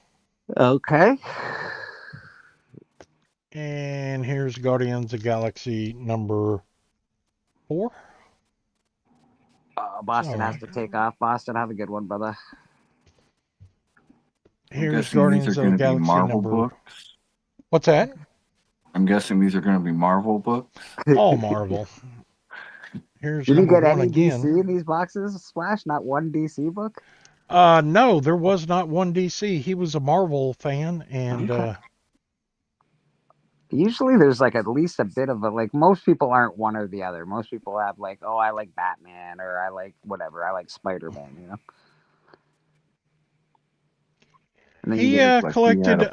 Okay. And here's Guardians of the Galaxy number 4. Boston has to take off. Boston, have a good one, brother. Here's Guardians of the Galaxy Marvel number. Books. What's that? I'm guessing these are going to be Marvel books. All Marvel. Here's Did you get any again. DC in these boxes, Splash? Not one DC book? No, there was not one DC. He was a Marvel fan, and usually there's like at least a bit of most people aren't one or the other. Most people have I like Batman, or I like whatever. I like Spider-Man, you know. And then he you get, collected.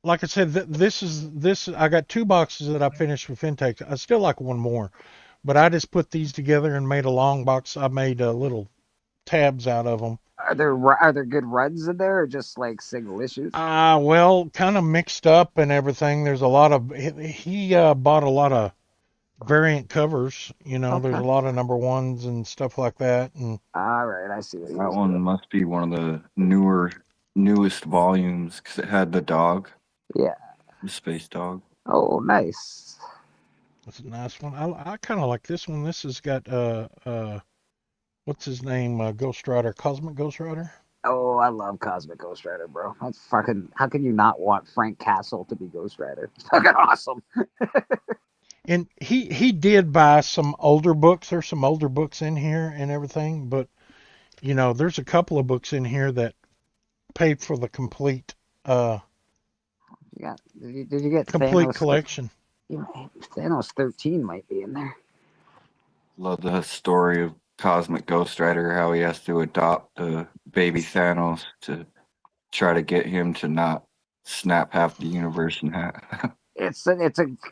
Like I said, this. I got 2 boxes that I finished with intake. I still like one more, but I just put these together and made a long box. I made little tabs out of them. Are there good runs in there, or just like single issues? Well, kind of mixed up and everything. There's a lot of he bought a lot of variant covers. You know, there's a lot of number 1s and stuff like that. And all right, I see what that one doing. Must be one of the newest volumes because it had the dog. Yeah, the space dog. Oh, nice. That's a nice one. I kind of like this one. This has got what's his name? Ghost Rider, Cosmic Ghost Rider. Oh, I love Cosmic Ghost Rider, bro. That's fucking. How can you not want Frank Castle to be Ghost Rider? It's fucking awesome. And he did buy some older books. There's some older books in here and everything, but you know, there's a couple of books in here that paid for the complete. Yeah. Did you get complete Thanos collection? Thanos 13 might be in there. Love the story of Cosmic Ghost Rider, how he has to adopt baby Thanos to try to get him to not snap half the universe in half.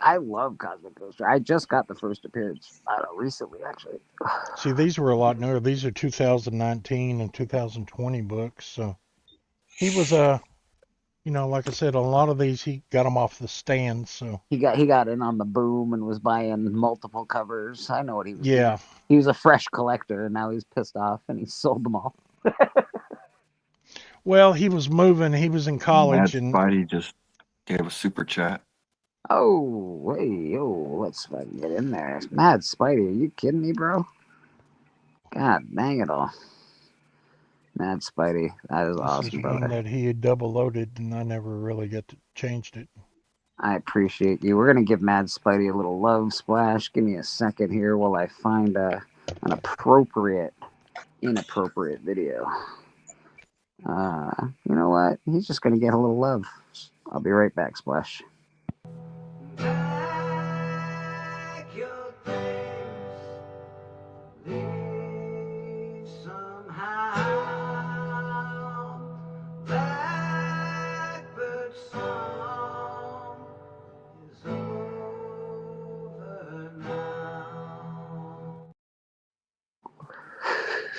I love Cosmic Ghost Rider. I just got the first appearance recently, actually. See, these were a lot newer. These are 2019 and 2020 books. So he was like I said, a lot of these he got them off the stand. So He got in on the boom and was buying multiple covers. I know what he was doing. yeah. He was a fresh collector, and now he's pissed off, and he sold them all. Well, he was moving. He was in Mad college, and Spidey just gave a super chat. Oh, hey, let's fucking get in there. Mad Spidey, are you kidding me, bro? God dang it all. Mad Spidey, that is this awesome, is one brother. that he had double loaded, and I never really changed it. I appreciate you. We're going to give Mad Spidey a little love splash. Give me a second here while I find an inappropriate video. You know what? He's just going to get a little love. I'll be right back, Splash.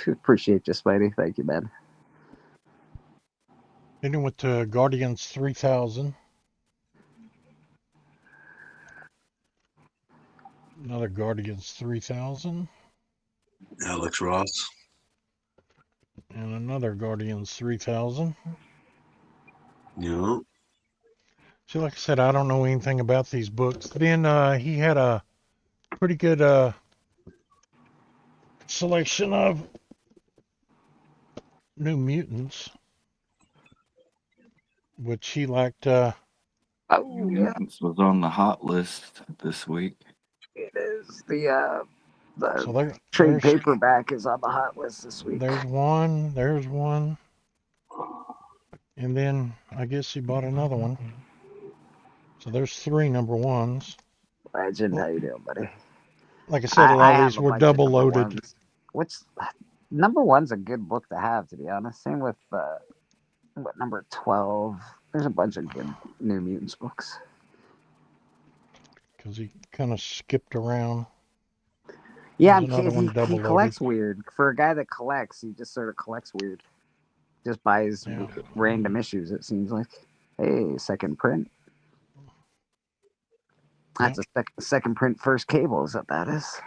Appreciate you, Spidey. Thank you, man. Then with Guardians 3000. Another Guardians 3000. Alex Ross. And another Guardians 3000. Yeah. See, like I said, I don't know anything about these books. Then he had a pretty good selection of New Mutants, which he liked. Mutants was on the hot list this week. It is the So trade paperback is on the hot list this week. There's one. And then I guess he bought another one. So there's 3 number ones. Legend, how you doing, buddy? Like I said, a lot of these were double loaded. Number one's a good book to have, to be honest. Same with number 12. There's a bunch of good New Mutants books. Because he kind of skipped around. Yeah, he collects weird. For a guy that collects, he just sort of collects weird. Just buys random issues, it seems like. Hey, second print. That's a second print first cable, is what that is.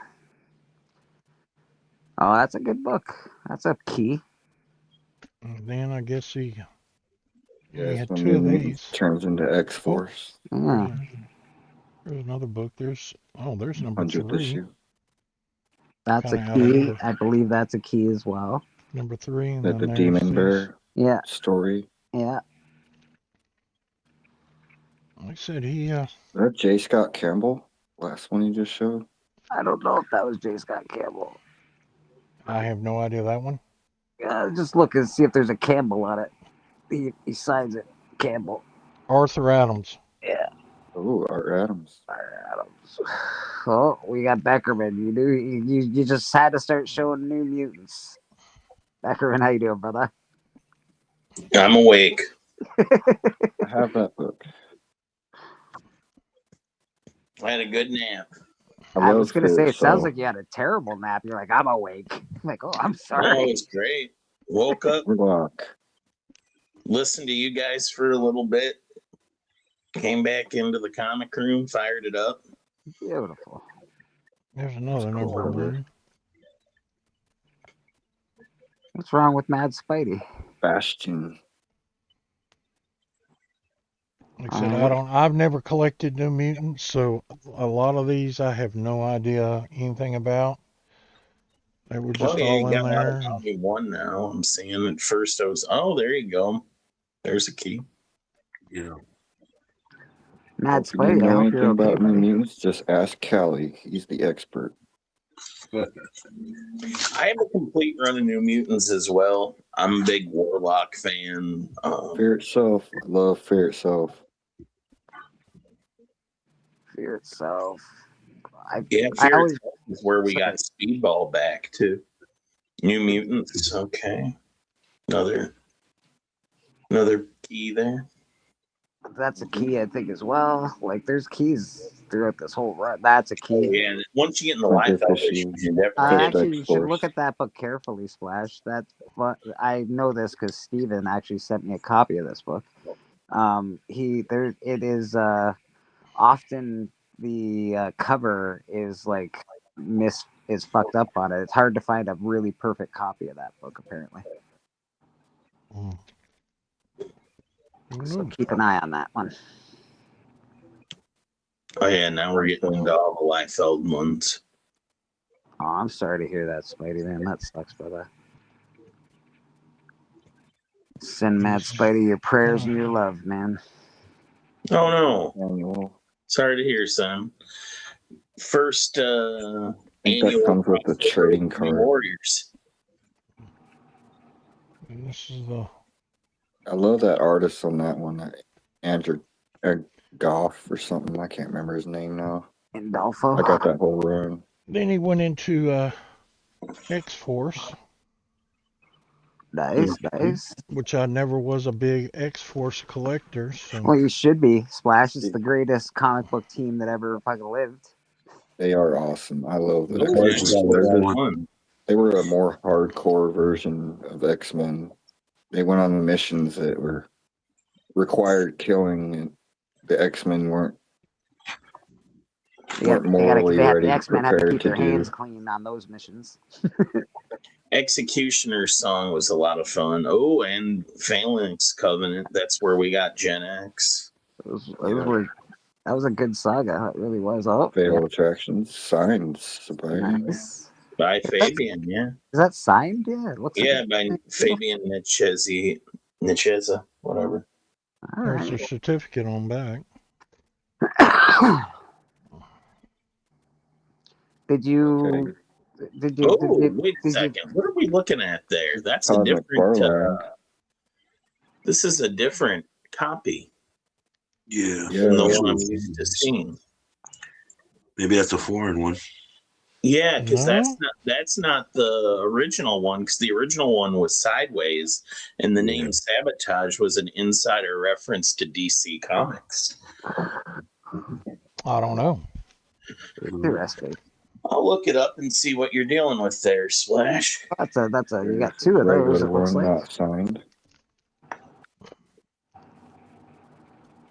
Oh, that's a good book. That's a key. And then I guess he had so 2 of these. Turns into X-Force. Yeah. There's another book. There's number 100th 3. issue. That's Kinda a out of key. order. I believe that's a key as well. Number 3. And That then the Demon there's Bear story. Yeah. Like I said, he Is that J. Scott Campbell? Last one you just showed? I don't know if that was J. Scott Campbell. I have no idea that one. Just look and see if there's a Campbell on it. He signs it, Campbell. Arthur Adams. Yeah. Oh, Art Adams. Oh, we got Beckerman. You just had to start showing New Mutants. Beckerman, how you doing, brother? I'm awake. I have that book. I had a good nap. I was going to say, it sounds like you had a terrible nap. You're like, I'm awake. I'm like, oh, I'm sorry. Oh, it was great. Woke up, listened to you guys for a little bit, came back into the comic room, fired it up. Beautiful. There's another number 1. What's wrong with Mad Spidey? Bastion. Like I said, I've never collected New Mutants, so a lot of these I have no idea anything about. They were just all in there. Copy 1 now. I'm seeing at first I was, there you go. There's a key. Yeah. Mad If you Spidey, I know hope anything you're okay, about New buddy. Mutants, just ask Callie. He's the expert. I have a complete run of New Mutants as well. I'm a big Warlock fan. Fear Itself. I love Fear Itself. Fear Itself. Fear Itself is where we got Speedball back to. New Mutants, okay. Another. Another key there. That's a key, I think, as well. Like, there's keys throughout this whole run. That's a Oh key. yeah, and once you get in the Wi-Fi, you definitely Actually, you should look at that book carefully, Splash. I know this because Steven actually sent me a copy of this book. It is often the cover is like is fucked up on it. It's hard to find a really perfect copy of that book, apparently. So keep an eye on that one. Oh yeah, now we're getting into all the Liefeld ones. Oh, I'm sorry to hear that, Spidey, man. That sucks, brother. Send Mad Spidey your prayers and your love, man. Oh no. Sorry to hear, son. First I think annual that comes with the trading for the card. Warriors. This is the I love that artist on that one, Andrew Goff or something. I can't remember his name now. Andolfo. I got that whole run. Then he went into X-Force. Nice, nice. Which I never was a big X-Force collector. So. Well, you should be. Splash is the greatest comic book team that ever fucking lived. They are awesome. I love them. Oh, They were a more hardcore version of X-Men. They went on missions that were required killing, and the X-Men weren't morally ready the X-Men had to prepared keep to their do. hands clean on those missions. Executioner's song was a lot of fun. Oh, and Phalanx Covenant. That's where we got Gen X. That was a good saga. It really was. Oh, Fatal Attractions, Signs by nice. By Fabian, yeah. Is that signed? Yeah, it looks Yeah, like by Fabian Nicchezza, whatever. There's a certificate on back. Did you? Wait a second. What are we looking at there? That's a different. This is a different copy. Yeah. From the one I'm used to seeing. Maybe that's a foreign one. Yeah, because that's not the original one. Because the original one was sideways, and the name Sabotage was an insider reference to DC Comics. I don't know. Interesting. I'll look it up and see what you're dealing with there, Splash. That's a. You got two of those. It looks one like. not signed.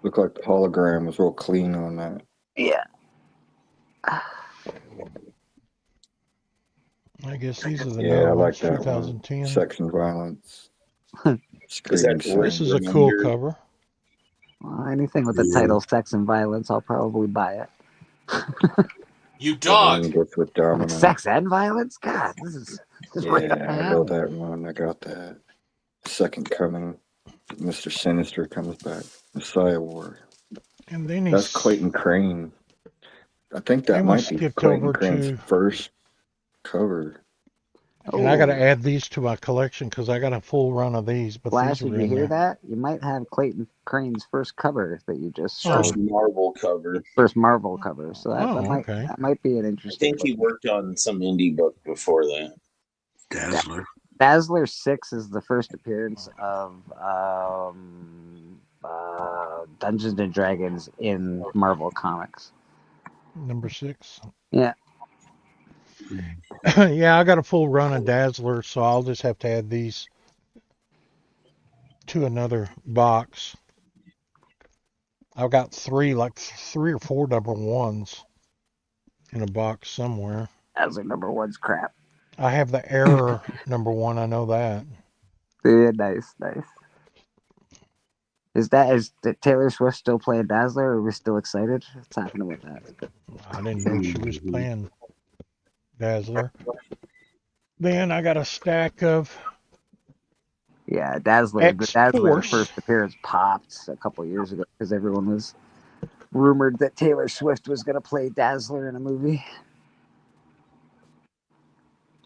Looked like the hologram was real clean on that. Yeah. I guess these are the I like ones, that 2010. one. Sex and violence. This is a cool cover. Well, anything with the title "Sex and Violence," I'll probably buy it. You dog. With Domino. Sex and violence? God, this is right up my I alley. know that one. I got that. Second Coming. Mr. Sinister comes back. Messiah War. And then That's Clayton Crane. I think that Then we might be skipped Clayton over Crane's to- first cover. And I got to add these to my collection because I got a full run of these. But Flash, these did are you in hear there. that? You might have Clayton Crane's first cover that you just First showed. Marvel cover. First Marvel cover. So that might be an I interesting. think he worked on some indie book before that. Dazzler. Dazzler 6 is the first appearance of Dungeons and Dragons in Marvel Comics. Number 6. Yeah. Yeah, I got a full run of Dazzler, so I'll just have to add these to another box. I've got three or four number ones in a box somewhere. Dazzler number 1's crap. I have the Error number 1. I know that. Yeah, nice. Is Taylor Swift still playing Dazzler? Or are we still excited? What's happening with that? I didn't know she was playing Dazzler. Then I got a stack of Yeah, Dazzler. The Dazzler X-Force. first appearance popped a couple years ago because everyone was rumored that Taylor Swift was going to play Dazzler in a movie.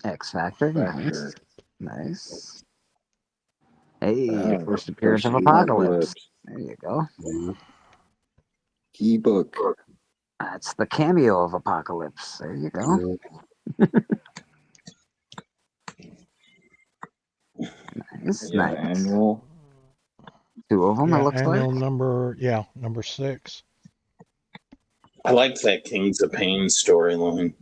X Factor, nice. Hey, first appearance of Apocalypse. There you go. E-book. That's the cameo of Apocalypse. There you go. Nice. Annual. 2 of them, Yeah, it looks annual like. number 6. I like that Kings of Pain storyline.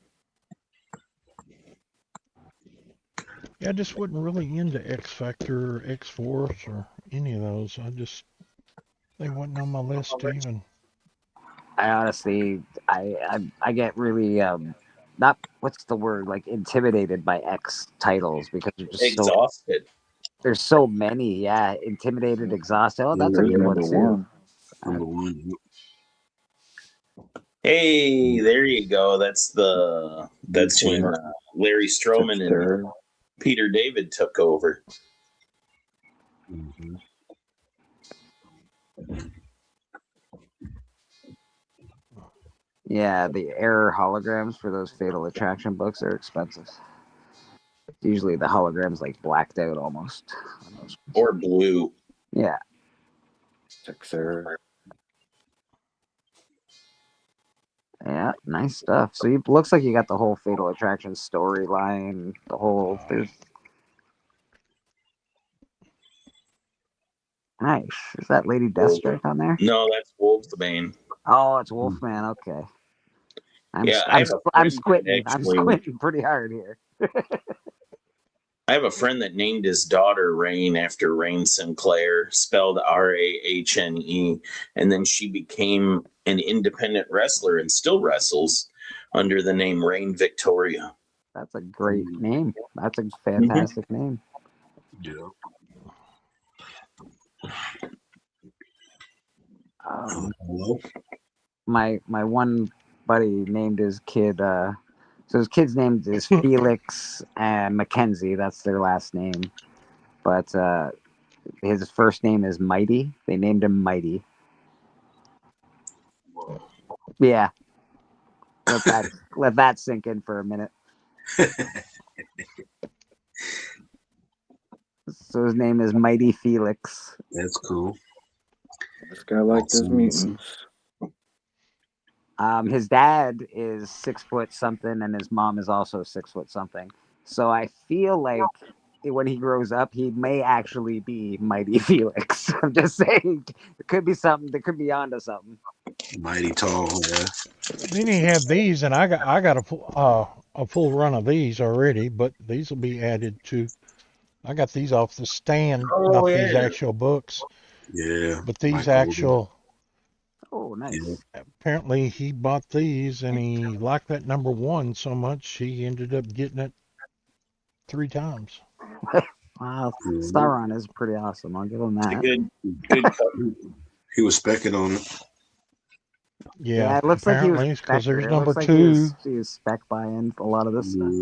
Yeah, I just wasn't really into X Factor or X Force or any of those. They wasn't on my list even. I honestly, I get really not what's the word, like intimidated by X titles because they're just Exhausted. There's so many. Yeah, intimidated, exhausted. Oh, that's a good one too. Number 1. Hey, there you go. That's when Larry Stroman and Peter David took over. Mm-hmm. Yeah, the error holograms for those Fatal Attraction books are expensive. Usually the hologram's like blacked out almost. Or blue. Yeah. Yeah, nice stuff. So you looks like you got the whole Fatal Attraction storyline, the whole there's nice. Is that Lady Deathstrike on there? No, that's Wolfsbane. Oh, it's Wolfman. Okay. I'm squinting. I'm squinting pretty hard here. I have a friend that named his daughter Rain after Rain Sinclair, spelled Rahne, and then she became an independent wrestler and still wrestles under the name Rain Victoria. That's a great name. That's a fantastic name. Yeah. My one buddy named his kid. So his kid's name is Felix and Mackenzie. That's their last name. But his first name is Mighty. They named him Mighty. Yeah. Let that sink in for a minute. So his name is Mighty Felix. That's cool. This guy liked his meetings. His dad is 6 foot something, and his mom is also 6 foot something. So I feel like when he grows up, he may actually be Mighty Felix. I'm just saying, it could be something. They could be onto something. Mighty tall, yeah. Then he had these, and I got a full run of these already, but these will be added to. I got these off the stand, not these actual books. Yeah. But these actual. Oh, nice. Apparently, he bought these, and he liked that number 1 so much, he ended up getting it 3 times. Wow, Sauron is pretty awesome. I'll give him that. Good He was specking on it. Yeah, it looks like he was because there's it number looks like 2. He was spec buying a lot of this stuff.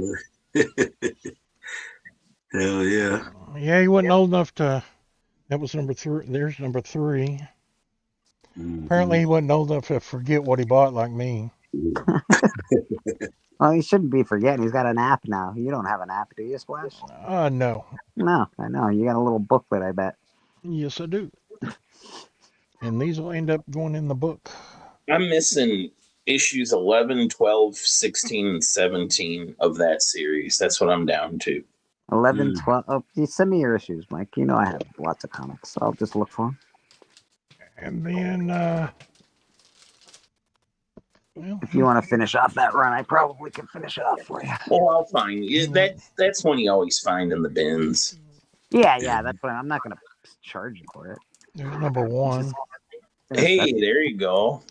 Hell yeah. Yeah, he wasn't old enough to. That was number 3. There's number 3. Apparently, he wasn't old enough to forget what he bought like me. Well, he shouldn't be forgetting. He's got an app now. You don't have an app, do you, Splash? No. No, I know. You got a little booklet, I bet. Yes, I do. And these will end up going in the book. I'm missing issues 11, 12, 16, and 17 of that series. That's what I'm down to. 11, 12. Oh, you send me your issues, Mike. You know I have lots of comics. So I'll just look for them. And then, if you want to finish off that run, I probably can finish it off for you. Well, I'll find you. That's one you always find in the bins. Yeah. That's what I'm not going to charge you for it. There's number 1. Hey, there you go.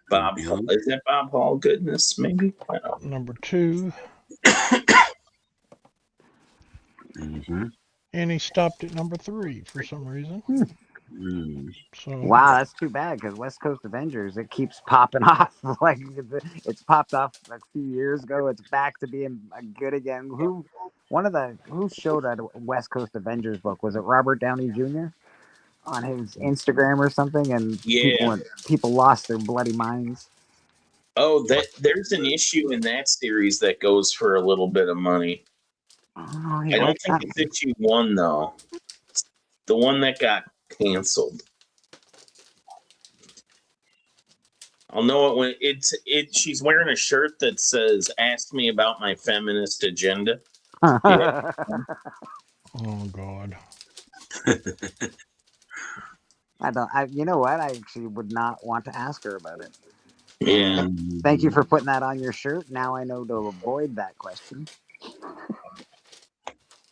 Bob, is that Bob Hall goodness? Maybe. I don't know. Number 2. And he stopped at number 3 for some reason. So, wow, that's too bad because West Coast Avengers, it keeps popping off. Like it's popped off a few years ago. It's back to being good again. Who showed a West Coast Avengers book? Was it Robert Downey Jr. on his Instagram or something? And people lost their bloody minds. Oh, there's an issue in that series that goes for a little bit of money. Oh, I don't think it's issue 1 though. It's the one that got canceled. I'll know it when she's wearing a shirt that says "Ask me about my feminist agenda." Yeah. Oh God. I don't. You know what? I actually would not want to ask her about it. Yeah. Thank you for putting that on your shirt. Now I know to avoid that question.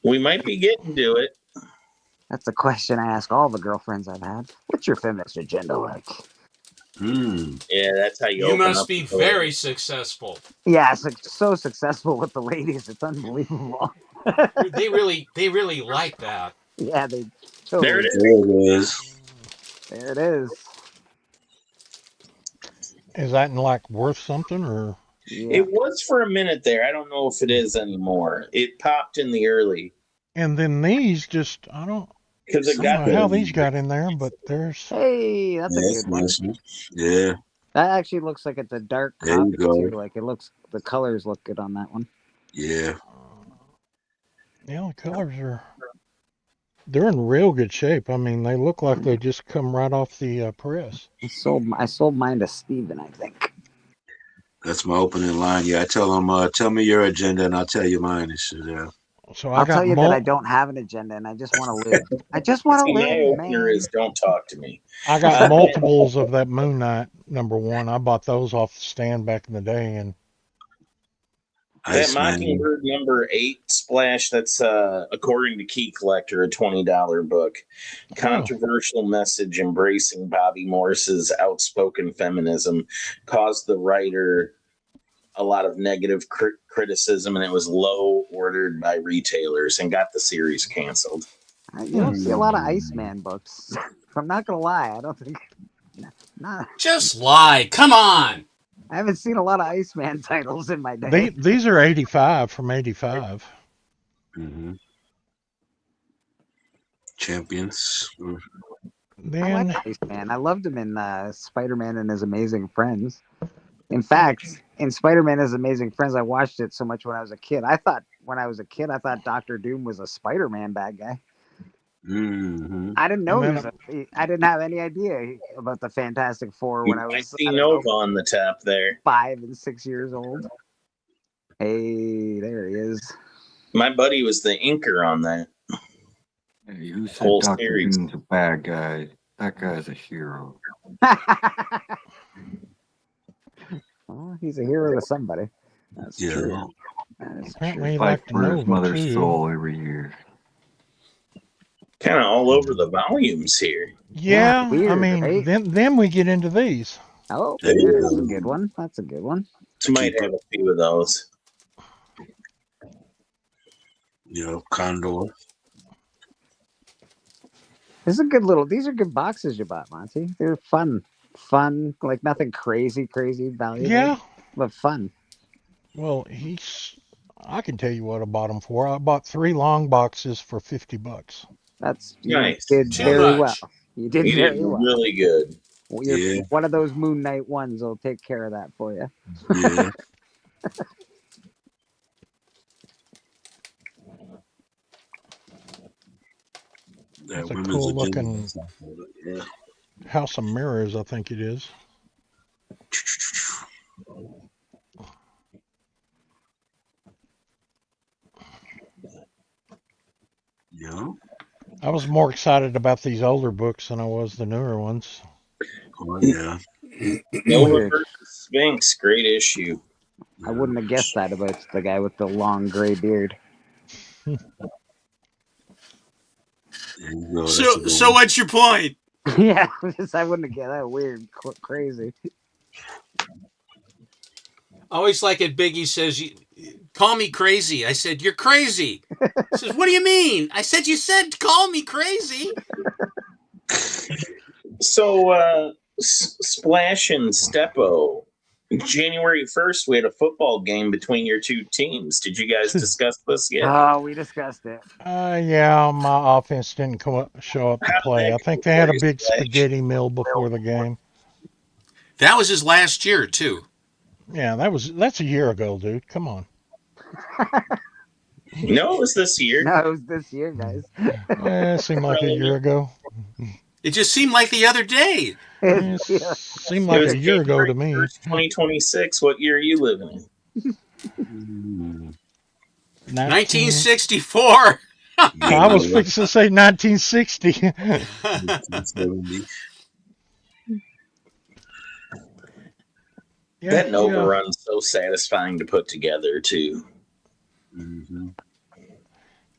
We might be getting to it. That's a question I ask all the girlfriends I've had. What's your feminist agenda like? Yeah, that's how you You open must up. be with the very ladies. successful. Yeah, it's like so successful with the ladies. It's unbelievable. They really like that. Yeah, they There totally. it is. There it is. There it is. Is that like worth something or? Yeah. It was for a minute there. I don't know if it is anymore. It popped in the early And then these just I don't because it know got how the. these got in there, but there's Hey, that's a That's good one. nice. Yeah, That actually looks like it's a dark there you copy go. too. Like it looks, the colors look good on that one. Yeah. yeah, the colors they're in real good shape. I mean, they look like they just come right off the press. I sold mine to Steven, I think. That's my opening line. Yeah, I tell him, tell me your agenda and I'll tell you mine and shit. Yeah. So I'll I got tell you that I don't have an agenda and I just want to live. I just want to See, my live, opener man. is "Don't talk to me." I got multiples of that Moon Knight #1. I bought those off the stand back in the day, and That Mockingbird #8 splash, that's according to Key Collector, a $20 book. Controversial message embracing Bobby Morse's outspoken feminism caused the writer a lot of negative criticism, and it was low ordered by retailers and got the series canceled. You don't see a lot of Iceman books. I'm not gonna lie, I don't think. Just lie. Come on. I haven't seen a lot of Iceman titles in my day. these are 85 from 85. Mm-hmm. Champions. Then I like Iceman. I loved him in Spider-Man and His Amazing Friends. In fact, in Spider-Man and His Amazing Friends, I watched it so much when I was a kid. When I was a kid, I thought Doctor Doom was a Spider-Man bad guy. Mm-hmm. I didn't know I didn't have any idea about the Fantastic Four when I was. I see Nova on the top there. 5 and 6 years old. Hey, there he is. My buddy was the inker on that. Hey, who said Whole Dr. series. Doom's a bad guy? That guy's a hero. Well, he's a hero to somebody. That's Yeah. true. That is apparently he true. Fight liked for his Nova mother's too. soul every year. Kind of all over the volumes here. Yeah, weird, I mean, right? then we get into these. Oh, There you that's a go. good one. That's a good one. Might have a few of those. Condor. These are good boxes you bought, Monty. They're fun, like nothing crazy valuable. Yeah. But fun. Well, I can tell you what I bought them for. I bought 3 long boxes for $50. That's Nice. You did Too very much. well. You did You very did well. really good. Well, one of those Moon Knight ones will take care of that for you. Yeah. That's a cool looking House of Mirrors, I think it is. Yeah. I was more excited about these older books than I was the newer ones. Oh, yeah. Nova versus Sphinx, great issue. I wouldn't have guessed that about the guy with the long gray beard. So what's your point? Yeah, I wouldn't have guessed that. Weird, crazy. Always like it. Biggie says, "Call me crazy." I said, "You're crazy." He says, "What do you mean?" I said, "You said call me crazy." So, Splash and Steppo, January 1st, we had a football game between your two teams. Did you guys discuss this yet? Oh, we discussed it. Yeah, my offense didn't show up to play. I think they had a big spaghetti meal before the game. That was his last year too. Yeah, that's a year ago, dude. Come on. No, it was this year. No, it was this year, guys. Yeah, it seemed like a year ago. It just seemed like the other day. It seemed like a year ago to me. 2026. What year are you living in? 1964. I was fixing to say 1960. 1970. Yeah, That Nova run's so satisfying to put together too. Mm-hmm.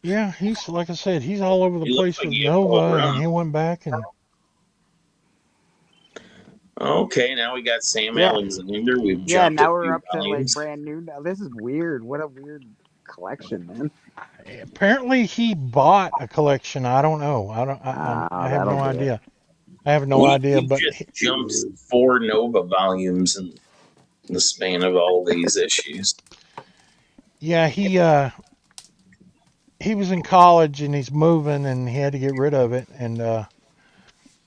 yeah, he's like I said, he's all over the He looks place like with he had a whole Nova, and run. he went back and Okay, now we got Sam Yeah. Alexander. We've Yeah, jumped a now we're few up to like volumes. brand new. Now this is weird. What a weird collection, man. apparently he bought a collection. I don't know. I have That'll no do it. idea. I have no idea, He but just jumped 4 Nova volumes in the span of all these issues. yeah, he was in college and he's moving and he had to get rid of it. And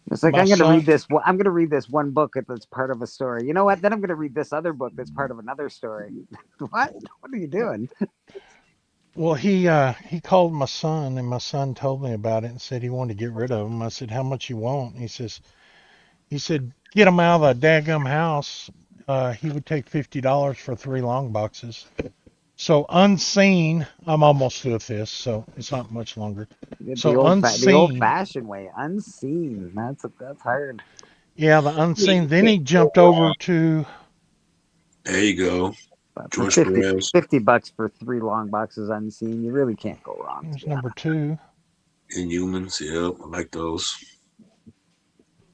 It's like my I'm gonna son, read this. I'm gonna read this one book that's part of a story. You know what? Then I'm gonna read this other book that's part of another story. What? What are you doing? well, he called my son and my son told me about it and said he wanted to get rid of him. I said, how much you want? And he said, get him out of the daggum house. He would take $50 for 3 long boxes. So Unseen, I'm almost through with this, so it's not much longer. So The Unseen, old-fashioned way, unseen. That's hard. yeah, the Unseen. Then he jumped over to. There you go. But George 50, Perez. $50 for 3 long boxes unseen. You really can't go wrong. There's number 2. Inhumans, yep, I like those.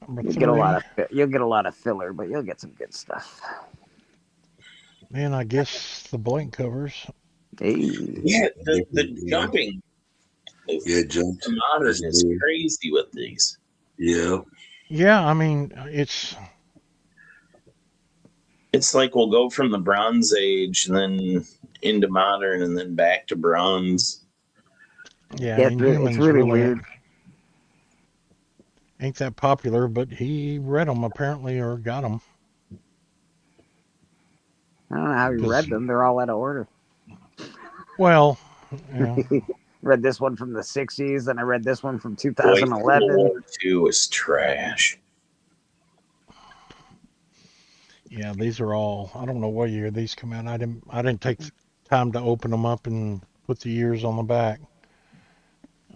Number You'll 3. get a lot of filler, but you'll get some good stuff. Then I guess the blank covers. Hey. Yeah, the jumping. Yeah, jumped. Modern is crazy with these. Yeah. Yeah, I mean it's like we'll go from the Bronze Age and then into modern and then back to bronze. yeah, It's Inhumans really weird. Ain't that popular, but he read them apparently or got them. I don't know how you read them. They're all out of order. Well, yeah. Read this one from the 60s, and I read this one from Boy, 2011. World War II was trash. Yeah, these are all. I don't know what year these come out. I didn't take time to open them up and put the years on the back.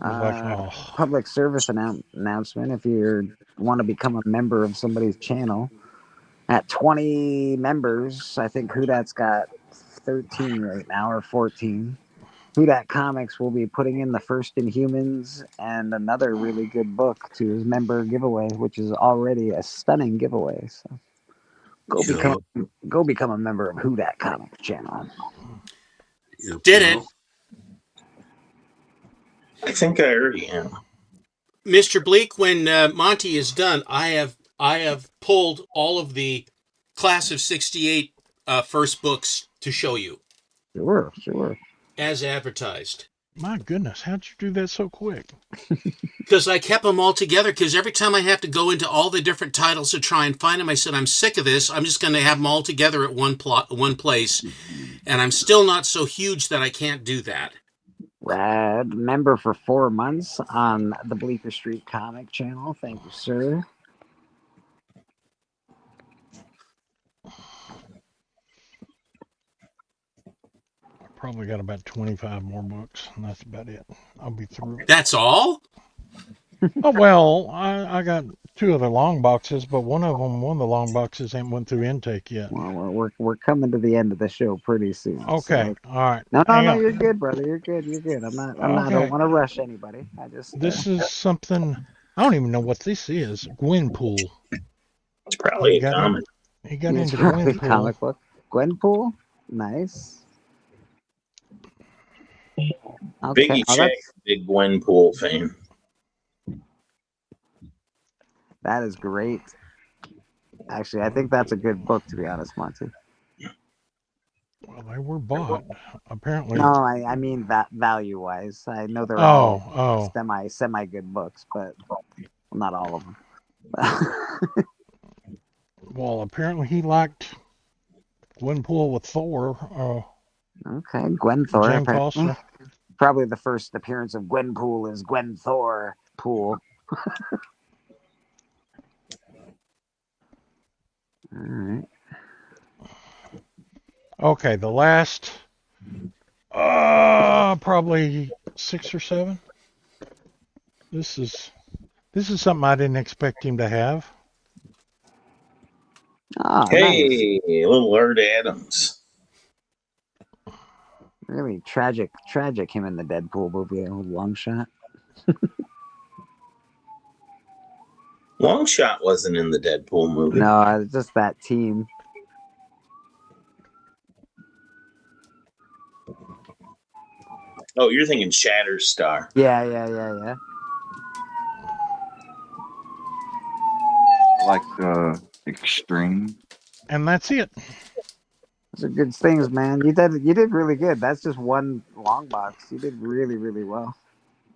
Public service announcement: if you want to become a member of somebody's channel, at 20 members, I think Hudat's got 13 right now or 14. Hudat Comics will be putting in the first Inhumans and another really good book to his member giveaway, which is already a stunning giveaway. So go become a member of Hudat Comics channel. Did it. I think I already am. Mr. Bleak, when Monty is done, I have pulled all of the class of '68 first books to show you. Sure. As advertised. My goodness, how'd you do that so quick? Because I kept them all together, because every time I have to go into all the different titles to try and find them, I said, I'm sick of this. I'm just going to have them all together at one place. And I'm still not so huge that I can't do that. Rad. Member for 4 months on the Bleecker Street Comic channel. Thank you, sir. Probably got about 25 more books, and that's about it. I'll be through. That's all? Oh, well, I got 2 other long boxes, but one of the long boxes ain't went through intake yet. Well, we're coming to the end of the show pretty soon. Okay, so. all right. No, you're good, brother. You're good. I don't want to rush anybody. This is something, I don't even know what this is. Gwenpool. It's probably a comic. He got It's into probably a Gwenpool. comic book. Gwenpool? Nice. Okay. Biggie Check, big Gwenpool fan. That is great. Actually, I think that's a good book, to be honest, Monty. Well, they were bought, apparently. No, I mean that value-wise. I know they're all semi good books, but not all of them. Well, apparently he liked Gwenpool with Thor. Okay, Gwen Thor. Jane Foster. Probably the first appearance of Gwenpool is Gwen Thor Pool. All right. Okay, the last probably 6 or 7. This is something I didn't expect him to have. Oh, nice. Hey, little Art Adams. Really tragic him in the Deadpool movie, a long shot. Longshot wasn't in the Deadpool movie. No, it's just that team. Oh, you're thinking Shatterstar. Yeah. Like Extreme. And that's it. Those are good things, man. You did really good. That's just one long box. You did really, really well.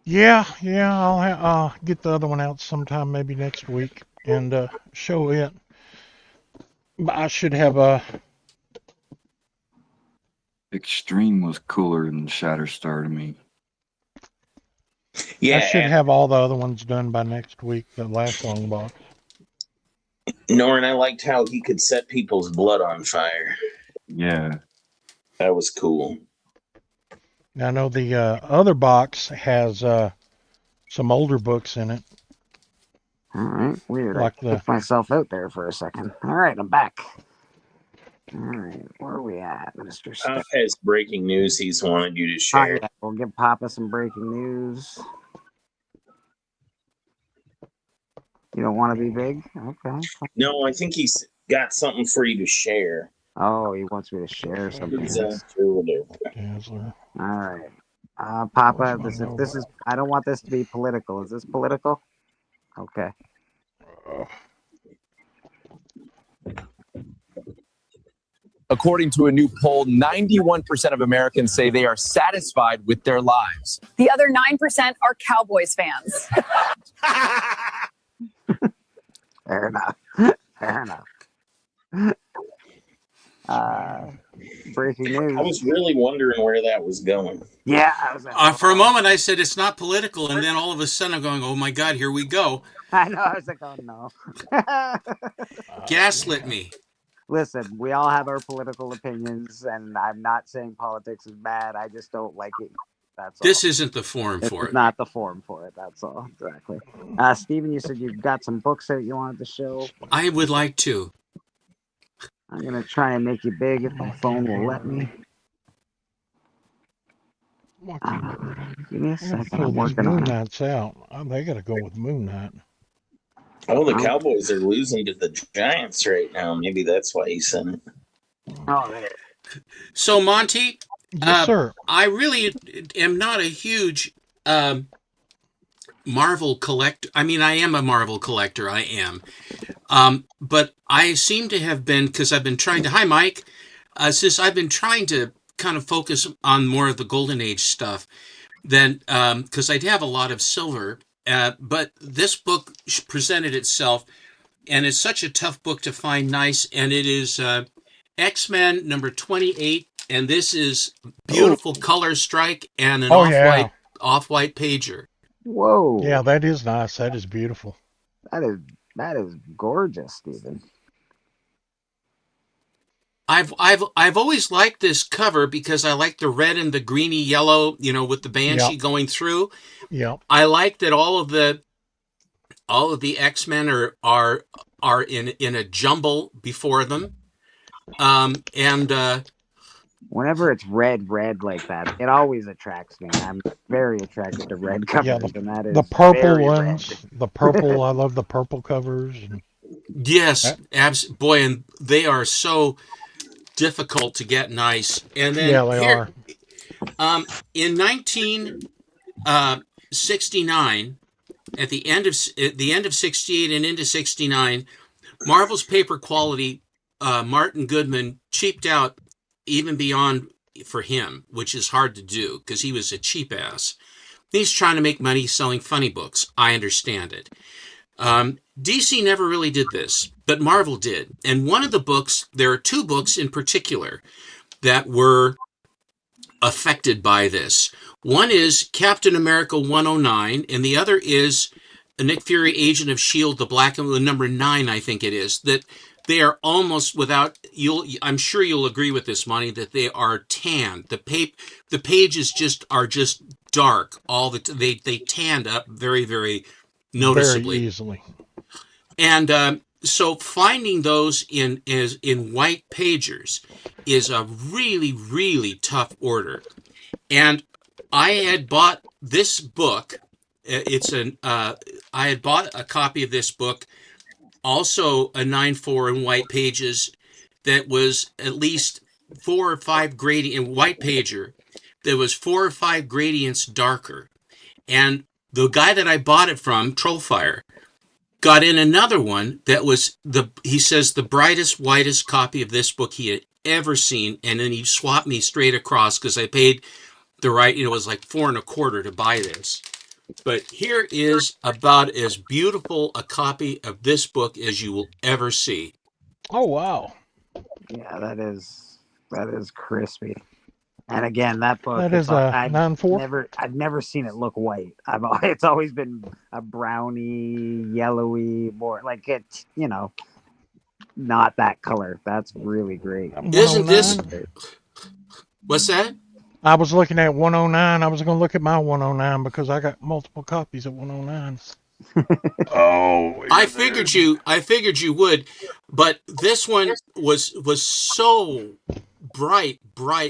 Yeah. I'll get the other one out sometime, maybe next week, and show it. But I should have Extreme was cooler than Shatterstar to me. Yeah, I should have all the other ones done by next week. The last long box. Norrin, I liked how he could set people's blood on fire. Yeah. That was cool. I know the other box has some older books in it. All right, weird. Like I took myself out there for a second. All right, I'm back. All right, where are we at, Mr. Pop has breaking news he's wanted you to Oh, share. yeah, we'll give Papa some breaking news. You don't want to be big? Okay. No, I think he's got something for you to share. Oh, he wants me to share something. Dazzler. All right. Papa, this is I don't want this to be political. Is this political? Okay. According to a new poll, 91% of Americans say they are satisfied with their lives. The other 9% are Cowboys fans. Fair enough. Fair enough. Breaking news. I was really wondering where that was going. Yeah, I was. For a moment, I said it's not political, and then all of a sudden, I'm going, "Oh my God, here we go!" I know. I was like, oh no. Gaslit me. Listen, we all have our political opinions, and I'm not saying politics is bad. I just don't like it. That's all. This isn't the forum for it. Not the forum for it. That's all. Exactly. Steven, you said you've got some books that you wanted to show. I would like to. I'm gonna try and make you big if my phone will let me. Give me a second. Pull I'm these working Moon on it. Knights out. They got to go with Moon Knight. Oh, the Cowboys are losing to the Giants right now. Maybe that's why he sent it. Oh, there. So, Monty, Yes, sir. I really am not a huge Marvel collector. I mean, I am a Marvel collector. I am. But I seem to have been, because I've been trying to, hi, Mike, since I've been trying to kind of focus on more of the Golden Age stuff, then, because I'd have a lot of silver. But this book presented itself, and it's such a tough book to find nice, and it is X-Men number 28, and this is beautiful color strike and an off-white pager. Whoa. Yeah, that is nice. That is beautiful. That is gorgeous, Stephen. I've always liked this cover because I like the red and the greeny yellow, with the Banshee going through. Yeah. I like that all of the X-Men are in a jumble before them. Whenever it's red like that, it always attracts me. I'm very attracted to red covers, Yeah, and that is the purple very ones. red. The purple. I love the purple covers. Yes, boy, and they are so difficult to get nice. And then Yeah, they are. In 1969, at the end of 68 and into 69, Marvel's paper quality, Martin Goodman cheaped out even beyond for him, which is hard to do because he was a cheap ass. He's trying to make money selling funny books. I understand it. DC never really did this, but Marvel did. And one of the books, there are two books in particular that were affected by this. One is Captain America 109, and the other is Nick Fury, Agent of S.H.I.E.L.D., the black and the number 9, I think it is, that they are almost without, I'm sure you'll agree with this, Monty, that they are tanned. The pages are just dark. They tanned up very, very noticeably. Very easily. And so finding those in white pagers is a really, really tough order. And I had bought this book. I had bought a copy of this book, also a 9.4 in white pages, that was at least 4 or 5 gradient in white pager. There was 4 or 5 gradients darker. And the guy that I bought it from, Trollfire, got in another one that was he says the brightest, whitest copy of this book he had ever seen. And then he swapped me straight across because I paid the right, it was like $4.25 to buy this. But here is about as beautiful a copy of this book as you will ever see. Oh, wow. Yeah, that is crispy. And again, that book That is a 9.4. I've never seen it look white. It's always been a browny, yellowy, more like it, not that color. That's really great. Isn't this? What's that? I was looking at 109. I was going to look at my 109 because I got multiple copies of 109. Oh, I figured you would, but this one was so bright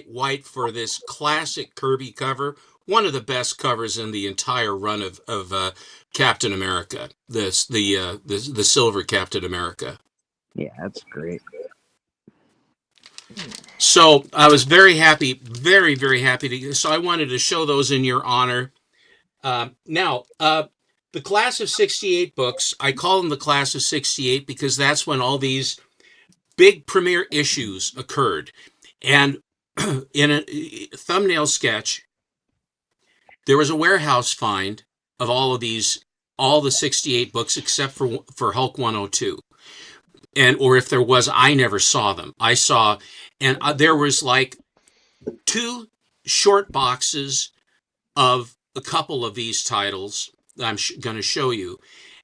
white for this classic Kirby cover. One of the best covers in the entire run of Captain America. The silver Captain America. Yeah, that's great. So I was very happy, very, very happy so I wanted to show those in your honor. Now, the class of 68 books, I call them the class of 68 because that's when all these big premiere issues occurred. And in a thumbnail sketch, there was a warehouse find of all the 68 books except for Hulk 102. Or if there was, I never saw them. I saw, and there was like 2 short boxes of a couple of these titles that I'm going to show you.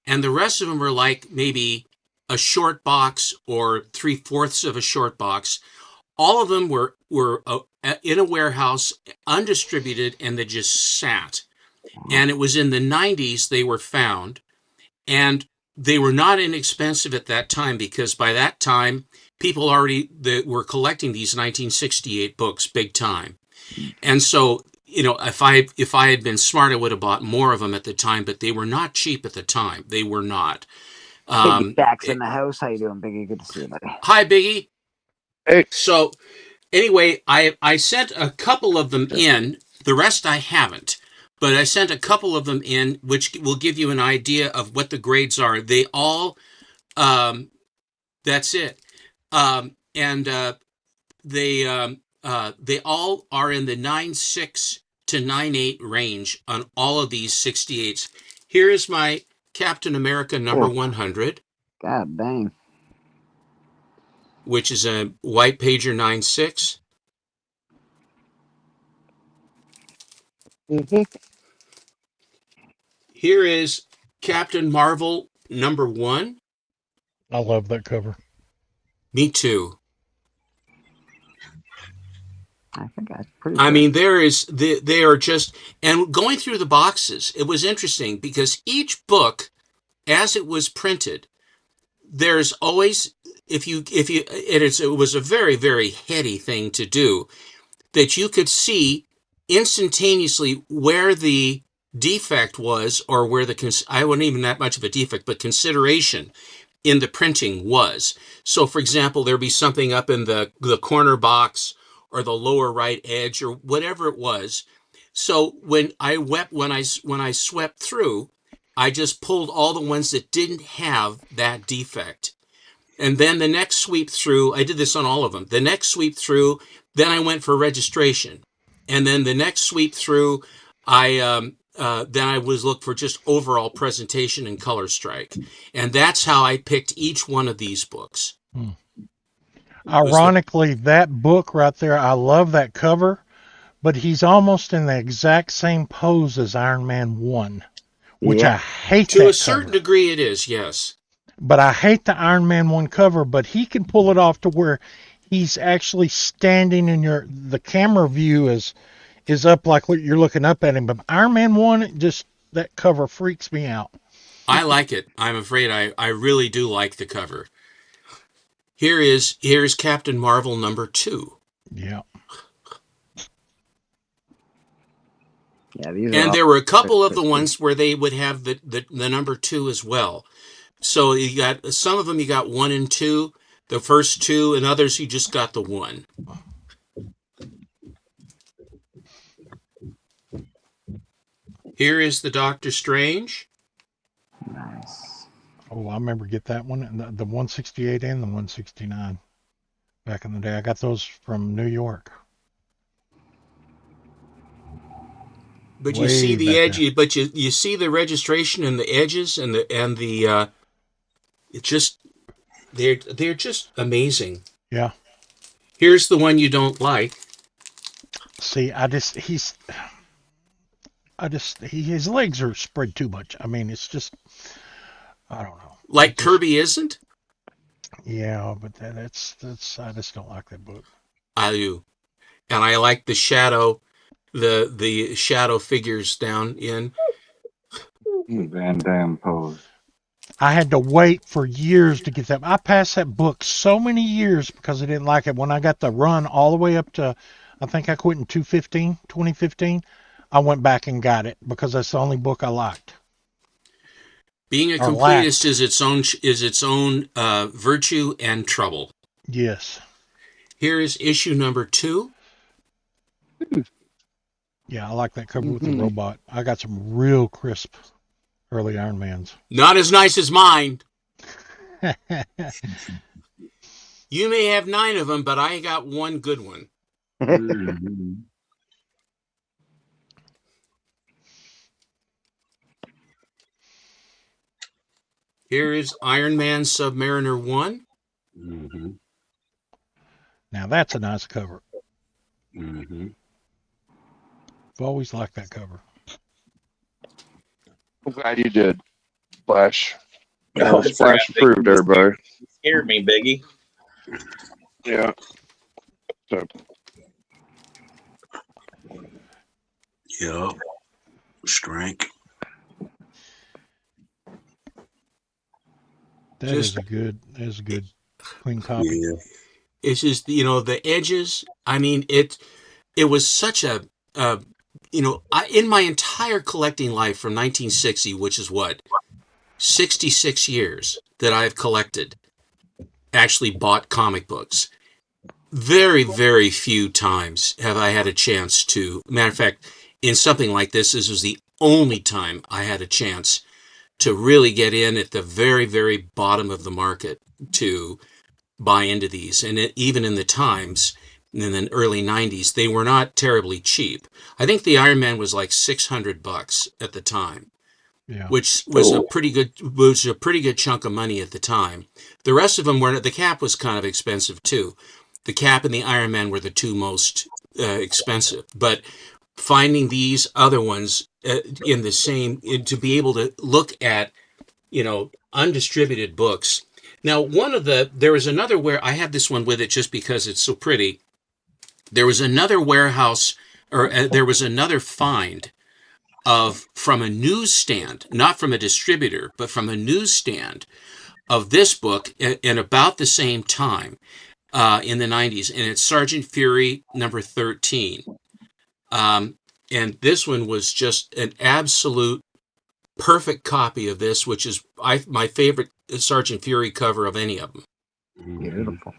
And the rest of them were like maybe a short box or 3/4 of a short box. All of them were in a warehouse, undistributed, and they just sat. And it was in the 90s they were found. And they were not inexpensive at that time because by that time, people were collecting these 1968 books big time. And so, if I had been smart, I would have bought more of them at the time, but they were not cheap at the time. They were not. Back's in the house. How you doing, Biggie? Good to see you, buddy. Hi, Biggie. Hey. So anyway, I sent a couple of them in. The rest I haven't. But I sent a couple of them in, which will give you an idea of what the grades are. They all, that's it. They all are in the 9.6 to 9.8 range on all of these 68s. Here is my Captain America number 100. God dang. Which is a white pager 9.6. Mm-hmm. Here is Captain Marvel number 1. I love that cover. Me too. I think that's pretty. I mean, they are just, and going through the boxes, it was interesting because each book, as it was printed, there's always, it was a very, very heady thing to do, that you could see instantaneously where the defect was, or where I wasn't even that much of a defect, but consideration in the printing was. So for example, there'd be something up in the corner box or the lower right edge or whatever it was. So when I swept through, I just pulled all the ones that didn't have that defect. And then the next sweep through, I did this on all of them. The next sweep through, then I went for registration. And then the next sweep through, then I was looked for just overall presentation and color strike. And that's how I picked each one of these books. Ironically, that book right there, I love that cover, but he's almost in the exact same pose as Iron Man 1, which I hate. To a certain degree it is, yes. But I hate the Iron Man 1 cover, but he can pull it off to where he's actually standing in the camera view is is up like you're looking up at him, but Iron Man 1, just that cover freaks me out. I like it. I'm afraid I really do like the cover. Here's Captain Marvel #2. Yeah. Yeah, these And there were a couple of the ones where they would have the #2 as well. So you got some of them, you got 1 and 2, the first 2, and others you just got the 1. Here is the Doctor Strange. Nice. Oh, I remember get that one, the 168 and the 169 back in the day. I got those from New York. But you see the edge, but you see the registration and the edges and the it just they're just amazing. Yeah. Here's the one you don't like. See, his legs are spread too much. I mean, it's just, I don't know. Like Kirby isn't? Yeah, but that's I just don't like that book. I do. And I like the shadow, the shadow figures down in Van Damme pose. I had to wait for years to get that. I passed that book so many years because I didn't like it. When I got the run all the way up to, I think I quit in 2015, I went back and got it because that's the only book I liked. Being a completist is its own virtue and trouble. Yes. Here is issue #2. Yeah, I like that cover with the robot. I got some real crisp early Iron Mans. Not as nice as mine. You may have 9 of them, but I got one good one. Here is Iron Man Submariner 1. Mm-hmm. Now that's a nice cover. Mm-hmm. I've always liked that cover. I'm glad you did, Flash. Oh, Flash approved, everybody. You scared me, Biggie. Yeah. So. Yup. Strength. That is a good clean copy. Yeah. It's just, the edges. I mean, it was such a, in my entire collecting life from 1960, which is 66 years that I've collected, actually bought comic books. Very, very few times have I had a chance to, matter of fact, in something like this was the only time I had a chance to really get in at the very, very bottom of the market to buy into these. And even in the times, in the early 90s, they were not terribly cheap. I think the Iron Man was like $600 at the time, which was a pretty good chunk of money at the time. The rest of them were, the Cap was kind of expensive too. The Cap and the Iron Man were the two most expensive, but finding these other ones in the same, to be able to look at, undistributed books. Now, there was another where I have this one with it just because it's so pretty. There was another warehouse, or there was another find from a newsstand, not from a distributor, but from a newsstand of this book in about the same time in the 90s. And it's Sergeant Fury #13. And this one was just an absolute perfect copy of this, which is my favorite Sergeant Fury cover of any of them. Beautiful.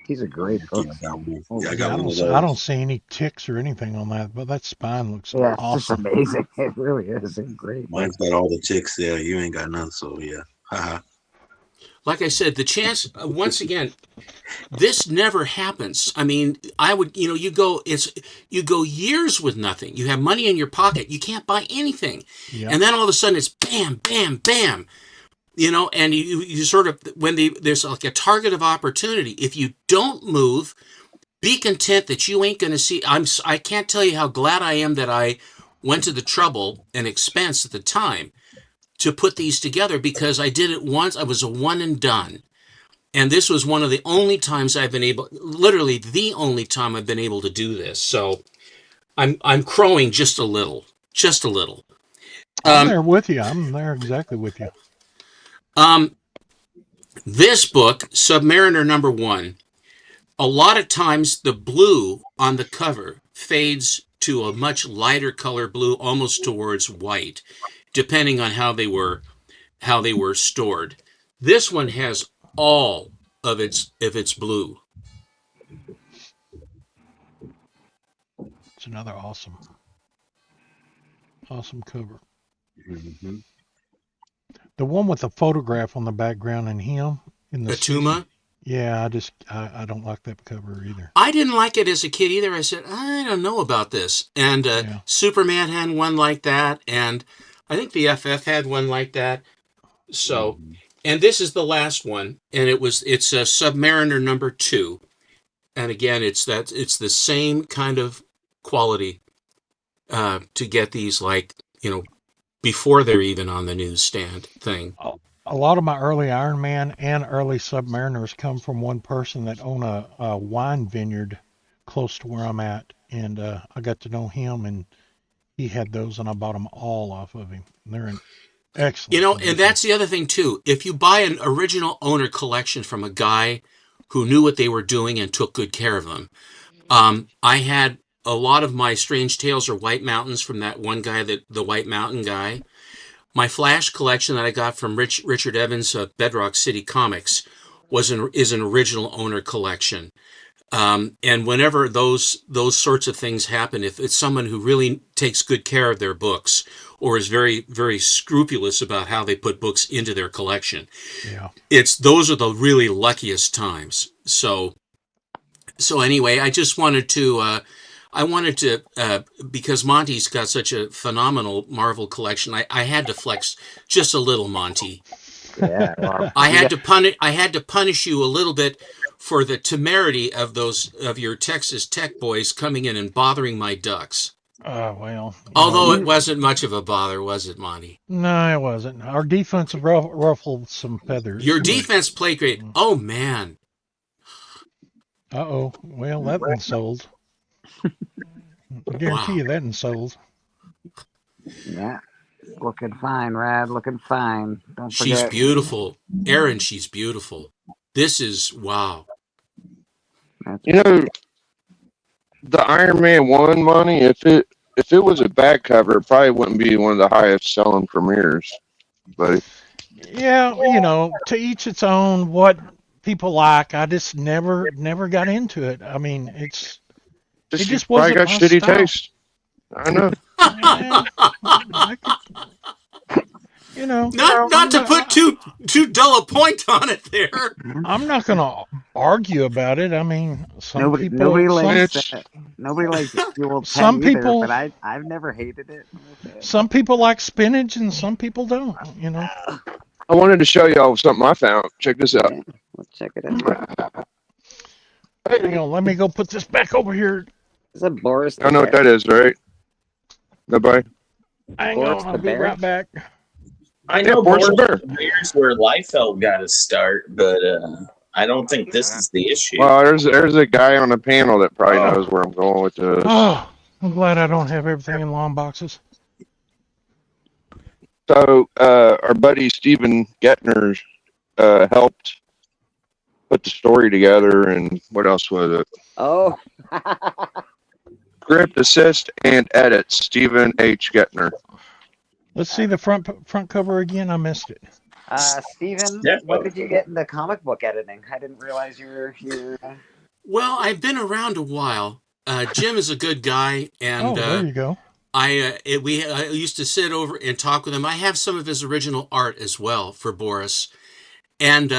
These are great books. I don't see any ticks or anything on that, but that spine looks awesome. It's amazing. It really is. It's great. Mine's got all the ticks there. You ain't got none, so yeah. Haha. Like I said, the chance, once again, this never happens. I mean, I would, you go years with nothing. You have money in your pocket. You can't buy anything. Yep. And then all of a sudden it's bam, bam, bam, and you sort of, when there's like a target of opportunity, if you don't move, be content that you ain't going to see. I can't tell you how glad I am that I went to the trouble and expense at the time to put these together, because I did it once. I was a one and done. And this was one of the only times literally the only time I've been able to do this. So I'm crowing just a little. I'm there with you. I'm there exactly with you. This book, Submariner #1, a lot of times the blue on the cover fades to a much lighter color blue, almost towards white, depending on how they were stored. This one has all of its blue. It's another awesome cover. Mm-hmm. The one with the photograph on the background and him in the Atuma? Yeah, I don't like that cover either. I didn't like it as a kid either. I said, I don't know about this. And Superman had one like that, and I think the FF had one like that. So, and this is the last one, and it's a Submariner #2, and again, it's the same kind of quality to get these, like, before they're even on the newsstand thing. A lot of my early Iron Man and early Submariners come from one person that owned a wine vineyard close to where I'm at, and I got to know him, and he had those, and I bought them all off of him. They're in excellent. And that's the other thing too. If you buy an original owner collection from a guy who knew what they were doing and took good care of them, I had a lot of my Strange Tales or White Mountains from that one guy, the White Mountain guy. My Flash collection that I got from Richard Evans of Bedrock City Comics is an original owner collection. And whenever those sorts of things happen, if it's someone who really takes good care of their books or is very, very scrupulous about how they put books into their collection, those are the really luckiest times. So anyway, I just wanted to. Because Monty's got such a phenomenal Marvel collection, I had to flex just a little, Monty. Yeah, well, I had to punish you a little bit for the temerity of your Texas Tech boys coming in and bothering my ducks. Well. Although it wasn't much of a bother, was it, Monty? No, it wasn't. Our defense ruffled some feathers. Your defense played great. Oh, man. Uh-oh. Well, that one's sold. I guarantee you that one's sold. Yeah. Looking fine, Rad. Looking fine. Don't forget. She's beautiful. Aaron, she's beautiful. This is, wow. The Iron Man 1 money, if it was a back cover, it probably wouldn't be one of the highest selling premieres. But yeah, to each its own. What people like, I just never got into it. I mean, it just wasn't got my shitty style. taste. I know. Not to put too dull a point on it there. I'm not going to argue about it. I mean, Nobody likes that. Nobody likes it. Some people, but I've never hated it. Some people like spinach, and some people don't. I wanted to show y'all something I found. Check this out. Let's check it out. Hang on, let me go put this back over here. Is that Boris? I know what that is, right? Nobody? Hang on, I'll be right back. I know Boris the Bear's where Liefeld got his start, but I don't think this is the issue. Well, there's a guy on the panel that probably knows where I'm going with this. Oh, I'm glad I don't have everything in long boxes. So, our buddy Stephen Gettner helped put the story together, and what else was it? Oh. Script, assist, and edit, Stephen H. Gettner. Let's see the front cover again. I missed it. Stephen, when did you get into comic book editing? I didn't realize you were here. Well, I've been around a while. Jim is a good guy, and there you go. I used to sit over and talk with him. I have some of his original art as well for Boris, and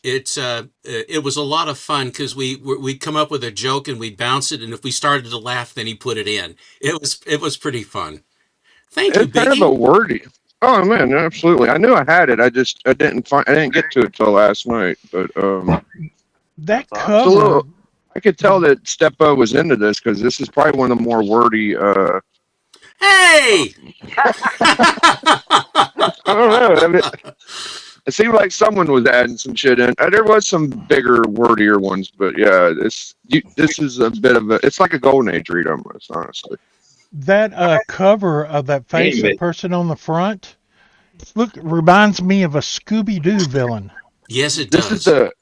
it was a lot of fun because we'd come up with a joke and we'd bounce it, and if we started to laugh, then he put it in. It was pretty fun. Thank you, It's kind of a wordy. Oh man, absolutely. I knew I had it. I didn't get to it till last night. But that cover. I could tell that Steppo was into this because this is probably one of the more wordy. Hey! I don't know. I mean, it seemed like someone was adding some shit in. There was some bigger, wordier ones, but yeah, this is a bit of a. It's like a golden age read almost, honestly. That cover of that face of Anyway. person on the front, look, reminds me of a Scooby Doo villain. Yes, it This does.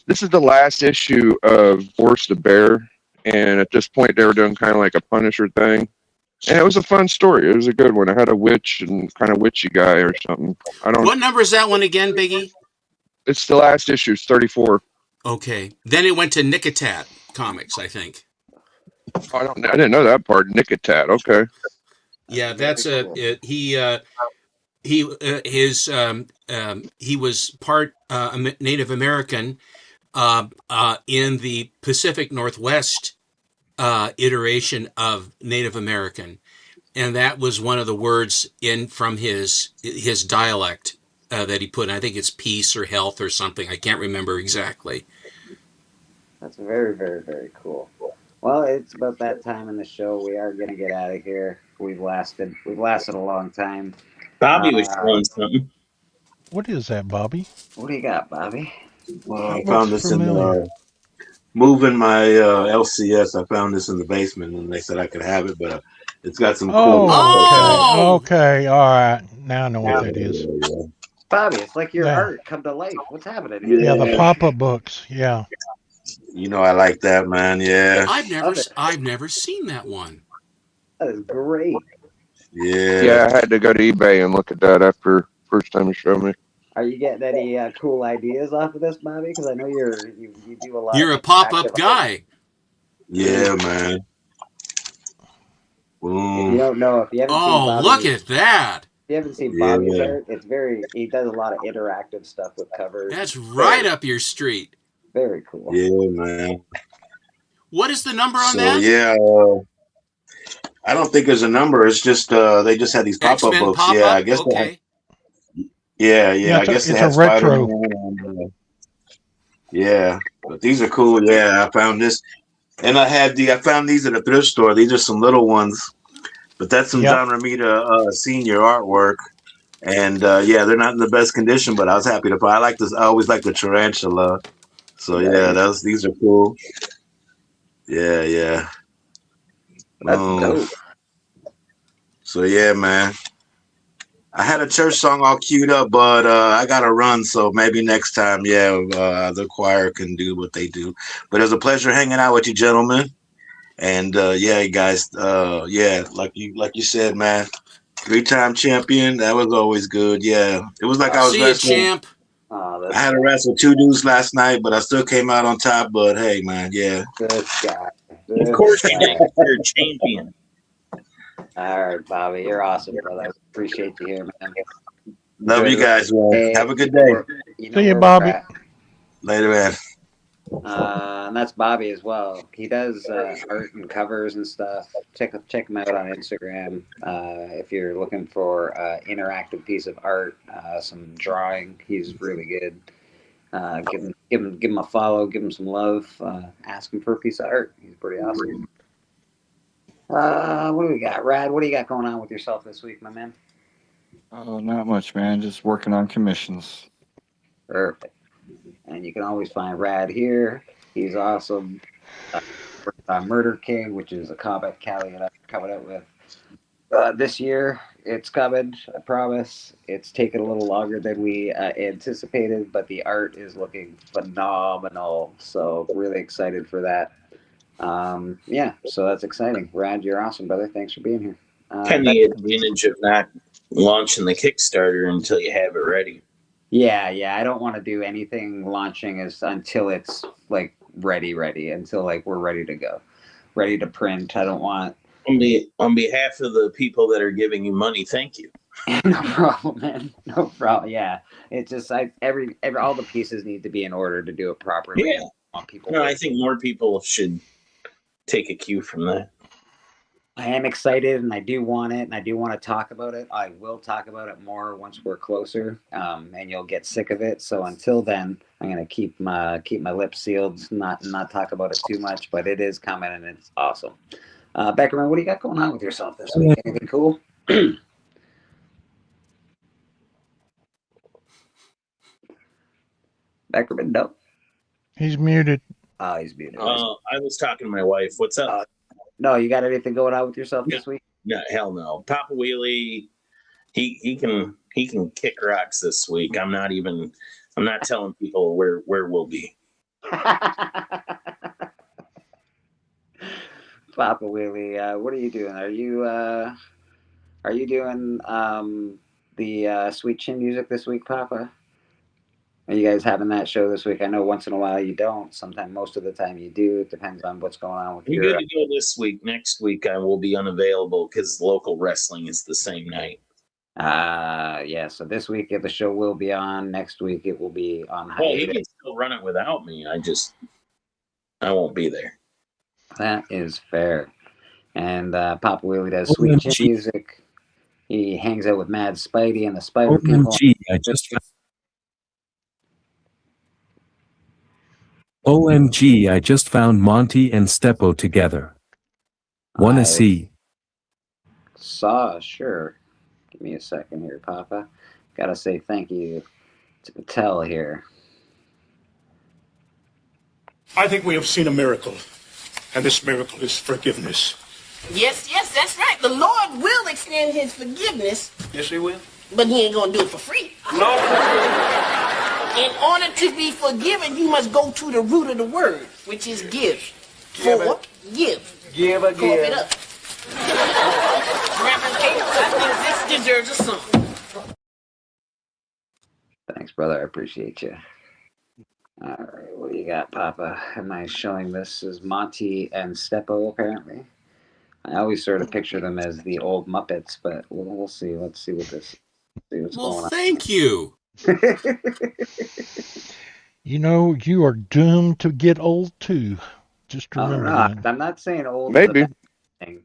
is the last issue of Boris the Bear, and at this point they were doing kind of like a Punisher thing, and it was a fun story. It was a good one. It had a witch and kind of witchy guy or something. I don't. What number is that one again, Biggie? It's the last issue. It's 34. Okay. Then it went to Nicotat Comics, I think. I didn't know that part. Nicotat. Okay. Yeah, that's he was part Native American in the Pacific Northwest iteration of Native American, and that was one of the words in from his dialect that he put in. I think it's peace or health or something. I can't remember exactly. That's very, very, very cool. Well, it's about that time in the show. We are going to get out of here. We've lasted a long time. Bobby was showing something. What is that, Bobby? What do you got, Bobby? Well, I Looks found this familiar. in moving my LCS. I found this in the basement, and they said I could have it, but it's got some cool. Oh, okay. All right. Now I know what that is. Bobby, it's like your Yeah. art come to life. What's happening here? Yeah, the pop-up books. Yeah. You know, I like that, man. Yeah. I've never seen that one. That is great. Yeah. Yeah, I had to go to eBay and look at that after first time you showed me. Are you getting any cool ideas off of this, Bobby? Because I know you do a lot. You're a of pop-up active guy. Yeah, man. If you don't know, if you haven't seen Bobby, Look at that. If you haven't seen Bobby's Yeah. art, he does a lot of interactive stuff with covers. That's right up your street. Very cool. Yeah, man. What is the number on So that? yeah, I don't think there's a number. It's just they just had these pop-up X-Men books. pop-up? Yeah, I guess. Okay. Yeah. Yeah, I guess they it's had a retro. Spider-Man. And, yeah, but these are cool. Yeah, I found this, and I found these at a thrift store. These are some little ones, but that's some Yep. John Romita senior artwork. And yeah, they're not in the best condition, but I was happy to buy. I like this. I always like the tarantula. So yeah, these are cool. Yeah. That's dope. So yeah, man. I had a church song all queued up, but I gotta run. So maybe next time, the choir can do what they do. But it was a pleasure hanging out with you, gentlemen. And yeah, guys. Like you said, man. 3-time champion. That was always good. Yeah, it was like I was See you, wrestling. champ. I had to wrestle 2 dudes last night, but I still came out on top. But hey, man, yeah. Good guy. Of course you did. You're a champion. All right, Bobby, you're awesome, brother. Appreciate you here, man. Love you guys, man. Hey, Have a good day. See you, Bobby. Later, man. And that's Bobby as well. He does art and covers and stuff. Check him out on Instagram if you're looking for interactive piece of art, some drawing. He's really good. Give him a follow. Give him some love. Ask him for a piece of art. He's pretty awesome. What do we got, Rad? What do you got going on with yourself this week, my man? Oh, not much, man. Just working on commissions. Perfect. And you can always find Rad here. He's awesome. Murder King, which is a comic Callie and I coming out with this year. It's coming, I promise. It's taken a little longer than we anticipated, but the art is looking phenomenal. So really excited for that. So that's exciting. Rad, you're awesome, brother. Thanks for being here. Kind of the advantage of not launching the Kickstarter until you have it ready. Yeah. I don't want to do anything launching until it's like ready, until like we're ready to go, ready to print. I don't want. On behalf of the people that are giving you money, thank you. No problem, man. No problem. Yeah, it's just all the pieces need to be in order to do it properly. Yeah. I think more people should take a cue from that. I am excited and I do want it and I do want to talk about it. I will talk about it more once we're closer, and you'll get sick of it. So until then, I'm gonna keep my lips sealed, not talk about it too much. But it is coming and it's awesome. Beckerman, what do you got going on with yourself this week? Anything cool? Beckerman, no. He's muted. Oh, he's muted. I was talking to my wife. What's up? No, you got anything going on with yourself this week? No, hell no. Papa Wheelie, he can kick rocks this week. I'm not telling people where we'll be. Papa Wheelie, what are you doing? Are you doing the Sweet Chin music this week, Papa? Are you guys having that show this week? I know once in a while you don't. Sometimes, most of the time you do. It depends on what's going on with We're your. good to go this week. Next week I will be unavailable because local wrestling is the same night. Yeah. So this week the show will be on. Next week it will be on Well, you hiatus. can still run it without me. I won't be there. That is fair. And Papa Wheelie does Sweet Chin music. He hangs out with Mad Spidey and the Spider People. OMG, I just found Monty and Steppo together. Wanna see? Sure. Give me a second here, Papa. Gotta say thank you to Patel here. I think we have seen a miracle, and this miracle is forgiveness. Yes, that's right. The Lord will extend his forgiveness, Yes, he will. but he ain't gonna do it for free. No. In order to be forgiven, you must go to the root of the word, which is give. Give. Give a Cough it up. Reverend Gates, I think this deserves a song. Thanks, brother. I appreciate you. All right, what do you got, Papa? Am I showing this as Monty and Steppo, apparently? I always sort of picture them as the old Muppets, but we'll see. Let's see what's going Well, on. thank you. You know, you are doomed to get old too. Just remember that. I'm not saying old. Maybe. Thing.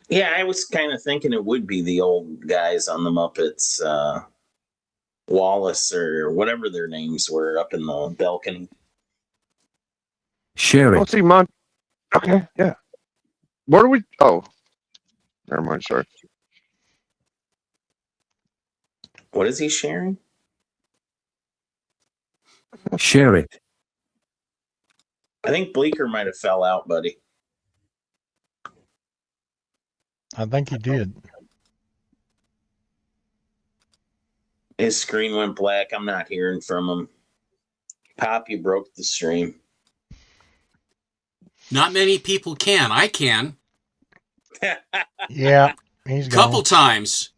Yeah, I was kind of thinking it would be the old guys on the Muppets, Wallace or whatever their names were up in the balcony. Share Oh, it. see, Mon. Okay, yeah. What are we? Oh, never mind. Sorry. What is he sharing? Share it. I think Bleeker might have fell out, buddy. I think he did. His screen went black. I'm not hearing from him. Pop, you broke the stream. Not many people can. I can. Yeah, he's gone. Couple times.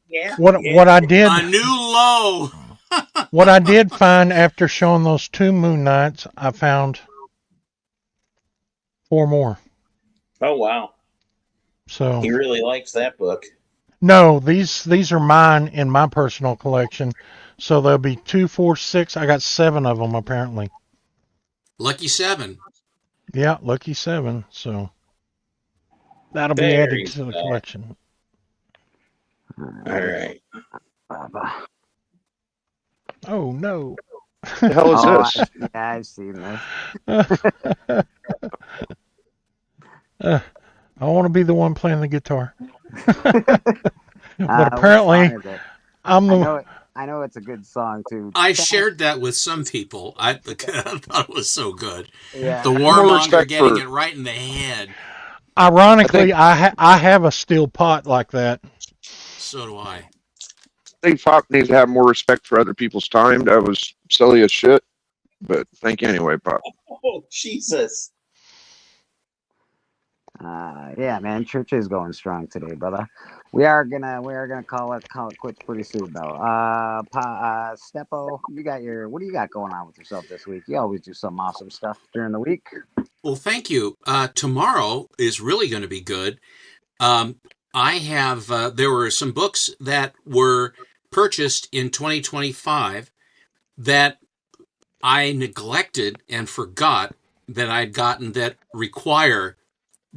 Yeah. What I did A new low. what I did find after showing those 2 Moon Knights, I found 4 more. Oh, wow. So He really likes that book. no, these are mine in my personal collection. So there'll be 2, 4, 6. I got 7 of them apparently. Lucky 7. Yeah, lucky 7. So that'll be There added you to the go. collection. All right. Oh no. The hell is this? I've seen this. I want to be the one playing the guitar. But What apparently, song is it? I'm I know it's a good song too. I shared that with some people. I thought it was so good. Yeah. The More warmonger respect getting for- it right in the head. ironically, I have a steel pot like that. So do I. I think Pop needs to have more respect for other people's time. That was silly as shit. But thank you anyway, Pop. Oh, Jesus. Yeah, man, church is going strong today, brother. We are gonna call it quits pretty soon though. Steppo, what do you got going on with yourself this week? You always do some awesome stuff during the week. Well, thank you. Tomorrow is really going to be good. I have, there were some books that were purchased in 2025 that I neglected and forgot that I'd gotten that require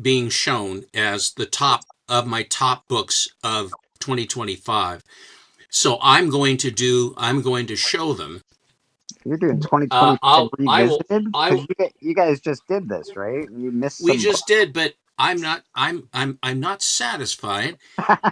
being shown as the top of my top books of 2025. So I'm going to show them. You're doing 2020 revisited? I will, 'Cause you guys just did this, right? You missed. we some just did, but I'm not satisfied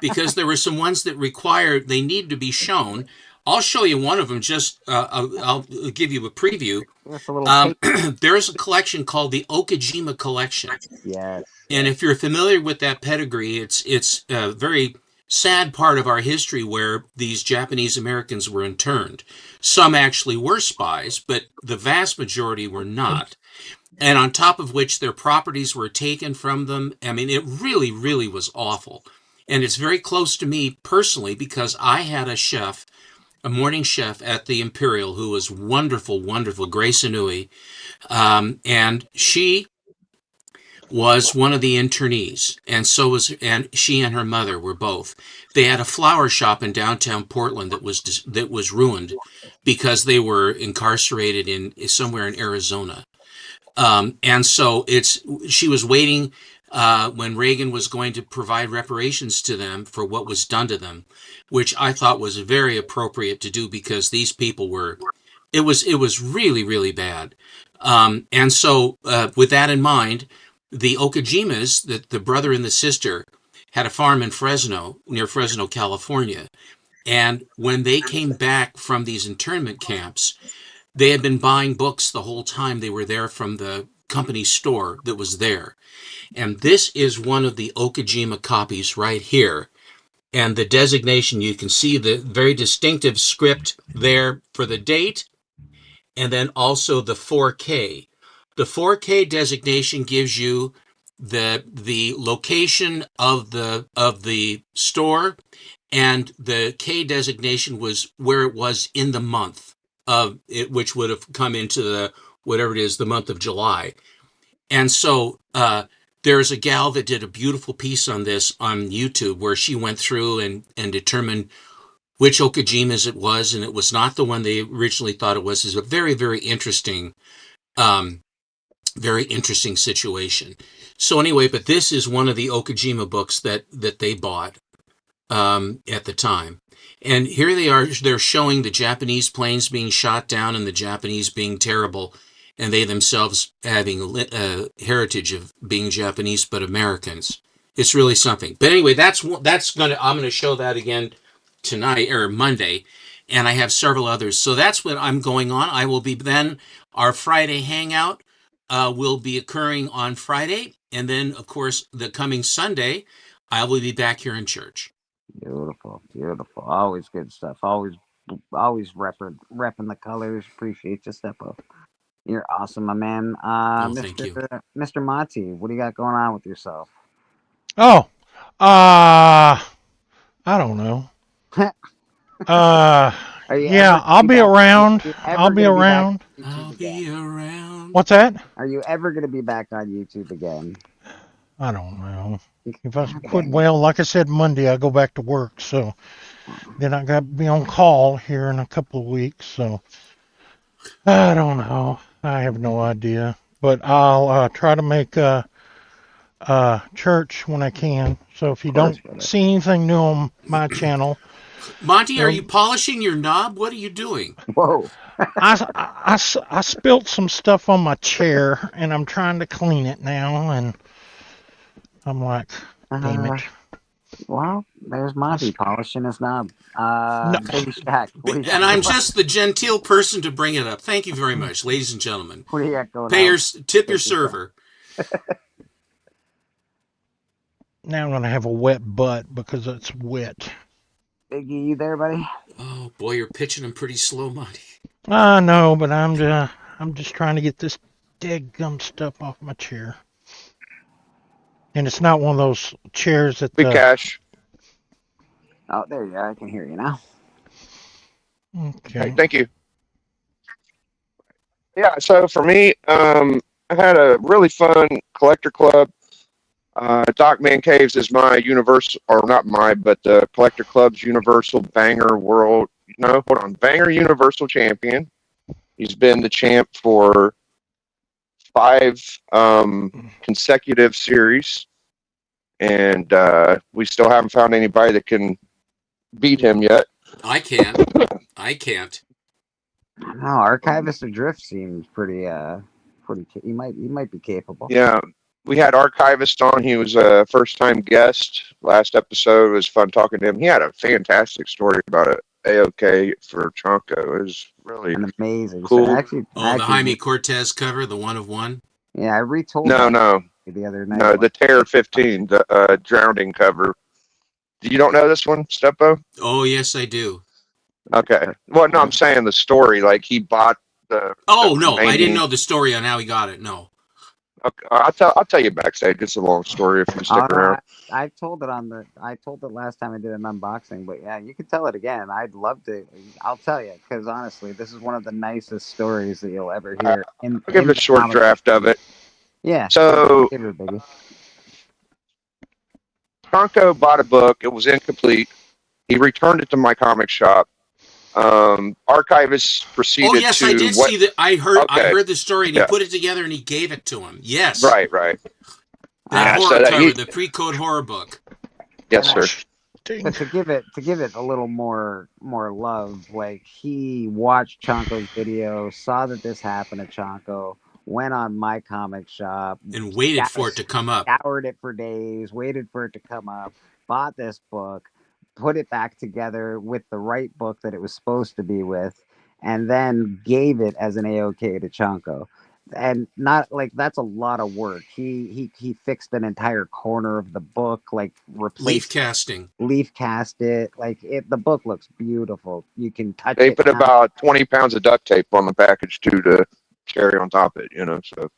because there were some ones that they need to be shown. I'll show you one of them. Just I'll give you a preview. That's a little There's a collection called the Okajima Collection. Yes. And if you're familiar with that pedigree, it's a very sad part of our history where these Japanese Americans were interned. Some actually were spies, but the vast majority were not. And on top of which their properties were taken from them. I mean, it really, really was awful. And it's very close to me personally because I had a morning chef at the Imperial who was wonderful, wonderful, Grace Inouye. And she was one of the internees, and she and her mother were both. They had a flower shop in downtown Portland that was ruined because they were incarcerated in somewhere in Arizona. And so she was waiting when Reagan was going to provide reparations to them for what was done to them, which I thought was very appropriate to do because these people it was really, really bad. And so with that in mind, the Okajimas, the brother and the sister, had a farm in Fresno, near Fresno, California. And when they came back from these internment camps, they had been buying books the whole time they were there from the company store that was there. And this is one of the Okajima copies right here. And the designation, you can see the very distinctive script there for the date, and then also the 4K. The 4K designation gives you the location of the store, and the K designation was where it was in the month of it, which would have come into the whatever it is, the month of July. And so there's a gal that did a beautiful piece on this on YouTube where she went through and determined which Okajimas it was, and it was not the one they originally thought it was. It's a very, very interesting situation. So anyway, but this is one of the Okajima books that they bought at the time. And here they are, they're showing the Japanese planes being shot down and the Japanese being terrible, and they themselves having a heritage of being Japanese but Americans. It's really something. But anyway, I'm gonna show that again tonight or Monday, and I have several others. So that's what I'm going on. I will be then, our Friday hangout will be occurring on Friday, and then of course the coming Sunday I will be back here in church. Beautiful, beautiful. Always good stuff. Always repping the colors. Appreciate you, Step Up. You're awesome, my man. Thank you. Mr. Monty, what do you got going on with yourself? Oh, I don't know. I'll be around. I'll be around. What's that? Are you ever going to be back on YouTube again? I don't know. If I quit, well, like I said, Monday I go back to work, so then I got to be on call here in a couple of weeks. So I don't know. I have no idea, but I'll try to make church when I can. So if you don't see anything new on my channel, Monty, are you polishing your knob? What are you doing? Whoa! I spilt some stuff on my chair, and I'm trying to clean it now, and I'm like, damn it. Well, there's Monty polishing his knob. Baby Shack, and I'm just the genteel person to bring it up. Thank you very much, ladies and gentlemen. What do you got going on? Tip your server. Now I'm gonna have a wet butt because it's wet. Biggie, you there, buddy? Oh boy, you're pitching them pretty slow, Monty. I know, but I'm just trying to get this dead gum stuff off my chair. And it's not one of those chairs that Big Cash. Oh, there you are. I can hear you now. Okay. Hey, thank you. Yeah, so for me, I had a really fun collector club. Doc Man Caves is my universal, or not my, but the Collector Club's universal banger banger universal champion. He's been the champ for 5 consecutive series, and we still haven't found anybody that can beat him yet. I can't. No, Archivist Adrift seems pretty. He might be capable. Yeah. We had Archivist on. He was a first-time guest. Last episode, it was fun talking to him. He had a fantastic story about it. AOK for Chonko. It was really An amazing. cool. So actually, the Jaime Cortez cover, the 1 of 1. yeah, I retold No, that no, the other night. no. The Terror 15, the Drowning cover. You don't know this one, Steppo? Oh, yes, I do. Okay. Well, no, I'm saying the story. Like he bought the. Oh, the no, I remaining- didn't know the story on how he got it. No. Okay, I'll tell you backstage. It's a long story if you stick around. I told it last time I did an unboxing, but yeah, you can tell it again. I'd love to. I'll tell you because honestly, this is one of the nicest stories that you'll ever hear. I'll give it a short draft of it. Yeah. So Give it, baby. Chonko bought a book. It was incomplete. He returned it to my comic shop. Archivist proceeded Oh, yes, to I did see that. I heard the story, and he Yeah. put it together, and he gave it to him. Yes. Right. That So horror that cover, he- the pre-code horror book. Yes, sir. But to give it a little more love, like he watched Chonko's video, saw that this happened to Chonko, went on my comic shop And waited for it to come up. scoured it for days, waited for it to come up, bought this book, put it back together with the right book that it was supposed to be with, and then gave it as an AOK to Chonko. And not like that's a lot of work. He fixed an entire corner of the book, like Leaf casting. leaf cast it. Like it, the book looks beautiful. You can touch They it. put now. about 20 pounds of duct tape on the package too to cherry on top of it, So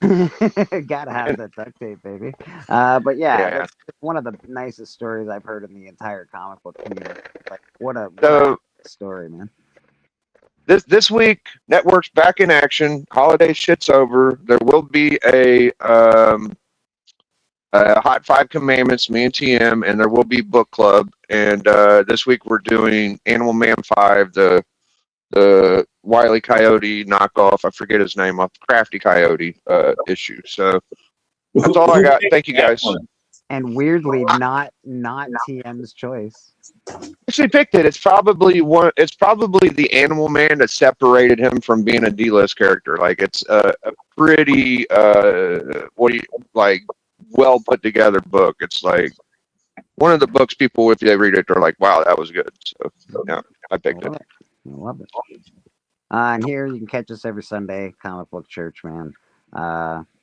Gotta have that duct tape, baby. But yeah, Yeah. that's one of the nicest stories I've heard in the entire comic book community. Like what a story, man. This week, Network's back in action. Holiday shit's over. There will be a Hot 5 Commandments, me and TM, and there will be book club. And this week we're doing Animal Man 5, the Wile E. Coyote knockoff. I forget his name off Crafty Coyote issue. So that's all I got. Thank you guys. And weirdly, not TM's choice. Actually picked it. It's probably the Animal Man that separated him from being a D-list character. Like it's a pretty well put together book. It's like one of the books people, if they read it, they're like, wow, that was good. So yeah, I picked it. I love it. And here you can catch us every Sunday, Comic Book Church, man.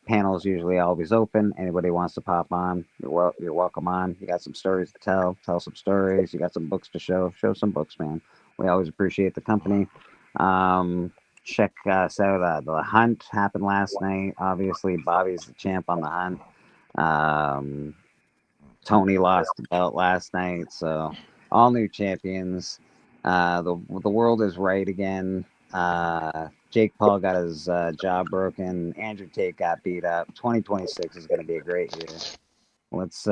Panels usually always open. Anybody wants to pop on, you're welcome on. You got some stories to tell some stories. You got some books to show some books, man. We always appreciate the company. Check us out. The Hunt happened last night. Obviously, Bobby's the champ on the Hunt. Tony lost the belt last night, so all new champions. The world is right again. Jake Paul got his jaw broken. Andrew Tate got beat up. 2026 is going to be a great year. Let's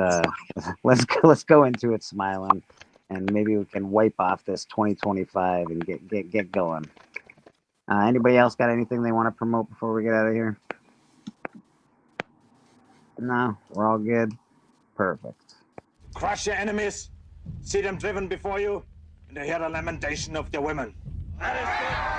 go into it smiling, and maybe we can wipe off this 2025 and get going. Anybody else got anything they want to promote before we get out of here? No, we're all good. Perfect. Crush your enemies, see them driven before you, and hear the lamentation of their women. That is it.